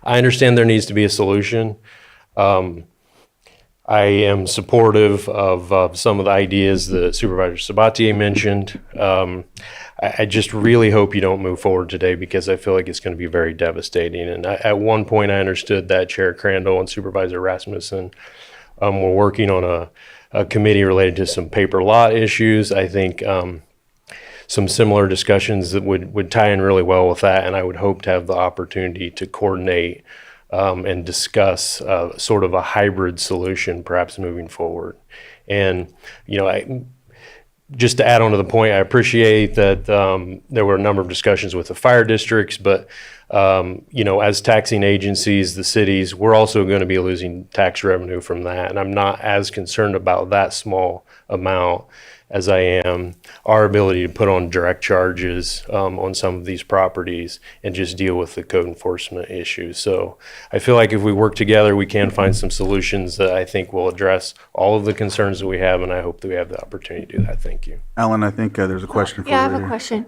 A: I understand there needs to be a solution. I am supportive of some of the ideas that Supervisor Sabatier mentioned. I just really hope you don't move forward today because I feel like it's going to be very devastating. And at one point, I understood that Chair Crandall and Supervisor Rasmussen were working on a committee related to some paper lot issues. I think some similar discussions that would tie in really well with that, and I would hope to have the opportunity to coordinate and discuss sort of a hybrid solution, perhaps moving forward. And, just to add on to the point, I appreciate that there were a number of discussions with the fire districts, but, as taxing agencies, the cities, we're also going to be losing tax revenue from that. And I'm not as concerned about that small amount as I am our ability to put on direct charges on some of these properties and just deal with the code enforcement issues. So I feel like if we work together, we can find some solutions that I think will address all of the concerns that we have, and I hope that we have the opportunity to do that. Thank you.
B: Alan, I think there's a question for you.
M: Yeah, I have a question.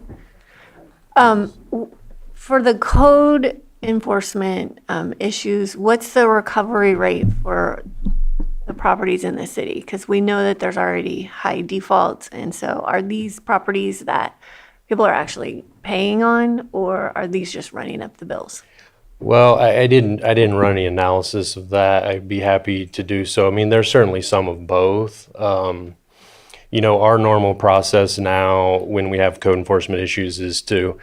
M: For the code
I: enforcement issues, what's the recovery rate for the properties in the city? Because we know that there's already high defaults, and so are these properties that people are actually paying on, or are these just running up the bills?
A: Well, I didn't run any analysis of that. I'd be happy to do so. I mean, there's certainly some of both. Our normal process now when we have code enforcement issues is to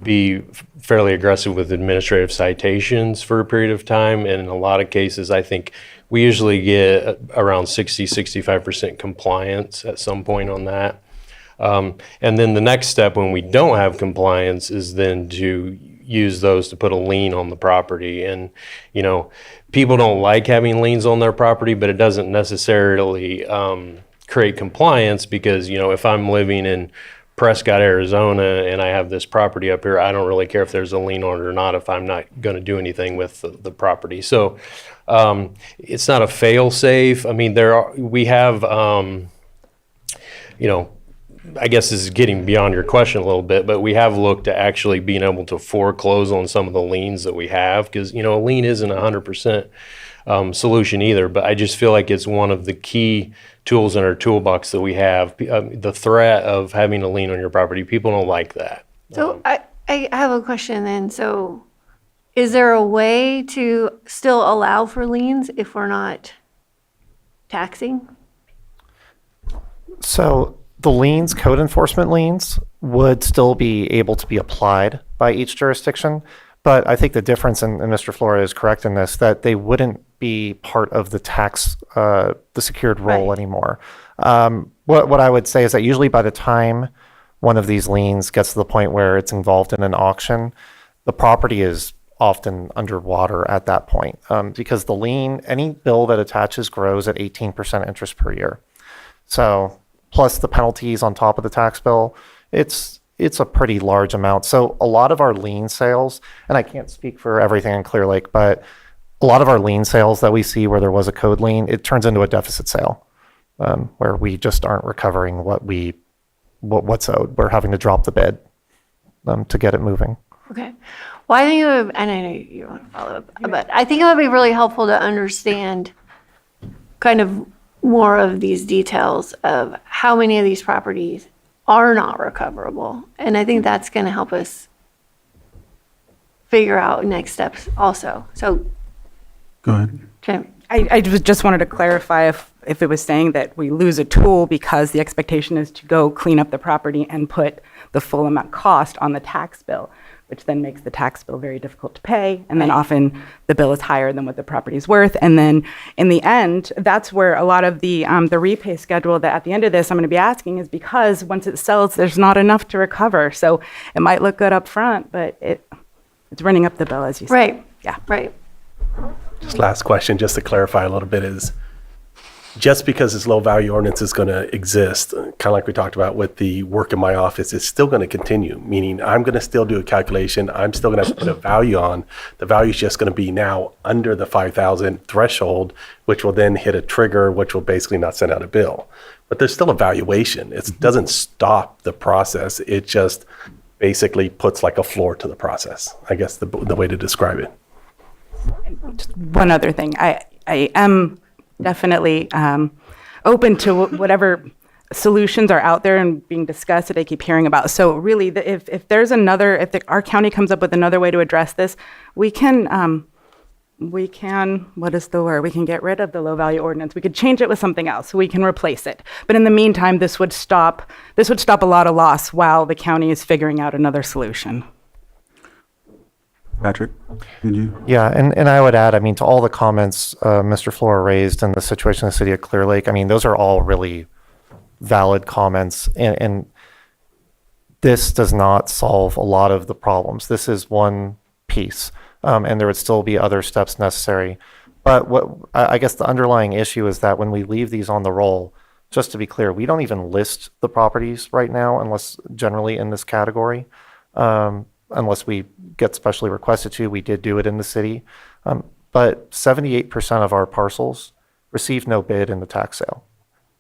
A: be fairly aggressive with administrative citations for a period of time. And in a lot of cases, I think we usually get around 65% compliance at some point on that. And then the next step when we don't have compliance is then to use those to put a lien on the property. And, people don't like having liens on their property, but it doesn't necessarily create compliance because, if I'm living in Prescott, Arizona, and I have this property up here, I don't really care if there's a lien on it or not if I'm not going to do anything with the property. So it's not a fail safe. I mean, we have, I guess this is getting beyond your question a little bit, but we have looked at actually being able to foreclose on some of the liens that we have because, a lien isn't 100% solution either, but I just feel like it's one of the key tools in our toolbox that we have. The threat of having a lien on your property, people don't like that.
I: So I have a question then. So is there a way to still allow for liens if we're not taxing?
O: So the liens, code enforcement liens, would still be able to be applied by each jurisdiction. But I think the difference, and Mr. Flores is correct in this, that they wouldn't be part of the tax, the secured roll anymore. What I would say is that usually by the time one of these liens gets to the point where it's involved in an auction, the property is often underwater at that point because the lien, any bill that attaches grows at 18% interest per year. So plus the penalties on top of the tax bill, it's a pretty large amount. So a lot of our lien sales, and I can't speak for everything in Clear Lake, but a lot of our lien sales that we see where there was a code lien, it turns into a deficit sale where we just aren't recovering what's owed. We're having to drop the bid to get it moving.
I: Okay. Well, I think it would, and I know you want to follow up, but I think it would be really helpful to understand kind of more of these details of how many of these properties are not recoverable. And I think that's going to help us figure out next steps also. So
B: Go ahead.
I: Okay.
P: I just wanted to clarify if it was saying that we lose a tool because the expectation is to go clean up the property and put the full amount cost on the tax bill, which then makes the tax bill very difficult to pay. And then often the bill is higher than what the property is worth. And then in the end, that's where a lot of the repay schedule that at the end of this I'm going to be asking is because once it sells, there's not enough to recover. So it might look good up front, but it's running up the bill, as you said.
I: Right.
P: Yeah.
I: Right.
V: Just last question, just to clarify a little bit, is just because this low value ordinance is going to exist, kind of like we talked about with the work in my office, it's still going to continue, meaning I'm going to still do a calculation. I'm still going to put a value on. The value is just going to be now under the 5,000 threshold, which will then hit a trigger, which will basically not send out a bill. But there's still a valuation. It doesn't stop the process. It just basically puts like a floor to the process, I guess the way to describe it.
P: Just one other thing. I am definitely open to whatever solutions are out there and being discussed that I keep hearing about. So really, if there's if our county comes up with another way to address this, we can, what is the word? We can get rid of the low value ordinance. We could change it with something else. We can replace it. But in the meantime, this would stop a lot of loss while the county is figuring out another solution.
B: Patrick, did you?
O: Yeah, and I would add, I mean, to all the comments Mr. Flora raised and the situation in the city of Clear Lake, I mean, those are all really valid comments, and this does not solve a lot of the problems. This is one piece, and there would still be other steps necessary. But what I guess the underlying issue is that when we leave these on the roll, just to be clear, we don't even list the properties right now unless generally in this category. Unless we get specially requested to. We did do it in the city. But 78% of our parcels received no bid in the tax sale.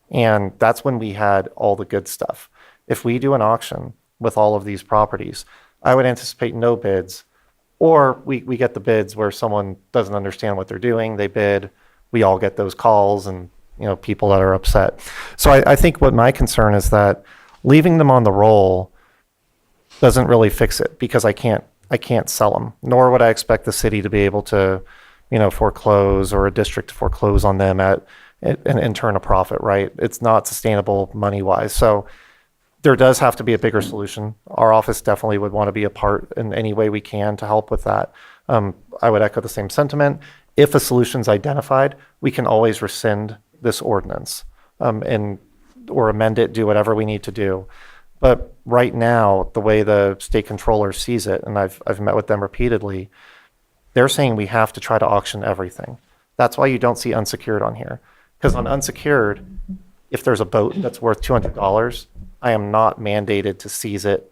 O: And that's when we had all the good stuff. If we do an auction with all of these properties, I would anticipate no bids Or we get the bids where someone doesn't understand what they're doing, they bid, we all get those calls and, people that are upset. So I think what my concern is that leaving them on the roll doesn't really fix it because I can't sell them, nor would I expect the city to be able to, foreclose or a district to foreclose on them and turn a profit, right? It's not sustainable money-wise. So there does have to be a bigger solution. Our office definitely would want to be a part in any way we can to help with that. I would echo the same sentiment. If a solution's identified, we can always rescind this ordinance or amend it, do whatever we need to do. But right now, the way the state controller sees it, and I've met with them repeatedly, they're saying we have to try to auction everything. That's why you don't see unsecured on here. Because on unsecured, if there's a boat that's worth $200, I am not mandated to seize it,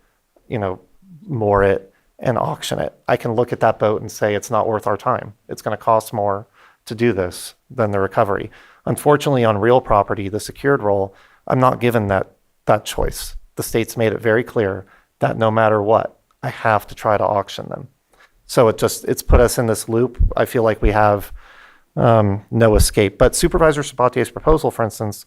O: moor it, and auction it. I can look at that boat and say it's not worth our time. It's going to cost more to do this than the recovery. Unfortunately, on real property, the secured role, I'm not given that choice. The state's made it very clear that no matter what, I have to try to auction them. So it's put us in this loop. I feel like we have no escape. But Supervisor Sabatier's proposal, for instance,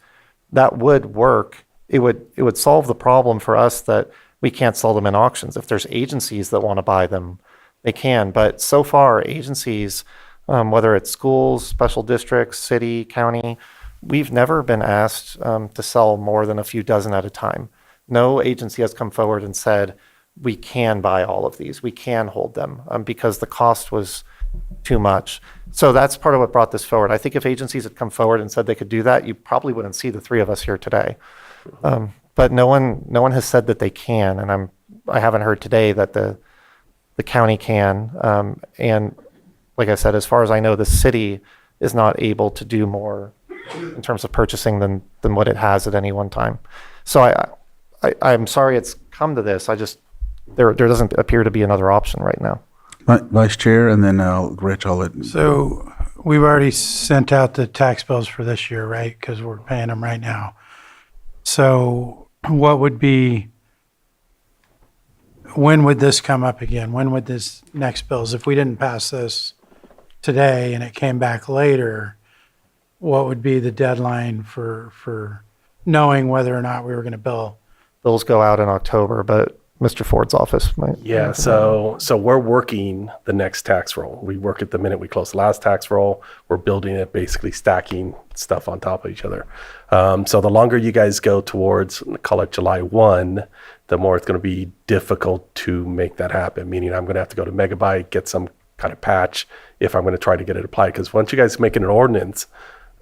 O: that would work. It would solve the problem for us that we can't sell them in auctions. If there's agencies that want to buy them, they can. But so far, agencies, whether it's schools, special districts, city, county, we've never been asked to sell more than a few dozen at a time. No agency has come forward and said, we can buy all of these, we can hold them, because the cost was too much. So that's part of what brought this forward. I think if agencies had come forward and said they could do that, you probably wouldn't see the three of us here today. But no one has said that they can, and I haven't heard today that the county can. And like I said, as far as I know, the city is not able to do more in terms of purchasing than what it has at any one time. So I'm sorry it's come to this. There doesn't appear to be another option right now.
B: Vice Chair, and then Rich, I'll let.
C: So we've already sent out the tax bills for this year, right? Because we're paying them right now. So what would be, when would this come up again? When would this next bills, if we didn't pass this today and it came back later, what would be the deadline for knowing whether or not we were going to bill?
O: Bills go out in October, but Mr. Ford's office might.
V: Yeah, so we're working the next tax roll. We work it the minute we close the last tax roll. We're building it, basically stacking stuff on top of each other. So the longer you guys go towards, call it July 1, the more it's going to be difficult to make that happen, meaning I'm going to have to go to Megabyte, get some kind of patch if I'm going to try to get it applied. Because once you guys make an ordinance,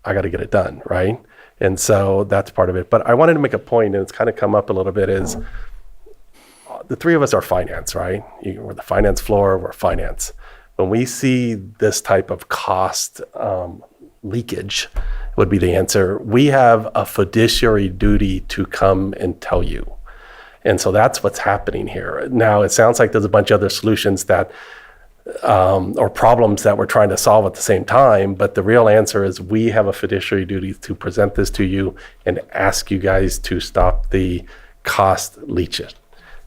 V: I got to get it done, right? And so that's part of it. But I wanted to make a point, and it's kind of come up a little bit, is the three of us are finance, right? We're the finance floor, we're finance. When we see this type of cost leakage, would be the answer. We have a fiduciary duty to come and tell you. And so that's what's happening here. Now, it sounds like there's a bunch of other solutions that, or problems that we're trying to solve at the same time, but the real answer is we have a fiduciary duty to present this to you and ask you guys to stop the cost leakage.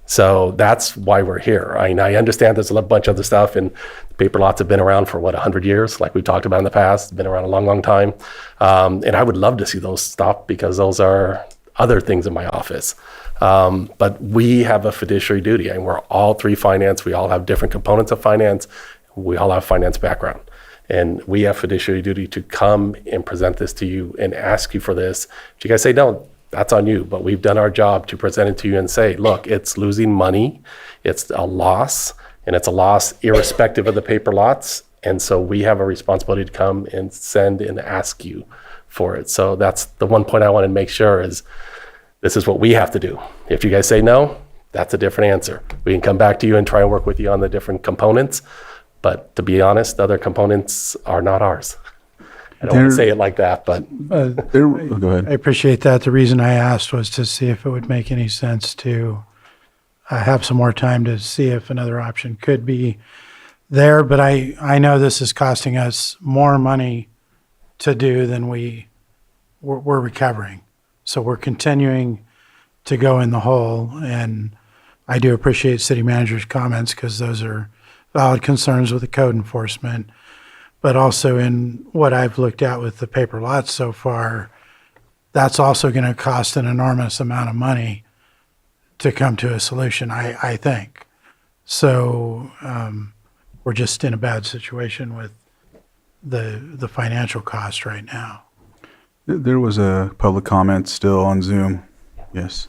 V: So that's why we're here. I mean, I understand there's a bunch of other stuff, and paper lots have been around for 100 years, like we talked about in the past. It's been around a long, long time. And I would love to see those stop because those are other things in my office. But we have a fiduciary duty, and we're all three finance. We all have different components of finance. We all have finance background. And we have fiduciary duty to come and present this to you and ask you for this. If you guys say no, that's on you, but we've done our job to present it to you and say, look, it's losing money, it's a loss, and it's a loss irrespective of the paper lots. And so we have a responsibility to come and send and ask you for it. So that's the one point I want to make sure is this is what we have to do. If you guys say no, that's a different answer. We can come back to you and try and work with you on the different components. But to be honest, other components are not ours. I don't want to say it like that, but
B: go ahead.
C: I appreciate that. The reason I asked was to see if it would make any sense to have some more time to see if another option could be there. But I know this is costing us more money to do than we're recovering. So we're continuing to go in the hole. And I do appreciate city manager's comments because those are valid concerns with the code enforcement, but also in what I've looked at with the paper lots so far, that's also going to cost an enormous amount of money to come to a solution, I think. So we're just in a bad situation with the financial cost right now.
B: There was a public comment still on Zoom. Yes.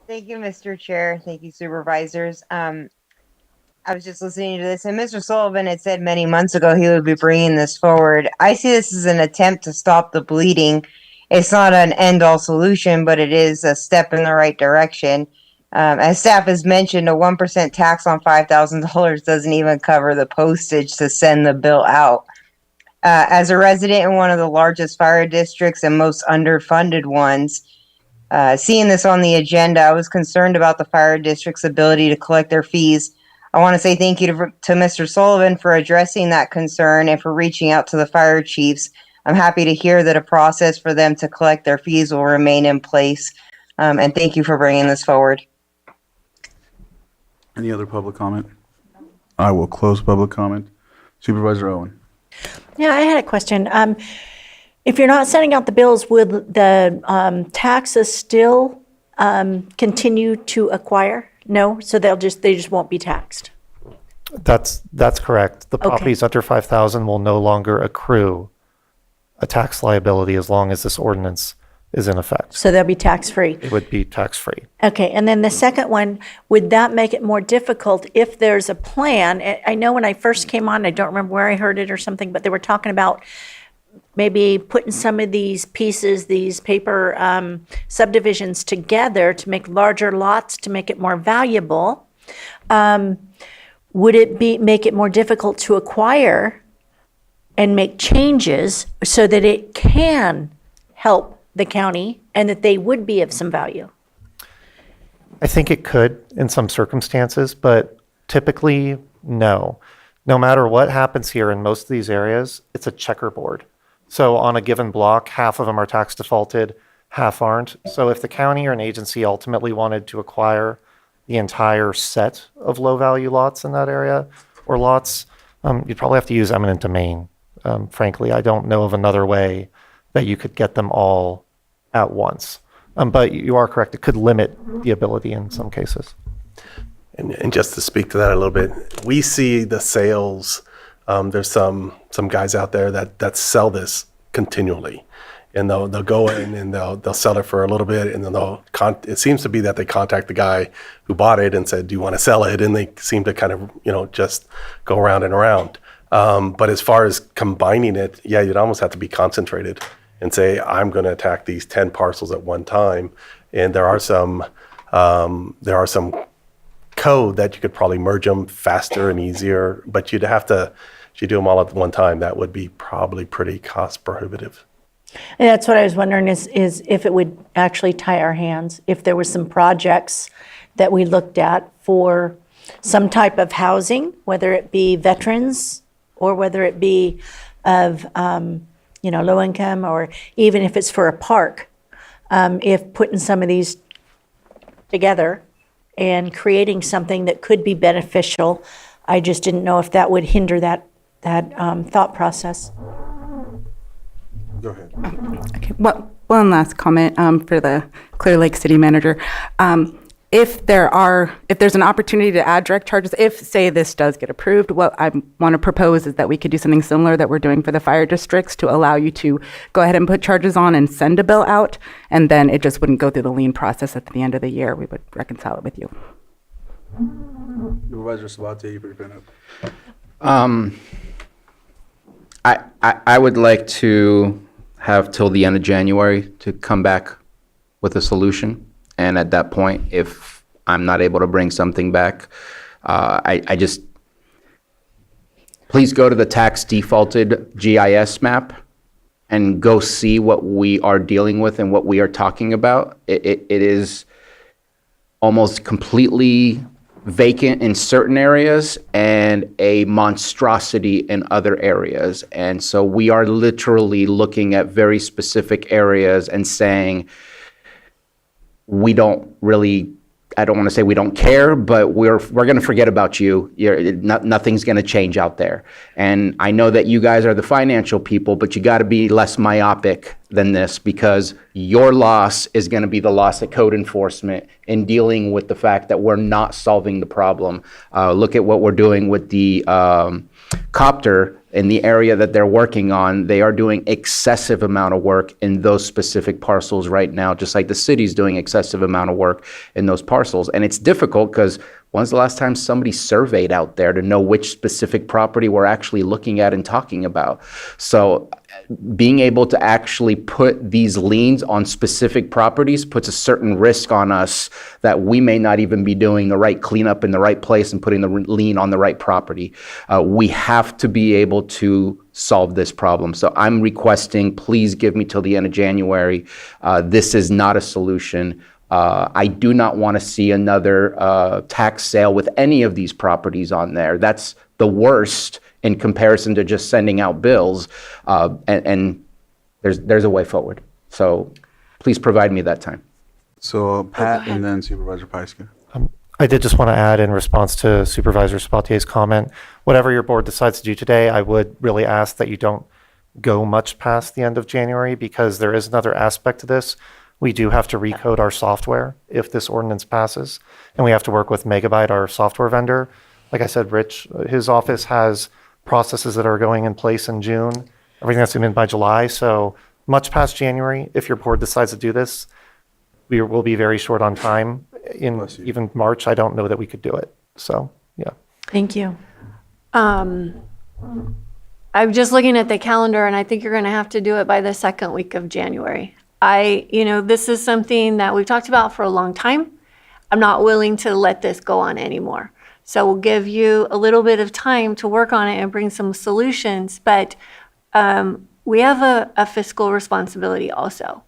H: Thank you, Mr. Chair. Thank you, supervisors. I was just listening to this, and Mr. Sullivan had said many months ago he would be bringing this forward. I see this as an attempt to stop the bleeding. It's not an end-all solution, but it is a step in the right direction. As staff has mentioned, a 1% tax on $5,000 doesn't even cover the postage to send the bill out. As a resident in one of the largest fire districts and most underfunded ones, seeing this on the agenda, I was concerned about the fire district's ability to collect their fees. I want to say thank you to Mr. Sullivan for addressing that concern and for reaching out to the fire chiefs. I'm happy to hear that a process for them to collect their fees will remain in place. And thank you for bringing this forward.
B: Any other public comment? I will close public comment. Supervisor Owen.
N: Yeah, I had a question. If you're not sending out the bills, will the taxes still continue to acquire? No, so they just won't be taxed.
O: That's correct. The properties under 5,000 will no longer accrue a tax liability as long as this ordinance is in effect.
N: So they'll be tax-free.
O: It would be tax-free.
N: Okay, and then the second one, would that make it more difficult if there's a plan? I know when I first came on, I don't remember where I heard it or something, but they were talking about maybe putting some of these pieces, these paper subdivisions together to make larger lots to make it more valuable. Would it make it more difficult to acquire and make changes so that it can help the county and that they would be of some value?
O: I think it could in some circumstances, but typically, no. No matter what happens here in most of these areas, it's a checkerboard. So on a given block, half of them are tax defaulted, half aren't. So if the county or an agency ultimately wanted to acquire the entire set of low-value lots in that area or lots, you'd probably have to use eminent domain. Frankly, I don't know of another way that you could get them all at once. But you are correct, it could limit the ability in some cases.
V: And just to speak to that a little bit, we see the sales. There's some guys out there that sell this continually, and they'll go in and they'll sell it for a little bit, and then it seems to be that they contact the guy who bought it and said, "Do you want to sell it?" And they seem to kind of just go around and around. But as far as combining it, yeah, you'd almost have to be concentrated and say, "I'm going to attack these 10 parcels at one time." And there are some code that you could probably merge them faster and easier, but you'd have to, if you do them all at one time, that would be probably pretty cost prohibitive.
N: And that's what I was wondering is if it would actually tie our hands, if there were some projects that we looked at for some type of housing, whether it be veterans or whether it be of low income, or even if it's for a park, if putting some of these together and creating something that could be beneficial, I just didn't know if that would hinder that thought process.
B: Go ahead.
P: Okay, one last comment for the Clear Lake City Manager. If there's an opportunity to add direct charges, if, say, this does get approved, what I want to propose is that we could do something similar that we're doing for the fire districts to allow you to go ahead and put charges on and send a bill out, and then it just wouldn't go through the lien process at the end of the year. We would reconcile it with you.
B: Supervisor Sabate, you've been up.
D: I would like to have till the end of January to come back with a solution. And at that point, if I'm not able to bring something back, please go to the tax defaulted GIS map and go see what we are dealing with and what we are talking about. It is almost completely vacant in certain areas and a monstrosity in other areas. And so we are literally looking at very specific areas and saying, we don't really, I don't want to say we don't care, but we're going to forget about you. Nothing's going to change out there. And I know that you guys are the financial people, but you got to be less myopic than this, because your loss is going to be the loss at code enforcement in dealing with the fact that we're not solving the problem. Look at what we're doing with the copter in the area that they're working on. They are doing excessive amount of work in those specific parcels right now, just like the city's doing excessive amount of work in those parcels. And it's difficult because when's the last time somebody surveyed out there to know which specific property we're actually looking at and talking about? So being able to actually put these liens on specific properties puts a certain risk on us that we may not even be doing the right cleanup in the right place and putting the lien on the right property. We have to be able to solve this problem. So I'm requesting, please give me till the end of January. This is not a solution. I do not want to see another tax sale with any of these properties on there. That's the worst in comparison to just sending out bills. And there's a way forward. So please provide me that time.
B: So Pat and then Supervisor Pyska.
O: I did just want to add in response to Supervisor Spaltier's comment, whatever your board decides to do today, I would really ask that you don't go much past the end of January, because there is another aspect to this. We do have to recode our software if this ordinance passes, and we have to work with Megabyte, our software vendor. Like I said, Rich, his office has processes that are going in place in June, everything that's going to be in by July. So much past January, if your board decides to do this, we will be very short on time. In even March, I don't know that we could do it. So, yeah.
I: Thank you. I'm just looking at the calendar, and I think you're going to have to do it by the second week of January. This is something that we've talked about for a long time. I'm not willing to let this go on anymore. So we'll give you a little bit of time to work on it and bring some solutions, but we have a fiscal responsibility also.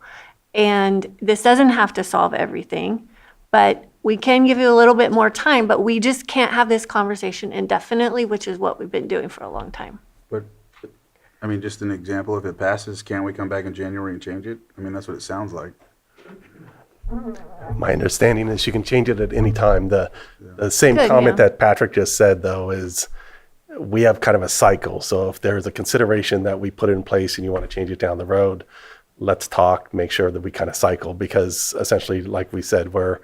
I: And this doesn't have to solve everything, but we can give you a little bit more time, but we just can't have this conversation indefinitely, which is what we've been doing for a long time.
B: But, I mean, just an example, if it passes, can't we come back in January and change it? I mean, that's what it sounds like.
V: My understanding is you can change it at any time. The same comment that Patrick just said, though, is we have kind of a cycle. So if there's a consideration that we put in place and you want to change it down the road, let's talk, make sure that we kind of cycle, because essentially, like we said, we're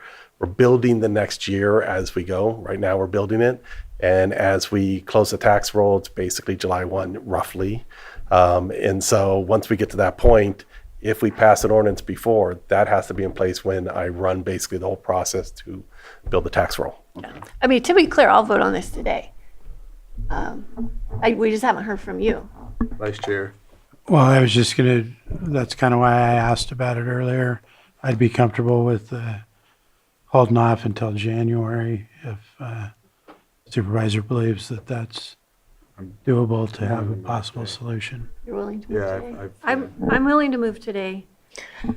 V: building the next year as we go. Right now we're building it. And as we close the tax roll, it's basically July 1, roughly. And so once we get to that point, if we pass an ordinance before, that has to be in place when I run basically the whole process to build the tax roll.
I: Yeah. I mean, to be clear, I'll vote on this today. We just haven't heard from you.
B: Vice Chair.
C: Well, I was just that's kind of why I asked about it earlier. I'd be comfortable with holding off until January if supervisor believes that that's doable to have a possible solution.
I: You're willing to move today? I'm willing to move today.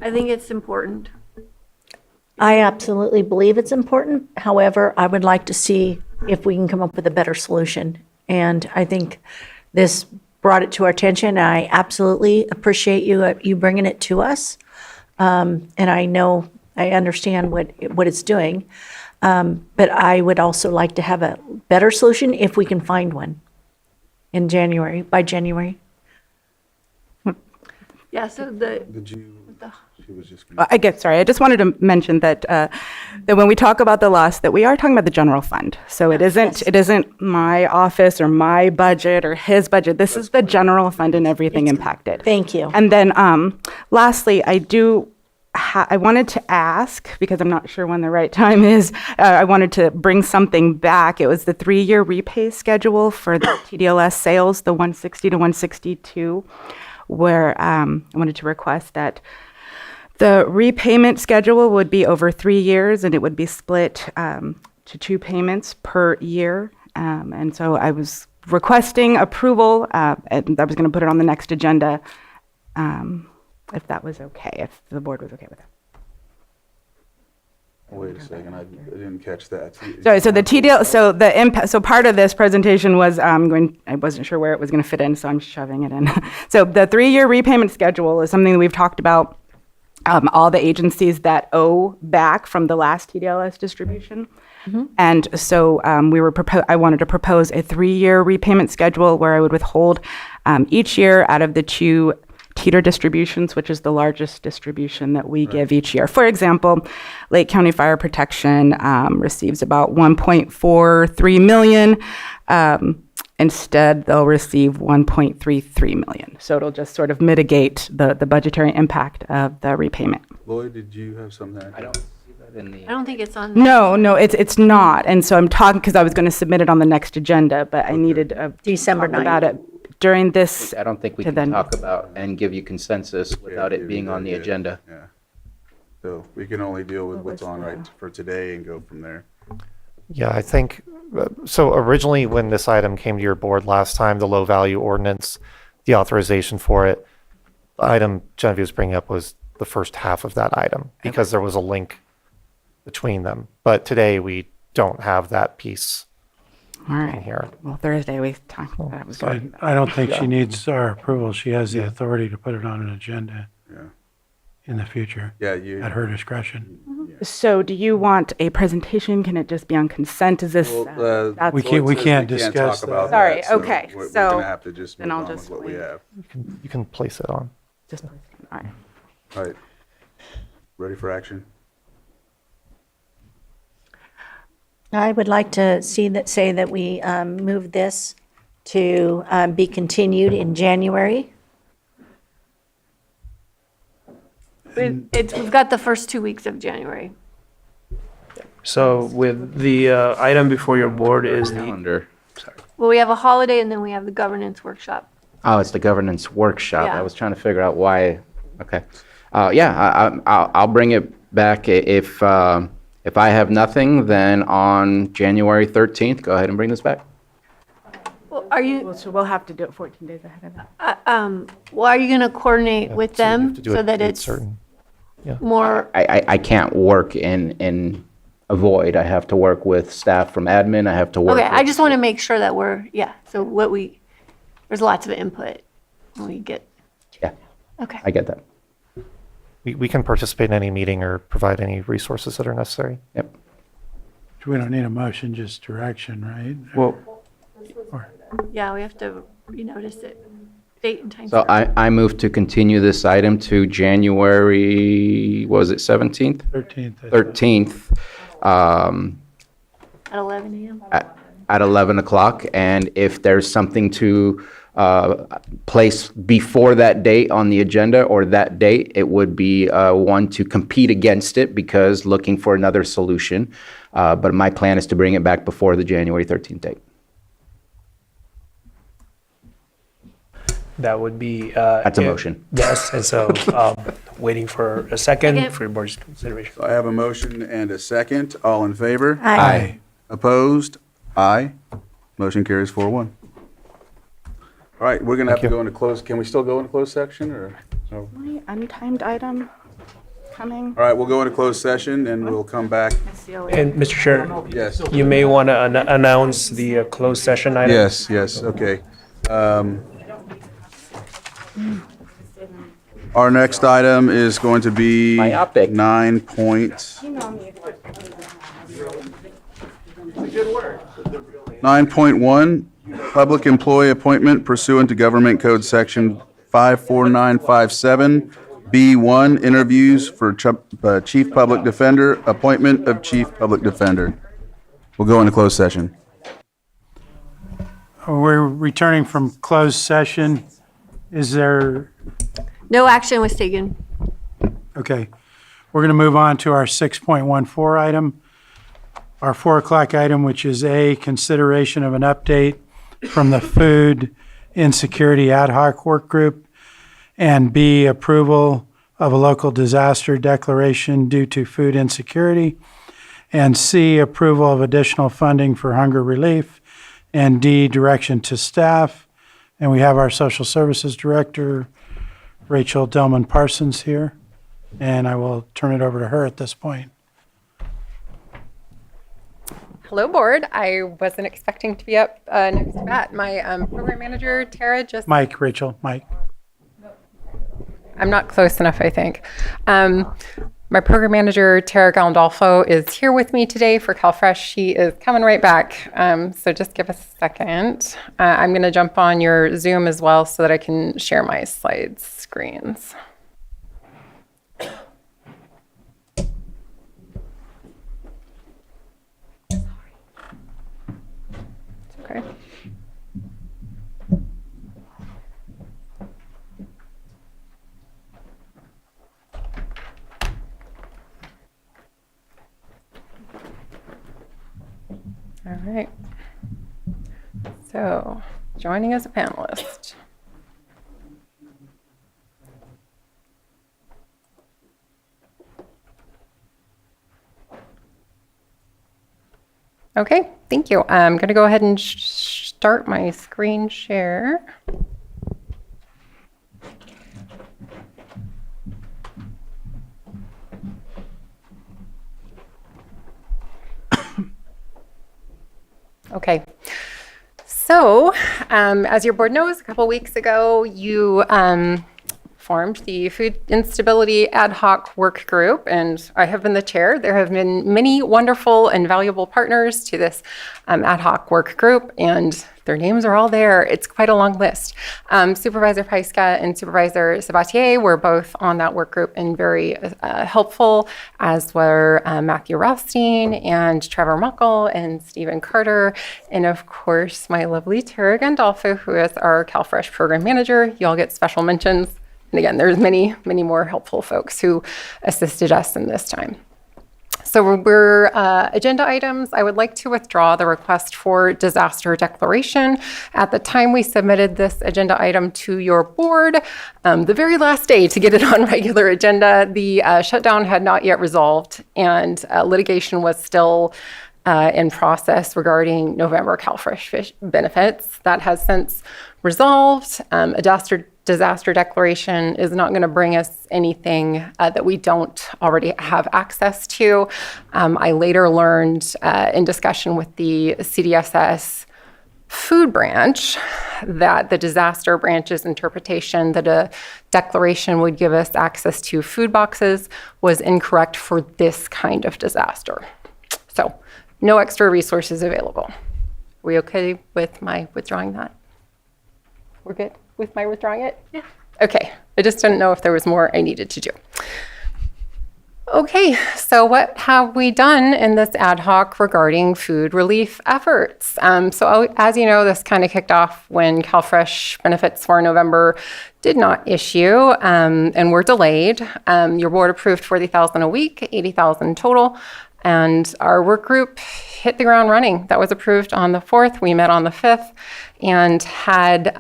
I: I think it's important.
N: I absolutely believe it's important. However, I would like to see if we can come up with a better solution. And I think this brought it to our attention. I absolutely appreciate you bringing it to us. And I understand what it's doing. But I would also like to have a better solution if we can find one in January, by January.
I: Yeah, so
P: I just wanted to mention that when we talk about the loss, that we are talking about the general fund. So it isn't my office or my budget or his budget. This is the general fund and everything impacted.
N: Thank you.
P: And then lastly, I wanted to ask, because I'm not sure when the right time is, I wanted to bring something back. It was the 3-year repay schedule for the TDLS sales, the 160 to 162, where I wanted to request that the repayment schedule would be over 3 years, and it would be split to 2 payments per year. And so I was requesting approval, and I was going to put it on the next agenda, if that was okay, if the board was okay with that.
B: Wait a second, I didn't catch that.
P: Sorry, so the TDL, so the impact, so part of this presentation was I wasn't sure where it was going to fit in, so I'm shoving it in. So the 3-year repayment schedule is something that we've talked about, all the agencies that owe back from the last TDLS distribution. And so I wanted to propose a 3-year repayment schedule where I would withhold each year out of the 2 teeter distributions, which is the largest distribution that we give each year. For example, Lake County Fire Protection receives about 1.43 million. Instead, they'll receive 1.33 million. So it'll just sort of mitigate the budgetary impact of the repayment.
B: Lloyd, did you have something? I don't see that in the.
Q: I don't think it's on.
P: No, it's not. And so I'm talking because I was going to submit it on the next agenda, but I needed
N: December
P: to talk about it during this.
D: I don't think we can talk about and give you consensus without it being on the agenda.
B: Yeah. So we can only deal with what's on right for today and go from there.
O: Yeah, I think, so originally when this item came to your board last time, the low value ordinance, the authorization for it, the item Genevieve was bringing up was the first half of that item because there was a link between them. But today we don't have that piece
P: All right.
O: in here.
P: Well, Thursday we talked. That was
C: So
P: good.
C: I don't think she needs our approval. She has the authority to put it on an agenda
B: Yeah.
C: in the future
B: Yeah,
C: at her discretion.
P: So do you want a presentation? Can it just be on consent? Is this? that's-
C: We can't discuss
B: talk about
C: that.
P: Sorry,
B: that, so
P: okay,
B: We're
P: so
B: gonna have to just
P: then
B: move
P: I'll
B: on with
P: just
B: what we
P: wait.
B: have.
O: You can place it on.
P: Just, all right.
B: All right. Ready for action?
N: I would like to say that we move this to be continued in January.
Q: We've got the first 2 weeks of January.
R: So with the item before your board is the,
D: Calendar.
Q: Well, we have a holiday and then we have the governance workshop.
D: Oh, it's the governance workshop.
Q: Yeah.
D: I was trying to figure out why. Okay. Yeah, I'll bring it back if I have nothing, then on January 13th, go ahead and bring this back.
Q: Well, are you,
P: Well, so we'll have to do it 14 days ahead of that.
Q: well, are you going to coordinate with
O: So you have
Q: them
O: to do
Q: so
O: it
Q: that
O: date
Q: it's
O: certain.
Q: more,
D: I can't work in a void. I have to work with staff from admin. I have to work.
Q: okay, I
D: with-
Q: just want to make sure that so there's lots of input when we get.
D: Yeah.
Q: Okay.
D: I get that.
O: We can participate in any meeting or provide any resources that are necessary.
D: Yep.
C: We don't need a motion, just direction, right?
R: well,
Q: Yeah, we have to renotice it, date and time.
D: So I move to continue this item to January, was it 17th?
C: 13th.
D: 13th.
Q: At 11 a.m.
D: At 11 o'clock, and if there's something to place before that date on the agenda or that date, it would be one to compete against it because looking for another solution. But my plan is to bring it back before the January 13th date.
R: that would be.
D: That's a motion.
R: Yes, and so waiting for a second
Q: Second.
R: for your board's consideration.
B: So I have a motion and a second. All in favor?
N: Aye.
B: Opposed? Aye. Motion carries 4-1. All right, we're gonna have to go into closed. Can we still go into closed section or? No?
P: My untimed item coming.
B: All right, we'll go into closed session and we'll come back.
R: And Mr. Chair,
B: Yes.
R: you may want to announce the closed session item.
B: Yes, okay. Our next item is going to be
D: Myopic.
B: 9 point. 9.1, public employee appointment pursuant to Government Code Section 54957, B1, interviews for Chief Public Defender, appointment of Chief Public Defender. We'll go into closed session.
C: We're returning from closed session. Is there,
Q: No action was taken.
C: okay. We're going to move on to our 6.14 item, our 4 o'clock item, which is A, consideration of an update from the Food Insecurity Ad Hoc Work Group, and B, approval of a local disaster declaration due to food insecurity, and C, approval of additional funding for hunger relief, and D, direction to staff. And we have our Social Services Director, Rachel Delman Parsons, here, and I will turn it over to her at this point.
S: Hello, board. I wasn't expecting to be up next to Matt. My program manager, Tara, just...
C: Mike, Rachel, Mike.
S: I'm not close enough, I think. My program manager, Tara Gandolfo, is here with me today for CalFresh. She is coming right back, so just give us a second. I'm going to jump on your Zoom as well so that I can share my slides screens. Okay. All right. So, joining as a panelist. Okay, thank you. I'm going to go ahead and start my screen share. Okay. So, as your board knows, a couple weeks ago, you formed the Food Instability Ad Hoc Work Group, and I have been the chair. There have been many wonderful and valuable partners to this ad hoc work group, and their names are all there. It's quite a long list. Supervisor Paiska and Supervisor Sabatier were both on that work group and very helpful, as were Matthew Rothstein and Trevor Muckle and Stephen Carter, and of course, my lovely Tara Gandolfo, who is our CalFresh program manager. You all get special mentions. And again, there's many, many more helpful folks who assisted us in this time. So we're agenda items. I would like to withdraw the request for disaster declaration. At the time we submitted this agenda item to your board, the very last day to get it on regular agenda, the shutdown had not yet resolved, and litigation was still in process regarding November CalFresh fish benefits. That has since resolved. A disaster declaration is not going to bring us anything that we don't already have access to. I later learned in discussion with the CDSS food branch that the disaster branch's interpretation that a declaration would give us access to food boxes was incorrect for this kind of disaster. So no extra resources available. Are we okay with my withdrawing that? We're good with my withdrawing it? Yeah. Okay. I just didn't know if there was more I needed to do. Okay, so what have we done in this ad hoc regarding food relief efforts? So as you know, this kind of kicked off when CalFresh benefits for November did not issue and were delayed. Your board approved $40,000 a week, $80,000 total. And our work group hit the ground running. That was approved on the 4th. We met on the 5th and had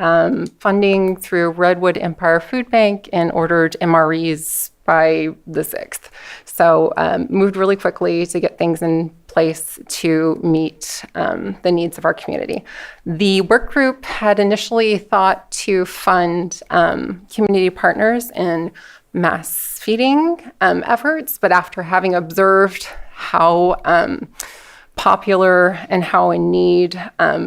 S: funding through Redwood Empire Food Bank and ordered MREs by the 6th. So moved really quickly to get things in place to meet the needs of our community. The work group had initially thought to fund community partners in mass feeding efforts, but after having observed how popular and how in need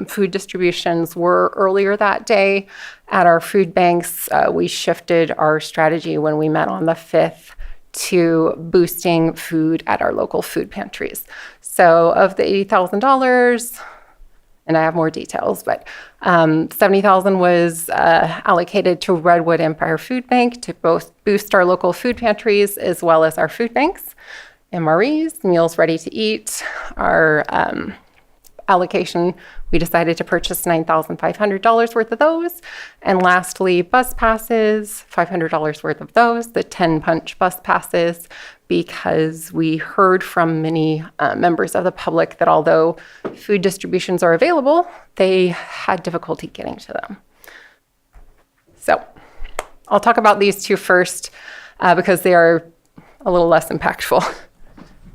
S: food distributions were earlier that day at our food banks, we shifted our strategy when we met on the 5th to boosting food at our local food pantries. So of the $80,000, and I have more details, but $70,000 was allocated to Redwood Empire Food Bank to both boost our local food pantries as well as our food banks. MREs, meals ready to eat, our allocation, we decided to purchase $9,500 worth of those. And lastly, bus passes, $500 worth of those, the 10 punch bus passes, because we heard from many members of the public that although food distributions are available, they had difficulty getting to them. So I'll talk about these two first because they are a little less impactful.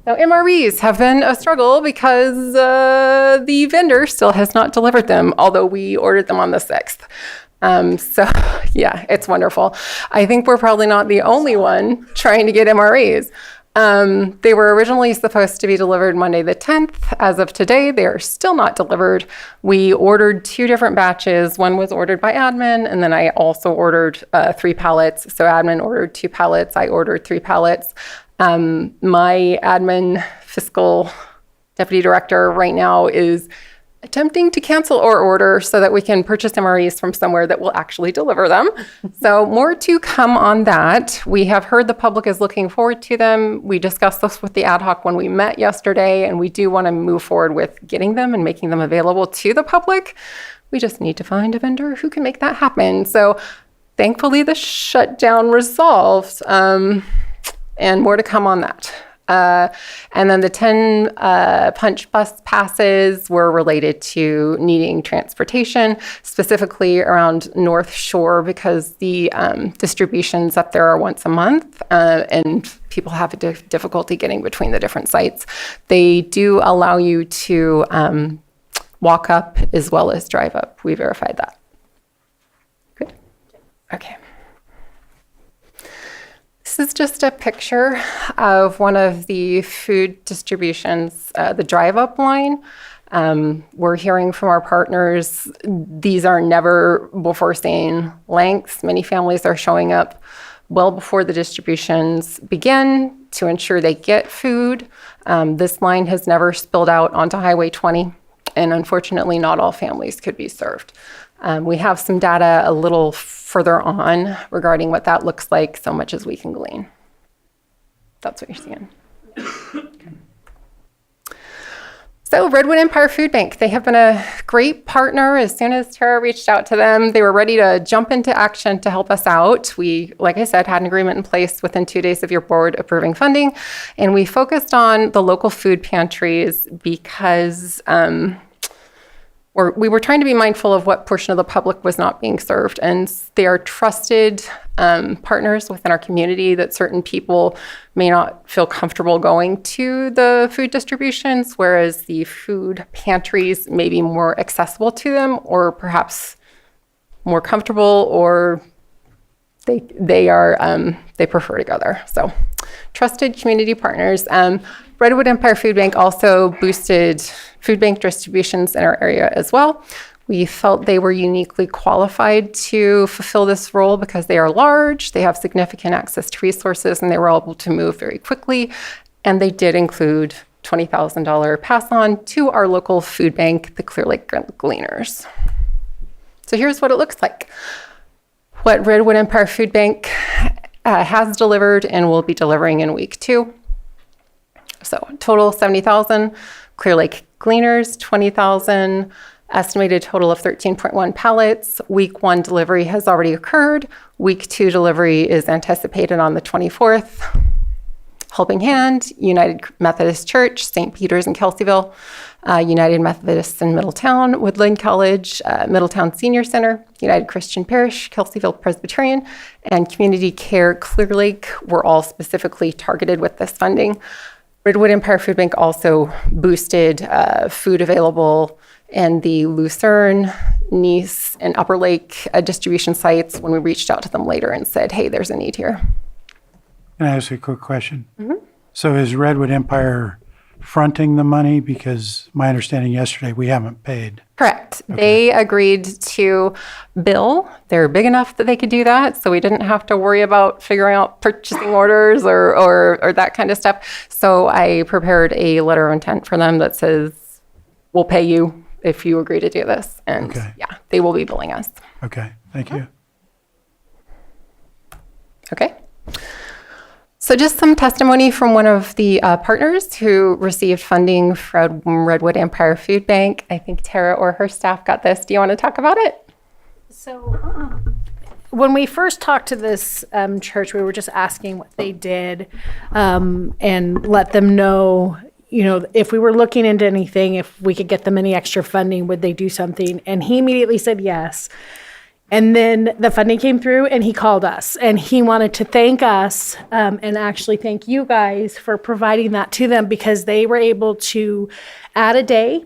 S: Now, MREs have been a struggle because the vendor still has not delivered them, although we ordered them on the 6th. So, yeah, it's wonderful. I think we're probably not the only one trying to get MREs. They were originally supposed to be delivered Monday the 10th. As of today, they are still not delivered. We ordered 2 different batches. One was ordered by admin, and then I also ordered 3 pallets. So admin ordered 2 pallets. I ordered 3 pallets. My admin fiscal deputy director right now is attempting to cancel our order so that we can purchase MREs from somewhere that will actually deliver them. So more to come on that. We have heard the public is looking forward to them. We discussed this with the ad hoc when we met yesterday, and we do want to move forward with getting them and making them available to the public. We just need to find a vendor who can make that happen. So thankfully the shutdown resolved, and more to come on that. And then the 10 punch bus passes were related to needing transportation, specifically around North Shore, because the distributions up there are once a month, and people have a difficulty getting between the different sites. They do allow you to walk up as well as drive up. We verified that. Good. Okay. This is just a picture of one of the food distributions, the drive-up line. We're hearing from our partners, these are never before seen lengths. Many families are showing up well before the distributions begin to ensure they get food. This line has never spilled out onto Highway 20, and unfortunately not all families could be served. We have some data a little further on regarding what that looks like, so much as we can glean. That's what you're seeing. So Redwood Empire Food Bank, they have been a great partner. As soon as Tara reached out to them, they were ready to jump into action to help us out. We, like I said, had an agreement in place within 2 days of your board approving funding, and we focused on the local food pantries because we were trying to be mindful of what portion of the public was not being served. And they are trusted partners within our community that certain people may not feel comfortable going to the food distributions, whereas the food pantries may be more accessible to them, or perhaps more comfortable, or they prefer to go there. So trusted community partners. Redwood Empire Food Bank also boosted food bank distributions in our area as well. We felt they were uniquely qualified to fulfill this role because they are large, they have significant access to resources, and they were able to move very quickly. And they did include $20,000 pass on to our local food bank, the Clear Lake Gleaners. So here's what it looks like. What Redwood Empire Food Bank has delivered and will be delivering in week 2. So total 70,000, Clear Lake Gleaners 20,000, estimated total of 13.1 pallets. Week 1 delivery has already occurred. Week 2 delivery is anticipated on the 24th. Helping Hand, United Methodist Church, St. Peter's in Kelseyville, United Methodists in Middletown, Woodland College, Middletown Senior Center, United Christian Parish, Kelseyville Presbyterian, and Community Care Clear Lake were all specifically targeted with this funding. Redwood Empire Food Bank also boosted food available in the Lucerne, Nice, and Upper Lake distribution sites when we reached out to them later and said, hey, there's a need here.
C: Can I ask you a quick question? Mm-hmm. So is Redwood Empire fronting the money? Because my understanding yesterday, we haven't paid.
S: Correct. Okay. They agreed to bill. They're big enough that they could do that, so we didn't have to worry about figuring out purchasing orders or that kind of stuff. So I prepared a letter of intent for them that says, we'll pay you if you agree to do this. And
C: okay.
S: Yeah, they will be billing us.
C: Okay, thank you.
S: Okay. So just some testimony from one of the partners who received funding from Redwood Empire Food Bank. I think Tara or her staff got this. Do you want to talk about it?
T: So when we first talked to this church, we were just asking what they did and let them know, you know, if we were looking into anything, if we could get them any extra funding, would they do something? And he immediately said yes. And then the funding came through and he called us and he wanted to thank us and actually thank you guys for providing that to them because they were able to add a day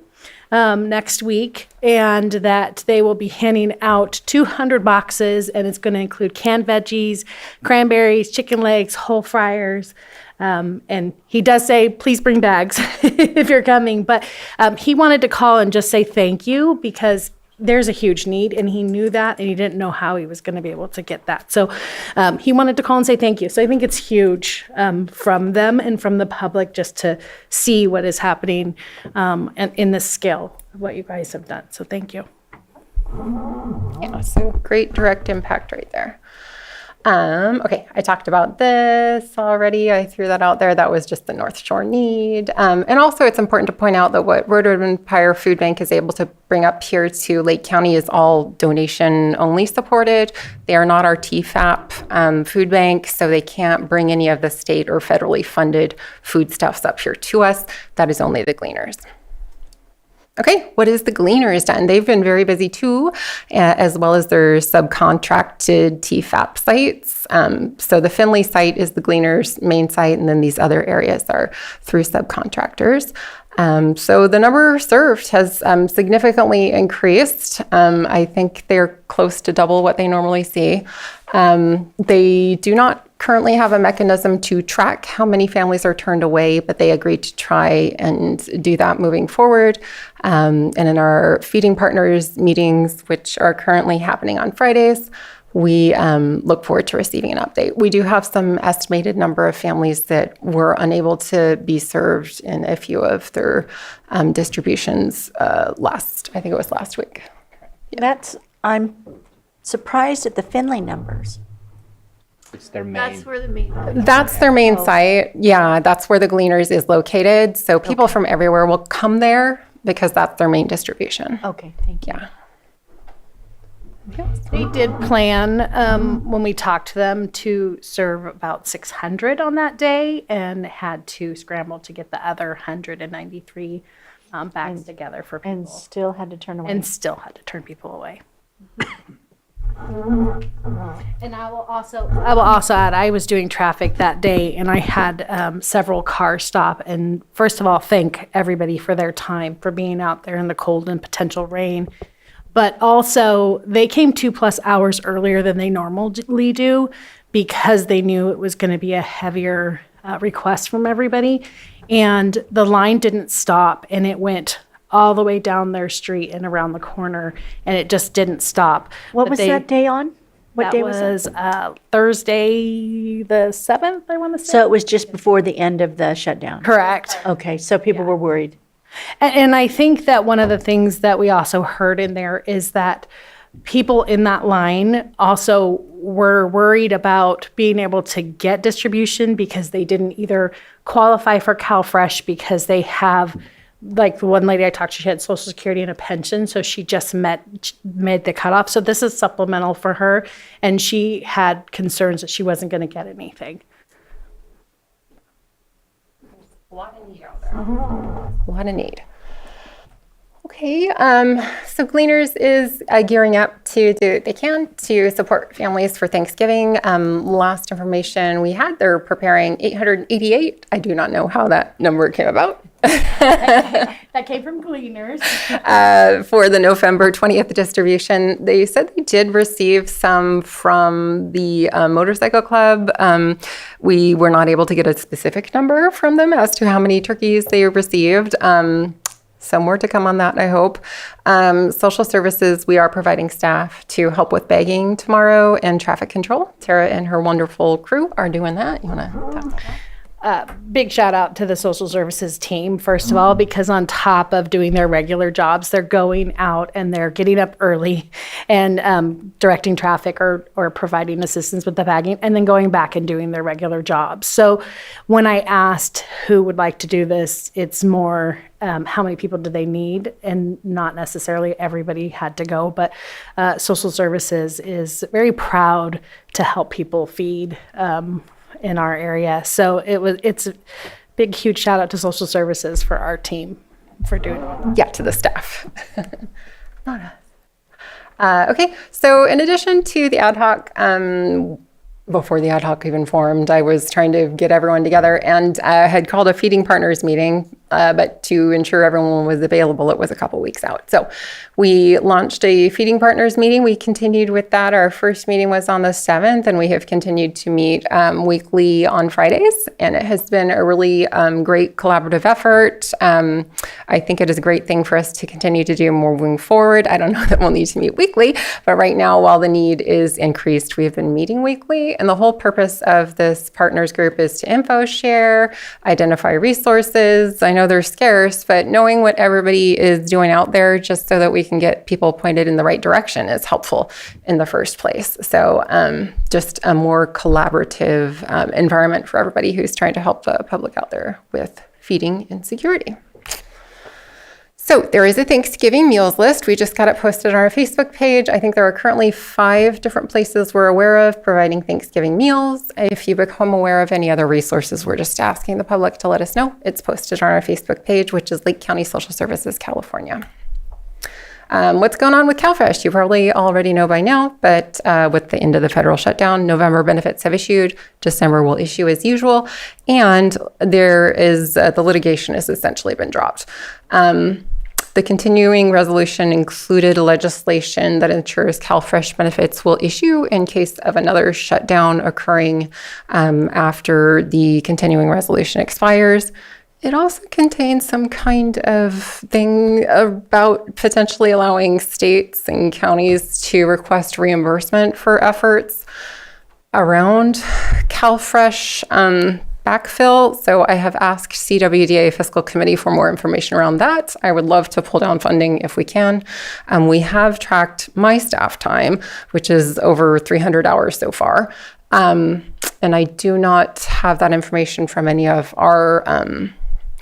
T: next week, and that they will be handing out 200 boxes, and it's going to include canned veggies, cranberries, chicken legs, whole fryers. And he does say, please bring bags if you're coming. But he wanted to call and just say thank you because there's a huge need, and he knew that, and he didn't know how he was going to be able to get that. So he wanted to call and say thank you. So I think it's huge from them and from the public just to see what is happening and in the scale of what you guys have done. So thank you.
S: Yeah, so great direct impact right there. Okay, I talked about this already. I threw that out there. That was just the North Shore need. And also it's important to point out that what Rotary Empire Food Bank is able to bring up here to Lake County is all donation only supported. They are not our TFAP food bank, so they can't bring any of the state or federally funded foodstuffs up here to us. That is only the Gleaners. Okay, what has the Gleaners done? They've been very busy too, as well as their subcontracted TFAP sites. So the Findlay site is the Gleaners' main site, and then these other areas are through subcontractors. So the number served has significantly increased. I think they're close to double what they normally see. They do not currently have a mechanism to track how many families are turned away, but they agreed to try and do that moving forward. And in our feeding partners meetings, which are currently happening on Fridays, we look forward to receiving an update. We do have some estimated number of families that were unable to be served in a few of their distributions I think it was last week.
N: I'm surprised at the Findlay numbers.
D: It's their main.
Q: That's where the main.
S: That's their main site. Yeah, that's where the Gleaners is located. So people from everywhere will come there because that's their main distribution.
N: Okay, thank you.
S: Yeah.
T: They did plan, when we talked to them, to serve about 600 on that day and had to scramble to get the other 193 bags together for people.
N: And still had to turn away.
T: And still had to turn people away. And I will also add, I was doing traffic that day, and I had several cars stop. And first of all, thank everybody for their time, for being out there in the cold and potential rain. But also, they came 2+ hours earlier than they normally do because they knew it was going to be a heavier request from everybody. And the line didn't stop, and it went all the way down their street and around the corner, and it just didn't stop.
N: What was that day on? What day was it?
T: Thursday the 7th, I want to say.
N: So it was just before the end of the shutdown?
T: Correct.
N: Okay, so people were worried.
T: And I think that one of the things that we also heard in there is that people in that line also were worried about being able to get distribution because they didn't either qualify for CalFresh because they have, like the one lady I talked to, she had Social Security and a pension, so she just made the cutoff. So this is supplemental for her, and she had concerns that she wasn't going to get anything.
S: A lot of need out there. A lot of need. Okay, so Gleaners is gearing up to do what they can to support families for Thanksgiving. Last information we had, they're preparing 888. I do not know how that number came about.
T: That came from Gleaners.
S: For the November 20th distribution. They said they did receive some from the motorcycle club. We were not able to get a specific number from them as to how many turkeys they received. Some more to come on that, I hope. Social services, we are providing staff to help with bagging tomorrow and traffic control. Tara and her wonderful crew are doing that. You want to talk about that?
T: Big shout out to the social services team, first of all, because on top of doing their regular jobs, they're going out and they're getting up early and directing traffic or providing assistance with the bagging, and then going back and doing their regular jobs. So when I asked who would like to do this, it's more how many people do they need, and not necessarily everybody had to go, but social services is very proud to help people feed in our area. So it's a big, huge shout out to social services for our team for doing it.
S: Yeah, to the staff. Not us. Okay, so in addition to the ad hoc, before the ad hoc even formed, I was trying to get everyone together and had called a feeding partners meeting but to ensure everyone was available, it was a couple weeks out. So we launched a feeding partners meeting. We continued with that. Our first meeting was on the 7th, and we have continued to meet weekly on Fridays, and it has been a really great collaborative effort. I think it is a great thing for us to continue to do moving forward. I don't know that we'll need to meet weekly, but right now, while the need is increased, we have been meeting weekly, and the whole purpose of this partners group is to info share, identify resources. I know they're scarce, but knowing what everybody is doing out there just so that we can get people pointed in the right direction is helpful in the first place. So just a more collaborative environment for everybody who's trying to help the public out there with feeding insecurity. So there is a Thanksgiving meals list. We just got it posted on our Facebook page. I think there are currently 5 different places we're aware of providing Thanksgiving meals. If you become aware of any other resources, we're just asking the public to let us know. It's posted on our Facebook page, which is Lake County Social Services, California. What's going on with CalFresh? You probably already know by now, but with the end of the federal shutdown, November benefits have issued, December will issue as usual, and there is, the litigation has essentially been dropped. The continuing resolution included legislation that ensures CalFresh benefits will issue in case of another shutdown occurring after the continuing resolution expires. It also contains some kind of thing about potentially allowing states and counties to request reimbursement for efforts around CalFresh backfill. So I have asked CWDA Fiscal Committee for more information around that. I would love to pull down funding if we can. We have tracked my staff time, which is over 300 hours so far. And I do not have that information from any of our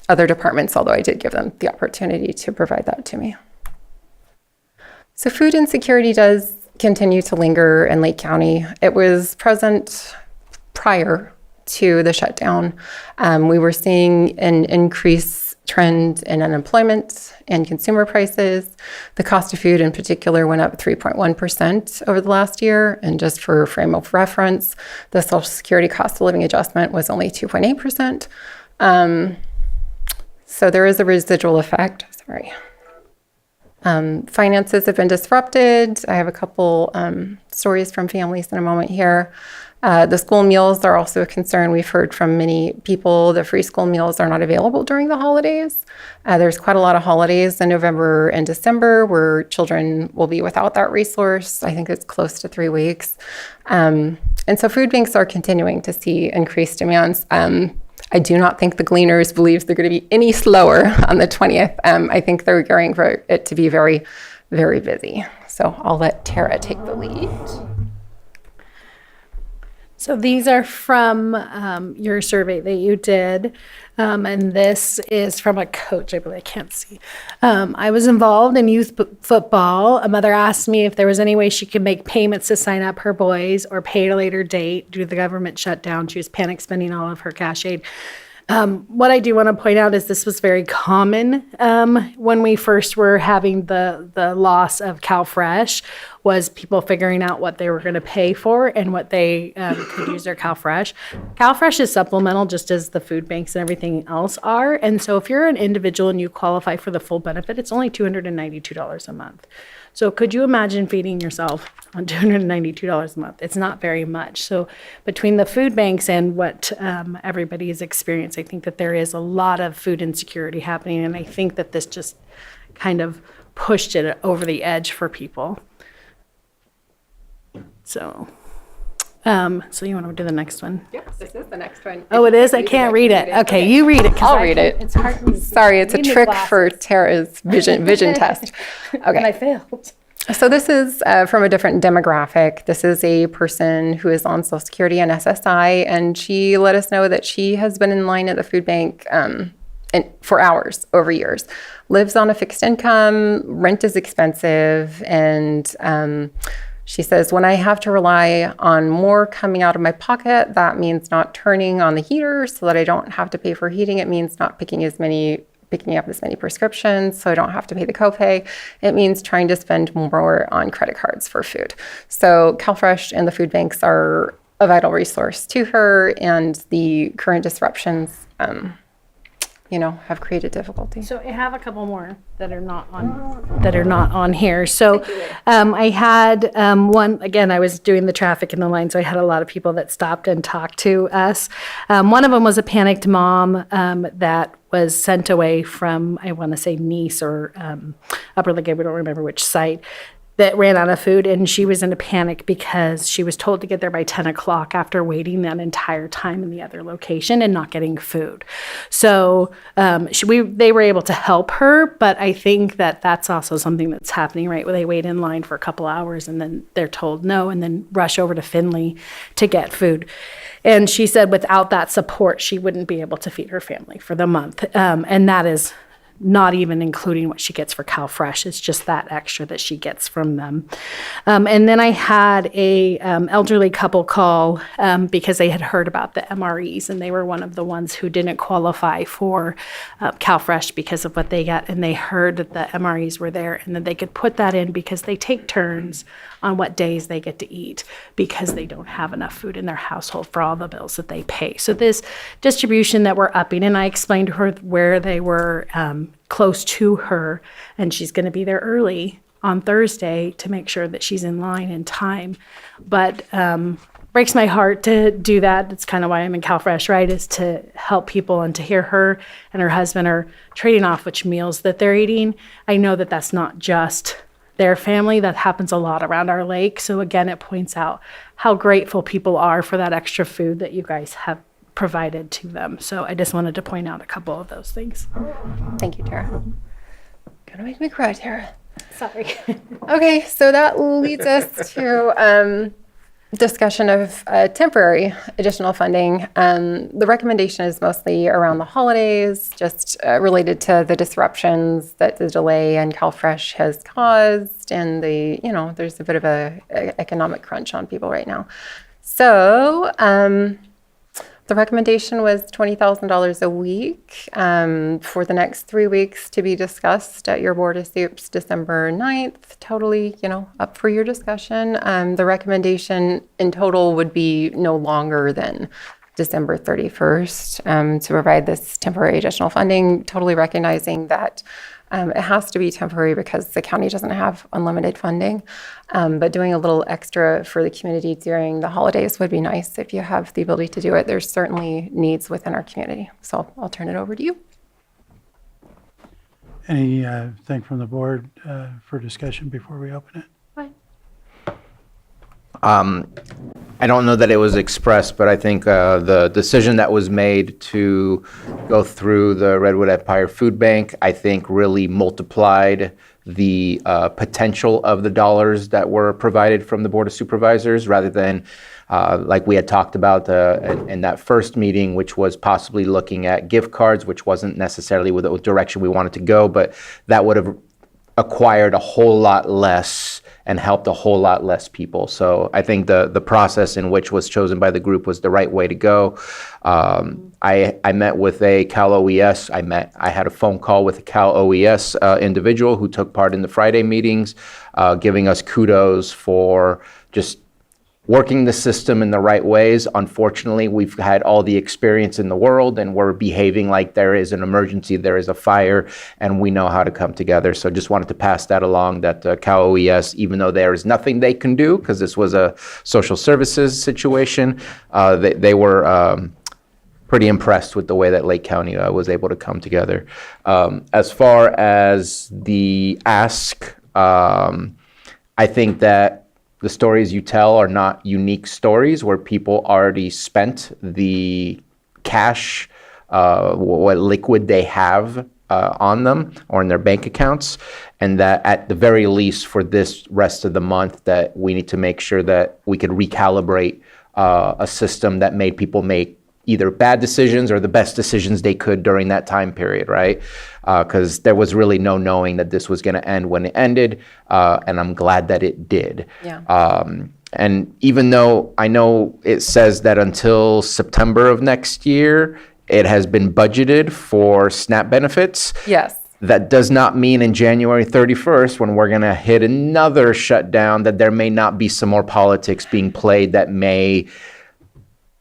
S: other departments, although I did give them the opportunity to provide that to me. So food insecurity does continue to linger in Lake County. It was present prior to the shutdown. We were seeing an increased trend in unemployment and consumer prices. The cost of food in particular went up 3.1% over the last year. And just for frame of reference, the Social Security cost of living adjustment was only 2.8%. So there is a residual effect. Sorry. Finances have been disrupted. I have a couple stories from families in a moment here. The school meals are also a concern. We've heard from many people the free school meals are not available during the holidays. There's quite a lot of holidays in November and December where children will be without that resource. I think it's close to 3 weeks. And so food banks are continuing to see increased demands. I do not think the Gleaners believes they're going to be any slower on the 20th. I think they're gearing for it to be very, very busy. So I'll let Tara take the lead.
T: So these are from your survey that you did, and this is from a coach, I believe. I can't see. I was involved in youth football. A mother asked me if there was any way she could make payments to sign up her boys or pay at a later date due to the government shutdown. She was panic spending all of her cash aid. What I do want to point out is this was very common when we first were having the loss of CalFresh, was people figuring out what they were going to pay for and what they could use their CalFresh. CalFresh is supplemental just as the food banks and everything else are. And so if you're an individual and you qualify for the full benefit, it's only $292 a month. So could you imagine feeding yourself on $292 a month? It's not very much. So between the food banks and what everybody is experiencing, I think that there is a lot of food insecurity happening. And I think that this just kind of pushed it over the edge for people. So, so you want to do the next one?
S: Yep, this is the next one.
T: Oh, it is? I can't read it. Okay, you read it.
S: I'll read it.
T: It's hard to read.
S: Sorry, it's a trick for Tara's vision test. Okay.
T: And I failed.
S: So this is from a different demographic. This is a person who is on Social Security and SSI, and she let us know that she has been in line at the food bank for hours over years. Lives on a fixed income, rent is expensive, and she says, when I have to rely on more coming out of my pocket, that means not turning on the heater so that I don't have to pay for heating. It means not picking up as many prescriptions so I don't have to pay the copay. It means trying to spend more on credit cards for food. So CalFresh and the food banks are a vital resource to her, and the current disruptions have created difficulty.
T: So I have a couple more that are not on here. So I had one, again, I was doing the traffic in the line, so I had a lot of people that stopped and talked to us. One of them was a panicked mom that was sent away from, I want to say Nice or Upper Lake, I don't remember which site, that ran out of food, and she was in a panic because she was told to get there by 10 o'clock after waiting that entire time in the other location and not getting food. So they were able to help her, but I think that that's also something that's happening, right? Where they wait in line for a couple hours and then they're told no, and then rush over to Findlay to get food. And she said without that support, she wouldn't be able to feed her family for the month. And that is not even including what she gets for CalFresh. It's just that extra that she gets from them. And then I had a elderly couple call because they had heard about the MREs, and they were one of the ones who didn't qualify for CalFresh because of what they got. And they heard that the MREs were there and that they could put that in because they take turns on what days they get to eat because they don't have enough food in their household for all the bills that they pay. So this distribution that we're upping, and I explained to her where they were close to her, and she's going to be there early on Thursday to make sure that she's in line in time. But breaks my heart to do that. That's kind of why I'm in CalFresh, right, is to help people and to hear her and her husband are trading off which meals that they're eating. I know that that's not just their family. That happens a lot around our lake. So again, it points out how grateful people are for that extra food that you guys have provided to them. So I just wanted to point out a couple of those things.
S: Thank you, Tara. Gonna make me cry, Tara.
T: Sorry.
S: Okay, so that leads us to discussion of temporary additional funding. The recommendation is mostly around the holidays, just related to the disruptions that the delay in CalFresh has caused, and there's a bit of a economic crunch on people right now. So the recommendation was $20,000 a week for the next 3 weeks to be discussed at your Board of Supes December 9th. Totally, up for your discussion. The recommendation in total would be no longer than December 31st to provide this temporary additional funding, totally recognizing that it has to be temporary because the county doesn't have unlimited funding. But doing a little extra for the community during the holidays would be nice if you have the ability to do it. There's certainly needs within our community. So I'll turn it over to you.
C: Anything from the board for discussion before we open it?
D: I don't know that it was expressed, but I think the decision that was made to go through the Redwood Empire Food Bank, I think really multiplied the potential of the dollars that were provided from the Board of Supervisors rather than like we had talked about in that first meeting, which was possibly looking at gift cards, which wasn't necessarily with the direction we wanted to go, but that would have acquired a whole lot less and helped a whole lot less people. So I think the process in which was chosen by the group was the right way to go. I met with a Cal OES. I had a phone call with a Cal OES individual who took part in the Friday meetings, giving us kudos for just working the system in the right ways. Unfortunately, we've had all the experience in the world and we're behaving like there is an emergency, there is a fire, and we know how to come together. So just wanted to pass that along that Cal OES, even though there is nothing they can do because this was a social services situation, they were pretty impressed with the way that Lake County was able to come together. As far as the ask, I think that the stories you tell are not unique stories where people already spent the cash, what liquid they have on them or in their bank accounts, and that at the very least for this rest of the month that we need to make sure that we could recalibrate a system that made people make either bad decisions or the best decisions they could during that time period, right? Because there was really no knowing that this was going to end when it ended, and I'm glad that it did.
S: Yeah.
D: And even though I know it says that until September of next year, it has been budgeted for SNAP benefits.
S: Yes.
D: That does not mean in January 31st, when we're going to hit another shutdown, that there may not be some more politics being played that may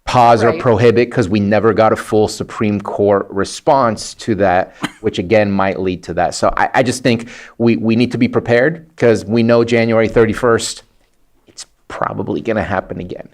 D: pause or
S: Right.
D: prohibit because we never got a full Supreme Court response to that, which again might lead to that. So I just think we need to be prepared because we know January 31st, it's probably going to happen again.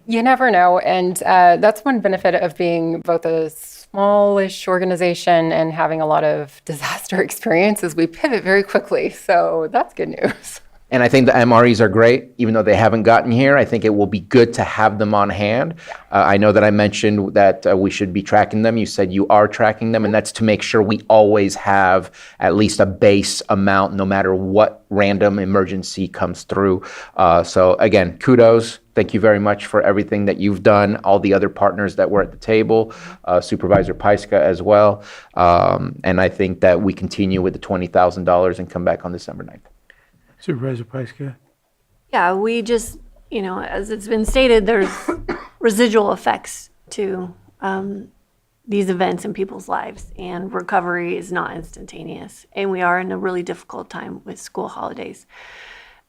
S: You never know. And that's one benefit of being both a smallish organization and having a lot of disaster experience is we pivot very quickly. So that's good news.
D: And I think the MREs are great, even though they haven't gotten here. I think it will be good to have them on hand. I know that I mentioned that we should be tracking them. You said you are tracking them, and that's to make sure we always have at least a base amount, no matter what random emergency comes through. So again, kudos. Thank you very much for everything that you've done, all the other partners that were at the table, Supervisor Pyska as well. And I think that we continue with the $20,000 and come back on December 9th.
C: Supervisor Pyska?
I: Yeah, we just, as it's been stated, there's residual effects to these events in people's lives, and recovery is not instantaneous. And we are in a really difficult time with school holidays.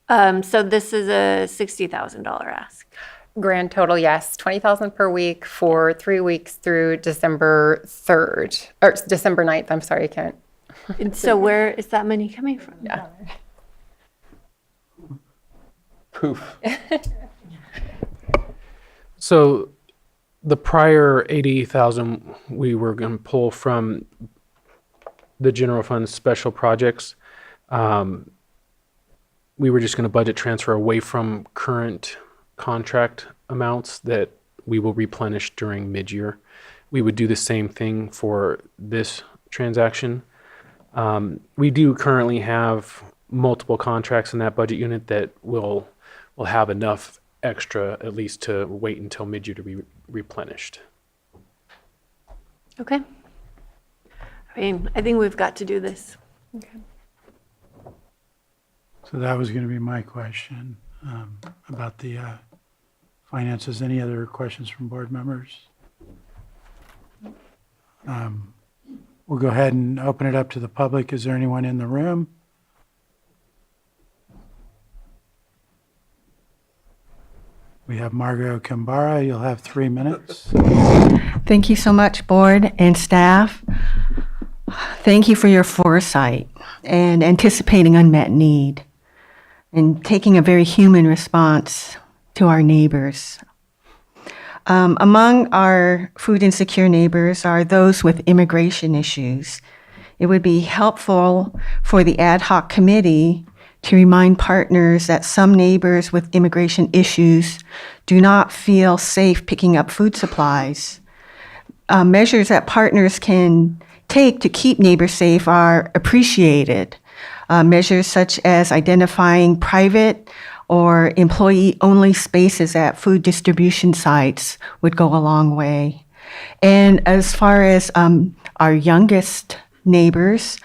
I: So this is a $60,000 ask.
S: Grand total, yes, $20,000 per week for 3 weeks through December 3rd, or December 9th. I'm sorry, I can't.
I: And so where is that money coming from?
S: Yeah.
D: Poof.
L: So the prior 80,000 we were going to pull from the general fund special projects. We were just going to budget transfer away from current contract amounts that we will replenish during mid-year. We would do the same thing for this transaction. We do currently have multiple contracts in that budget unit that will have enough extra at least to wait until mid-year to be replenished.
I: Okay. I mean, I think we've got to do this.
S: Okay.
C: So that was going to be my question about the finances. Any other questions from board members? We'll go ahead and open it up to the public. Is there anyone in the room? We have Margot Kambara. You'll have 3 minutes.
M: Thank you so much, board and staff. Thank you for your foresight and anticipating unmet need and taking a very human response to our neighbors. Among our food insecure neighbors are those with immigration issues. It would be helpful for the ad hoc committee to remind partners that some neighbors with immigration issues do not feel safe picking up food supplies. Measures that partners can take to keep neighbors safe are appreciated. Measures such as identifying private or employee-only spaces at food distribution sites would go a long way. And as far as our youngest neighbors,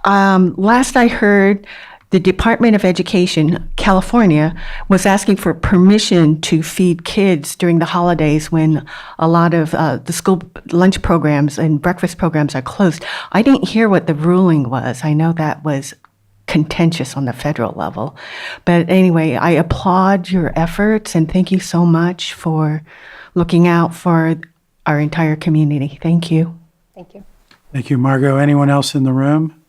M: last I heard, the Department of Education, California, was asking for permission to feed kids during the holidays when a lot of the school lunch programs and breakfast programs are closed. I didn't hear what the ruling was. I know that was contentious on the federal level. But anyway, I applaud your efforts and thank you so much for looking out for our entire community. Thank you.
S: Thank you.
C: Thank you, Margot. Anyone else in the room?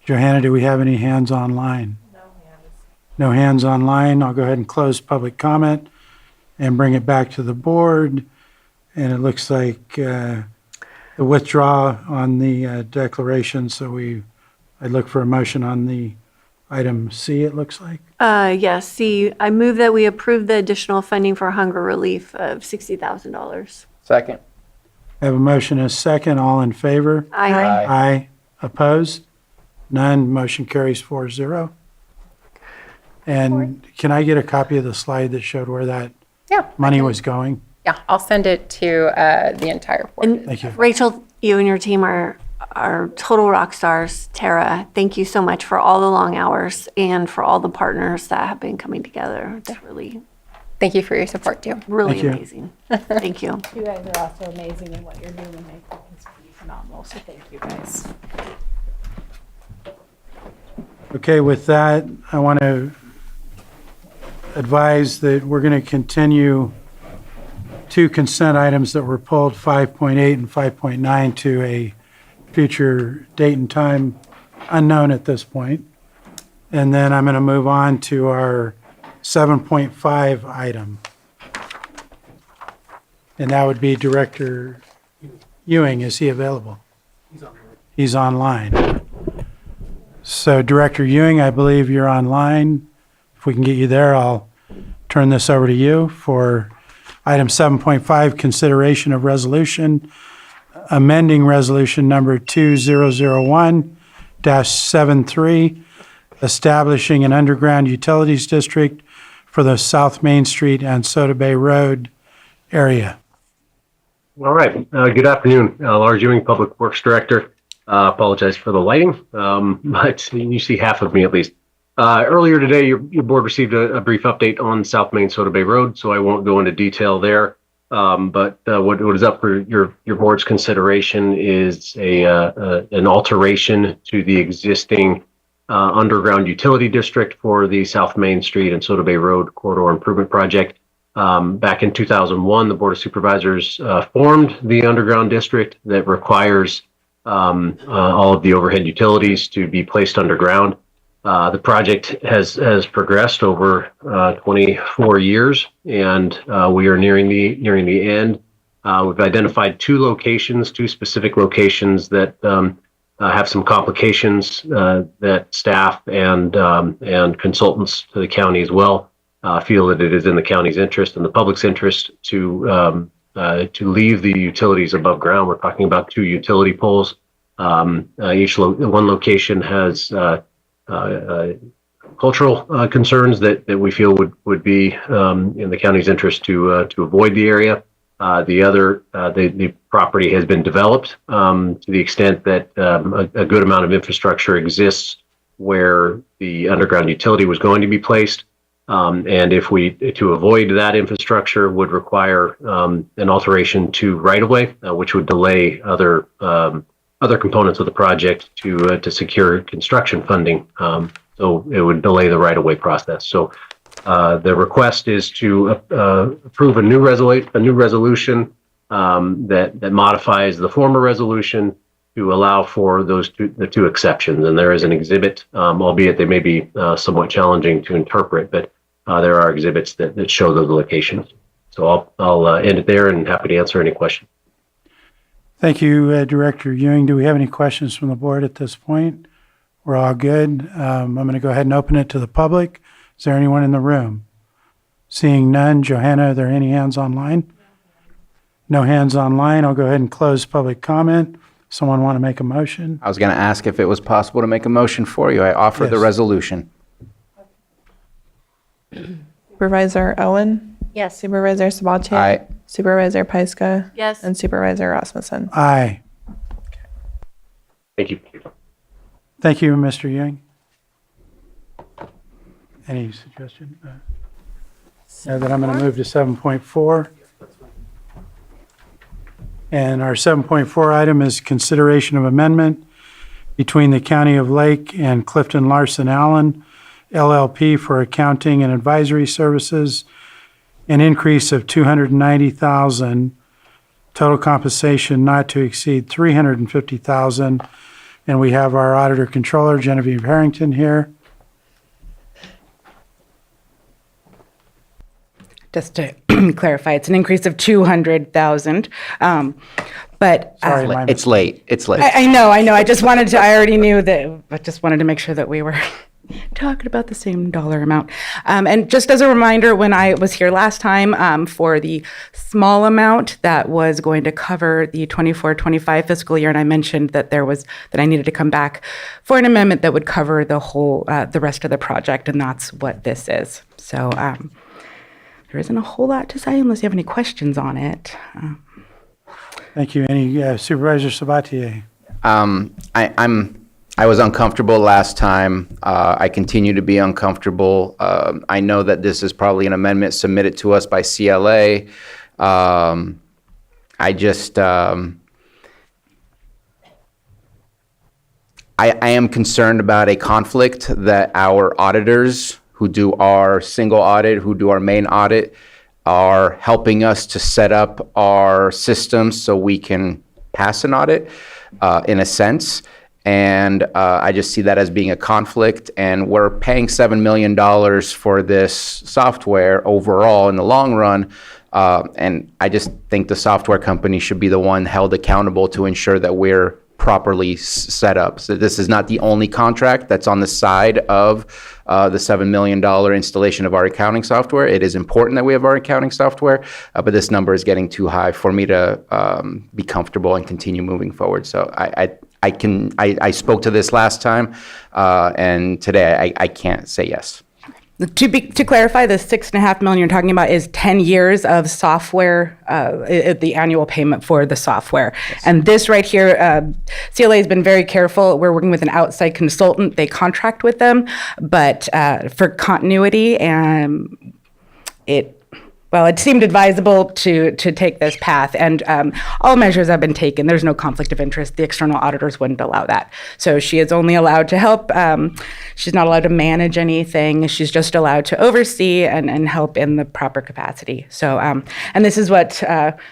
C: Johanna, do we have any hands online? No hands online. I'll go ahead and close public comment and bring it back to the board. And it looks like the withdraw on the declaration. So I'd look for a motion on the item C, it looks like.
I: Yes, see, I move that we approve the additional funding for hunger relief of $60,000.
D: Second.
C: I have a motion and a second. All in favor?
I: Aye.
C: Aye. Opposed? None. Motion carries 4-0. And can I get a copy of the slide that showed where that money was going?
S: Yeah, I'll send it to the entire board.
I: And
C: Thank you.
I: Rachel, you and your team are total rock stars. Tara, thank you so much for all the long hours and for all the partners that have been coming together. It's really,
S: Thank you for your support too.
I: really
C: Thank you.
I: amazing. Thank you.
T: You guys are also amazing in what you're doing. I think it's pretty phenomenal. So thank you guys.
C: Okay, with that, I want to advise that we're going to continue two consent items that were pulled, 5.8 and 5.9, to a future date and time unknown at this point. And then I'm going to move on to our 7.5 item. And that would be Director Ewing. Is he available? He's online. So Director Ewing, I believe you're online. If we can get you there, I'll turn this over to you for item 7.5, consideration of resolution, amending resolution number 2001-73, establishing an underground utilities district for the South Main Street and Soda Bay Road area.
F: All right. Good afternoon. Lars Ewing, Public Works Director. Apologize for the lighting, but you see half of me at least. Earlier today, your board received a brief update on South Main Soda Bay Road, so I won't go into detail there. But what is up for your board's consideration is an alteration to the existing underground utility district for the South Main Street and Soda Bay Road corridor improvement project. Back in 2001, the Board of Supervisors formed the underground district that requires all of the overhead utilities to be placed underground. The project has progressed over 24 years, and we are nearing the end. We've identified two specific locations that have some complications that staff and consultants to the county as well feel that it is in the county's interest and the public's interest to leave the utilities above ground. We're talking about two utility poles. One location has cultural concerns that we feel would be in the county's interest to avoid the area. The other, the property has been developed to the extent that a good amount of infrastructure exists where the underground utility was going to be placed. And if to avoid that infrastructure would require an alteration to right-of-way, which would delay other components of the project to secure construction funding. So it would delay the right-of-way process. So the request is to approve a new resolution that modifies the former resolution to allow for the two exceptions. And there is an exhibit, albeit they may be somewhat challenging to interpret, but there are exhibits that show those locations. So I'll end it there and happy to answer any questions.
C: Thank you, Director Ewing. Do we have any questions from the board at this point? We're all good. I'm going to go ahead and open it to the public. Is there anyone in the room? Seeing none. Johanna, are there any hands online? No hands online. I'll go ahead and close public comment. Someone want to make a motion?
D: I was going to ask if it was possible to make a motion for you. I offer the
C: Yes.
D: resolution.
K: Supervisor Owen?
N: Yes.
K: Supervisor Sabatier?
D: Aye.
K: Supervisor Pyska?
N: Yes.
K: And Supervisor Rasmussen?
C: Aye.
F: Thank you.
C: Thank you, Mr. Ewing. Any suggestion? Now that I'm going to move to 7.4. And our 7.4 item is consideration of amendment between the County of Lake and Clifton Larson Allen LLP for accounting and advisory services, an increase of $290,000, total compensation not to exceed $350,000. And we have our auditor controller, Genevieve Harrington, here.
P: Just to clarify, it's an increase of 200,000. But
C: Sorry, my
D: It's late. It's late.
P: I know. I already knew that, but just wanted to make sure that we were talking about the same dollar amount. And just as a reminder, when I was here last time for the small amount that was going to cover the 24-25 fiscal year, and I mentioned that I needed to come back for an amendment that would cover the rest of the project, and that's what this is. So there isn't a whole lot to say unless you have any questions on it.
C: Thank you. Any Supervisor Sabatier?
D: I was uncomfortable last time. I continue to be uncomfortable. I know that this is probably an amendment submitted to us by CLA. I am concerned about a conflict that our auditors who do our single audit, who do our main audit, are helping us to set up our systems so we can pass an audit, in a sense. And I just see that as being a conflict. And we're paying $7 million for this software overall in the long run. And I just think the software company should be the one held accountable to ensure that we're properly set up. So this is not the only contract that's on the side of the $7 million installation of our accounting software. It is important that we have our accounting software, but this number is getting too high for me to be comfortable and continue moving forward. So I spoke to this last time, and today I can't say yes.
P: To clarify, the $6.5 million you're talking about is 10 years of software, the annual payment for the software. Yes. And this right here, CLA has been very careful. We're working with an outside consultant. They contract with them, but for continuity, it seemed advisable to take this path, and all measures have been taken. There's no conflict of interest. The external auditors wouldn't allow that. So she is only allowed to help. She's not allowed to manage anything. She's just allowed to oversee and help in the proper capacity. So, and this is what,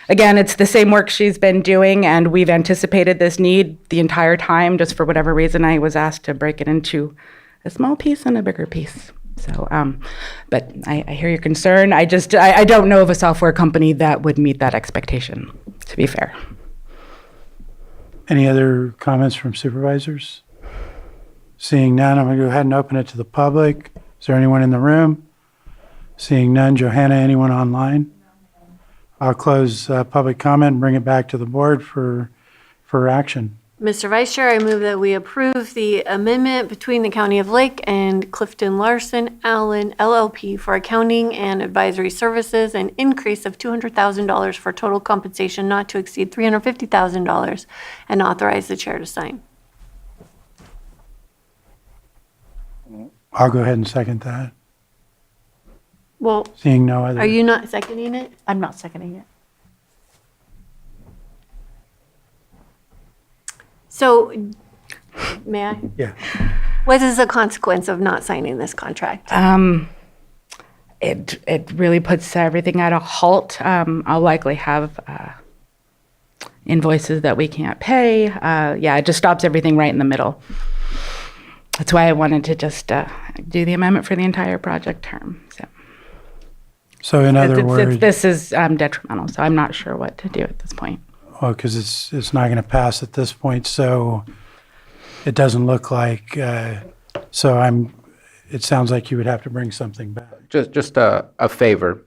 P: again, it's the same work she's been doing, and we've anticipated this need the entire time. Just for whatever reason, I was asked to break it into a small piece and a bigger piece. So, but I hear your concern. I don't know of a software company that would meet that expectation, to be fair.
C: Any other comments from supervisors? Seeing none, I'm going to go ahead and open it to the public. Is there anyone in the room? Seeing none, Johanna, anyone online? I'll close public comment and bring it back to the board for action.
I: Mr. Vice Chair, I move that we approve the amendment between the County of Lake and Clifton Larson Allen LLP for accounting and advisory services, an increase of $200,000 for total compensation not to exceed $350,000, and authorize the chair to sign.
C: I'll go ahead and second that.
I: Well,
C: Seeing no other.
I: are you not seconding it?
N: I'm not seconding it.
I: So, may I?
C: Yeah.
I: What is the consequence of not signing this contract?
P: It really puts everything at a halt. I'll likely have invoices that we can't pay. It just stops everything right in the middle. That's why I wanted to just do the amendment for the entire project term.
C: So in other words,
P: this is detrimental. So I'm not sure what to do at this point.
C: well, because it's not going to pass at this point, so it doesn't look like. It sounds like you would have to bring something back.
D: Just a favor.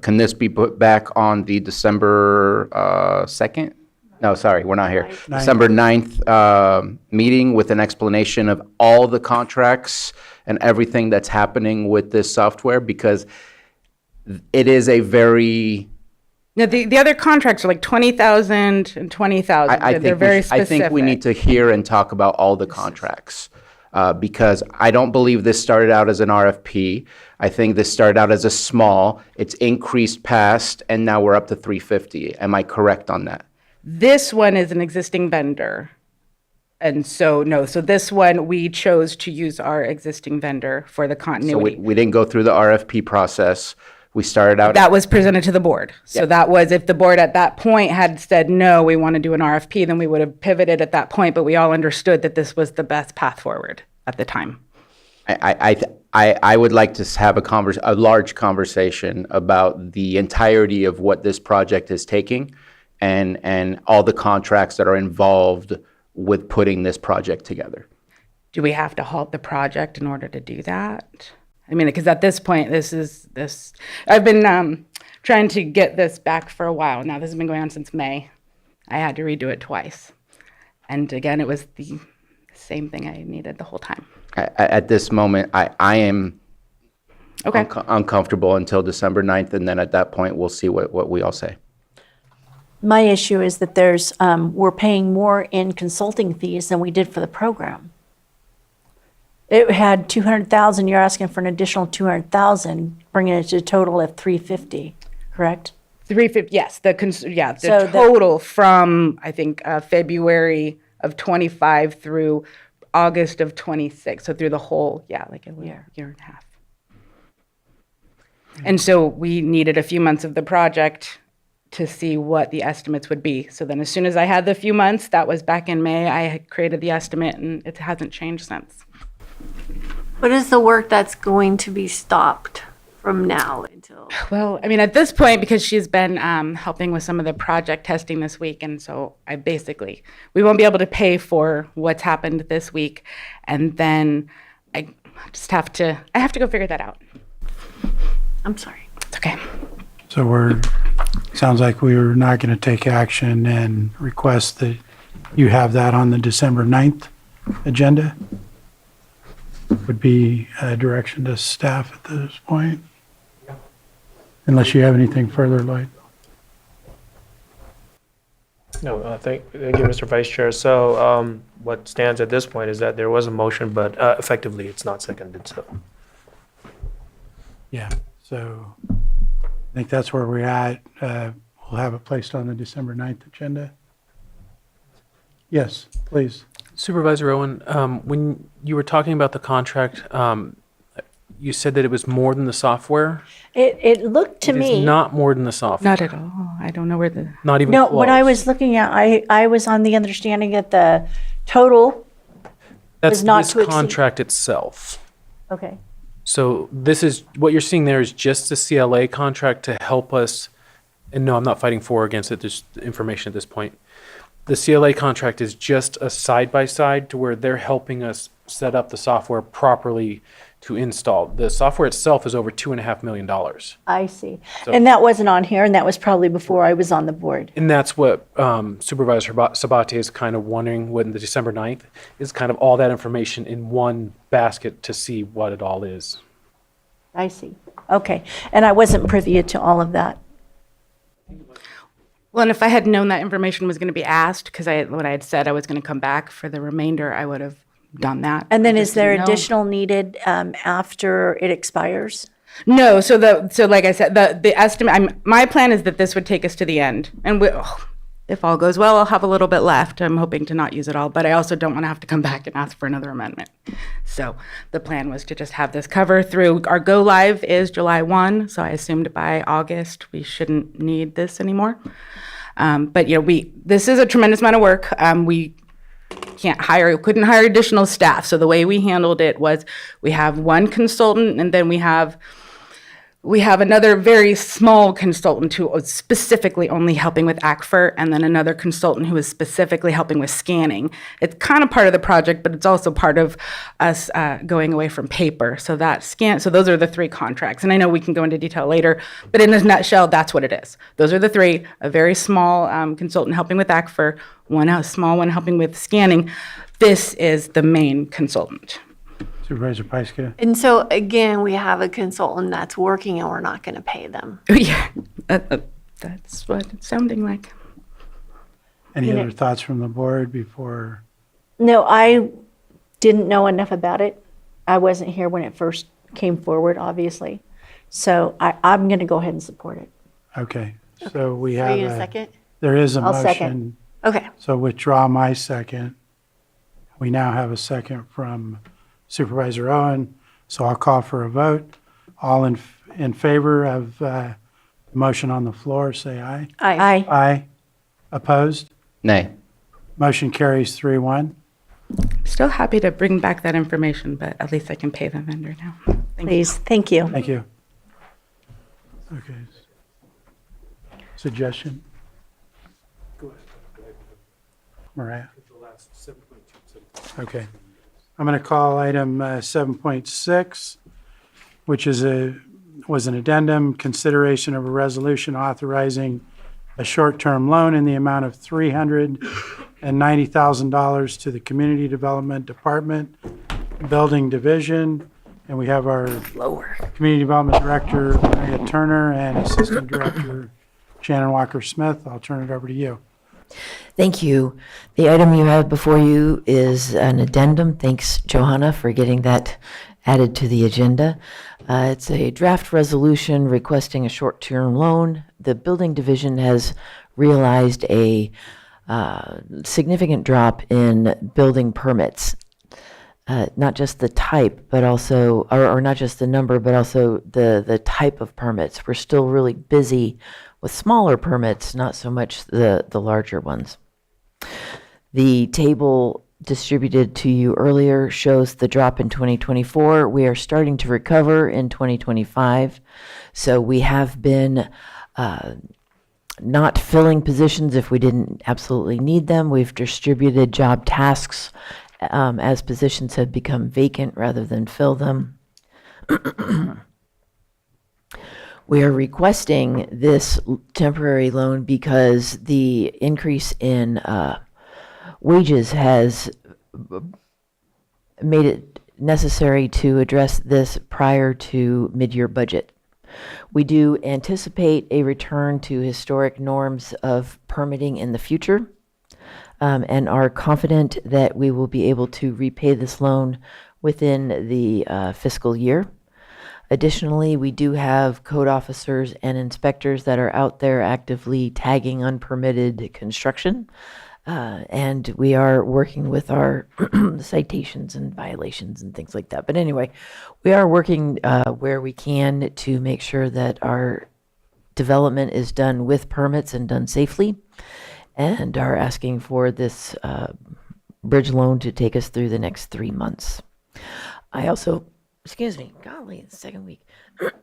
D: Can this be put back on the December 2nd? No, sorry, we're not here. December 9th meeting with an explanation of all the contracts and everything that's happening with this software, because it is a very...
P: No, the other contracts are like 20,000 and 20,000. They're very specific.
D: I think we need to hear and talk about all the contracts. Because I don't believe this started out as an RFP. I think this started out as a small, it's increased past, and now we're up to 350. Am I correct on that?
P: This one is an existing vendor. And so, no, so this one, we chose to use our existing vendor for the continuity.
D: So we didn't go through the RFP process. We started out.
P: That was presented to the board. So that was, if the board at that point had said, no, we want to do an RFP, then we would have pivoted at that point, but we all understood that this was the best path forward at the time.
D: I would like to have a large conversation about the entirety of what this project is taking and all the contracts that are involved with putting this project together.
P: Do we have to halt the project in order to do that? I mean, because at this point, I've been trying to get this back for a while. Now, this has been going on since May. I had to redo it twice. And again, it was the same thing I needed the whole time.
D: At this moment, I am uncomfortable until December 9th, and then at that point, we'll see what we all say.
N: My issue is that we're paying more in consulting fees than we did for the program. It had 200,000. You're asking for an additional 200,000, bringing it to a total of 350. Correct?
P: 350. Yes. The total from I think February of 25 through August of 26. So through the whole, like a year and a half. And so we needed a few months of the project to see what the estimates would be. So then as soon as I had the few months, that was back in May, I had created the estimate and it hasn't changed since.
I: What is the work that's going to be stopped from now until?
P: Well, I mean, at this point, because she's been helping with some of the project testing this week, and so we won't be able to pay for what's happened this week. And then I have to go figure that out.
I: I'm sorry.
P: It's okay.
C: So sounds like we're not going to take action and request that you have that on the December 9th agenda? Would be a direction to staff at this point? Unless you have anything further, Lloyd.
R: No, thank you, Mr. Vice Chair. So what stands at this point is that there was a motion, but effectively it's not seconded, so.
C: Yeah, so I think that's where we're at. We'll have it placed on the December 9th agenda. Yes, please.
L: Supervisor Owen, when you were talking about the contract, you said that it was more than the software.
N: It looked to
L: It
N: me.
L: is not more than the software.
P: Not at all. I don't know where the.
L: Not even
N: No,
L: close.
N: what I was looking at, I was on the understanding that the total
L: That's
N: is not
L: this
N: to exceed.
L: contract itself.
N: Okay.
L: So this is, what you're seeing there is just the CLA contract to help us, and no, I'm not fighting for or against it, there's information at this point. The CLA contract is just a side-by-side to where they're helping us set up the software properly to install. The software itself is over $2.5 million.
N: I see.
L: So-
N: And that wasn't on here, and that was probably before I was on the board.
L: And that's what Supervisor Sabate is kind of wondering when the December 9th is kind of all that information in one basket to see what it all is.
N: I see. Okay. And I wasn't privy to all of that.
P: Well, and if I had known that information was going to be asked, because what I had said I was going to come back for the remainder, I would have done that.
N: And then
P: I
N: is
P: just
N: there
P: didn't know.
N: additional needed after it expires?
P: No, so like I said, the estimate. My plan is that this would take us to the end, and if all goes well, I'll have a little bit left. I'm hoping to not use it all, but I also don't want to have to come back and ask for another amendment. So the plan was to just have this cover through. Our go live is July 1, so I assumed by August we shouldn't need this anymore. But this is a tremendous amount of work. We couldn't hire additional staff. So the way we handled it was we have one consultant, and then we have another very small consultant who was specifically only helping with ACFR, and then another consultant who is specifically helping with scanning. It's kind of part of the project, but it's also part of us going away from paper. So those are the three contracts. And I know we can go into detail later, but in a nutshell, that's what it is. Those are the three: a very small consultant helping with ACFR, a small one helping with scanning. This is the main consultant.
C: Supervisor Pyska.
I: And so again, we have a consultant that's working and we're not going to pay them.
P: Yeah, that's what it's sounding like.
C: Any other thoughts from the board before?
N: No, I didn't know enough about it. I wasn't here when it first came forward, obviously. So I'm going to go ahead and support it.
C: Okay, so we
I: Are
C: have
I: you going to second?
C: there is a
N: I'll
C: motion.
N: second. Okay.
C: So withdraw my second. We now have a second from Supervisor Owen, so I'll call for a vote. All in favor of the motion on the floor, say aye.
N: Aye.
C: Aye. Opposed?
D: Nay.
C: Motion carries 3-1.
P: Still happy to bring back that information, but at least I can pay the vendor now.
N: Please. Thank you.
C: Thank you. Okay. Suggestion? Mariah? Okay. I'm going to call item 7.6, which was an addendum, consideration of a resolution authorizing a short-term loan in the amount of $390,000 to the Community Development Department, Building Division, and we have our Community Development Director, Maria Turner, and Assistant Director, Shannon Walker-Smith. I'll turn it over to you.
J: Thank you. The item you have before you is an addendum. Thanks, Johanna, for getting that added to the agenda. It's a draft resolution requesting a short-term loan. The Building Division has realized a significant drop in building permits. not just the type, but also, or not just the number, but also the type of permits. We're still really busy with smaller permits, not so much the larger ones. The table distributed to you earlier shows the drop in 2024. We are starting to recover in 2025. So we have been not filling positions if we didn't absolutely need them. We've distributed job tasks as positions have become vacant rather than fill them. We are requesting this temporary loan because the increase in wages has made it necessary to address this prior to mid-year budget. We do anticipate a return to historic norms of permitting in the future, and are confident that we will be able to repay this loan within the fiscal year. Additionally, we do have code officers and inspectors that are out there actively tagging unpermitted construction. And we are working with our citations and violations and things like that. But anyway, we are working where we can to make sure that our development is done with permits and done safely, and are asking for this bridge loan to take us through the next 3 months. I also, excuse me, golly, the second week.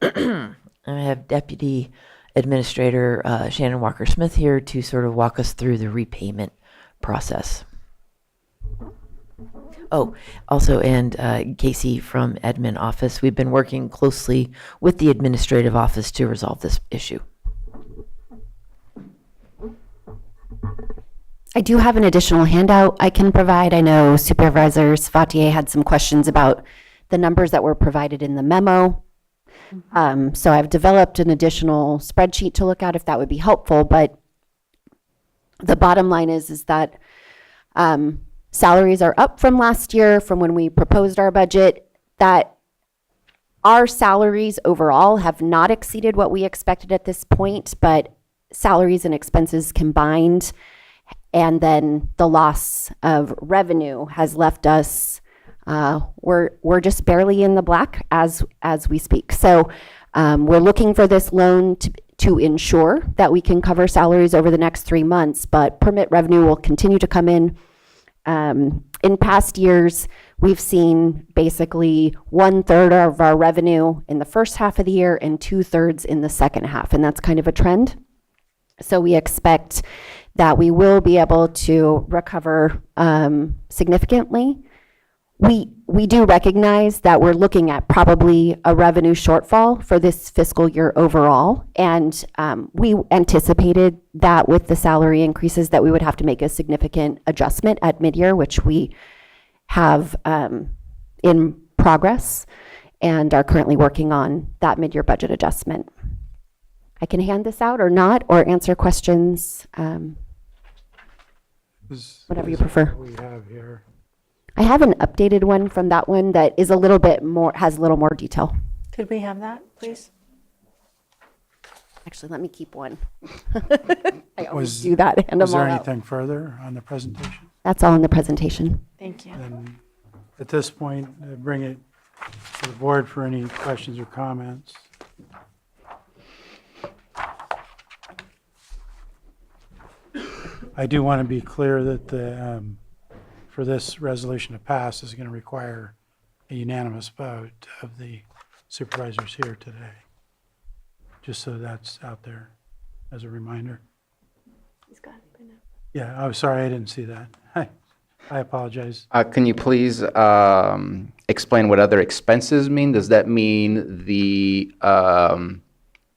J: I have Deputy Administrator Shannon Walker-Smith here to sort of walk us through the repayment process. Oh, also, and Casey from admin office, we've been working closely with the administrative office to resolve this issue.
G: I do have an additional handout I can provide. I know Supervisor Sabatier had some questions about the numbers that were provided in the memo. So I've developed an additional spreadsheet to look at if that would be helpful, but the bottom line is that salaries are up from last year, from when we proposed our budget, that our salaries overall have not exceeded what we expected at this point, but salaries and expenses combined, and then the loss of revenue has left us, we're just barely in the black as we speak. So we're looking for this loan to ensure that we can cover salaries over the next 3 months, but permit revenue will continue to come in. In past years, we've seen basically 1/3 of our revenue in the first half of the year and 2/3 in the second half, and that's kind of a trend. So we expect that we will be able to recover significantly. We do recognize that we're looking at probably a revenue shortfall for this fiscal year overall, and we anticipated that with the salary increases that we would have to make a significant adjustment at mid-year, which we have in progress and are currently working on that mid-year budget adjustment. I can hand this out or not, or answer questions, whatever you prefer.
C: We have here.
G: I have an updated one from that one that is a little bit more, has a little more detail.
N: Could we have that, please?
G: Actually, let me keep one. I always do that, hand
C: Was
G: them all
C: there
G: out.
C: anything further on the presentation?
G: That's all in the presentation.
N: Thank you.
C: Then at this point, bring it to the board for any questions or comments. I do want to be clear that the, for this resolution to pass is going to require a unanimous vote of the supervisors here today. Just so that's out there as a reminder.
G: He's got it by now.
C: Yeah, I'm sorry, I didn't see that. I apologize.
D: Can you please explain what other expenses mean? Does that mean the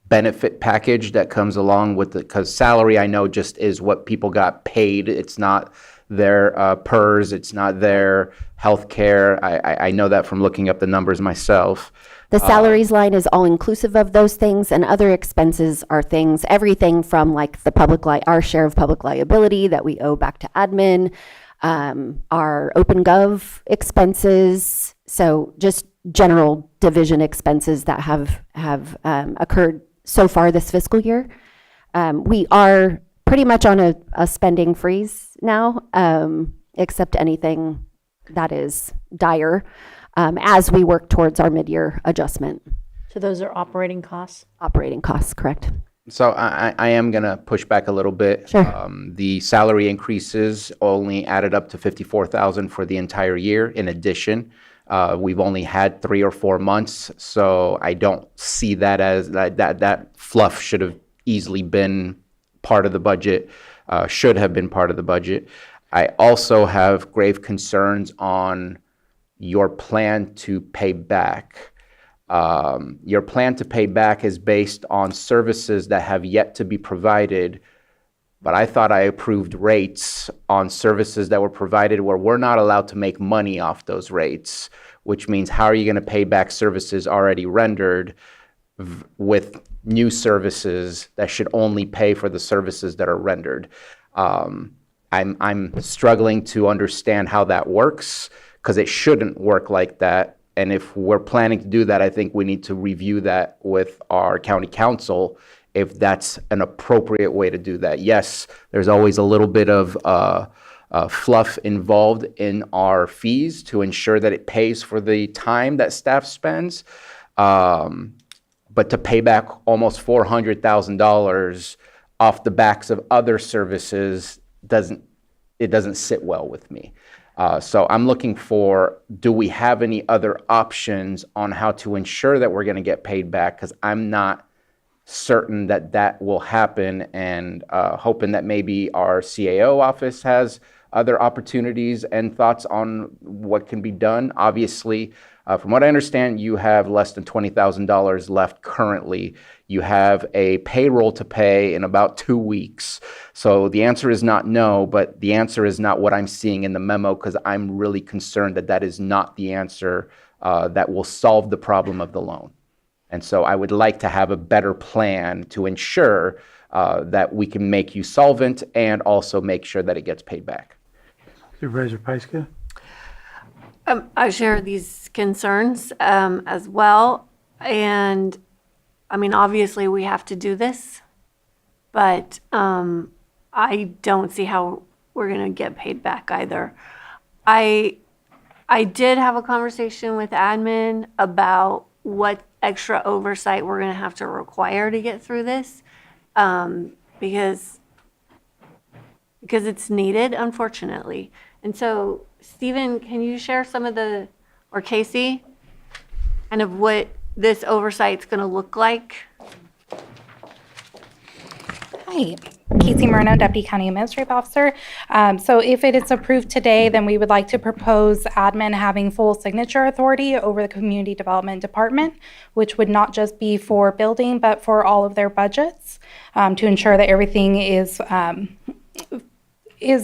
D: benefit package that comes along with the, because salary I know just is what people got paid. It's not their PERS, it's not their health care. I know that from looking up the numbers myself.
G: The salaries line is all inclusive of those things, and other expenses are things, everything from like the our share of public liability that we owe back to admin, our OpenGov expenses, so just general division expenses that have occurred so far this fiscal year. We are pretty much on a spending freeze now, except anything that is dire as we work towards our mid-year adjustment.
N: So those are operating costs?
G: Operating costs, correct.
D: So I am going to push back a little bit.
G: Sure.
D: The salary increases only added up to 54,000 for the entire year. In addition, we've only had 3 or 4 months, so I don't see that as that fluff should have easily been part of the budget, should have been part of the budget. I also have grave concerns on your plan to pay back. Your plan to pay back is based on services that have yet to be provided, but I thought I approved rates on services that were provided where we're not allowed to make money off those rates, which means how are you going to pay back services already rendered with new services that should only pay for the services that are rendered? I'm struggling to understand how that works because it shouldn't work like that. And if we're planning to do that, I think we need to review that with our county council if that's an appropriate way to do that. Yes, there's always a little bit of fluff involved in our fees to ensure that it pays for the time that staff spends. But to pay back almost $400,000 off the backs of other services doesn't sit well with me. So I'm looking for, do we have any other options on how to ensure that we're going to get paid back? Because I'm not certain that that will happen, and hoping that maybe our CAO office has other opportunities and thoughts on what can be done. Obviously, from what I understand, you have less than $20,000 left currently. You have a payroll to pay in about 2 weeks. So the answer is not no, but the answer is not what I'm seeing in the memo, because I'm really concerned that that is not the answer that will solve the problem of the loan. And so I would like to have a better plan to ensure that we can make you solvent and also make sure that it gets paid back.
C: Supervisor Pyska?
I: I share these concerns as well. And I mean, obviously we have to do this, but I don't see how we're going to get paid back either. I did have a conversation with admin about what extra oversight we're going to have to require to get through this, because it's needed, unfortunately. And so, Stephen, can you share some of or Casey, kind of what this oversight's going to look like?
E: Hi, Casey Murno, Deputy County Administrative Officer. So if it is approved today, then we would like to propose admin having full signature authority over the Community Development Department, which would not just be for building, but for all of their budgets, to ensure that everything is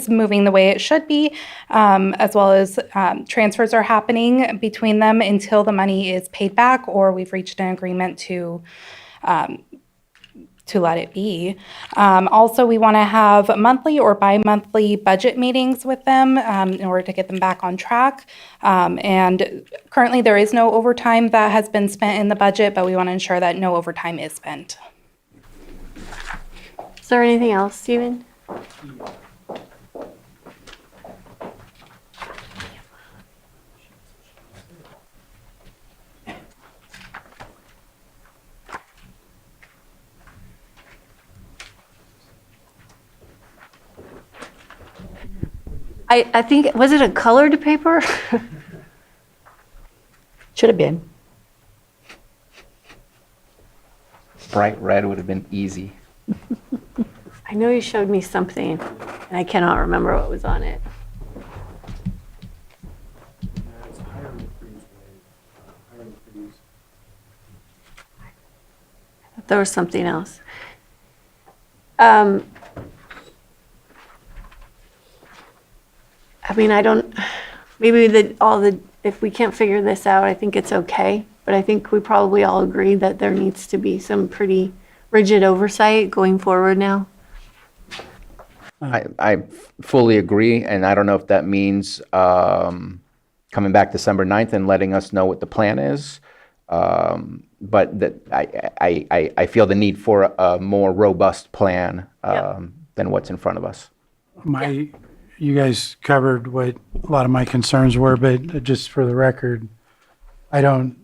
E: moving the way it should be, as well as transfers are happening between them until the money is paid back or we've reached an agreement to let it be. Also, we want to have monthly or bi-monthly budget meetings with them in order to get them back on track. And currently there is no overtime that has been spent in the budget, but we want to ensure that no overtime is spent.
I: Is there anything else, Stephen? I think, was it a colored paper?
N: Should have been.
D: Bright red would have been easy.
I: I know you showed me something, and I cannot remember what was on it. There was something else. I mean, if we can't figure this out, I think it's okay. But I think we probably all agree that there needs to be some pretty rigid oversight going forward now.
D: I fully agree, and I don't know if that means coming back December 9th and letting us know what the plan is. But that I feel the need for a more robust plan than what's in front of us.
C: you guys covered what a lot of my concerns were, but just for the record, the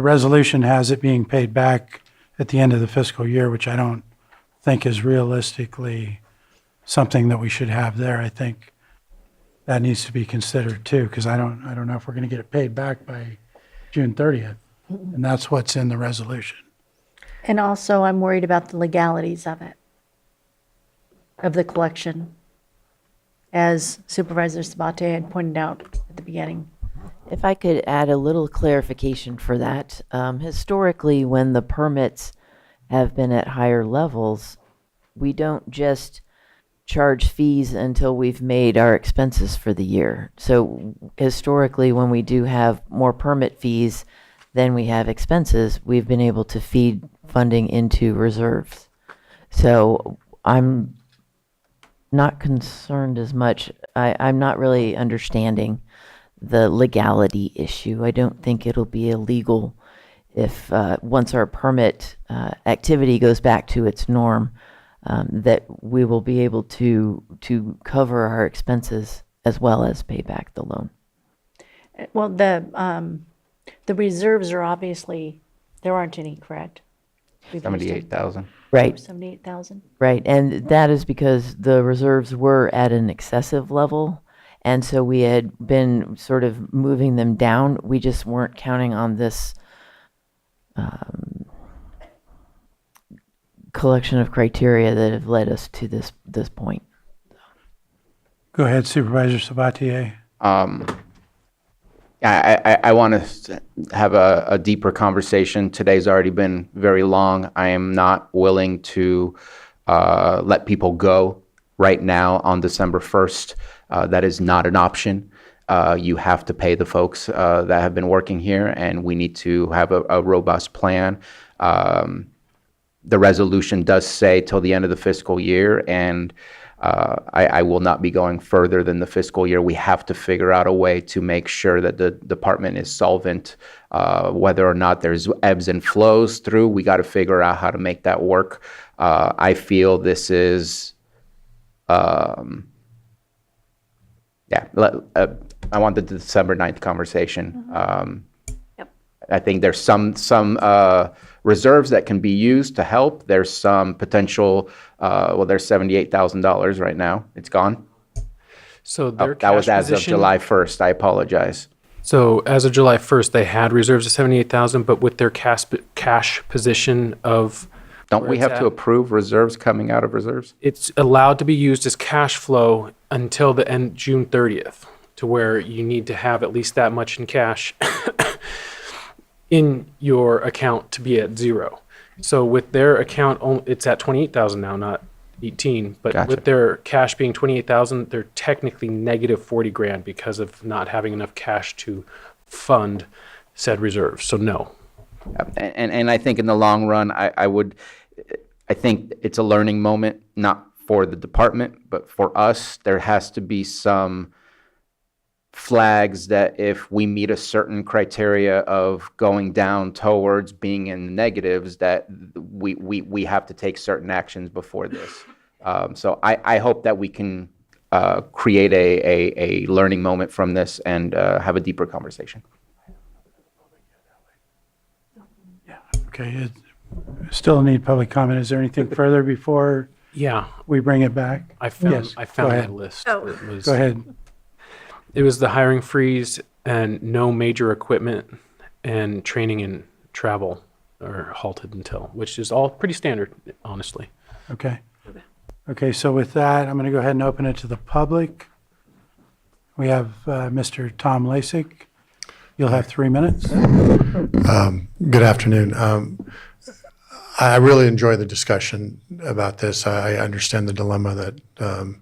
C: resolution has it being paid back at the end of the fiscal year, which I don't think is realistically something that we should have there. I think that needs to be considered too, because I don't know if we're going to get it paid back by June 30th. And that's what's in the resolution.
N: And also, I'm worried about the legalities of it, of the collection, as Supervisor Sabate had pointed out at the beginning.
J: If I could add a little clarification for that. Historically, when the permits have been at higher levels, we don't just charge fees until we've made our expenses for the year. So historically, when we do have more permit fees than we have expenses, we've been able to feed funding into reserves. So I'm not concerned as much. I'm not really understanding the legality issue. I don't think it'll be illegal if once our permit activity goes back to its norm, that we will be able to cover our expenses as well as pay back the loan.
N: Well, the reserves are obviously, there aren't any, correct?
D: 78,000.
J: Right.
N: 78,000?
J: Right, and that is because the reserves were at an excessive level, and so we had been sort of moving them down. We just weren't counting on this collection of criteria that have led us to this point.
C: Go ahead, Supervisor Sabatier.
D: I want to have a deeper conversation. Today's already been very long. I am not willing to let people go right now on December 1st. That is not an option. You have to pay the folks that have been working here, and we need to have a robust plan. The resolution does say till the end of the fiscal year, and I will not be going further than the fiscal year. We have to figure out a way to make sure that the department is solvent. Whether or not there's ebbs and flows through, we got to figure out how to make that work. I feel this is, I want the December 9th conversation. I think there's some reserves that can be used to help. There's some potential, there's $78,000 right now. It's gone.
L: So their
D: That was
L: cash
D: as of
L: position-
D: July 1st. I apologize.
L: So as of July 1st, they had reserves of 78,000, but with their cash position of
D: Don't
L: where
D: we
L: it's
D: have
L: at,
D: to approve reserves coming out of reserves?
L: it's allowed to be used as cash flow until the end June 30th, to where you need to have at least that much in cash in your account to be at zero. So with their account, it's at 28,000 now, not 18. But
D: Gotcha.
L: with their cash being 28,000, they're technically negative 40 grand because of not having enough cash to fund said reserves. So no.
D: And I think in the long run, I think it's a learning moment, not for the department, but for us. There has to be some flags that if we meet a certain criteria of going down towards being in the negatives, that we have to take certain actions before this. So I hope that we can create a learning moment from this and have a deeper conversation.
C: Okay, still need public comment. Is there anything further before
L: Yeah,
C: we bring it back?
L: I found
C: Yes,
L: I
C: go
L: found
C: ahead.
L: my list.
N: Oh.
L: It was,
C: Go ahead.
L: It was the hiring freeze and no major equipment and training and travel are halted until, which is all pretty standard, honestly.
C: Okay. Okay, so with that, I'm going to go ahead and open it to the public. We have Mr. Tom Lasik. You'll have 3 minutes.
A: Good afternoon. I really enjoy the discussion about this. I understand the dilemma that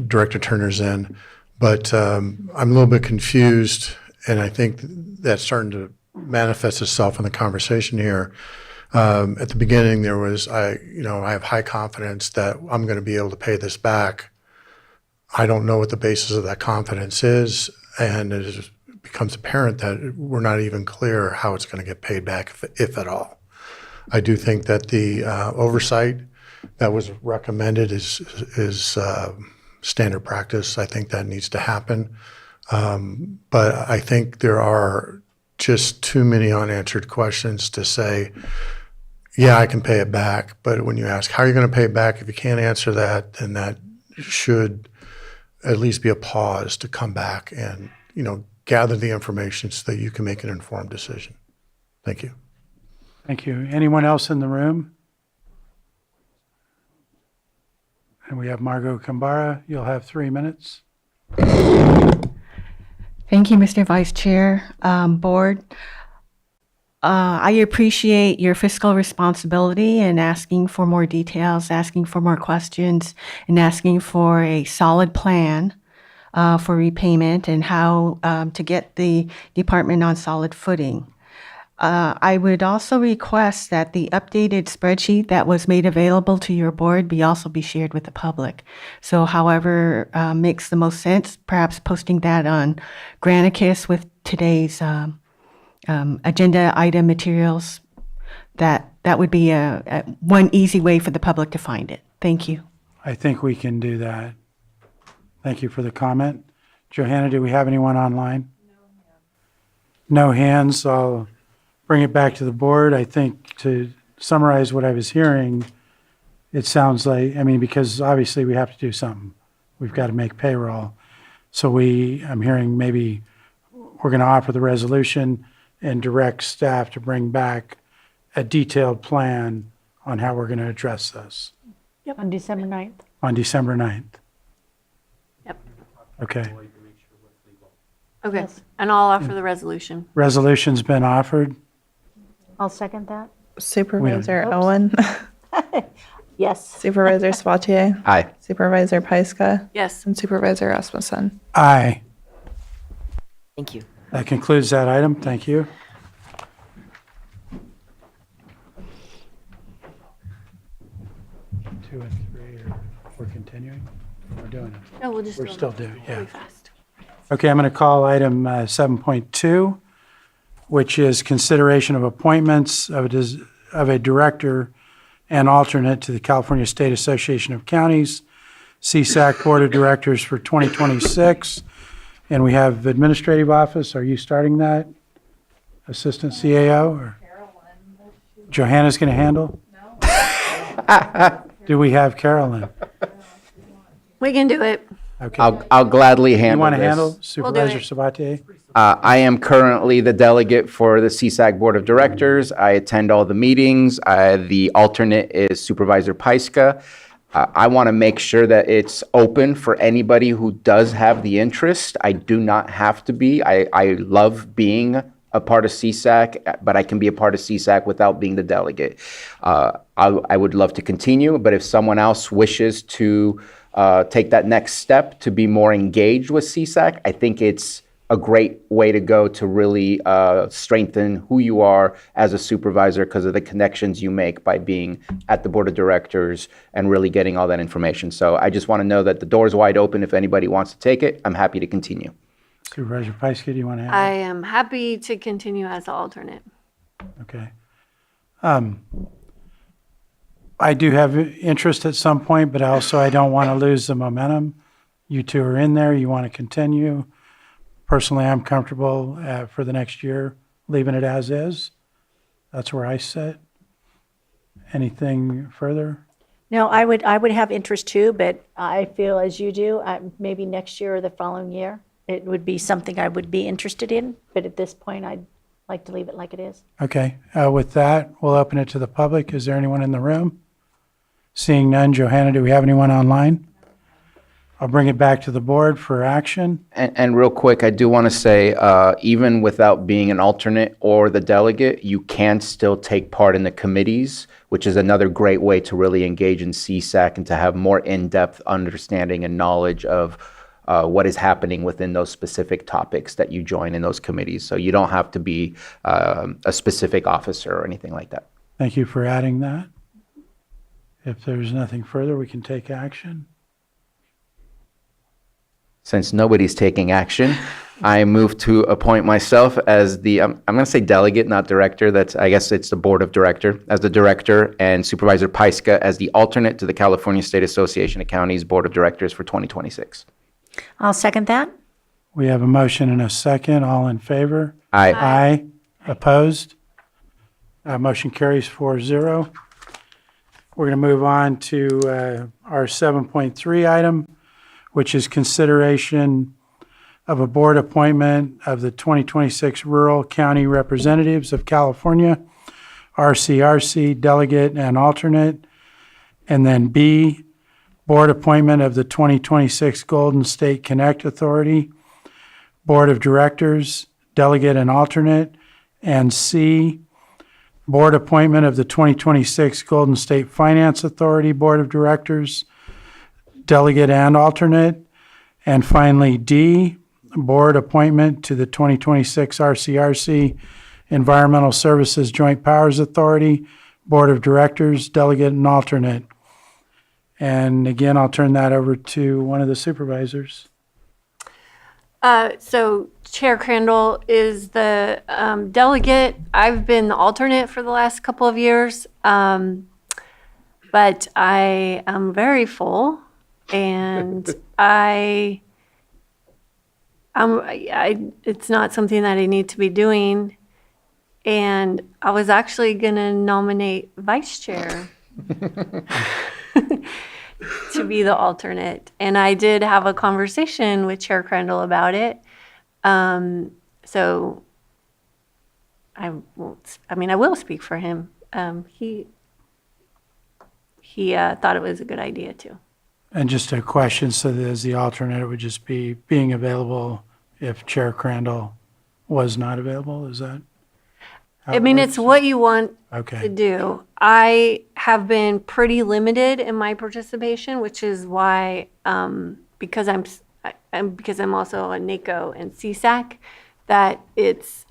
A: Director Turner's in, but I'm a little bit confused, and I think that's starting to manifest itself in the conversation here. At the beginning, there was, I have high confidence that I'm going to be able to pay this back. I don't know what the basis of that confidence is, and it becomes apparent that we're not even clear how it's going to get paid back, if at all. I do think that the oversight that was recommended is standard practice. I think that needs to happen. But I think there are just too many unanswered questions to say, yeah, I can pay it back. But when you ask, how are you going to pay it back? If you can't answer that, then that should at least be a pause to come back and, gather the information so that you can make an informed decision. Thank you.
C: Thank you. Anyone else in the room? And we have Margot Kambara. You'll have 3 minutes.
M: Thank you, Mr. Vice Chair, Board. I appreciate your fiscal responsibility and asking for more details, asking for more questions, and asking for a solid plan for repayment and how to get the department on solid footing. I would also request that the updated spreadsheet that was made available to your board also be shared with the public. So however makes the most sense, perhaps posting that on Granicus with today's agenda item materials, that would be one easy way for the public to find it. Thank you.
C: I think we can do that. Thank you for the comment. Johanna, do we have anyone online? No hands. So I'll bring it back to the board. I think to summarize what I was hearing, it sounds like, because obviously we have to do something. We've got to make payroll. So I'm hearing maybe we're going to offer the resolution and direct staff to bring back a detailed plan on how we're going to address this.
N: Yep. On December 9th.
C: On December 9th.
I: Yep.
C: Okay.
I: Okay. Yes. And I'll offer the resolution.
C: Resolution's been offered.
N: I'll second that.
K: Supervisor Owen.
N: Yes.
K: Supervisor Spatier.
D: Aye.
K: Supervisor Pyska.
I: Yes.
K: And Supervisor Rasmussen.
C: Aye.
J: Thank you.
C: That concludes that item. Thank you. Two and three, we're continuing? We're doing it.
I: No, we're
C: still doing, yeah.
I: really fast.
C: Okay, I'm going to call item 7.2, which is consideration of appointments of a director and alternate to the California State Association of Counties, CSAC Board of Directors for 2026. And we have administrative office. Are you starting that? Assistant CAO or? Johanna's going to handle? No. Do we have Carolyn?
I: We can do it.
C: Okay.
D: I'll gladly handle
C: You want to
D: this.
C: handle Supervisor
I: it.
C: Sabatier?
D: I am currently the delegate for the CSAC Board of Directors. I attend all the meetings. The alternate is Supervisor Pyska. I want to make sure that it's open for anybody who does have the interest. I do not have to be. I love being a part of CSAC, but I can be a part of CSAC without being the delegate. I would love to continue, but if someone else wishes to take that next step to be more engaged with CSAC, I think it's a great way to go to really strengthen who you are as a supervisor because of the connections you make by being at the board of directors and really getting all that information. So I just want to know that the door's wide open. If anybody wants to take it, I'm happy to continue.
C: Supervisor Pyska, do you want to handle
I: I am happy to continue as the alternate.
C: Okay. I do have interest at some point, but also I don't want to lose the momentum. You two are in there. You want to continue. Personally, I'm comfortable for the next year leaving it as is. That's where I sit. Anything further?
N: No, I would have interest too, but I feel as you do, maybe next year or the following year, it would be something I would be interested in. But at this point, I'd like to leave it like it is.
C: Okay. With that, we'll open it to the public. Is there anyone in the room? Seeing none, Johanna, do we have anyone online? I'll bring it back to the board for action.
D: And real quick, I do want to say, even without being an alternate or the delegate, you can still take part in the committees, which is another great way to really engage in CSAC and to have more in-depth understanding and knowledge of what is happening within those specific topics that you join in those committees. So you don't have to be a specific officer or anything like that.
C: Thank you for adding that. If there's nothing further, we can take action.
D: Since nobody's taking action, I move to appoint myself as the, I'm going to say delegate, not director. I guess it's the board of director, as the director, and Supervisor Pyska as the alternate to the California State Association of Counties Board of Directors for 2026.
N: I'll second that.
C: We have a motion and a second. All in favor?
D: Aye.
C: Aye. Opposed? Motion carries 4-0. We're going to move on to our 7.3 item, which is consideration of a board appointment of the 2026 Rural County Representatives of California, RCRC, delegate and alternate. And then B, board appointment of the 2026 Golden State Connect Authority, Board of Directors, delegate and alternate. And C, board appointment of the 2026 Golden State Finance Authority, Board of Directors, delegate and alternate. And finally, D, board appointment to the 2026 RCRC Environmental Services Joint Powers Authority, Board of Directors, delegate and alternate. And again, I'll turn that over to one of the supervisors.
I: So Chair Crandall is the delegate. I've been the alternate for the last couple of years, but I am very full, and it's not something that I need to be doing. And I was actually going to nominate vice chair to be the alternate. And I did have a conversation with Chair Crandall about it. So I will speak for him. He thought it was a good idea too.
C: And just a question, so that as the alternate, it would just be being available if Chair Crandall was not available, is that?
I: It's what you want
C: Okay.
I: to do. I have been pretty limited in my participation, which is why, because I'm also a NACO and CSAC, that it's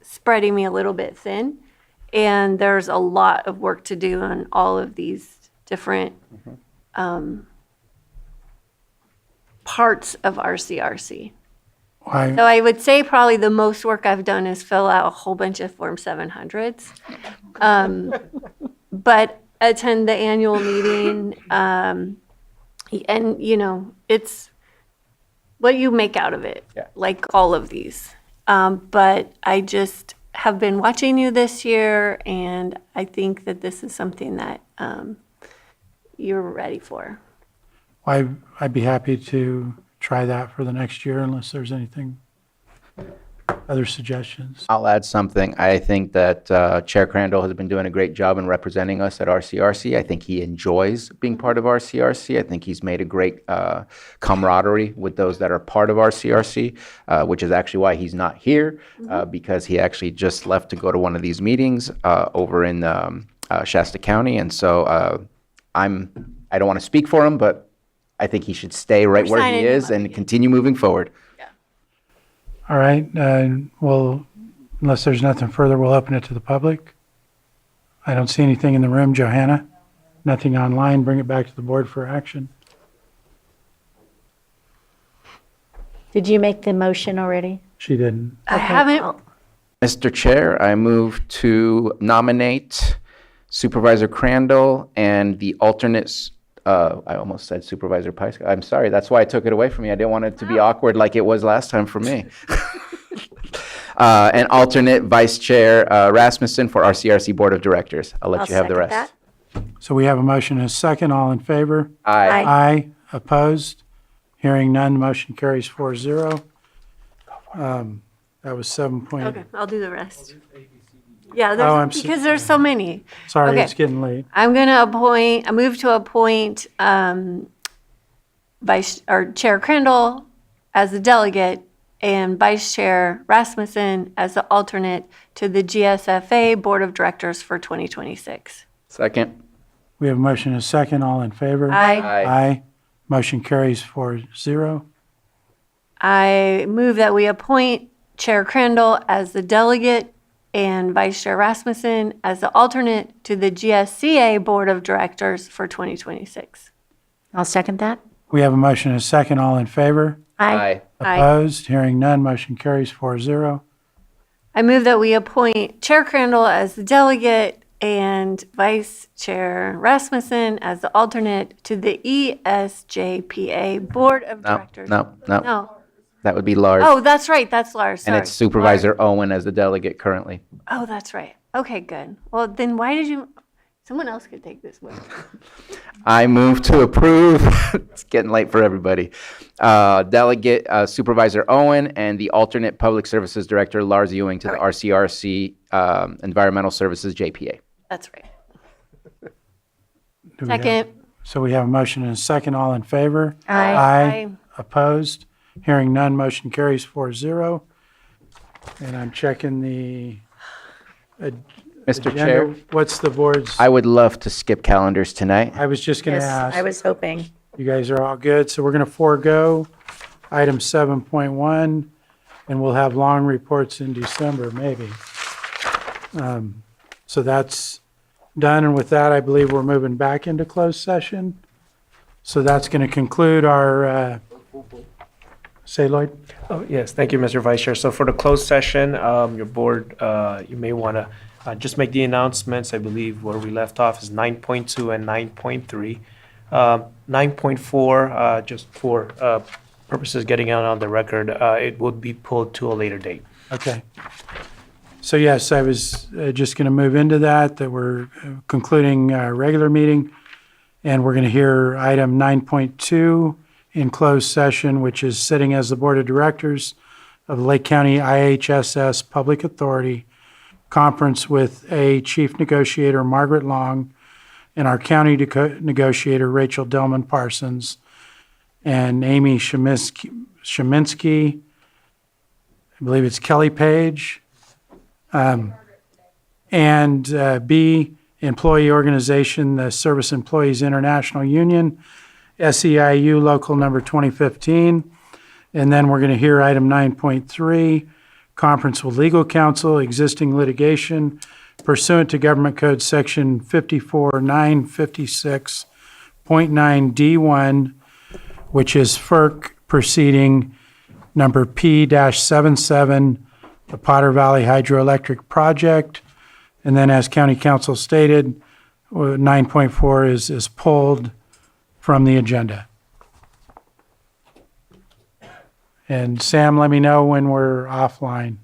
I: spreading me a little bit thin. And there's a lot of work to do on all of these different parts of RCRC.
C: Why?
I: So I would say probably the most work I've done is fill out a whole bunch of Form 700s. But attend the annual meeting, and it's what you make out of it, like all of these. But I just have been watching you this year, and I think that this is something that you're ready for.
C: I'd be happy to try that for the next year unless there's anything, other suggestions.
D: I'll add something. I think that Chair Crandall has been doing a great job in representing us at RCRC. I think he enjoys being part of RCRC. I think he's made a great camaraderie with those that are part of RCRC, which is actually why he's not here, because he actually just left to go to one of these meetings over in Shasta County. And so I don't want to speak for him, but I think he should stay right where he is and continue moving forward.
C: All right, well, unless there's nothing further, we'll open it to the public. I don't see anything in the room. Johanna? Nothing online. Bring it back to the board for action.
N: Did you make the motion already?
C: She didn't.
I: I haven't.
D: Mr. Chair, I move to nominate Supervisor Crandall and the alternates. I almost said Supervisor Pyska. I'm sorry. That's why I took it away from you. I didn't want it to be awkward like it was last time for me. And alternate Vice Chair Rasmussen for RCRC Board of Directors. I'll let you have the rest.
N: That.
C: So we have a motion and a second. All in favor?
D: Aye.
C: Aye. Opposed? Hearing none, motion carries 4-0. That was 7 point.
I: Okay, I'll do the rest. Yeah, because there's so many.
C: Sorry,
I: Okay.
C: it's getting late.
I: I'm going to move to appoint Chair Crandall as the delegate and Vice Chair Rasmussen as the alternate to the GSFA Board of Directors for 2026.
D: Second.
C: We have a motion and a second. All in favor?
I: Aye.
C: Aye. Motion carries 4-0.
I: I move that we appoint Chair Crandall as the delegate and Vice Chair Rasmussen as the alternate to the GSCA Board of Directors for 2026.
N: I'll second that.
C: We have a motion and a second. All in favor?
I: Aye.
C: Opposed? Hearing none, motion carries 4-0.
I: I move that we appoint Chair Crandall as the delegate and Vice Chair Rasmussen as the alternate to the ESJPA Board of
D: No,
I: Directors.
D: no, no.
I: No.
D: That would be Lars.
I: Oh, that's right. That's Lars.
D: And
I: Sorry.
D: it's Supervisor Owen as the delegate currently.
I: Oh, that's right. Okay, good. Well, then why did you, someone else could take this one.
D: I move to approve, it's getting late for everybody, Delegate Supervisor Owen and the alternate Public Services Director Lars Ewing to the RCRC Environmental Services JPA.
I: That's right.
C: Do we have-
I: Second.
C: So we have a motion and a second. All in favor?
I: Aye.
C: Aye. Opposed? Hearing none, motion carries 4-0. And I'm checking the
D: Mr.
C: agenda.
D: Chair,
C: What's the board's?
D: I would love to skip calendars tonight.
C: I was just going to
N: Yes,
C: ask.
N: I was hoping.
C: You guys are all good, so we're going to forego item 7.1, and we'll have long reports in December, maybe. So that's done, and with that, I believe we're moving back into closed session. So that's going to conclude our, say, Lloyd?
R: Oh, yes, thank you, Mr. Vice Chair. So for the closed session, your board, you may want to just make the announcements. I believe where we left off is 9.2 and 9.3. 9.4, just for purposes getting out on the record, it would be pulled to a later date.
C: Okay. So yes, I was just going to move into that we're concluding our regular meeting, and we're going to hear item 9.2 in closed session, which is sitting as the Board of Directors of the Lake County IHSS Public Authority Conference with Chief Negotiator Margaret Long and our County Negotiator Rachel Delman Parsons and Amy Sheminsky, I believe it's Kelly Page, and B, Employee Organization, the Service Employees International Union, SEIU Local Number 2015. And then we're going to hear item 9.3, conference with legal counsel, existing litigation pursuant to Government Code Section 54956.9D1, which is FERC proceeding number P-77, the Potter Valley Hydroelectric Project. And then as County Council stated, 9.4 is pulled from the agenda. And Sam, let me know when we're offline.